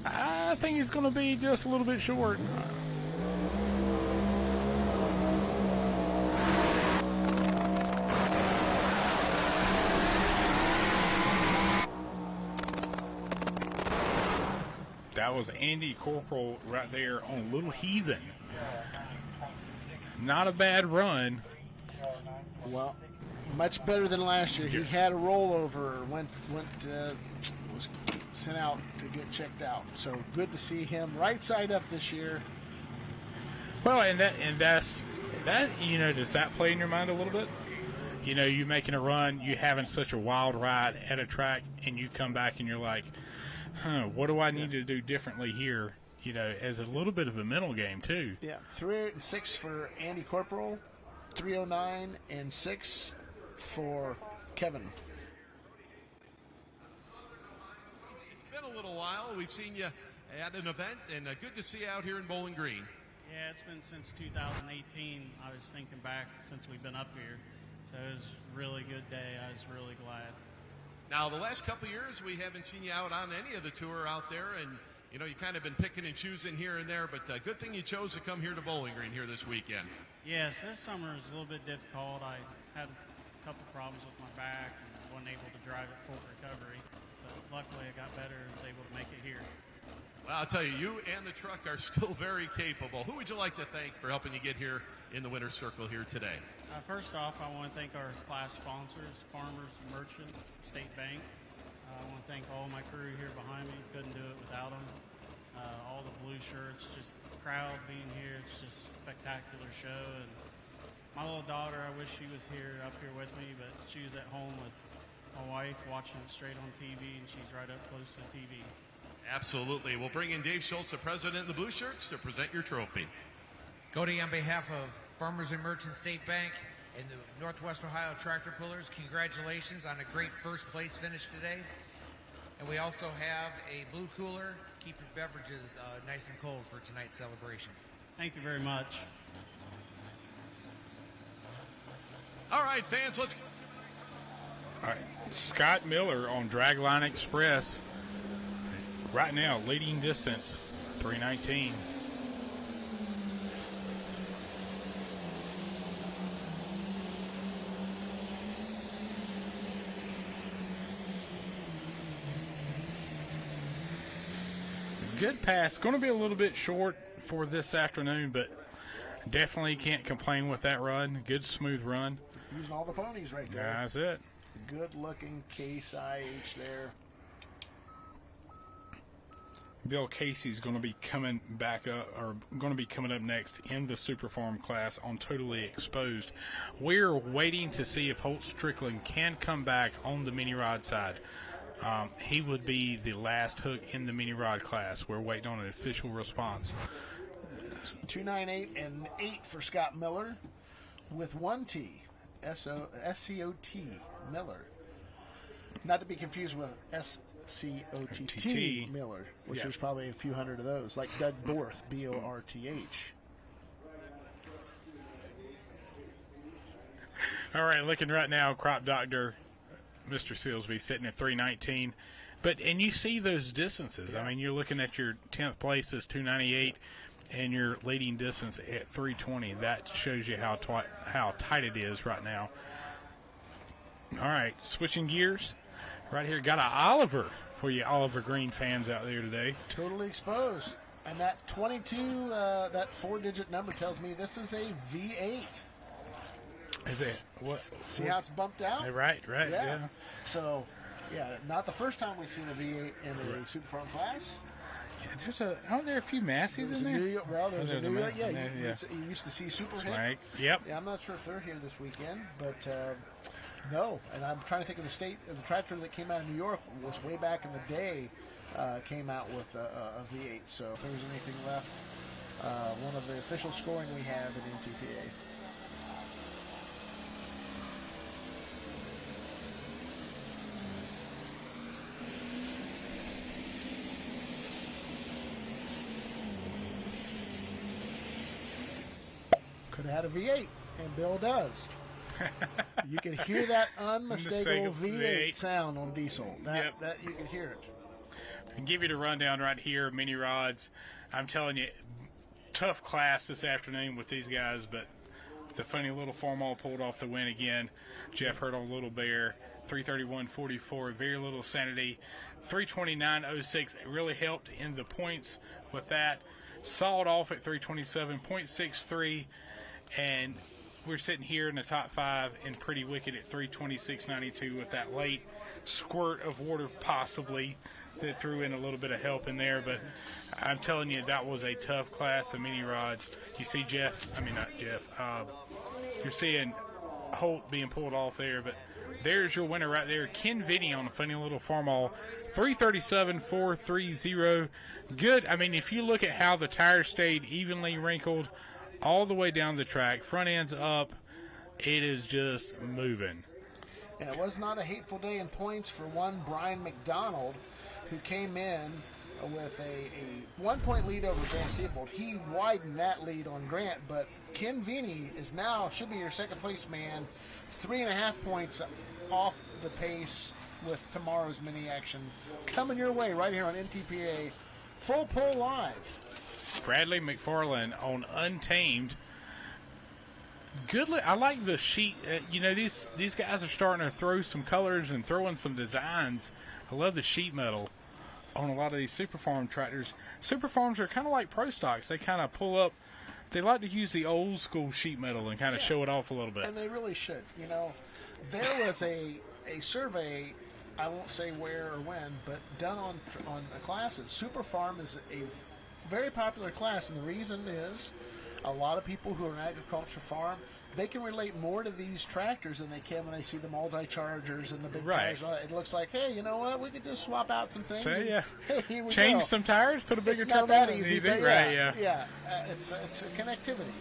I think he's going to be just a little bit short. That was Andy Corporal right there on Little Heathen. Not a bad run. Well, much better than last year. He had a rollover, was sent out to get checked out. So good to see him right side up this year. Well, and that's does that play in your mind a little bit? You making a run, you having such a wild ride at a track, and you come back and you're like, what do I need to do differently here? As a little bit of a mental game too. Yeah, 306 for Andy Corporal, 309 and 6 for Kevin. It's been a little while. We've seen you at an event, and good to see you out here in Bowling Green. Yeah, it's been since 2018. I was thinking back since we've been up here. So it was a really good day. I was really glad. Now, the last couple of years, we haven't seen you out on any of the tour out there, and you kind of been picking and choosing here and there, but good thing you chose to come here to Bowling Green here this weekend. Yes, this summer was a little bit difficult. I had a couple problems with my back and wasn't able to drive at full recovery, but luckily I got better and was able to make it here. Well, I'll tell you, you and the truck are still very capable. Who would you like to thank for helping you get here in the winner's circle here today? First off, I want to thank our class sponsors, Farmers and Merchants, State Bank. I want to thank all my crew here behind me. Couldn't do it without them. All the Blue Shirts, just the crowd being here. It's just a spectacular show. And my little daughter, I wish she was up here with me, but she was at home with my wife watching it straight on TV, and she's right up close to the TV. Absolutely. We'll bring in Dave Schultz, the president of the Blue Shirts, to present your trophy. Cody, on behalf of Farmers and Merchants State Bank and the Northwest Ohio Tractor Pullers, congratulations on a great first place finish today. And we also have a Blue Cooler. Keep your beverages nice and cold for tonight's celebration. Thank you very much. All right, fans, let's. All right, Scott Miller on Dragline Express. Right now, leading distance, 3:19. Good pass. Going to be a little bit short for this afternoon, but definitely can't complain with that run. Good, smooth run. Using all the ponies right there. That's it. Good-looking Case IH there. Bill Casey's going to be coming back up, or going to be coming up next in the Superfarm class on Totally Exposed. We're waiting to see if Holt Strickland can come back on the mini rod side. He would be the last hook in the mini rod class. We're waiting on an official response. 298 and 8 for Scott Miller with 1 T. S-C-O-T, Miller. Not to be confused with S-C-O-T-T, Miller, which there's probably a few hundred of those, like Doug Borth, B-O-R-T-H. All right, looking right now, Crop Doctor, Mr. Silsby sitting at 319. And you see those distances. Yeah. I mean, you're looking at your 10th place is 298, and your leading distance at 320. That shows you how tight it is right now. All right, switching gears. Right here, got an Oliver for you Oliver Green fans out there today. Totally Exposed. And that 22, that 4-digit number tells me this is a V8. Is it? What? See how it's bumped out? Right, yeah. So, yeah, not the first time we've seen a V8 in a Superfarm class. Yeah, aren't there a few Massies in there? There's a New York, you used to see Super Hit. Right. Yep. Yeah, I'm not sure if they're here this weekend, but no. And I'm trying to think of the tractor that came out of New York was way back in the day, came out with a V8. So if there's anything left, one of the official scoring we have in NTPA. Could have had a V8, and Bill does. You can hear that unmistakable V8 sound on diesel. That you can hear it. And give you the rundown right here, mini rods. I'm telling you, tough class this afternoon with these guys, but the funny little Farmall pulled off the win again. Jeff Hurdle, Little Bear, 331.44, very little sanity. 329.06, it really helped in the points with that. Sawed off at 327.63. And we're sitting here in the top 5 and Pretty Wicked at 326.92 with that late squirt of water possibly that threw in a little bit of help in there. But I'm telling you, that was a tough class of mini rods. You see you're seeing Holt being pulled off there, but there's your winner right there. Ken Vinny on a funny little Farmall, 337.430. Good. I mean, if you look at how the tires stayed evenly wrinkled all the way down the track, front end's up, it is just moving. And it was not a hateful day in points for one Brian McDonald, who came in with a 1-point lead over Grant Theobald. He widened that lead on Grant, but Ken Vinny should be your second place man, 3.5 points off the pace with tomorrow's mini action coming your way right here on NTPA Full Pull Live. Bradley McFarland on Untamed. Good. I like the sheet. These guys are starting to throw some colors and throwing some designs. I love the sheet metal on a lot of these Superfarm tractors. Superfarms are kind of like Pro Stocks. They kind of pull up. They like to use the old school sheet metal and kind of show it off a little bit. And they really should. There was a survey, I won't say where or when, but done on classes. Superfarm is a very popular class, and the reason is a lot of people who are in agriculture farm, they can relate more to these tractors than they can when they see the multi-chargers and the big tires. It looks like, hey, you know what? We could just swap out some things. Hey, hey, here we change go. some tires, put a bigger It's not that easy, but right? It's a connectivity,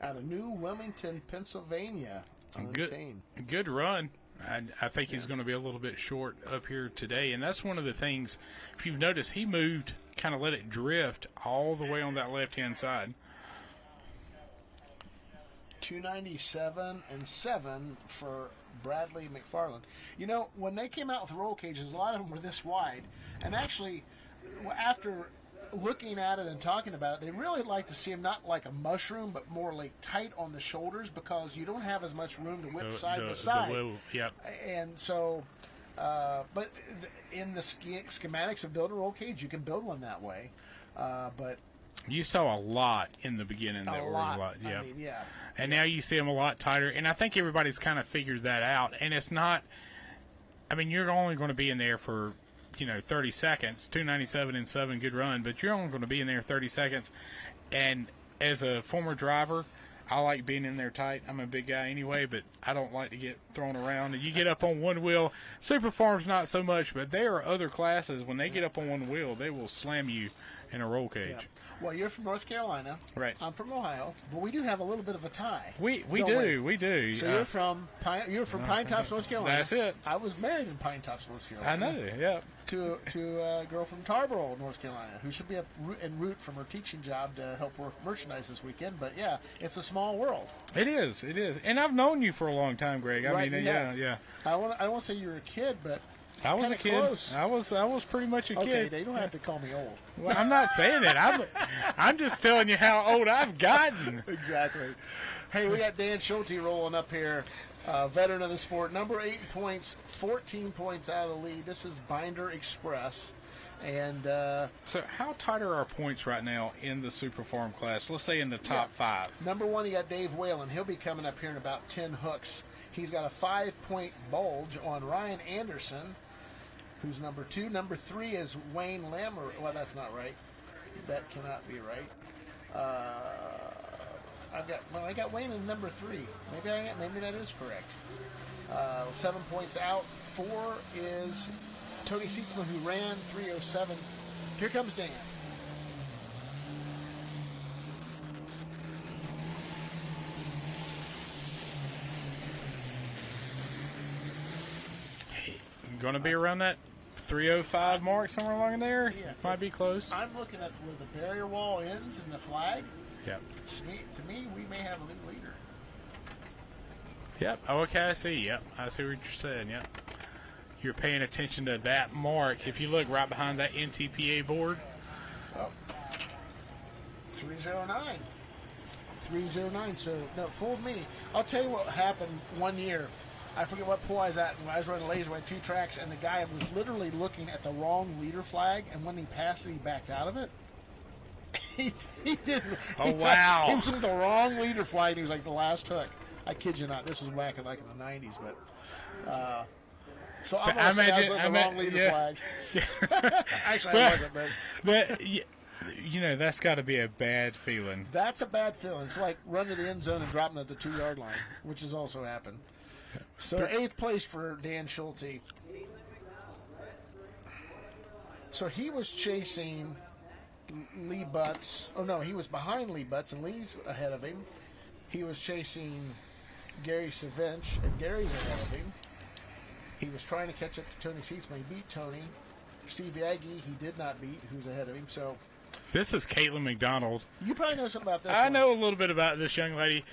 out of New Wilmington, Pennsylvania. Good run. I think he's going to be a little bit short up here today, and that's one of the things. If you've noticed, he moved, kind of let it drift all the way on that left-hand side. 297.7 for Bradley McFarland. You know, when they came out with roll cages, a lot of them were this wide, and actually, after looking at it and talking about it, they really like to see them not like a mushroom, but more like tight on the shoulders, because you don't have as much room to whip side to side. Yep. And so, but in the schematics of build a roll cage, you can build one that way. But you saw a lot in the beginning that were a lot. Yeah. I mean, yeah. And now you see them a lot tighter, and I think everybody's kind of figured that out. And it's not. I mean, you're only going to be in there for 30 seconds, 297.7, good run, but you're only going to be in there 30 seconds. And as a former driver, I like being in there tight. I'm a big guy anyway, but I don't like to get thrown around. And you get up on one wheel. Super Farms, not so much, but there are other classes. When they get up on one wheel, they will slam you in a roll cage. Yeah. Well, you're from North Carolina. Right. I'm from Ohio, but we do have a little bit of a tie. We do. So you're from Pine Tops, North Carolina. That's it. I was married in Pine Tops, North Carolina. I know. Yeah. To a girl from Tarboro, North Carolina, who should be en route from her teaching job to help work merchandise this weekend. But yeah, it's a small world. It is. And I've known you for a long time, Greg. I mean, yeah. I won't say you were a kid, but I was a kid. Close. I was pretty much a kid. Okay, they don't have to call me old. Well, I'm not saying that. I'm just telling you how old I've gotten. Exactly. Hey, we got Dan Schulte rolling up here, veteran of the sport, number 8 points, 14 points out of the lead. This is Binder Express. And so how tight are our points right now in the Super Farm class? Let's say in the top 5. Number 1, you got Dave Whalen. He'll be coming up here in about 10 hooks. He's got a 5-point bulge on Ryan Anderson, who's number 2. Number 3 is Wayne Lammer. Well, that's not right. That cannot be right. I got Wayne in number 3. Maybe that is correct. 7 points out. 4 is Tony Sietzman, who ran 3:07. Here comes Dan. Going to be around that 3:05 mark, somewhere along in there. Yeah. Might be close. I'm looking at where the barrier wall ends and the flag. Yep. To me, we may have a new leader. Yep. Oh, okay, I see. Yep. I see what you're saying. Yep. You're paying attention to that mark. If you look right behind that NTPA board. Oh. 309. 309. So, no, fooled me. I'll tell you what happened one year. I forget what pool I was at. When I was running laser, I had 2 tracks, and the guy was literally looking at the wrong leader flag, and when he passed it, he backed out of it. he didn't. Oh, wow. He was looking at the wrong leader flag, and he was like the last hook. I kid you not. This was back in like in the 90s, but so I'm going to say I was looking at the wrong leader flag. Actually, I wasn't, but that's got to be a bad feeling. That's a bad feeling. It's like running to the end zone and dropping at the 2-yard line, which has also happened. So 8th place for Dan Schulte. So he was chasing Lee Butts. Oh, no, he was behind Lee Butts, and Lee's ahead of him. He was chasing Gary Savinch, and Gary's ahead of him. He was trying to catch up to Tony Sietzman. He beat Tony. Steve Yagi, he did not beat, who's ahead of him. So this is Caitlin McDonald. You probably know something about this. I know a little bit about this young lady.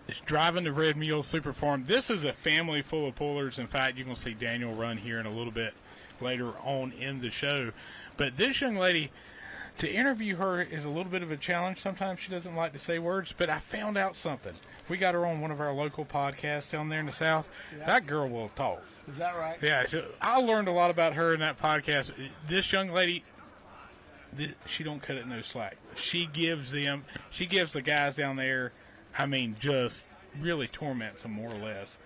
It's driving the Red Mule Super Farm. This is a family full of pullers. In fact, you're going to see Daniel run here in a little bit later on in the show. But this young lady, to interview her is a little bit of a challenge. Sometimes she doesn't like to say words, but I found out something. We got her on one of our local podcasts down there in the South. Yeah. That girl will talk. Is that right? Yeah. So I learned a lot about her in that podcast. This young lady, she don't cut it no slack. She gives the guys down there, just really torments them more or less.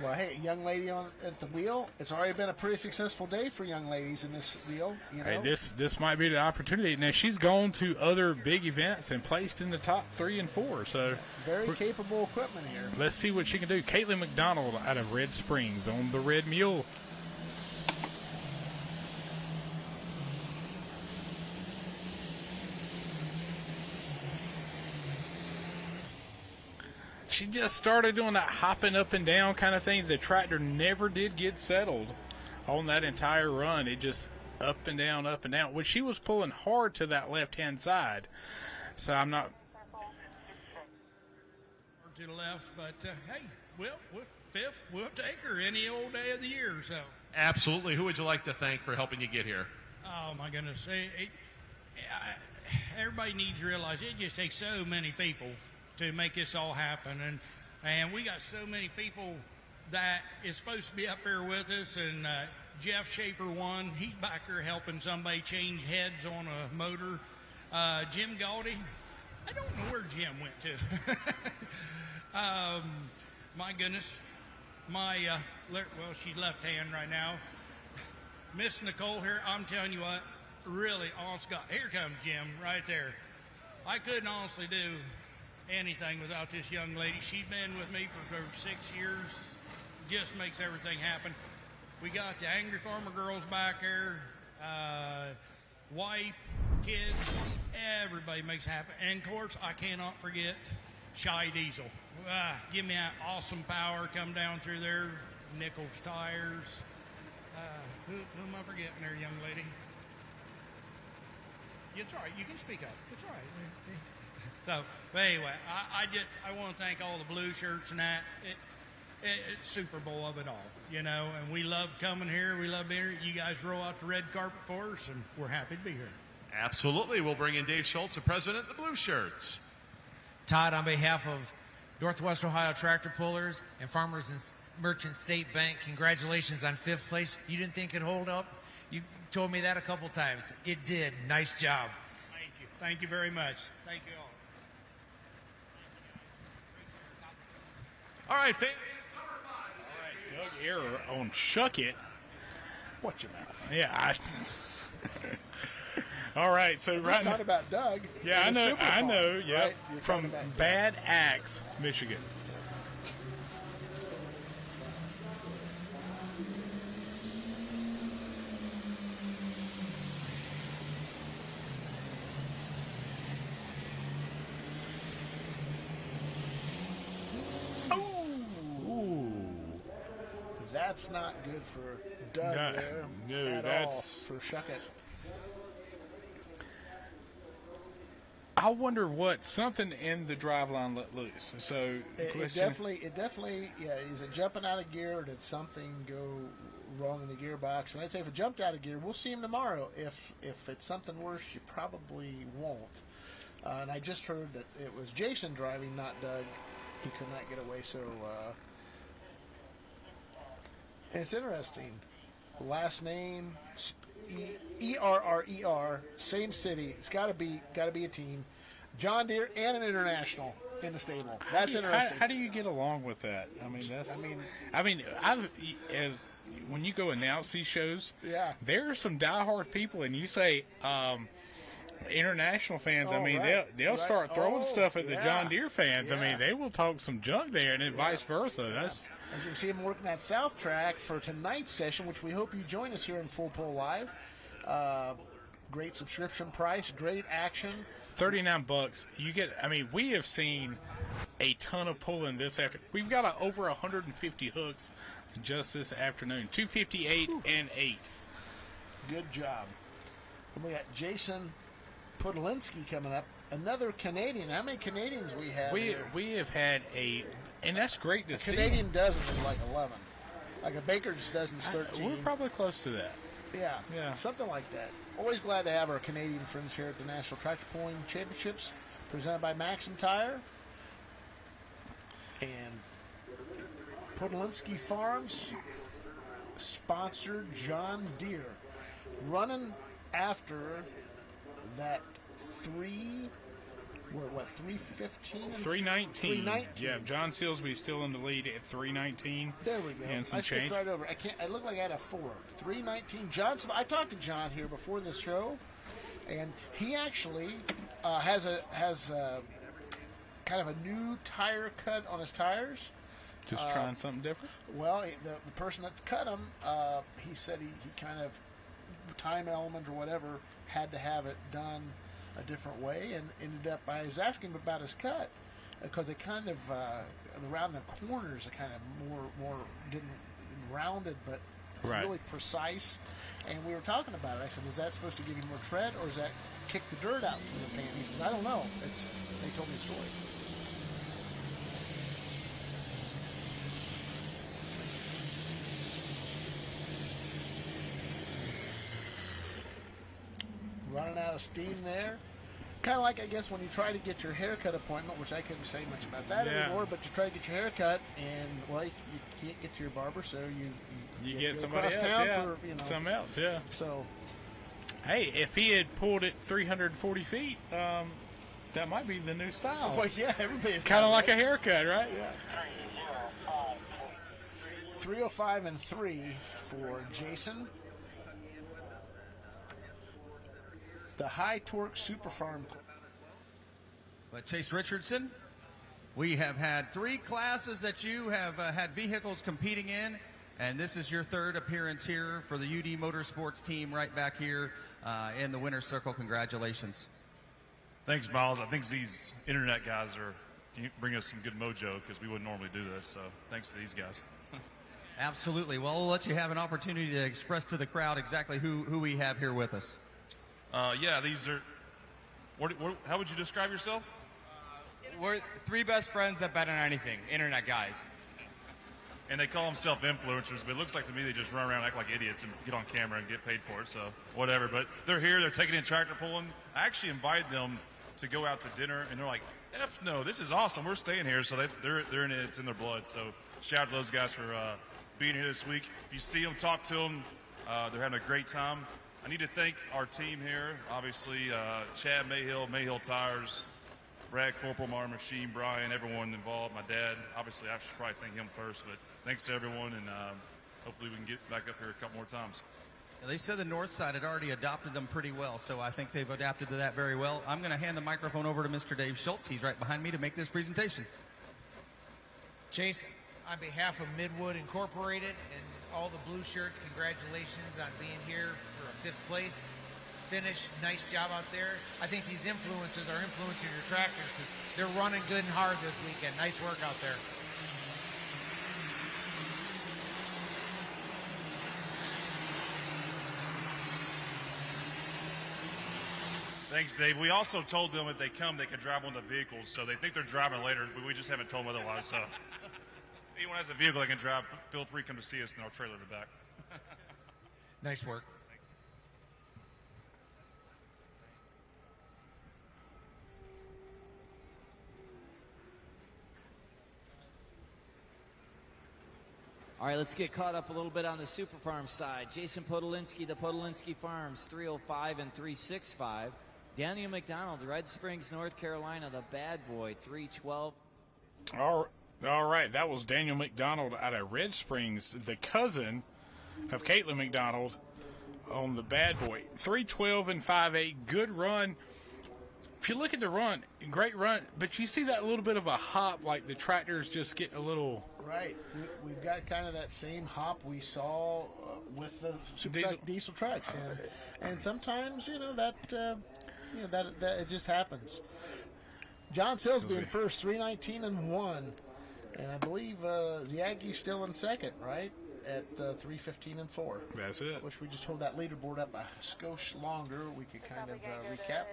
Well, hey, young lady at the wheel. It's already been a pretty successful day for young ladies in this deal. Hey, this might be the opportunity. Now she's gone to other big events and placed in the top 3 and 4. So very capable equipment here. Let's see what she can do. Caitlin McDonald out of Red Springs on the Red Mule. she just started doing that hopping up and down kind of thing. The tractor never did get settled on that entire run. It just up and down, which she was pulling hard to that left-hand side. So I'm not... To the left, but hey, we'll fifth, we'll take her any old day of the year. So Absolutely. Who would you like to thank for helping you get here? oh my goodness, everybody needs to realize it just takes so many people to make this all happen, and we got so many people that is supposed to be up here with us. And Jeff Schaefer won. He's back there helping somebody change heads on a motor. Jim Galdi, I don't know where Jim went to. My goodness, she's left hand right now. Miss Nicole here, I'm telling you what, really, honest God, here comes Jim right there. I couldn't honestly do anything without this young lady. She's been with me for over 6 years, just makes everything happen. We got the Angry Farmer girls back there, wife, kids, everybody makes it happen. And of course, I cannot forget Shy Diesel. Give me that awesome power come down through there. Nichols Tires. Who am I forgetting there, young lady? It's all right. You can speak up. It's all right. So, but anyway, I want to thank all the blue shirts and that. It's Super Bowl of it all, you know, and we love coming here. We love being here. You guys roll out the red carpet for us, and we're happy to be here. Absolutely. We'll bring in Dave Schultz, the president of the Blue Shirts. Todd, on behalf of Northwest Ohio Tractor Pullers and Farmers and Merchant State Bank, congratulations on 5th place. You didn't think it'd hold up? You told me that a couple times. It did. Nice job. Thank you. Thank you very much. Thank you all. All right, thank Doug Error on Shuck It. Watch your mouth. Yeah. All right, so We're right now, talking about Doug. yeah, He's a super I farm, know, yeah, right? You're from talking about Bad Axe, Michigan. That's not good for Doug there. No, at that's all for Shuckett. I wonder what something in the driveline let loose. So It definitely, yeah. Is it jumping out of gear, or did something go wrong in the gearbox? And I'd say if it jumped out of gear, we'll see him tomorrow. If it's something worse, you probably won't. And I just heard that it was Jason driving, not Doug. He could not get away, so. It's interesting. Last name, ERRER, same city. It's got to be a team. John Deere and an international in the stable. That's interesting. How do you get along with that? I mean, when you go announce these shows, yeah, there are some diehard people, and you say international fans. Oh, I mean, right. they'll start throwing stuff at the yeah. John Deere fans. Yeah. I mean, they will talk some junk there, and then vice versa. Yeah. That's. As you can see him working that South track for tonight's session, which we hope you join us here in Full Pull Live. Great subscription price, great action. $39. You get. I mean, we have seen a ton of pulling this afternoon. We've got over 150 hooks just this afternoon. 258 and 8. Good job. And we got Jason Podolinsky coming up. Another Canadian. How many Canadians we have? We have had and that's great to see. A Canadian dozen is like 11. Like a Baker's dozen's 13. We're probably close to that. Yeah, something like that. Always glad to have our Canadian friends here at the National Tractor Pulling Championships, presented by Maxim Tire and Podolinsky Farms, sponsored John Deere, running after that 315? 319. 319. Yeah, John Silsby's still in the lead at 319. There we go. And some I change. skipped right over. I looked like I had a 4. 319. Johnson. I talked to John here before the show, and he actually has kind of a new tire cut on his tires. Just trying something different? Well, the person that cut them, he said he kind of, time element or whatever, had to have it done a different way, and ended up, I was asking him about his cut, because they kind of around the corners are kind of more didn't rounded, but Right. really precise. And we were talking about it. I said, is that supposed to give you more tread, or is that kick the dirt out from the pan? He says, I don't know. They told me the story. Running out of steam there. Kind of like, I guess, when you try to get your haircut appointment, which I couldn't say much about that anymore, but you try to get your haircut, and, well, you can't get to your barber, so you get go somebody across else, town yeah. for, Something else, yeah. So, hey, if he had pulled it 340 feet, that might be the new style. well, yeah, everybody. Kind of like a haircut, right? Yeah. 305 and 3 for Jason. The High Torque Super Farm. But Chase Richardson, we have had 3 classes that you have had vehicles competing in, and this is your 3rd appearance here for the UD Motorsports team right back here in the winner's circle. Congratulations. Thanks, Miles. I think these internet guys are bringing us some good mojo because we wouldn't normally do this, so thanks to these guys. Absolutely. Well, we'll let you have an opportunity to express to the crowd exactly who we have here with us. Yeah, these are. How would you describe yourself? We're 3 best friends that bet on anything. Internet guys. And they call themselves influencers, but it looks like to me they just run around, act like idiots, and get on camera and get paid for it. So whatever. But they're here. They're taking in tractor pulling. I actually invited them to go out to dinner, and they're like, "F no, this is awesome. We're staying here." So they're in it. It's in their blood. So shout out to those guys for being here this week. If you see them, talk to them. They're having a great time. I need to thank our team here, obviously, Chad Mayhill, Mayhill Tires, Brad Corporal, Mar Machine, Brian, everyone involved, my dad. Obviously, I should probably thank him first, but thanks to everyone, and hopefully we can get back up here a couple more times. They said the north side had already adopted them pretty well, so I think they've adapted to that very well. I'm going to hand the microphone over to Mr. Dave Schultz. He's right behind me to make this presentation. Chase, on behalf of Midwood Incorporated and all the blue shirts, congratulations on being here for a 5th place finish. Nice job out there. I think these influencers are influencing your tractors because they're running good and hard this weekend. Nice work out there. Thanks, Dave. We also told them if they come, they can drive one of the vehicles, so they think they're driving later, but we just haven't told them otherwise. So anyone has a vehicle they can drive, feel free to come to see us, and I'll trailer it back. Nice work. All right, let's get caught up a little bit on the Super Farm side. Jason Podolinsky, the Podolinsky Farms, 305 and 365. Daniel McDonald, Red Springs, North Carolina, the bad boy, 312. All right, that was Daniel McDonald out of Red Springs, the cousin of Caitlin McDonald on the bad boy. 312 and 5.8, good run. If you look at the run, great run, but you see that little bit of a hop, like the tractors just get a little... Right. We've got kind of that same hop we saw with the super diesel trucks. And sometimes, that it just happens. John Silsby in first, 319 and 1. And I believe the Aggies still in second, right? At 315 and 4. That's it. Wish we just hold that leaderboard up a skosh longer. We could kind of recap.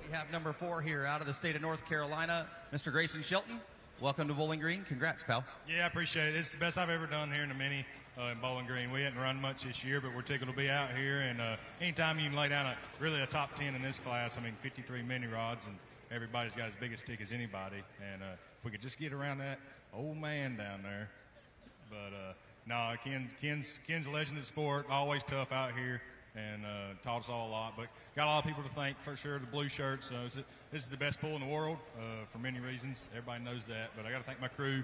We have number 4 here out of the state of North Carolina, Mr. Grayson Shelton. Welcome to Bowling Green. Congrats, pal. Yeah, I appreciate it. It's the best I've ever done here in the Mini in Bowling Green. We hadn't run much this year, but we're tickled to be out here. And anytime you can lay down a top 10 in this class, 53 mini rods, and everybody's got as big a stick as anybody. And if we could just get around that old man down there. But no, Ken's a legend of the sport, always tough out here, and taught us all a lot. But got a lot of people to thank for sure. The blue shirts. This is the best pull in the world for many reasons. Everybody knows that. But I got to thank my crew.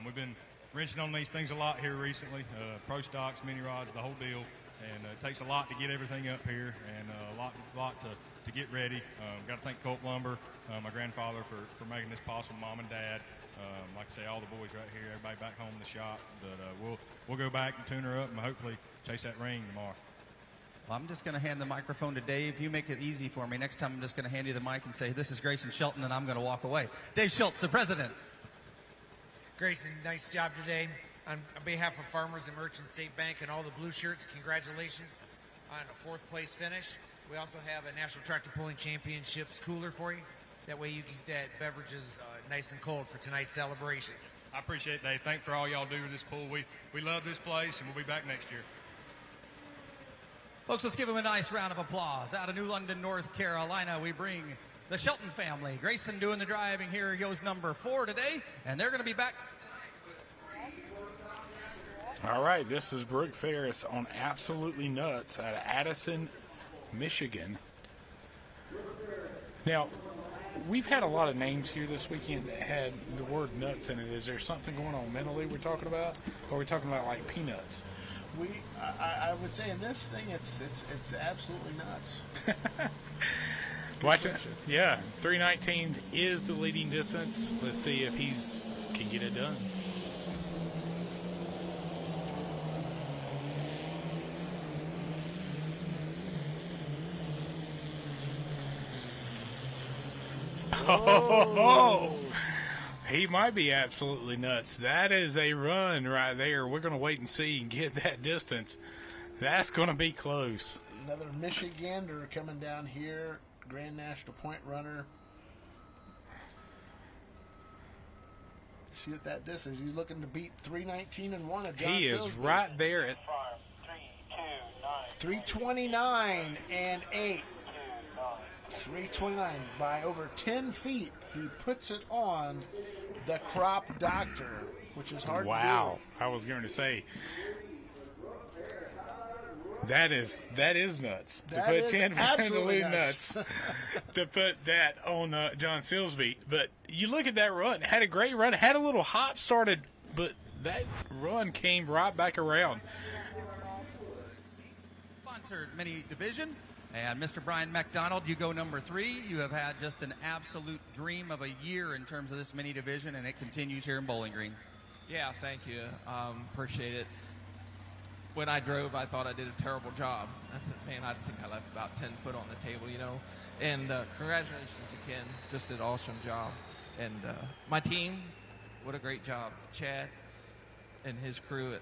We've been wrenching on these things a lot here recently. Pro stocks, mini rods, the whole deal. And it takes a lot to get everything up here, and a lot to get ready. Got to thank Colt Lumber, my grandfather, for making this possible. Mom and Dad, Like I say, all the boys right here, everybody back home in the shop. But we'll go back and tune her up and hopefully chase that ring tomorrow. Well, I'm just going to hand the microphone to Dave. You make it easy for me. Next time I'm just going to hand you the mic and say, this is Grayson Shelton, and I'm going to walk away. Dave Schultz, the president. Grayson, nice job today. On behalf of Farmers and Merchants State Bank and all the blue shirts, congratulations on a 4th place finish. We also have a National Tractor Pulling Championships cooler for you. That way you keep that beverages nice and cold for tonight's celebration. I appreciate it, Dave. Thanks for all y'all do with this pool. We love this place, and we'll be back next year. Folks, let's give them a nice round of applause. Out of New London, North Carolina, we bring the Shelton family. Grayson doing the driving. Here goes number 4 today, and they're going to be back. All right, this is Brooke Ferris on Absolutely Nuts out of Addison, Michigan. Now, we've had a lot of names here this weekend that had the word nuts in it. Is there something going on mentally we're talking about? Or are we talking about like peanuts? I would say in this thing, it's absolutely nuts. Watch it. Yeah, 3:19 is the leading distance. Let's see if he's can get it done. Oh, he might be absolutely nuts. That is a run right there. We're going to wait and see and get that distance. That's going to be close. Another Michigander coming down here, Grand National Point runner. See at that distance, he's looking to beat 3:19 and 1 of John He is Silsby. right there at 3:29 and 8. 3:29 by over 10 feet. He puts it on the Crop Doctor, which is hard to do. Wow. I was going to say, that is nuts. That to put is 10 absolutely nuts to put that on John Silsby. But you look at that run, had a great run, had a little hop started, but that run came right back around. Sponsored mini division. And Mr. Brian McDonald, you go number 3. You have had just an absolute dream of a year in terms of this mini division, and it continues here in Bowling Green. Yeah, thank you. Appreciate it. When I drove, I thought I did a terrible job. I said, man, I think I left about 10 foot on the table, you know. And congratulations again. Just did an awesome job. And my team, what a great job. Chad and his crew at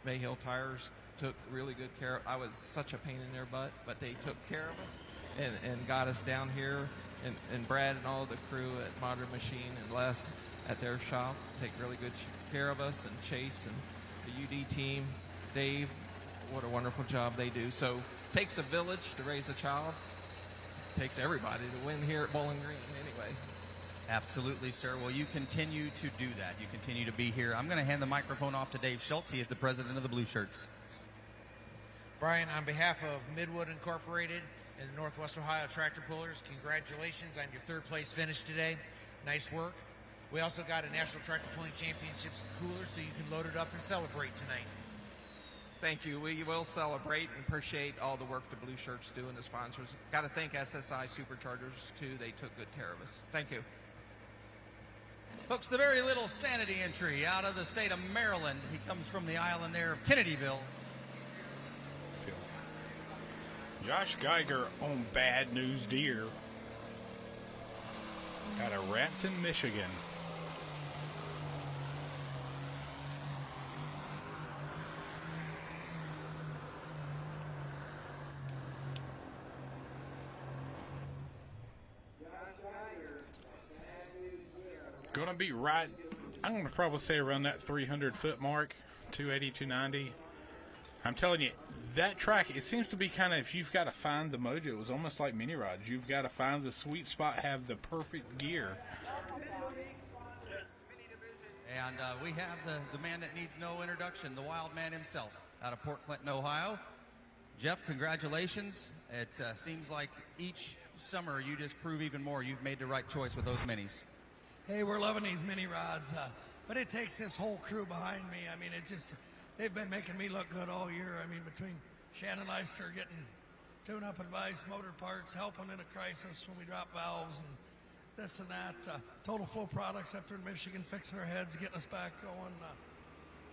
Mayhill Tires took really good care of. I was such a pain in their butt, but they took care of us and got us down here. And Brad and all the crew at Modern Machine and Les at their shop take really good care of us, and Chase and the UD team, Dave, what a wonderful job they do. So it takes a village to raise a child. It takes everybody to win here at Bowling Green anyway. Absolutely, sir. Well, you continue to do that. You continue to be here. I'm going to hand the microphone off to Dave Schultz. He is the president of the Blue Shirts. Brian, on behalf of Midwood Incorporated and the Northwest Ohio Tractor Pullers, congratulations on your 3rd place finish today. Nice work. We also got a National Tractor Pulling Championships cooler so you can load it up and celebrate tonight. Thank you. We will celebrate and appreciate all the work the Blue Shirts do and the sponsors. Got to thank SSI Superchargers, too. They took good care of us. Thank you. Folks, the very little sanity entry out of the state of Maryland. He comes from the island there of Kennedyville. Josh Geiger on Bad News Deer out of Ranson, Michigan. Gonna be right, I'm gonna probably say around that 300-foot mark, 280, 290. I'm telling you, that track, it seems to be kind of, if you've got to find the mojo, it's almost like mini rods. You've got to find the sweet spot, have the perfect gear. And we have the man that needs no introduction, the wild man himself, out of Port Clinton, Ohio. Jeff, congratulations. It seems like each summer you just prove even more you've made the right choice with those minis. Hey, we're loving these mini rods, but it takes this whole crew behind me. I mean, they've been making me look good all year. I mean, between Shannon Leister getting tune-up advice, motor parts, helping in a crisis when we drop valves, and this and that. Total Flow Products up there in Michigan fixing our heads, getting us back going.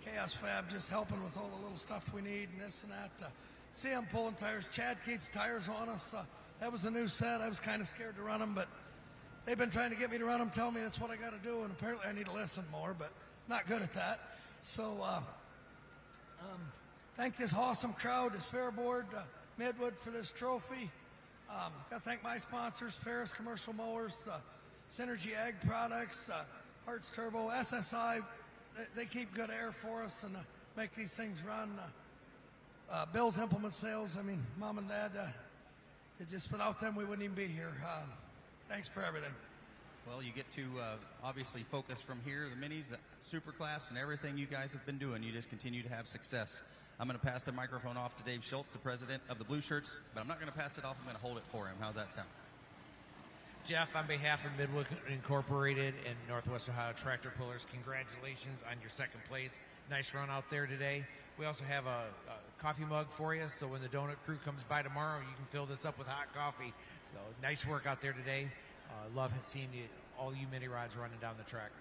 Chaos Fab just helping with all the little stuff we need and this and that. CM pulling tires. Chad keeps tires on us. That was a new set. I was kind of scared to run them, but they've been trying to get me to run them, telling me that's what I got to do, and apparently I need to listen more, but not good at that. So thank this awesome crowd, this Fair Board, Midwood for this trophy. Got to thank my sponsors, Ferris Commercial Mowers, Synergy Ag Products, Hertz Turbo, SSI. They keep good air for us and make these things run. Bill's Implement Sales, I mean, Mom and Dad, without them we wouldn't even be here. Thanks for everything. Well, you get to obviously focus from here, the minis, the Superclass, and everything you guys have been doing. You just continue to have success. I'm going to pass the microphone off to Dave Schultz, the president of the Blue Shirts, but I'm not going to pass it off. I'm going to hold it for him. How's that sound? Jeff, on behalf of Midwood Incorporated and Northwest Ohio Tractor Pullers, congratulations on your second place. Nice run out there today. We also have a coffee mug for you, so when the donut crew comes by tomorrow, you can fill this up with hot coffee. So nice work out there today. Love seeing you, all you mini rods running down the track.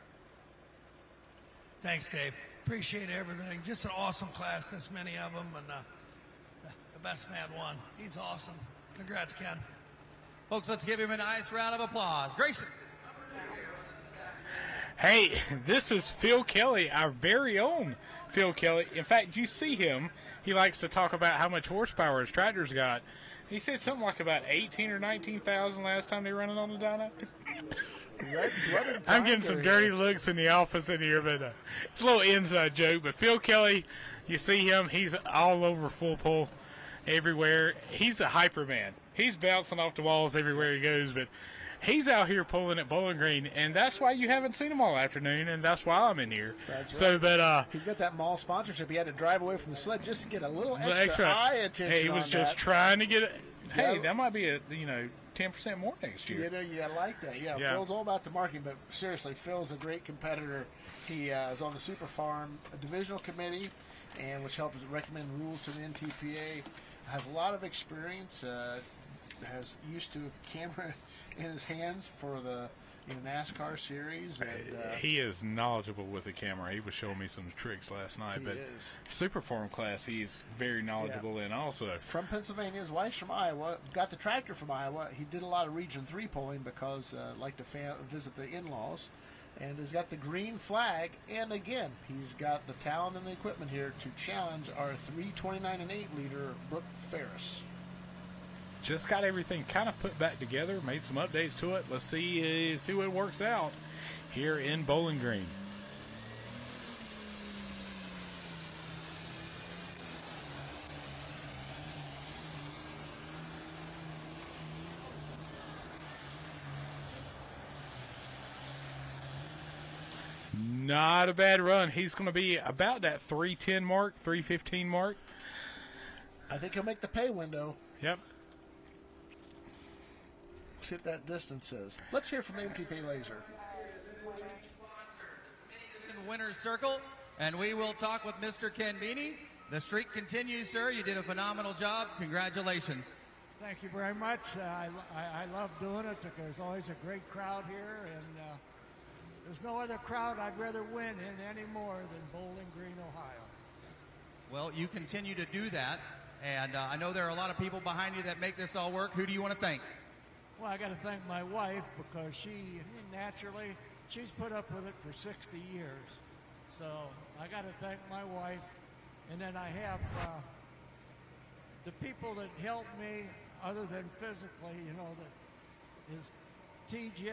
Thanks, Dave. Appreciate everything. Just an awesome class, this many of them, and the best man won. He's awesome. Congrats, Ken. Folks, let's give him a nice round of applause. Grayson. Hey, this is Phil Kelly, our very own Phil Kelly. In fact, you see him. He likes to talk about how much horsepower his tractor's got. He said something like about 18 or 19,000 last time they run it on the dyno. I'm getting some dirty looks in the office in here, but it's a little inside joke. But Phil Kelly, you see him, he's all over full pull everywhere. He's a hyper man. He's bouncing off the walls everywhere he goes, but he's out here pulling at Bowling Green, and that's why you haven't seen him all afternoon, and that's why I'm in here. That's right. So, but he's got that mall sponsorship. He had to drive away from the sled just to get a little extra eye attention. Hey, he was just trying to get it. Hey, Yeah. that might be a 10% more next year. You like that. Yeah, Phil's all about the marketing, but seriously, Phil's a great competitor. He is on the Super Farm Divisional Committee, and which helps recommend rules to the NTPA. Has a lot of experience. Has used to camera in his hands for the NASCAR series. And, he is knowledgeable with the camera. He was showing me some tricks last night. But Super Farm class, he's very knowledgeable in also. From Pennsylvania, his wife's from Iowa. Got the tractor from Iowa. He did a lot of Region 3 polling because like to visit the in-laws. And has got the green flag. And again, he's got the talent and the equipment here to challenge our 329 and 8 leader, Brooke Ferris. Just got everything kind of put back together, made some updates to it. Let's see what it works out here in Bowling Green. Not a bad run. He's going to be about that 310 mark, 315 mark. I think he'll make the pay window. Yep. See what that distance is. Let's hear from the NTPA Laser. Winner's Circle, and we will talk with Mr. Ken Beanie. The streak continues, sir. You did a phenomenal job. Congratulations. Thank you very much. I love doing it. There's always a great crowd here, and there's no other crowd I'd rather win in any more than Bowling Green, Ohio. Well, you continue to do that, and I know there are a lot of people behind you that make this all work. Who do you want to thank? Well, I got to thank my wife because she's put up with it for 60 years. So I got to thank my wife. And then I have the people that help me other than physically, that is TJ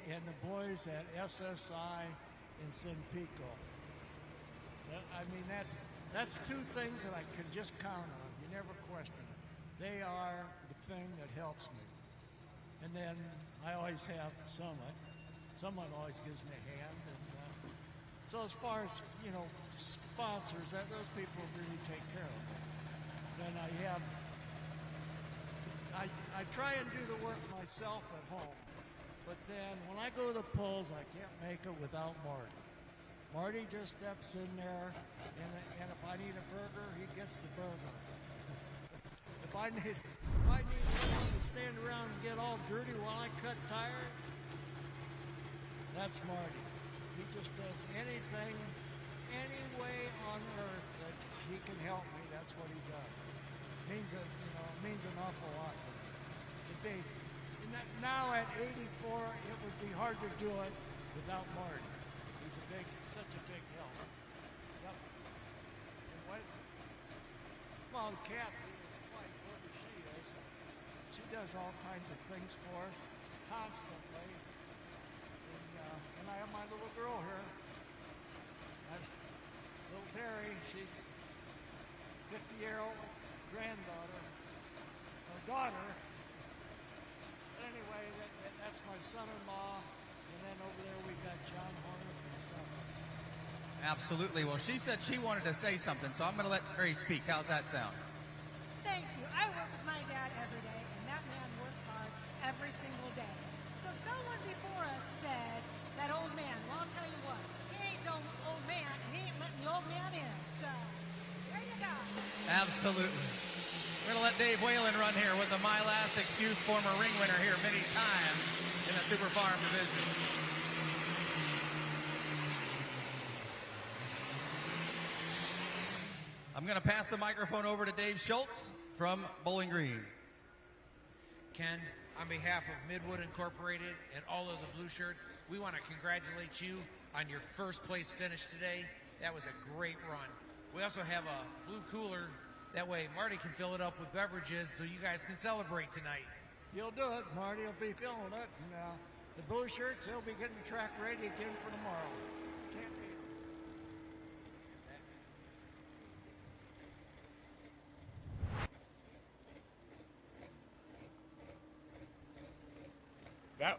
and the boys at SSI in San Pico. I mean, that's two things that I can just count on. You never question it. They are the thing that helps me. And then I always have Summit. Summit always gives me a hand. And so as far as, sponsors, those people really take care of me. Then I try and do the work myself at home. But then when I go to the polls, I can't make it without Marty. Marty just steps in there, and if I need a burger, he gets the burger. If I need someone to stand around and get all dirty while I cut tires, That's Marty. He just does anything, any way on earth that he can help me. That's what he does. Means an awful lot to me. Now at 84, it would be hard to do it without Marty. He's such a big help. Yep. And well, Kat, like whoever she is, she does all kinds of things for us constantly. And I have my little girl here, little Terry. She's 50-year-old granddaughter, or daughter. Anyway, that's my son-in-law, and then over there we've got John Horner from Summer. Absolutely. Well, she said she wanted to say something, so I'm going to let Terry speak. How's that sound? Thank you. I work with my dad every day, and that man works hard every single day. So someone before us said, that old man, well, I'll tell you what, he ain't no old man, and he ain't letting the old man in. So, there you go. Absolutely. We're going to let Dave Whalen run here with the My Last Excuse former ring winner here many times in the Super Farm division. I'm going to pass the microphone over to Dave Schultz from Bowling Green. Ken, on behalf of Midwood Incorporated and all of the blue shirts, we want to congratulate you on your first place finish today. That was a great run. We also have a blue cooler. That way Marty can fill it up with beverages so you guys can celebrate tonight. You'll do it. Marty will be filling it. And the blue shirts, they'll be getting the track ready again for tomorrow. Can't beat it.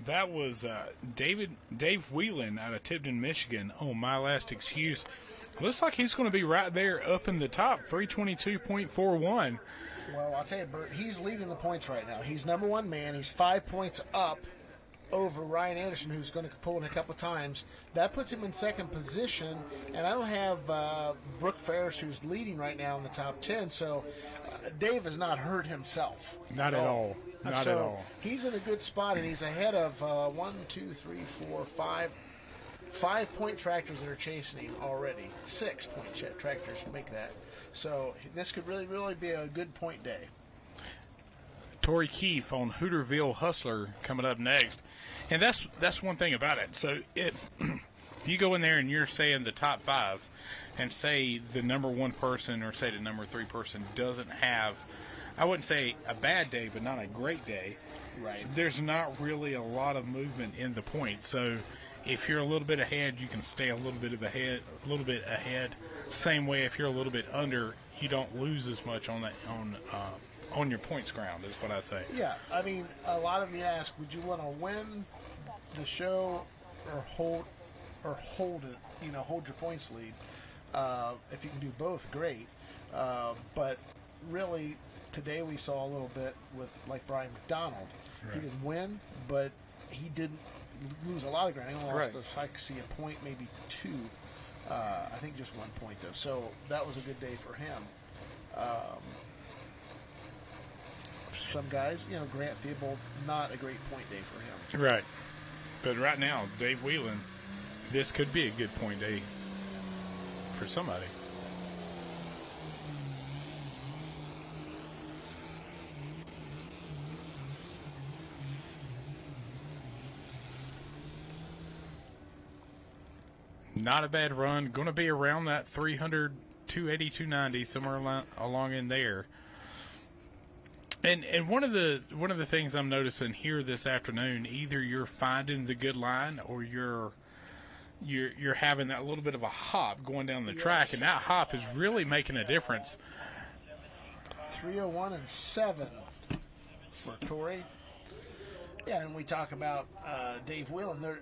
That was Dave Whelan out of Tipton, Michigan. Oh, My Last Excuse. Looks like he's going to be right there up in the top, 322.41. Well, I'll tell you, Bert, he's leading the points right now. He's number one man. He's 5 points up over Ryan Anderson, who's going to pull in a couple times. That puts him in second position, and I don't have Brooke Ferris, who's leading right now in the top 10, so Dave has not hurt himself. Not at all. Not at all. He's in a good spot, and he's ahead of 5-point tractors that are chasing him already. 6-point tractors make that. So this could really, really be a good point day. Tori Keefe on Hooterville Hustler coming up next. And that's one thing about it. So if you go in there and you're saying the top 5 and say the number 1 person or say the number 3 person doesn't have, I wouldn't say a bad day, but not a great day. Right. There's not really a lot of movement in the points. So if you're a little bit ahead, you can stay a little bit ahead. Same way, if you're a little bit under, you don't lose as much on your points ground, is what I say. Yeah, I mean, a lot of you ask, would you want to win the show or hold it? Hold your points lead. If you can do both, great. But really, today we saw a little bit with like Brian McDonald. Right. He didn't win, but he didn't lose a lot of ground. He only lost, if I see a point, maybe 2. I think just 1 point though. So that was a good day for him. Some guys, Grant Theobald, not a great point day for him. Right. But right now, Dave Whelan, this could be a good point day for somebody. Not a bad run. Going to be around that 300, 280, 290, somewhere along in there. And one of the things I'm noticing here this afternoon, either you're finding the good line or you're having that little bit of a hop going down the track, and that hop is really making a difference. 301 and 7 for Torrey. Yeah, and we talk about Dave Whelan. They're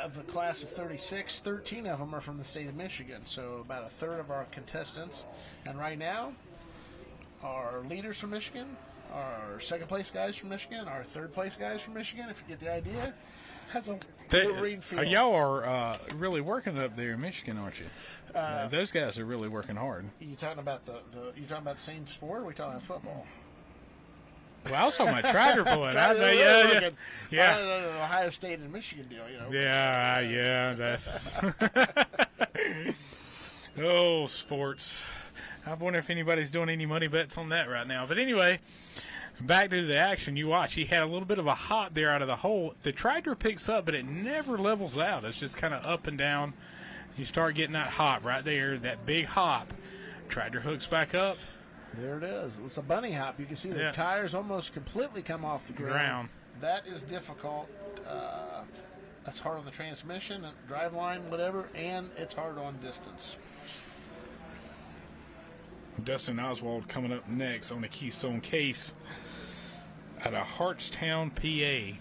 of the class of 36, 13 of them are from the state of Michigan, so about a third of our contestants. And right now, our leaders from Michigan, our second place guys from Michigan, our third place guys from Michigan, if you get the idea, has a Wolverine feel. Y'all are really working up there in Michigan, aren't you? Those guys are really working hard. You talking about the same sport, or are we talking about football? Well, I was talking about tractor pulling. I know, yeah. Ohio State and Michigan deal, you know. Yeah, that's. Oh, sports. I wonder if anybody's doing any money bets on that right now. But anyway, back to the action. You watch. He had a little bit of a hop there out of the hole. The tractor picks up, but it never levels out. It's just kind of up and down. You start getting that hop right there, that big hop. Tractor hooks back up. There it is. It's a bunny hop. You can see the tires almost completely come off the ground. That is difficult. That's hard on the transmission, drive line, whatever, and it's hard on distance. Dustin Oswald coming up next on the Keystone Case out of Hartstown, PA.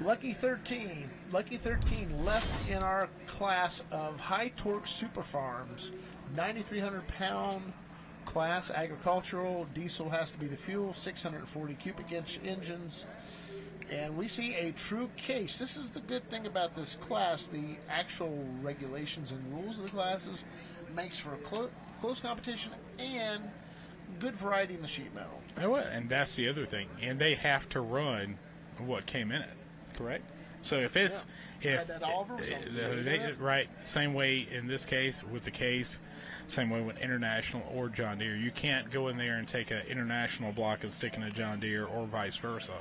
Lucky 13 left in our class of high torque super farms, 9,300 pound class, agricultural, diesel has to be the fuel, 640 cubic inch engines, and we see a true case. This is the good thing about this class. The actual regulations and rules of the classes makes for a close competition and good variety in the sheet metal. And that's the other thing. And they have to run what came in it, correct? So if it's right, same way in this case with the case, same way with International or John Deere. You can't go in there and take an International block and stick in a John Deere or vice versa.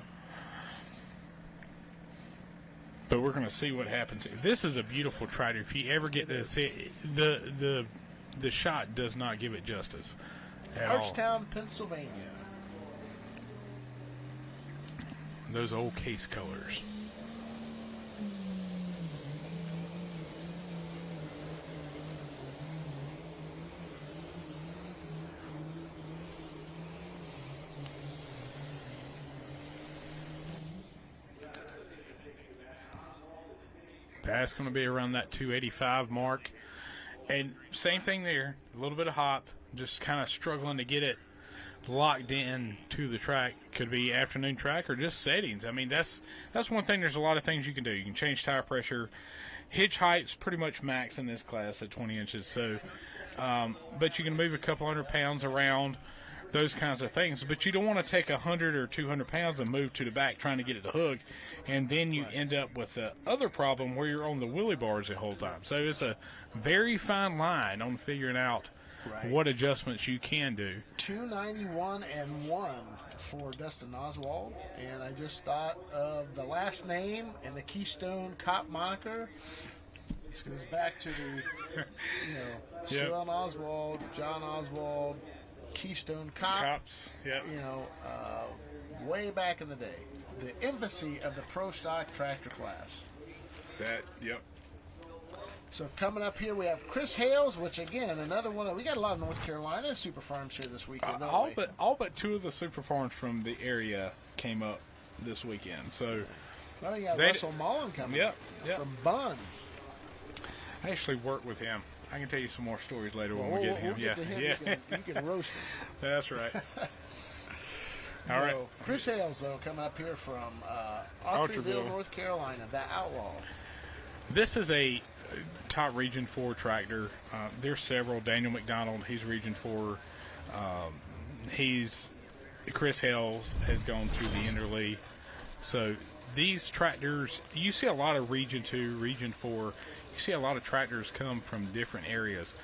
But we're going to see what happens. This is a beautiful tractor. If you ever get to see it, the shot does not give it justice at all. Hartstown, Pennsylvania. Those old case colors. That's going to be around that 285 mark. And same thing there, a little bit of hop, just kind of struggling to get it locked in to the track. Could be afternoon track or just settings. I mean, that's one thing. There's a lot of things you can do. You can change tire pressure. Hitch height's pretty much max in this class at 20 inches. So, but you can move a couple 100 pounds around, those kinds of things. But you don't want to take 100 or 200 pounds and move to the back trying to get it to hook. And then you end up with the other problem where you're on the wheelie bars the whole time. So it's a very fine line on figuring out what adjustments you can do. 291 and 1 for Dustin Oswald. And I just thought of the last name and the Keystone Cop moniker. This goes back to the, Sean Oswald, John Oswald, Keystone Cop. Cops, way back in the day. The infancy of the pro stock tractor class. So coming up here, we have Chris Hales, which again, another one. We got a lot of North Carolina super farms here this weekend. All but two of the super farms from the area came up this weekend. So, well, you got Russell Mullen coming from Bunn. I actually worked with him. I can tell you some more stories later when we get him. We'll get to him. You can roast him. That's right. All right. Chris Hales, though, coming up here from Autryville, North Carolina, the Outlaw. This is a top Region 4 tractor. There's several. Daniel McDonald, he's Region 4. Chris Hales has gone to the Interlee. So these tractors, you see a lot of Region 2, Region 4. You see a lot of tractors come from different areas.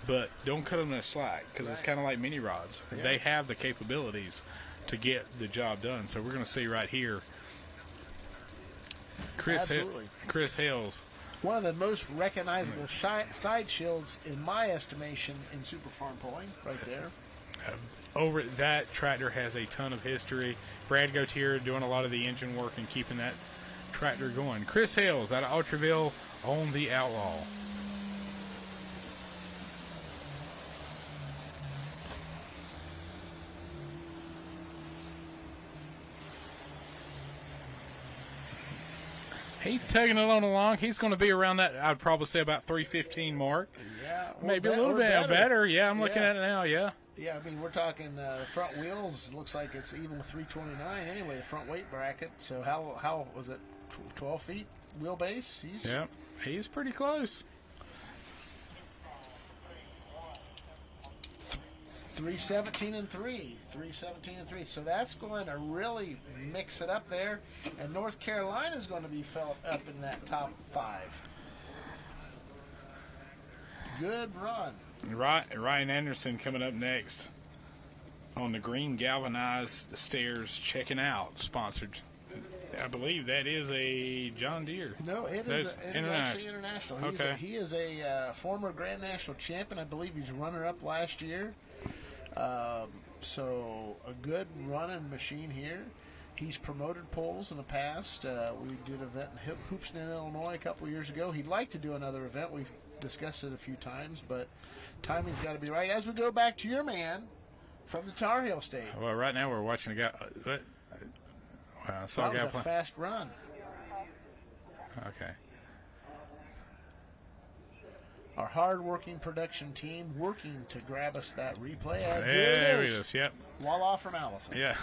But don't cut them in slack because it's kind of like mini rods. Yeah. They have the capabilities to get the job done. So we're going to see right here Chris Hales. One of the most recognizable side shields, in my estimation, in super farm pulling, right there. Over that tractor has a ton of history. Brad Gautier doing a lot of the engine work and keeping that tractor going. Chris Hales out of Autryville on the Outlaw. He's tugging it on along. He's going to be around that, I'd probably say about 315 mark. Yeah. Maybe a little bit better. Yeah, I'm looking at it now, yeah. Yeah, I mean, we're talking front wheels. Looks like it's even with 329 anyway, the front weight bracket. So how was it, 12 feet wheelbase? He's pretty close. 317 and 3. 317 and 3. So that's going to really mix it up there. And North Carolina is going to be felt up in that top 5. Good run. Ryan Anderson coming up next on the green galvanized stairs, checking out, sponsored. I believe that is a John Deere. No, it is actually international. He is a former Grand National champion. I believe he's runner-up last year. So a good running machine here. He's promoted polls in the past. We did an event in Hoopston, Illinois a couple years ago. He'd like to do another event. We've discussed it a few times, but timing's got to be right. As we go back to your man from the Tar Heel State. Well, right now we're watching a guy. Wow, I saw that was a fast run. Okay. Our hard-working production team working to grab us that replay. There it is. Yep. Voila from Allison. Yeah.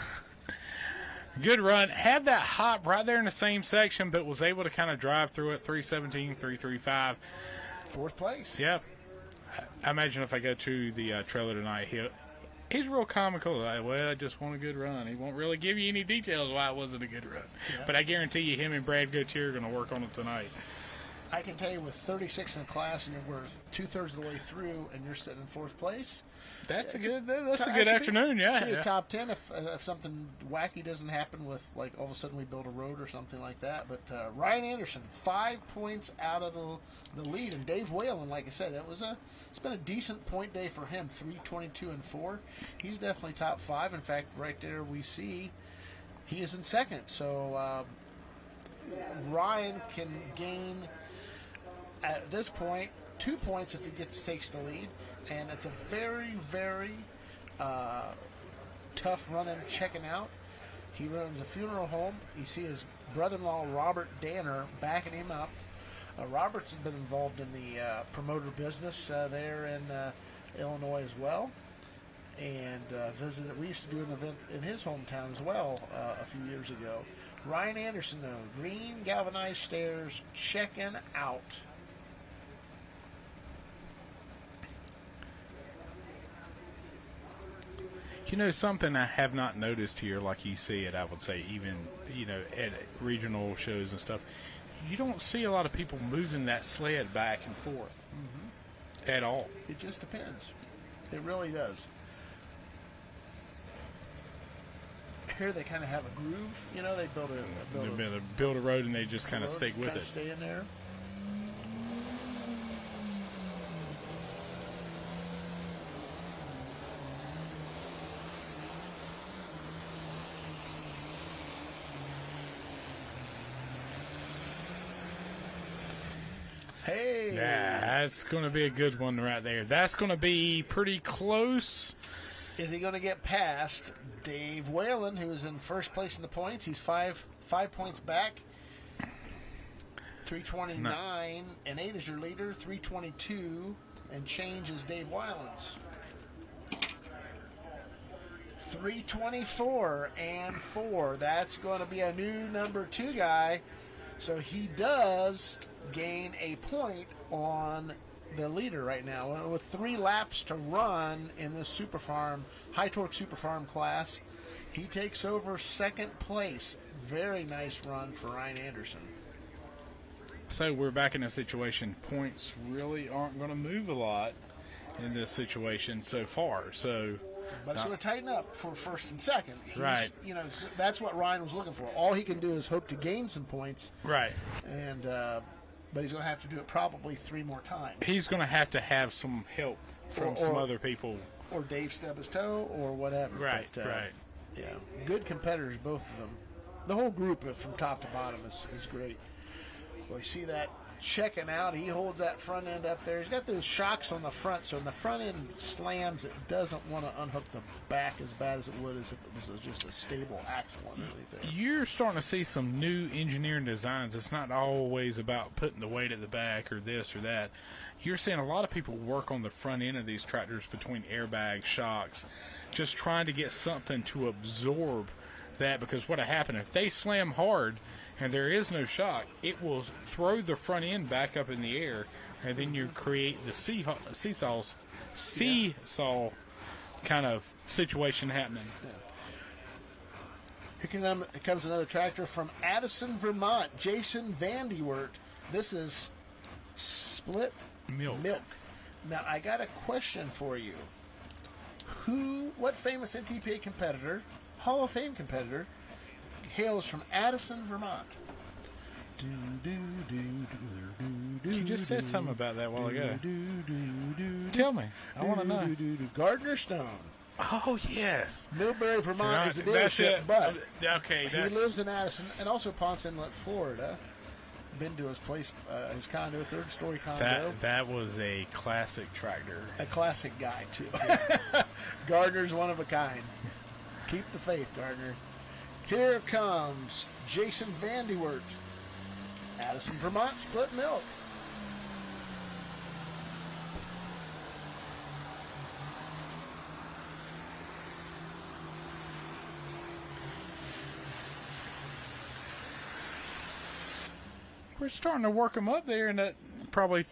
Good run. Had that hop right there in the same section, but was able to kind of drive through it. 317, 335. 4th place. Yep. I imagine if I go to the trailer tonight, he's real comical. Like, well, I just want a good run. He won't really give you any details why it wasn't a good run. Yeah. But I guarantee you him and Brad Gautier are going to work on it tonight. I can tell you with 36 in the class and we're 2/3 of the way through and you're sitting in 4th place. That's a good afternoon, yeah. Should be a top 10 if something wacky doesn't happen with, like, all of a sudden we build a road or something like that. But Ryan Anderson, 5 points out of the lead. And Dave Whalen, like I said, it's been a decent point day for him, 322 and 4. He's definitely top 5. In fact, right there we see he is in 2nd. So Ryan can gain, at this point, 2 points if he takes the lead. And it's a very, very tough run-in checking out. He runs a funeral home. You see his brother-in-law, Robert Danner, backing him up. Robert's been involved in the promoter business there in Illinois as well. And we used to do an event in his hometown as well a few years ago. Ryan Anderson, though, green galvanized stairs, checking out. You know, something I have not noticed here, like you see it, I would say, even, at regional shows and stuff, you don't see a lot of people moving that sled back and forth at all. It just depends. It really does. Here they kind of have a groove. They build a road and they just kind of stick with it. Stay in there. Hey. Yeah, that's going to be a good one right there. That's going to be pretty close. Is he going to get past Dave Whalen, who's in 1st place in the points? He's five points back. 329 and 8 is your leader. 322 and change is Dave Whelan's. 324 and 4. That's going to be a new number 2 guy. So he does gain a point on the leader right now. With 3 laps to run in this Super Farm, high torque Super Farm class, he takes over 2nd place. Very nice run for Ryan Anderson. So we're back in a situation. Points really aren't going to move a lot in this situation so far. But it's going to tighten up for 1st and 2nd. Right. That's what Ryan was looking for. All he can do is hope to gain some points. Right. And but he's going to have to do it probably 3 more times. He's going to have some help from some other people. Or Dave stub his toe or whatever. Right, right. Yeah, good competitors, both of them. The whole group from top to bottom is great. Well, you see that checking out. He holds that front end up there. He's got those shocks on the front, so when the front end slams, it doesn't want to unhook the back as bad as it would as if it was just a stable axle underneath there. You're starting to see some new engineering designs. It's not always about putting the weight at the back or this or that. You're seeing a lot of people work on the front end of these tractors between airbags, shocks, just trying to get something to absorb that, because what will happen if they slam hard and there is no shock, it will throw the front end back up in the air, and then you create the seesaw kind of situation happening. Here comes another tractor from Addison, Vermont. Jason Vandewert. This is split milk. Now, I got a question for you. What famous NTPA competitor, Hall of Fame competitor, hails from Addison, Vermont? You just said something about that a while ago. Tell me. I want to know. Gardner Stone. Oh, yes. Millbury, Vermont is a dealership, but he lives in Addison and also Ponce Inlet, Florida. Been to his place, his condo, third-story condo. That was a classic tractor. A classic guy, too. Gardner's one of a kind. Keep the faith, Gardner. Here comes Jason Vandewert. Addison, Vermont, split milk. We're starting to work them up there in that probably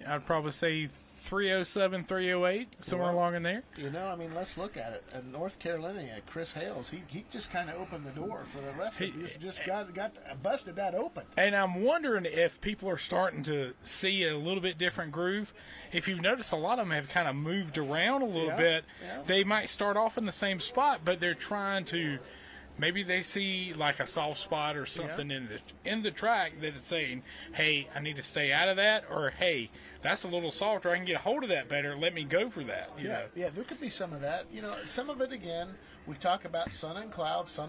I'd probably say 307, 308, somewhere along in there. You know, I mean, let's look at it. In North Carolina, Chris Hales, he just kind of opened the door for the rest of it. Just got busted that open. And I'm wondering if people are starting to see a little bit different groove. If you've noticed, a lot of them have kind of moved around a little bit. Yeah. They might start off in the same spot, but they're trying to. Maybe they see like a soft spot or something in the track that it's saying, hey, I need to stay out of that, or hey, that's a little softer. I can get a hold of that better. Let me go for that. You know? Yeah, there could be some of that. You know, some of it, again, we talk about sun and clouds.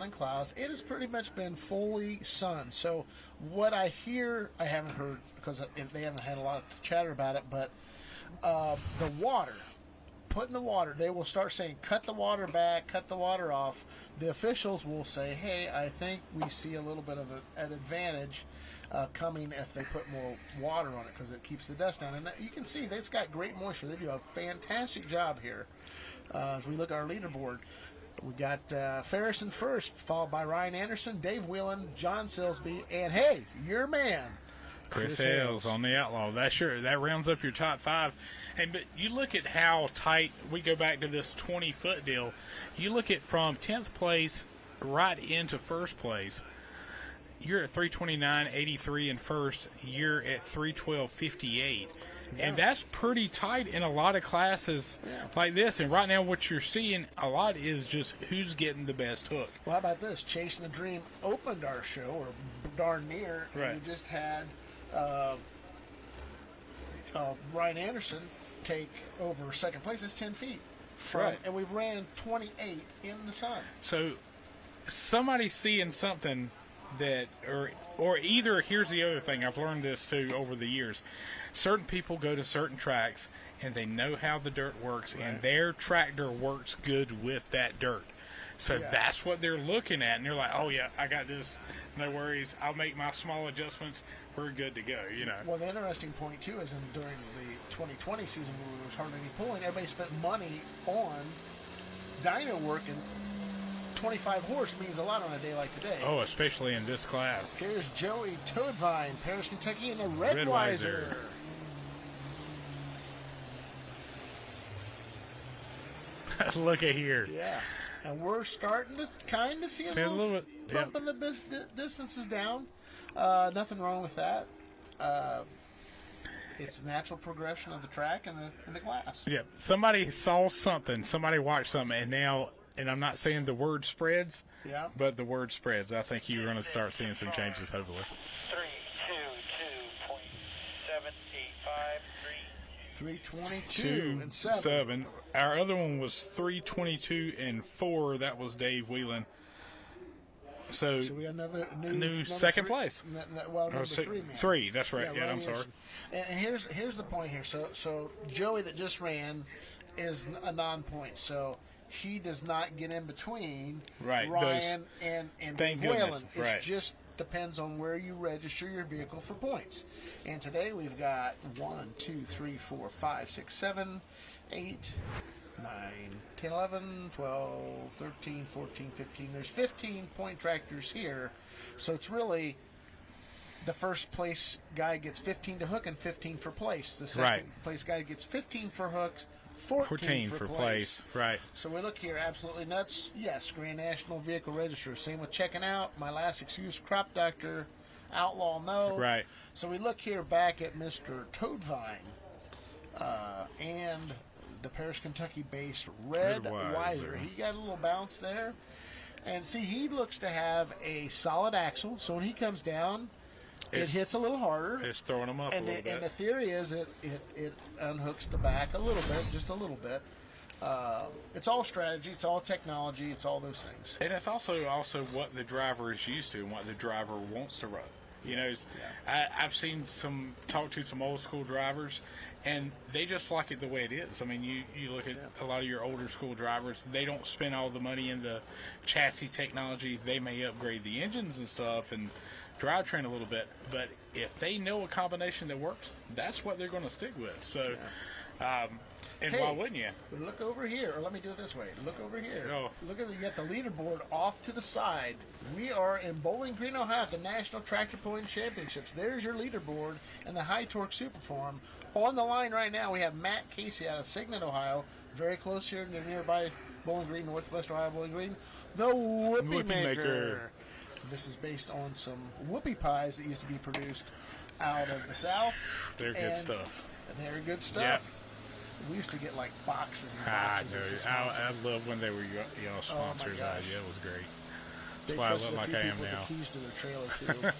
It has pretty much been fully sun. So what I hear, I haven't heard because they haven't had a lot of chatter about it, but the water. Put in the water, they will start saying, cut the water back, cut the water off. The officials will say, hey, I think we see a little bit of an advantage coming if they put more water on it because it keeps the dust down. And you can see it's got great moisture. They do a fantastic job here. As we look at our leaderboard, we got Ferris in first, followed by Ryan Anderson, Dave Whelan, John Silsby, and hey, your man, Chris Hales on the Outlaw. That rounds up your top five. But you look at how tight we go back to this 20-foot deal. You look at from 10th place right into first place. You're at 329.83 in first. You're at 312.58. Yeah. And that's pretty tight in a lot of classes like this. And right now what you're seeing a lot is just who's getting the best hook. Well, how about this? Chasing the Dream opened our show, or darn near. Right. And we just had Ryan Anderson take over second place. It's 10 feet. And we've ran 28 in the sun. So somebody's seeing something that, or either, here's the other thing, I've learned this too over the years. Certain people go to certain tracks and they know how the dirt works, and their tractor works good with that dirt. So that's what they're looking at, and they're like, oh, yeah, I got this. No worries. I'll make my small adjustments. We're good to go, you know. Well, the interesting point, too, is during the 2020 season when there was hardly any pulling, everybody spent money on dyno work, and 25 horse means a lot on a day like today. Oh, especially in this class. Here's Joey Toadvine, Paris, Kentucky, in the Redweiser. Look at here. Yeah. And we're starting to kind of see a little bit bumping the distances down. Nothing wrong with that. It's a natural progression of the track and the class. Yeah. Somebody saw something. Somebody watched something, and now, and I'm not saying the word spreads, but the word spreads. I think you're going to start seeing some changes, hopefully. 322 and 7. Our other one was 322 and 4. That was Dave Whelan. So we got another new second place. Number 3. Three. That's right. Yeah, I'm sorry. And here's the point here. So Joey that just ran is a non-point. So he does not get in between Ryan and Dave Whelan. It's just depends on where you register your vehicle for points. And today we've got 1, 2, 3, 4, 5, 6, 7, 8, 9, 10, 11, 12, 13, 14, 15. There's 15 point tractors here. So it's really the first place guy gets 15 to hook and 15 for place. The second place guy gets 15 for hooks, 14 for place. Right. So we look here, absolutely nuts. Yes, Grand National Vehicle Register. Same with checking out. My last excuse, crop doctor, outlaw, no. Right. So we look here back at Mr. Toadvine and the Paris, Kentucky-based Red Wiser. He got a little bounce there. And see, he looks to have a solid axle. So when he comes down, it hits a little harder. It's throwing him up a little bit. And the theory is it unhooks the back a little bit, just a little bit. It's all strategy. It's all technology. It's all those things. And it's also what the driver is used to and what the driver wants to run. You know, I've seen talk to some old school drivers, and they just like it the way it is. I mean, you look at a lot of your older school drivers, they don't spend all the money in the chassis technology. They may upgrade the engines and stuff and drivetrain a little bit, but if they know a combination that works, that's what they're going to stick with. So, and why wouldn't you? Look over here, or let me do it this way. Look over here. Oh. Look at you got the leaderboard off to the side. We are in Bowling Green, Ohio, at the National Tractor Pulling Championships. There's your leaderboard and the High Torque Superfarm. On the line right now, we have Matt Casey out of Signet, Ohio, very close here to nearby Bowling Green, Northwest Ohio, Bowling Green. The Whoopie Maker. This is based on some whoopie pies that used to be produced out of the South. They're good stuff. They're good stuff. Yep. We used to get like boxes and boxes. I love when they were sponsors. Oh Yeah, it was great. That's they why I look like I am with now. The keys to their trailer too.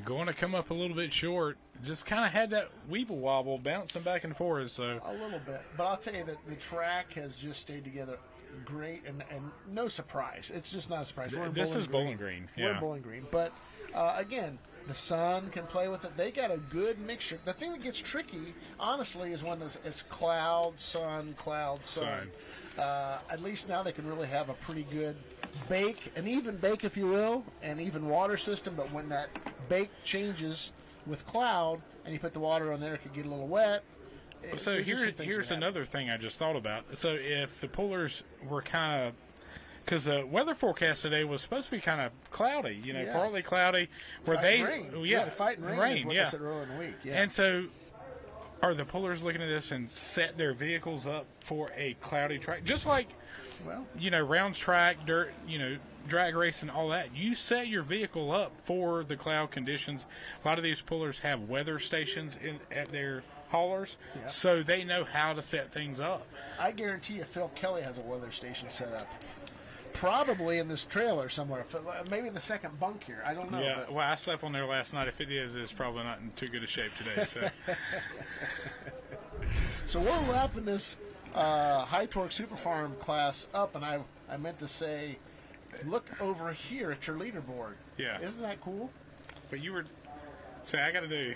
Going to come up a little bit short. Just kind of had that weeble wobble bouncing back and forth. So a little bit, but I'll tell you that the track has just stayed together great, and no surprise. It's just not a surprise. This is Bowling Green. We're in Bowling Green, but again, the sun can play with it. They got a good mixture. The thing that gets tricky, honestly, is when it's cloud, sun, cloud, sun. At least now they can really have a pretty good bake, an even bake, if you will, an even water system. But when that bake changes with cloud and you put the water on there, it could get a little wet. So here's another thing I just thought about. So if the pullers were kind of, because the weather forecast today was supposed to be kind of cloudy, partly cloudy, where fighting rain is what they said earlier in the week. Yeah. And so, are the pullers looking at this and set their vehicles up for a cloudy track, just like, rounds track, dirt, drag racing, all that? You set your vehicle up for the cloud conditions. A lot of these pullers have weather stations at their haulers, so they know how to set things up. I guarantee you Phil Kelly has a weather station set up. Probably in this trailer somewhere. Maybe in the second bunk here. I don't know. Yeah, well, I slept on there last night. If it is, it's probably not in too good a shape today. So, so we're wrapping this High Torque Superfarm class up, and I meant to say, look over here at your leaderboard. Yeah. Isn't that cool? But you were... So I got to do...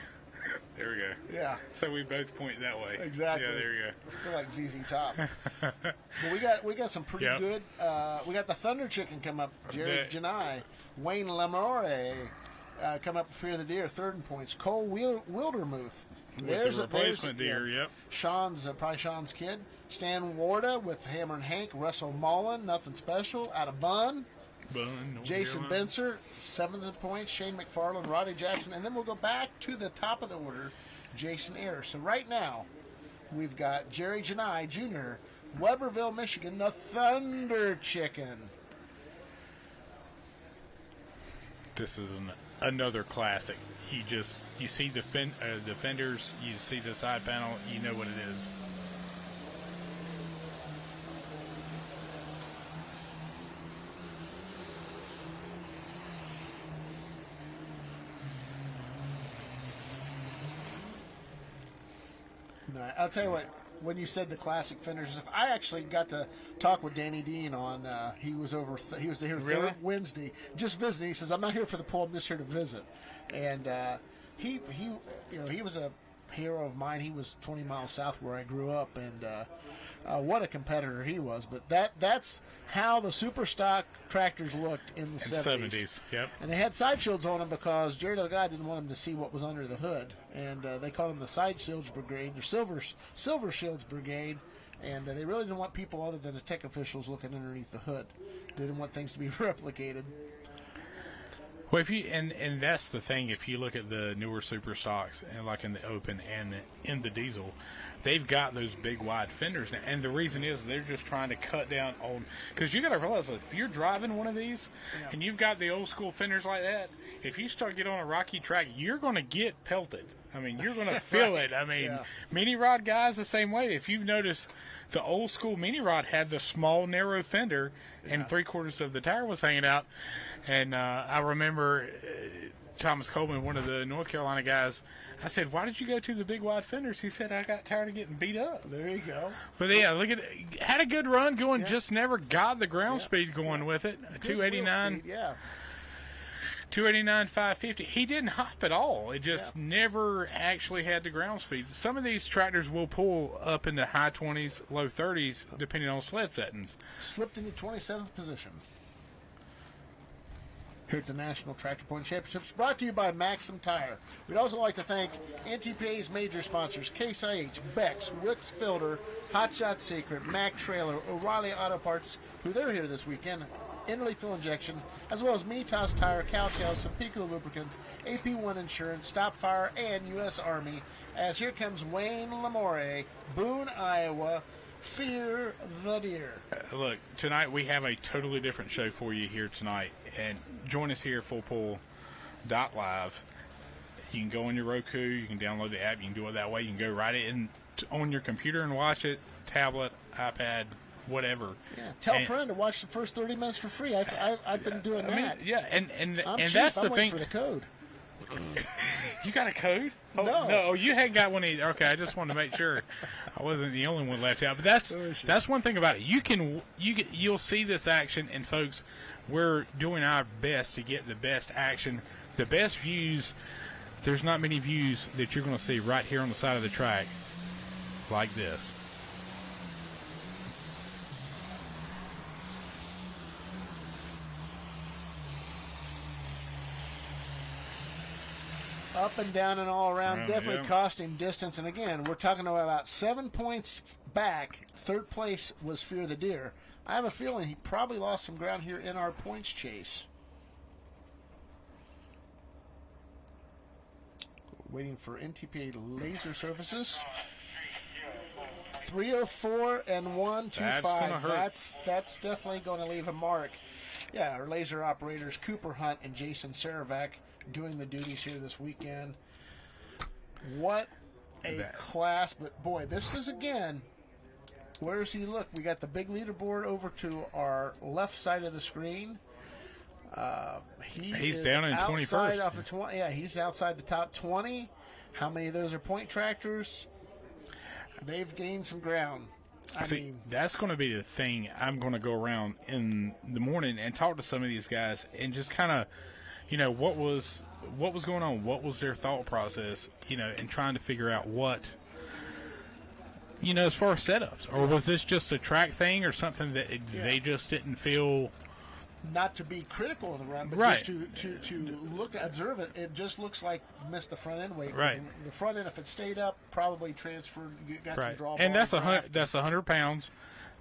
There we go. Yeah. So we both point that way. Exactly. Yeah, there you go. I feel like ZZ Top. But we got some pretty good. We got the Thunder Chicken come up. Jerry Janai, Wayne Lamore come up for Fear the Deer, third in points. Cole Wildermuth. There's a replacement deer. Yep. Sean's probably Sean's kid. Stan Warda with Hammer and Hank. Russell Mullen, nothing special. Out of Bunn. Jason Benser, 7th in points. Shane McFarland, Roddy Jackson, and then we'll go back to the top of the order, Jason Ayers. So right now, we've got Jerry Janai Jr., Weberville, Michigan, the Thunder Chicken. This is another classic. You see the fenders, you see the side panel, you know what it is. No, I'll tell you what, when you said the classic fenders, I actually got to talk with Danny Dean on, he was here Really? Wednesday, just visiting. He says, I'm not here for the poll, I'm just here to visit. And he was a hero of mine. He was 20 miles south where I grew up, and what a competitor he was. But that's how the super stock tractors looked in the 70s. Yep. And they had side shields on them because Jerry the guy didn't want them to see what was under the hood. And they called them the Side Shields Brigade, or Silver Shields Brigade. And they really didn't want people other than the tech officials looking underneath the hood. They didn't want things to be replicated. Well, if you and that's the thing. If you look at the newer super stocks, and like in the Open and in the diesel, they've got those big wide fenders now. And the reason is they're just trying to cut down on, because you got to realize if you're driving one of these and you've got the old school fenders like that, if you start getting on a rocky track, you're going to get pelted. I mean, you're going to feel it. I mean, mini rod guys the same way. If you've noticed, the old school mini rod had the small narrow fender and 3/4 of the tire was hanging out. And I remember Thomas Coleman, one of the North Carolina guys, I said, "Why did you go to the big wide fenders?" He said, "I got tired of getting beat up." There you go. But yeah, look at it. Had a good run going, just never got the ground speed going with it. 289. 289, 550. He didn't hop at all. It just never actually had the ground speed. Some of these tractors will pull up in the high 20s, low 30s, depending on sled settings. Slipped into 27th position. Here at the National Tractor Point Championships, brought to you by Maxim Tire. We'd also like to thank NTPA's major sponsors, Case IH, Beck's, Wicks Filter, Hot Shot Secret, Mack Trailer, O'Reilly Auto Parts, who they're here this weekend, Interly Fuel Injection, as well as Mitas Tire, Cowtail, Sampico Lubricants, AP1 Insurance, Stop Fire, and U.S. Army. As here comes Wayne Lamore, Boone, Iowa, Fear the Deer. Look, tonight we have a totally different show for you here tonight. And join us here at fullpull.live. You can go on your Roku. You can download the app. You can do it that way. You can go right in on your computer and watch it, tablet, iPad, whatever. Yeah. Tell a friend to watch the first 30 minutes for free. I've been doing that. And I'm cheap. that's the I'm waiting thing. for the code. You got a code? Oh, No. you hadn't got one either. Okay, I just wanted to make sure I wasn't the only one left out. But that's one thing about it. You'll see this action, and folks, we're doing our best to get the best action, the best views. There's not many views that you're going to see right here on the side of the track like this. Up and down and all around, definitely costing distance. And again, we're talking about 7 points back. Third place was Fear the Deer. I have a feeling he probably lost some ground here in our points chase. Waiting for NTPA laser services. 304 and 125. That's definitely going to leave a mark. Yeah, our laser operators Cooper Hunt and Jason Saravac doing the duties here this weekend. What a class. But boy, this is again, where does he look? We got the big leaderboard over to our left side of the screen. He's down in 21st. Off of 20, yeah, he's outside the top 20. How many of those are point tractors? They've gained some ground. I mean, that's going to be the thing. I'm going to go around in the morning and talk to some of these guys and just kind of, what was going on? What was their thought process? And trying to figure out what, as far as setups, or was this just a track thing or something that they just didn't feel. Not to be critical of the run, but just to look, observe it. It just looks like missed the front end weight. Right. The front end, if it stayed up, probably transferred. Got some draw. And that's 100 pounds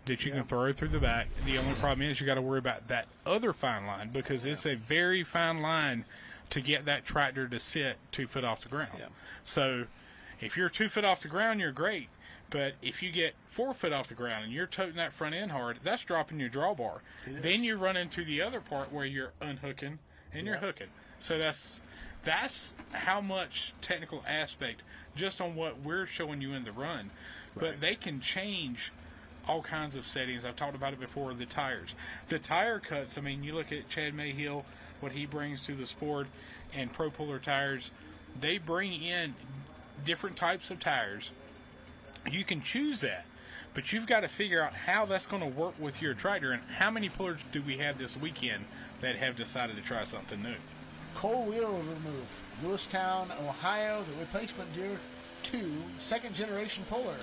that you can throw through the back. The only problem is you got to worry about that other fine line, because it's a very fine line to get that tractor to sit 2 foot off the ground. Yeah. So if you're 2 foot off the ground, you're great. But if you get 4 foot off the ground and you're toting that front end hard, that's dropping your drawbar. Then you run into the other part where you're unhooking and you're hooking. So that's how much technical aspect just on what we're showing you in the run. But they can change all kinds of settings. I've talked about it before, the tires. The tire cuts, I mean, you look at Chad Mayhill, what he brings to the sport, and Pro Puller Tires, they bring in different types of tires. You can choose that, but you've got to figure out how that's going to work with your tractor. And how many pullers do we have this weekend that have decided to try something new? Coal wheel remove. Lewistown, Ohio, the replacement Deer 2, second generation puller.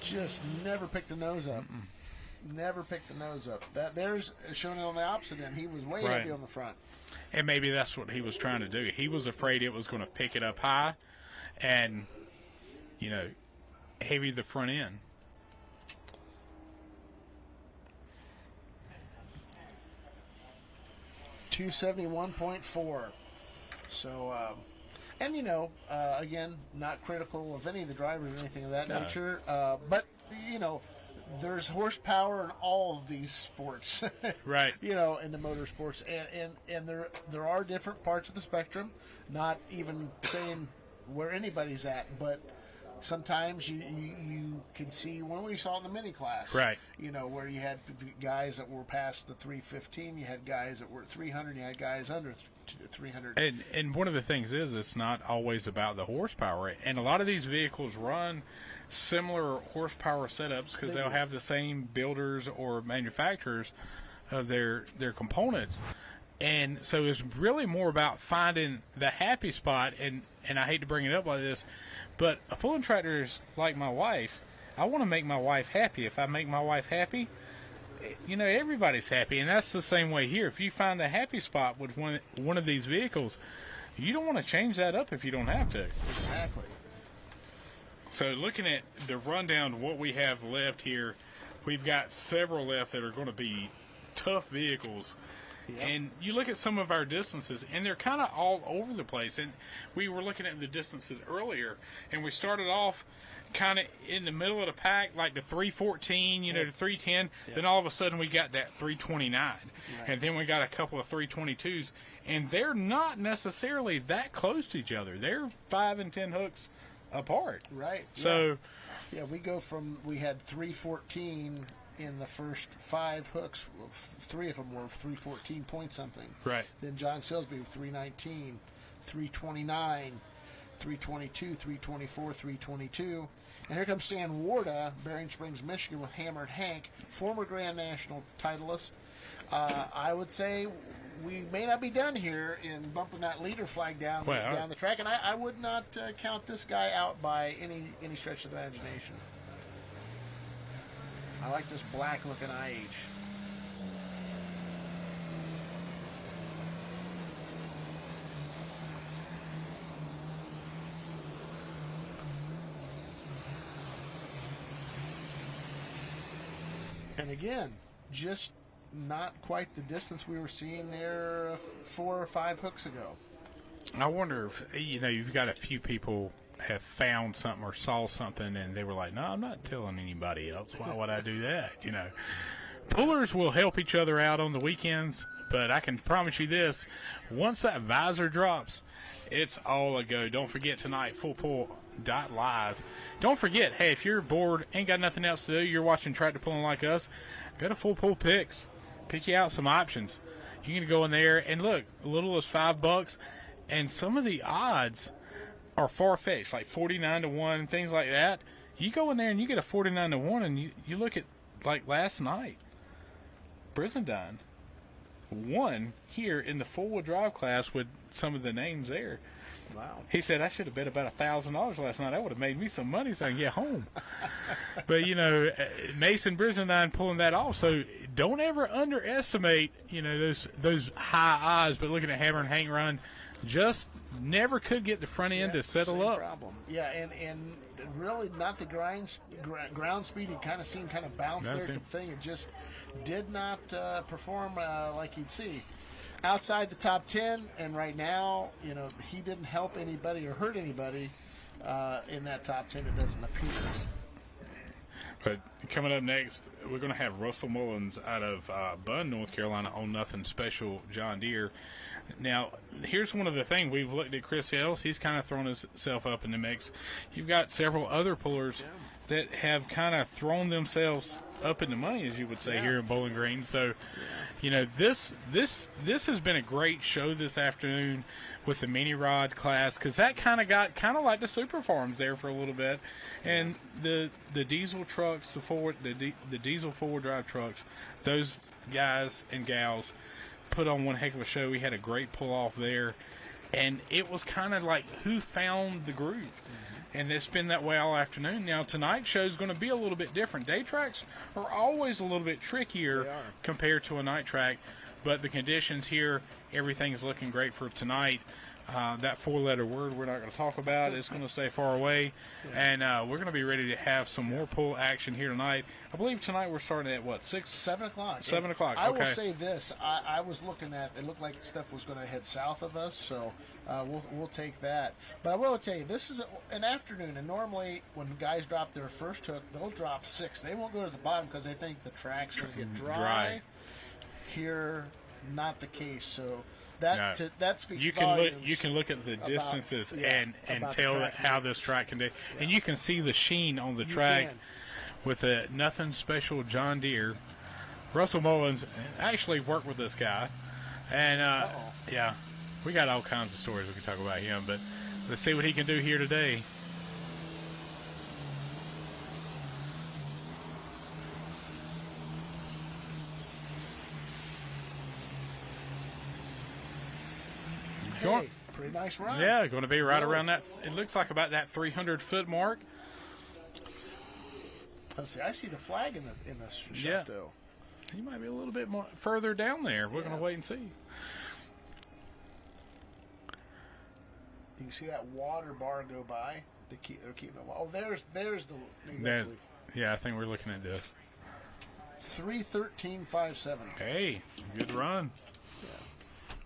Just never picked the nose up. never picked the nose up. There's showing it on the opposite end. He was way Right. heavy on the front. And maybe that's what he was trying to do. He was afraid it was going to pick it up high and, heavy the front end. .271.4. So, and again, not critical of any of the drivers or anything of that No. nature. But there's horsepower in all of these sports, Right? In the motorsports, and there are different parts of the spectrum. Not even saying where anybody's at, but sometimes you can see when we saw it in the mini class, Right? Where you had guys that were past the 315, you had guys that were 300, you had guys under 300. And one of the things is it's not always about the horsepower, and a lot of these vehicles run similar horsepower setups because they'll have the same builders or manufacturers of their components, and so it's really more about finding the happy spot. And I hate to bring it up like this, but a pulling tractor is like my wife. I want to make my wife happy. If I make my wife happy, everybody's happy, and that's the same way here. If you find a happy spot with one of these vehicles, you don't want to change that up if you don't have to. Exactly. So looking at the rundown of what we have left here, we've got several left that are going to be tough vehicles. Yep. And you look at some of our distances, and they're kind of all over the place. And we were looking at the distances earlier, and we started off kind of in the middle of the pack, like the 314, the 310. Yep. Then all of a sudden we got that 329. Right. And then we got a couple of 322s. And they're not necessarily that close to each other. They're 5 and 10 hooks apart. Right. So, we had 314 in the first 5 hooks. 3 of them were 314 point something. Right. Then John Silsby 319, 329, 322, 324, 322. And here comes Stan Warda, Bering Springs, Michigan, with Hammered Hank, former Grand National titleist. I would say we may not be done here in bumping that leader flag down the track, and I would not count this guy out by any stretch of the imagination. I like this black-looking IH. And again, just not quite the distance we were seeing there 4 or 5 hooks ago. I wonder if, you've got a few people have found something or saw something and they were like, no, I'm not telling anybody else. Why would I do that? Pullers will help each other out on the weekends, but I can promise you this, once that visor drops, it's all a go. Don't forget tonight, fullpull.live. Don't forget, hey, if you're bored, ain't got nothing else to do, you're watching Tractor Pulling like us, go to Full Pull Picks. Pick you out some options. You can go in there and look, a little as $5, and some of the odds are far-fetched, like 49-1, things like that. You go in there and you get a 49-1, and you look at, like last night, Brizendine won here in the four-wheel drive class with some of the names there. Wow. He said, I should have bet about $1,000 last night. That would have made me some money so I can get home. But, Mason Brizendine pulling that off. So don't ever underestimate, those high odds. But looking at Hammer and Hank run, just never could get the front end to settle up. Problem. Yeah, and really not the ground speed. It kind of seemed kind of bounced there type thing. It just did not perform like you'd see. Outside the top 10, and right now, he didn't help anybody or hurt anybody in that top 10. It doesn't appear. But coming up next, we're going to have Russell Mullins out of Bunn, North Carolina, on Nothing Special John Deere. Now, here's one of the things. We've looked at Chris Ells. He's kind of thrown himself up in the mix. You've got several other pullers that have kind of thrown themselves up in the money, as you would say, here in Bowling Green. So, this has been a great show this afternoon with the mini rod class, because that kind of got like the super farms there for a little bit, and the diesel trucks, the diesel forward drive trucks, those guys and gals put on one heck of a show. We had a great pull off there, and it was kind of like who found the groove. and it's been that way all afternoon. Now, tonight's show is going to be a little bit different. Day tracks are always a little bit trickier compared to a night track, but the conditions here, everything is looking great for tonight. That four-letter word we're not going to talk about is going to stay far away, and we're going to be ready to have some more pull action here tonight. I believe tonight we're starting at, 7 o'clock? 7 o'clock, I will say this. I was looking at, it looked like stuff was going to head south of us, so we'll take that. But I will tell you, this is an afternoon, and normally when guys drop their first hook, they'll drop 6. They won't go to the bottom because they think the track's going to get dry. Here, not the case, so... That speaks volumes. You can look at the distances and tell how this track can do. And you can see the sheen on the track with a nothing special John Deere. Russell Mullins actually worked with this guy. And, we got all kinds of stories we can talk about him. But let's see what he can do here today. Hey, pretty nice run. Yeah, going to be right around that. It looks like about that 300-foot mark. Let's see. I see the flag in the shot, though. He might be a little bit more further down there. We're going to wait and see. Do you see that water bar go by? They're keeping it. Oh, there's the. Yeah, I think we're looking at the 3:13.57. Hey, good run.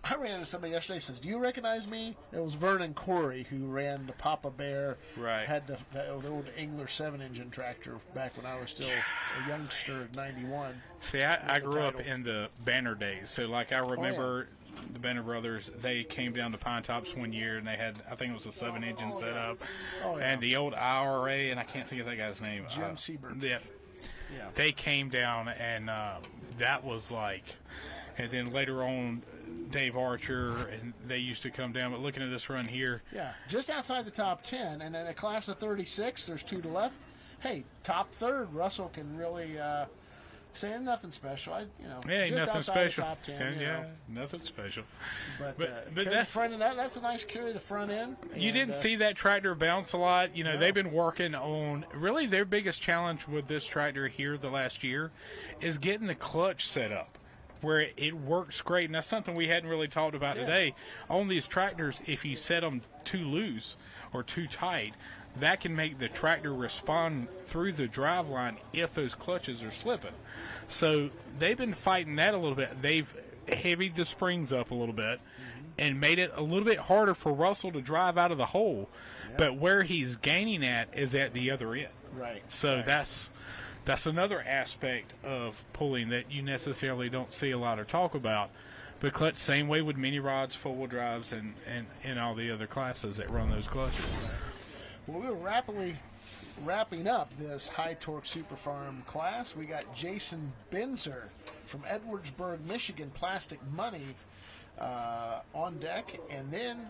I ran into somebody yesterday. Says, "Do you recognize me?" It was Vernon Corey who ran the Papa Bear. Right. Had the old Engler 7-engine tractor back when I was still a youngster at 91. See, I grew up in the Banner days, so like I remember the Banner brothers. They came down to Pine Tops one year, and they had, I think it was a 7-engine setup, and the old IRA, and I can't think of that guy's name. Jim Siebert. Yeah. They came down, and that was like, and then later on, Dave Archer, and they used to come down. But looking at this run here, just outside the top 10, and in a class of 36, there's 2 to left. Hey, top third, Russell can really say nothing special. Just nothing outside special. The top 10, nothing special. But that's front end. That's a nice carry the front end. You didn't see that tractor bounce a lot. They've been working on really their biggest challenge with this tractor here the last year is getting the clutch set up where it works great, and that's something we hadn't really talked about today. On these tractors, if you set them too loose or too tight, that can make the tractor respond through the drive line if those clutches are slipping. So they've been fighting that a little bit. They've heavied the springs up a little bit and made it a little bit harder for Russell to drive out of the hole. But where he's gaining at is at the other end. Right. So that's another aspect of pulling that you necessarily don't see a lot or talk about. But clutch, same way with mini rods, four-wheel drives, and all the other classes that run those clutches. Well, we're rapidly wrapping up this high torque super farm class. We got Jason Benzer from Edwardsburg, Michigan, Plastic Money on deck, and then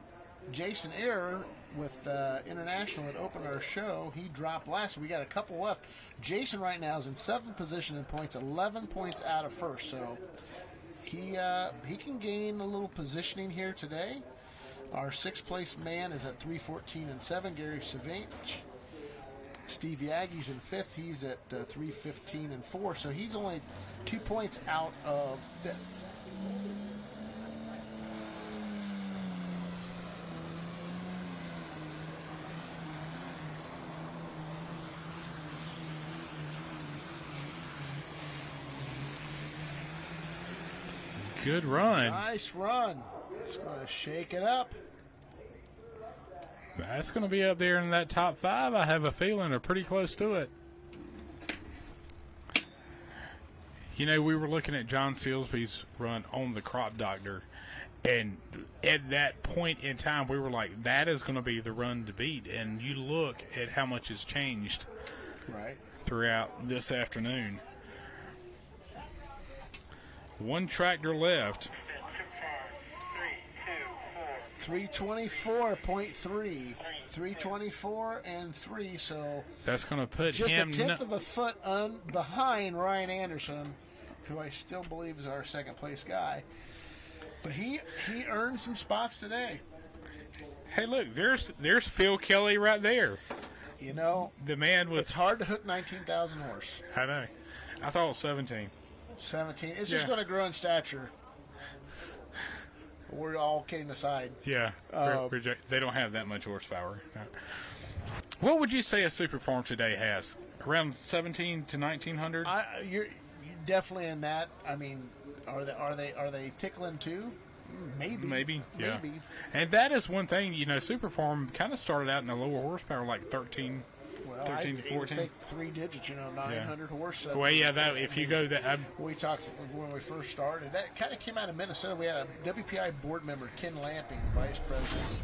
Jason Eyre with International that opened our show. He dropped last. We got a couple left. Jason right now is in 7th position in points, 11 points out of first. So he can gain a little positioning here today. Our 6th place man is at 3:14.7, Gary Savage. Steve Yaggy's in 5th. He's at 3:15.4. So he's only 2 points out of 5th. Good run. Nice run. It's going to shake it up. That's going to be up there in that top 5, I have a feeling, or pretty close to it. We were looking at John Silsby's run on the Crop Doctor, and at that point in time, we were like, that is going to be the run to beat. And you look at how much has changed throughout this afternoon. One tractor left. 324.3. 324 and 3, so that's going to put just him a tenth of a foot behind Ryan Anderson, who I still believe is our 2nd place guy. But he earned some spots today. Hey, look, there's Phil Kelly right there. You know, the man with. It's hard to hook 19,000 horse. I know. I thought it was 17. 17. It's just going to grow in stature. We're all kidding aside. Yeah, they don't have that much horsepower. No. What would you say a Super Farm today has? Around 17 to 1900? You're definitely in that. I mean, are they tickling too? Maybe. Yeah. And that is one thing. Super Farm kind of started out in a lower horsepower, like 13. Well, 13 to 14. I think 3 digits, 900 horse. Well, yeah, that if you go that. We talked when we first started. That kind of came out of Minnesota. We had a WPI board member, Ken Lamping, vice president,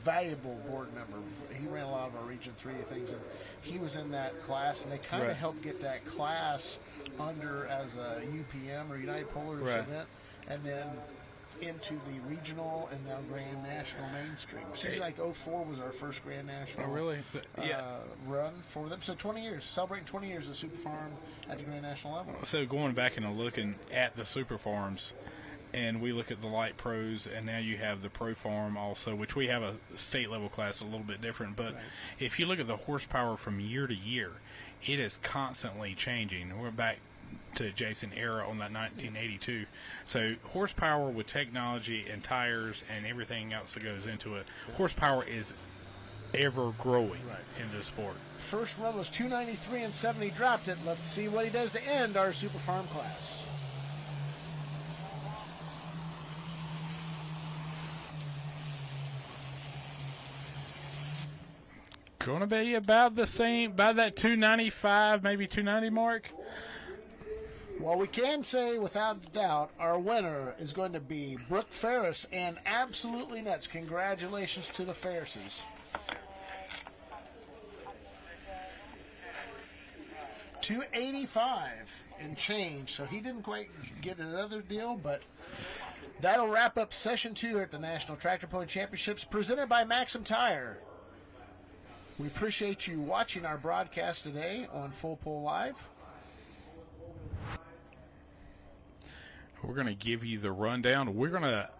valuable board member. He ran a lot of our Region 3 things, and he was in that class, and they kind of helped get that class under as a UPM or United Polaris event, and then into the regional and now Grand National mainstream. Seems like 04 was our first Grand National run for them. So 20 years, celebrating 20 years of Super Farm at the Grand National level. So going back and looking at the Super Farms, and we look at the light pros, and now you have the Pro Farm also, which we have a state level class a little bit different. But if you look at the horsepower from year to year, it is constantly changing. We're back to Jason era on that 1982. So horsepower with technology and tires and everything else that goes into it, horsepower is ever growing in this sport. First run was 293 and 70 dropped it. Let's see what he does to end our Super Farm class. Going to be about the same, by that 295, maybe 290 mark. Well, we can say without a doubt our winner is going to be Brooke Ferris, and absolutely nuts. Congratulations to the Ferrises. 285 and change, so he didn't quite get his other deal, but that'll wrap up Session 2 at the National Tractor Pulling Championships presented by Maxim Tire. We appreciate you watching our broadcast today on Full Pull Live. We're going to give you the rundown. We're going to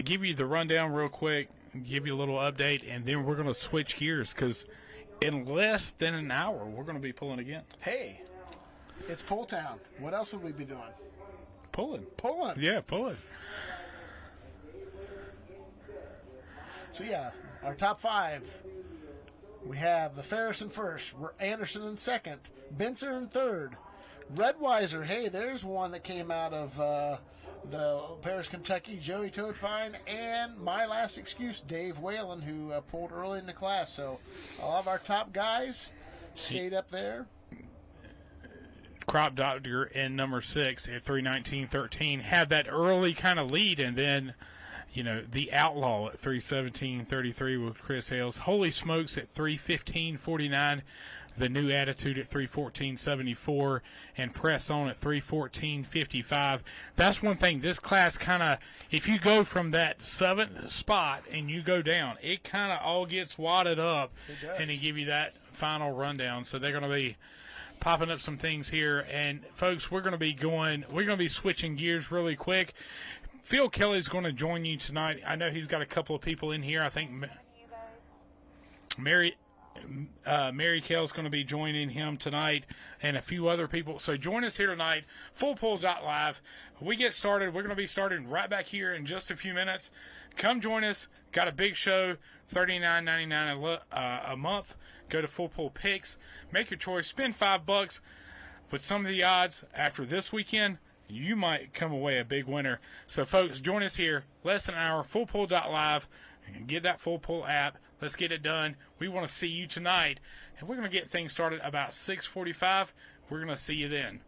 give you the rundown real quick, give you a little update, and then we're going to switch gears because in less than an hour, we're going to be pulling again. Hey, it's Pulltown. What else would we be doing? Pulling. Yeah, pulling. So, yeah, our top 5. We have the Ferris in first, Anderson in second, Benzer in third, Redweiser. Hey, there's one that came out of the Paris, Kentucky, Joey Toadfine, and my last excuse, Dave Whalen, who pulled early in the class. So a lot of our top guys stayed up there. Crop Doctor in number 6 at 3:19.13 had that early kind of lead, and then the Outlaw at 3:17.33 with Chris Hales. Holy Smokes at 3:15.49. The New Attitude at 3:14.74. And Press On at 3:14.55. That's one thing. This class kind of, if you go from that 7th spot and you go down, it kind of all gets wadded up. And they give you that final rundown. So they're going to be popping up some things here. And, folks, we're going to be switching gears really quick. Phil Kelly's going to join you tonight. I know he's got a couple of people in here. I think Mary Kell's going to be joining him tonight and a few other people. So join us here tonight, fullpull.live. We get started. We're going to be starting right back here in just a few minutes. Come join us. Got a big show, $39.99 a month. Go to Full Pull Picks. Make your choice. Spend $5 with some of the odds after this weekend. You might come away a big winner. So, folks, join us here. Less than an hour, fullpull.live. Get that Full Pull app. Let's get it done. We want to see you tonight. And we're going to get things started about 6:45. We're going to see you then.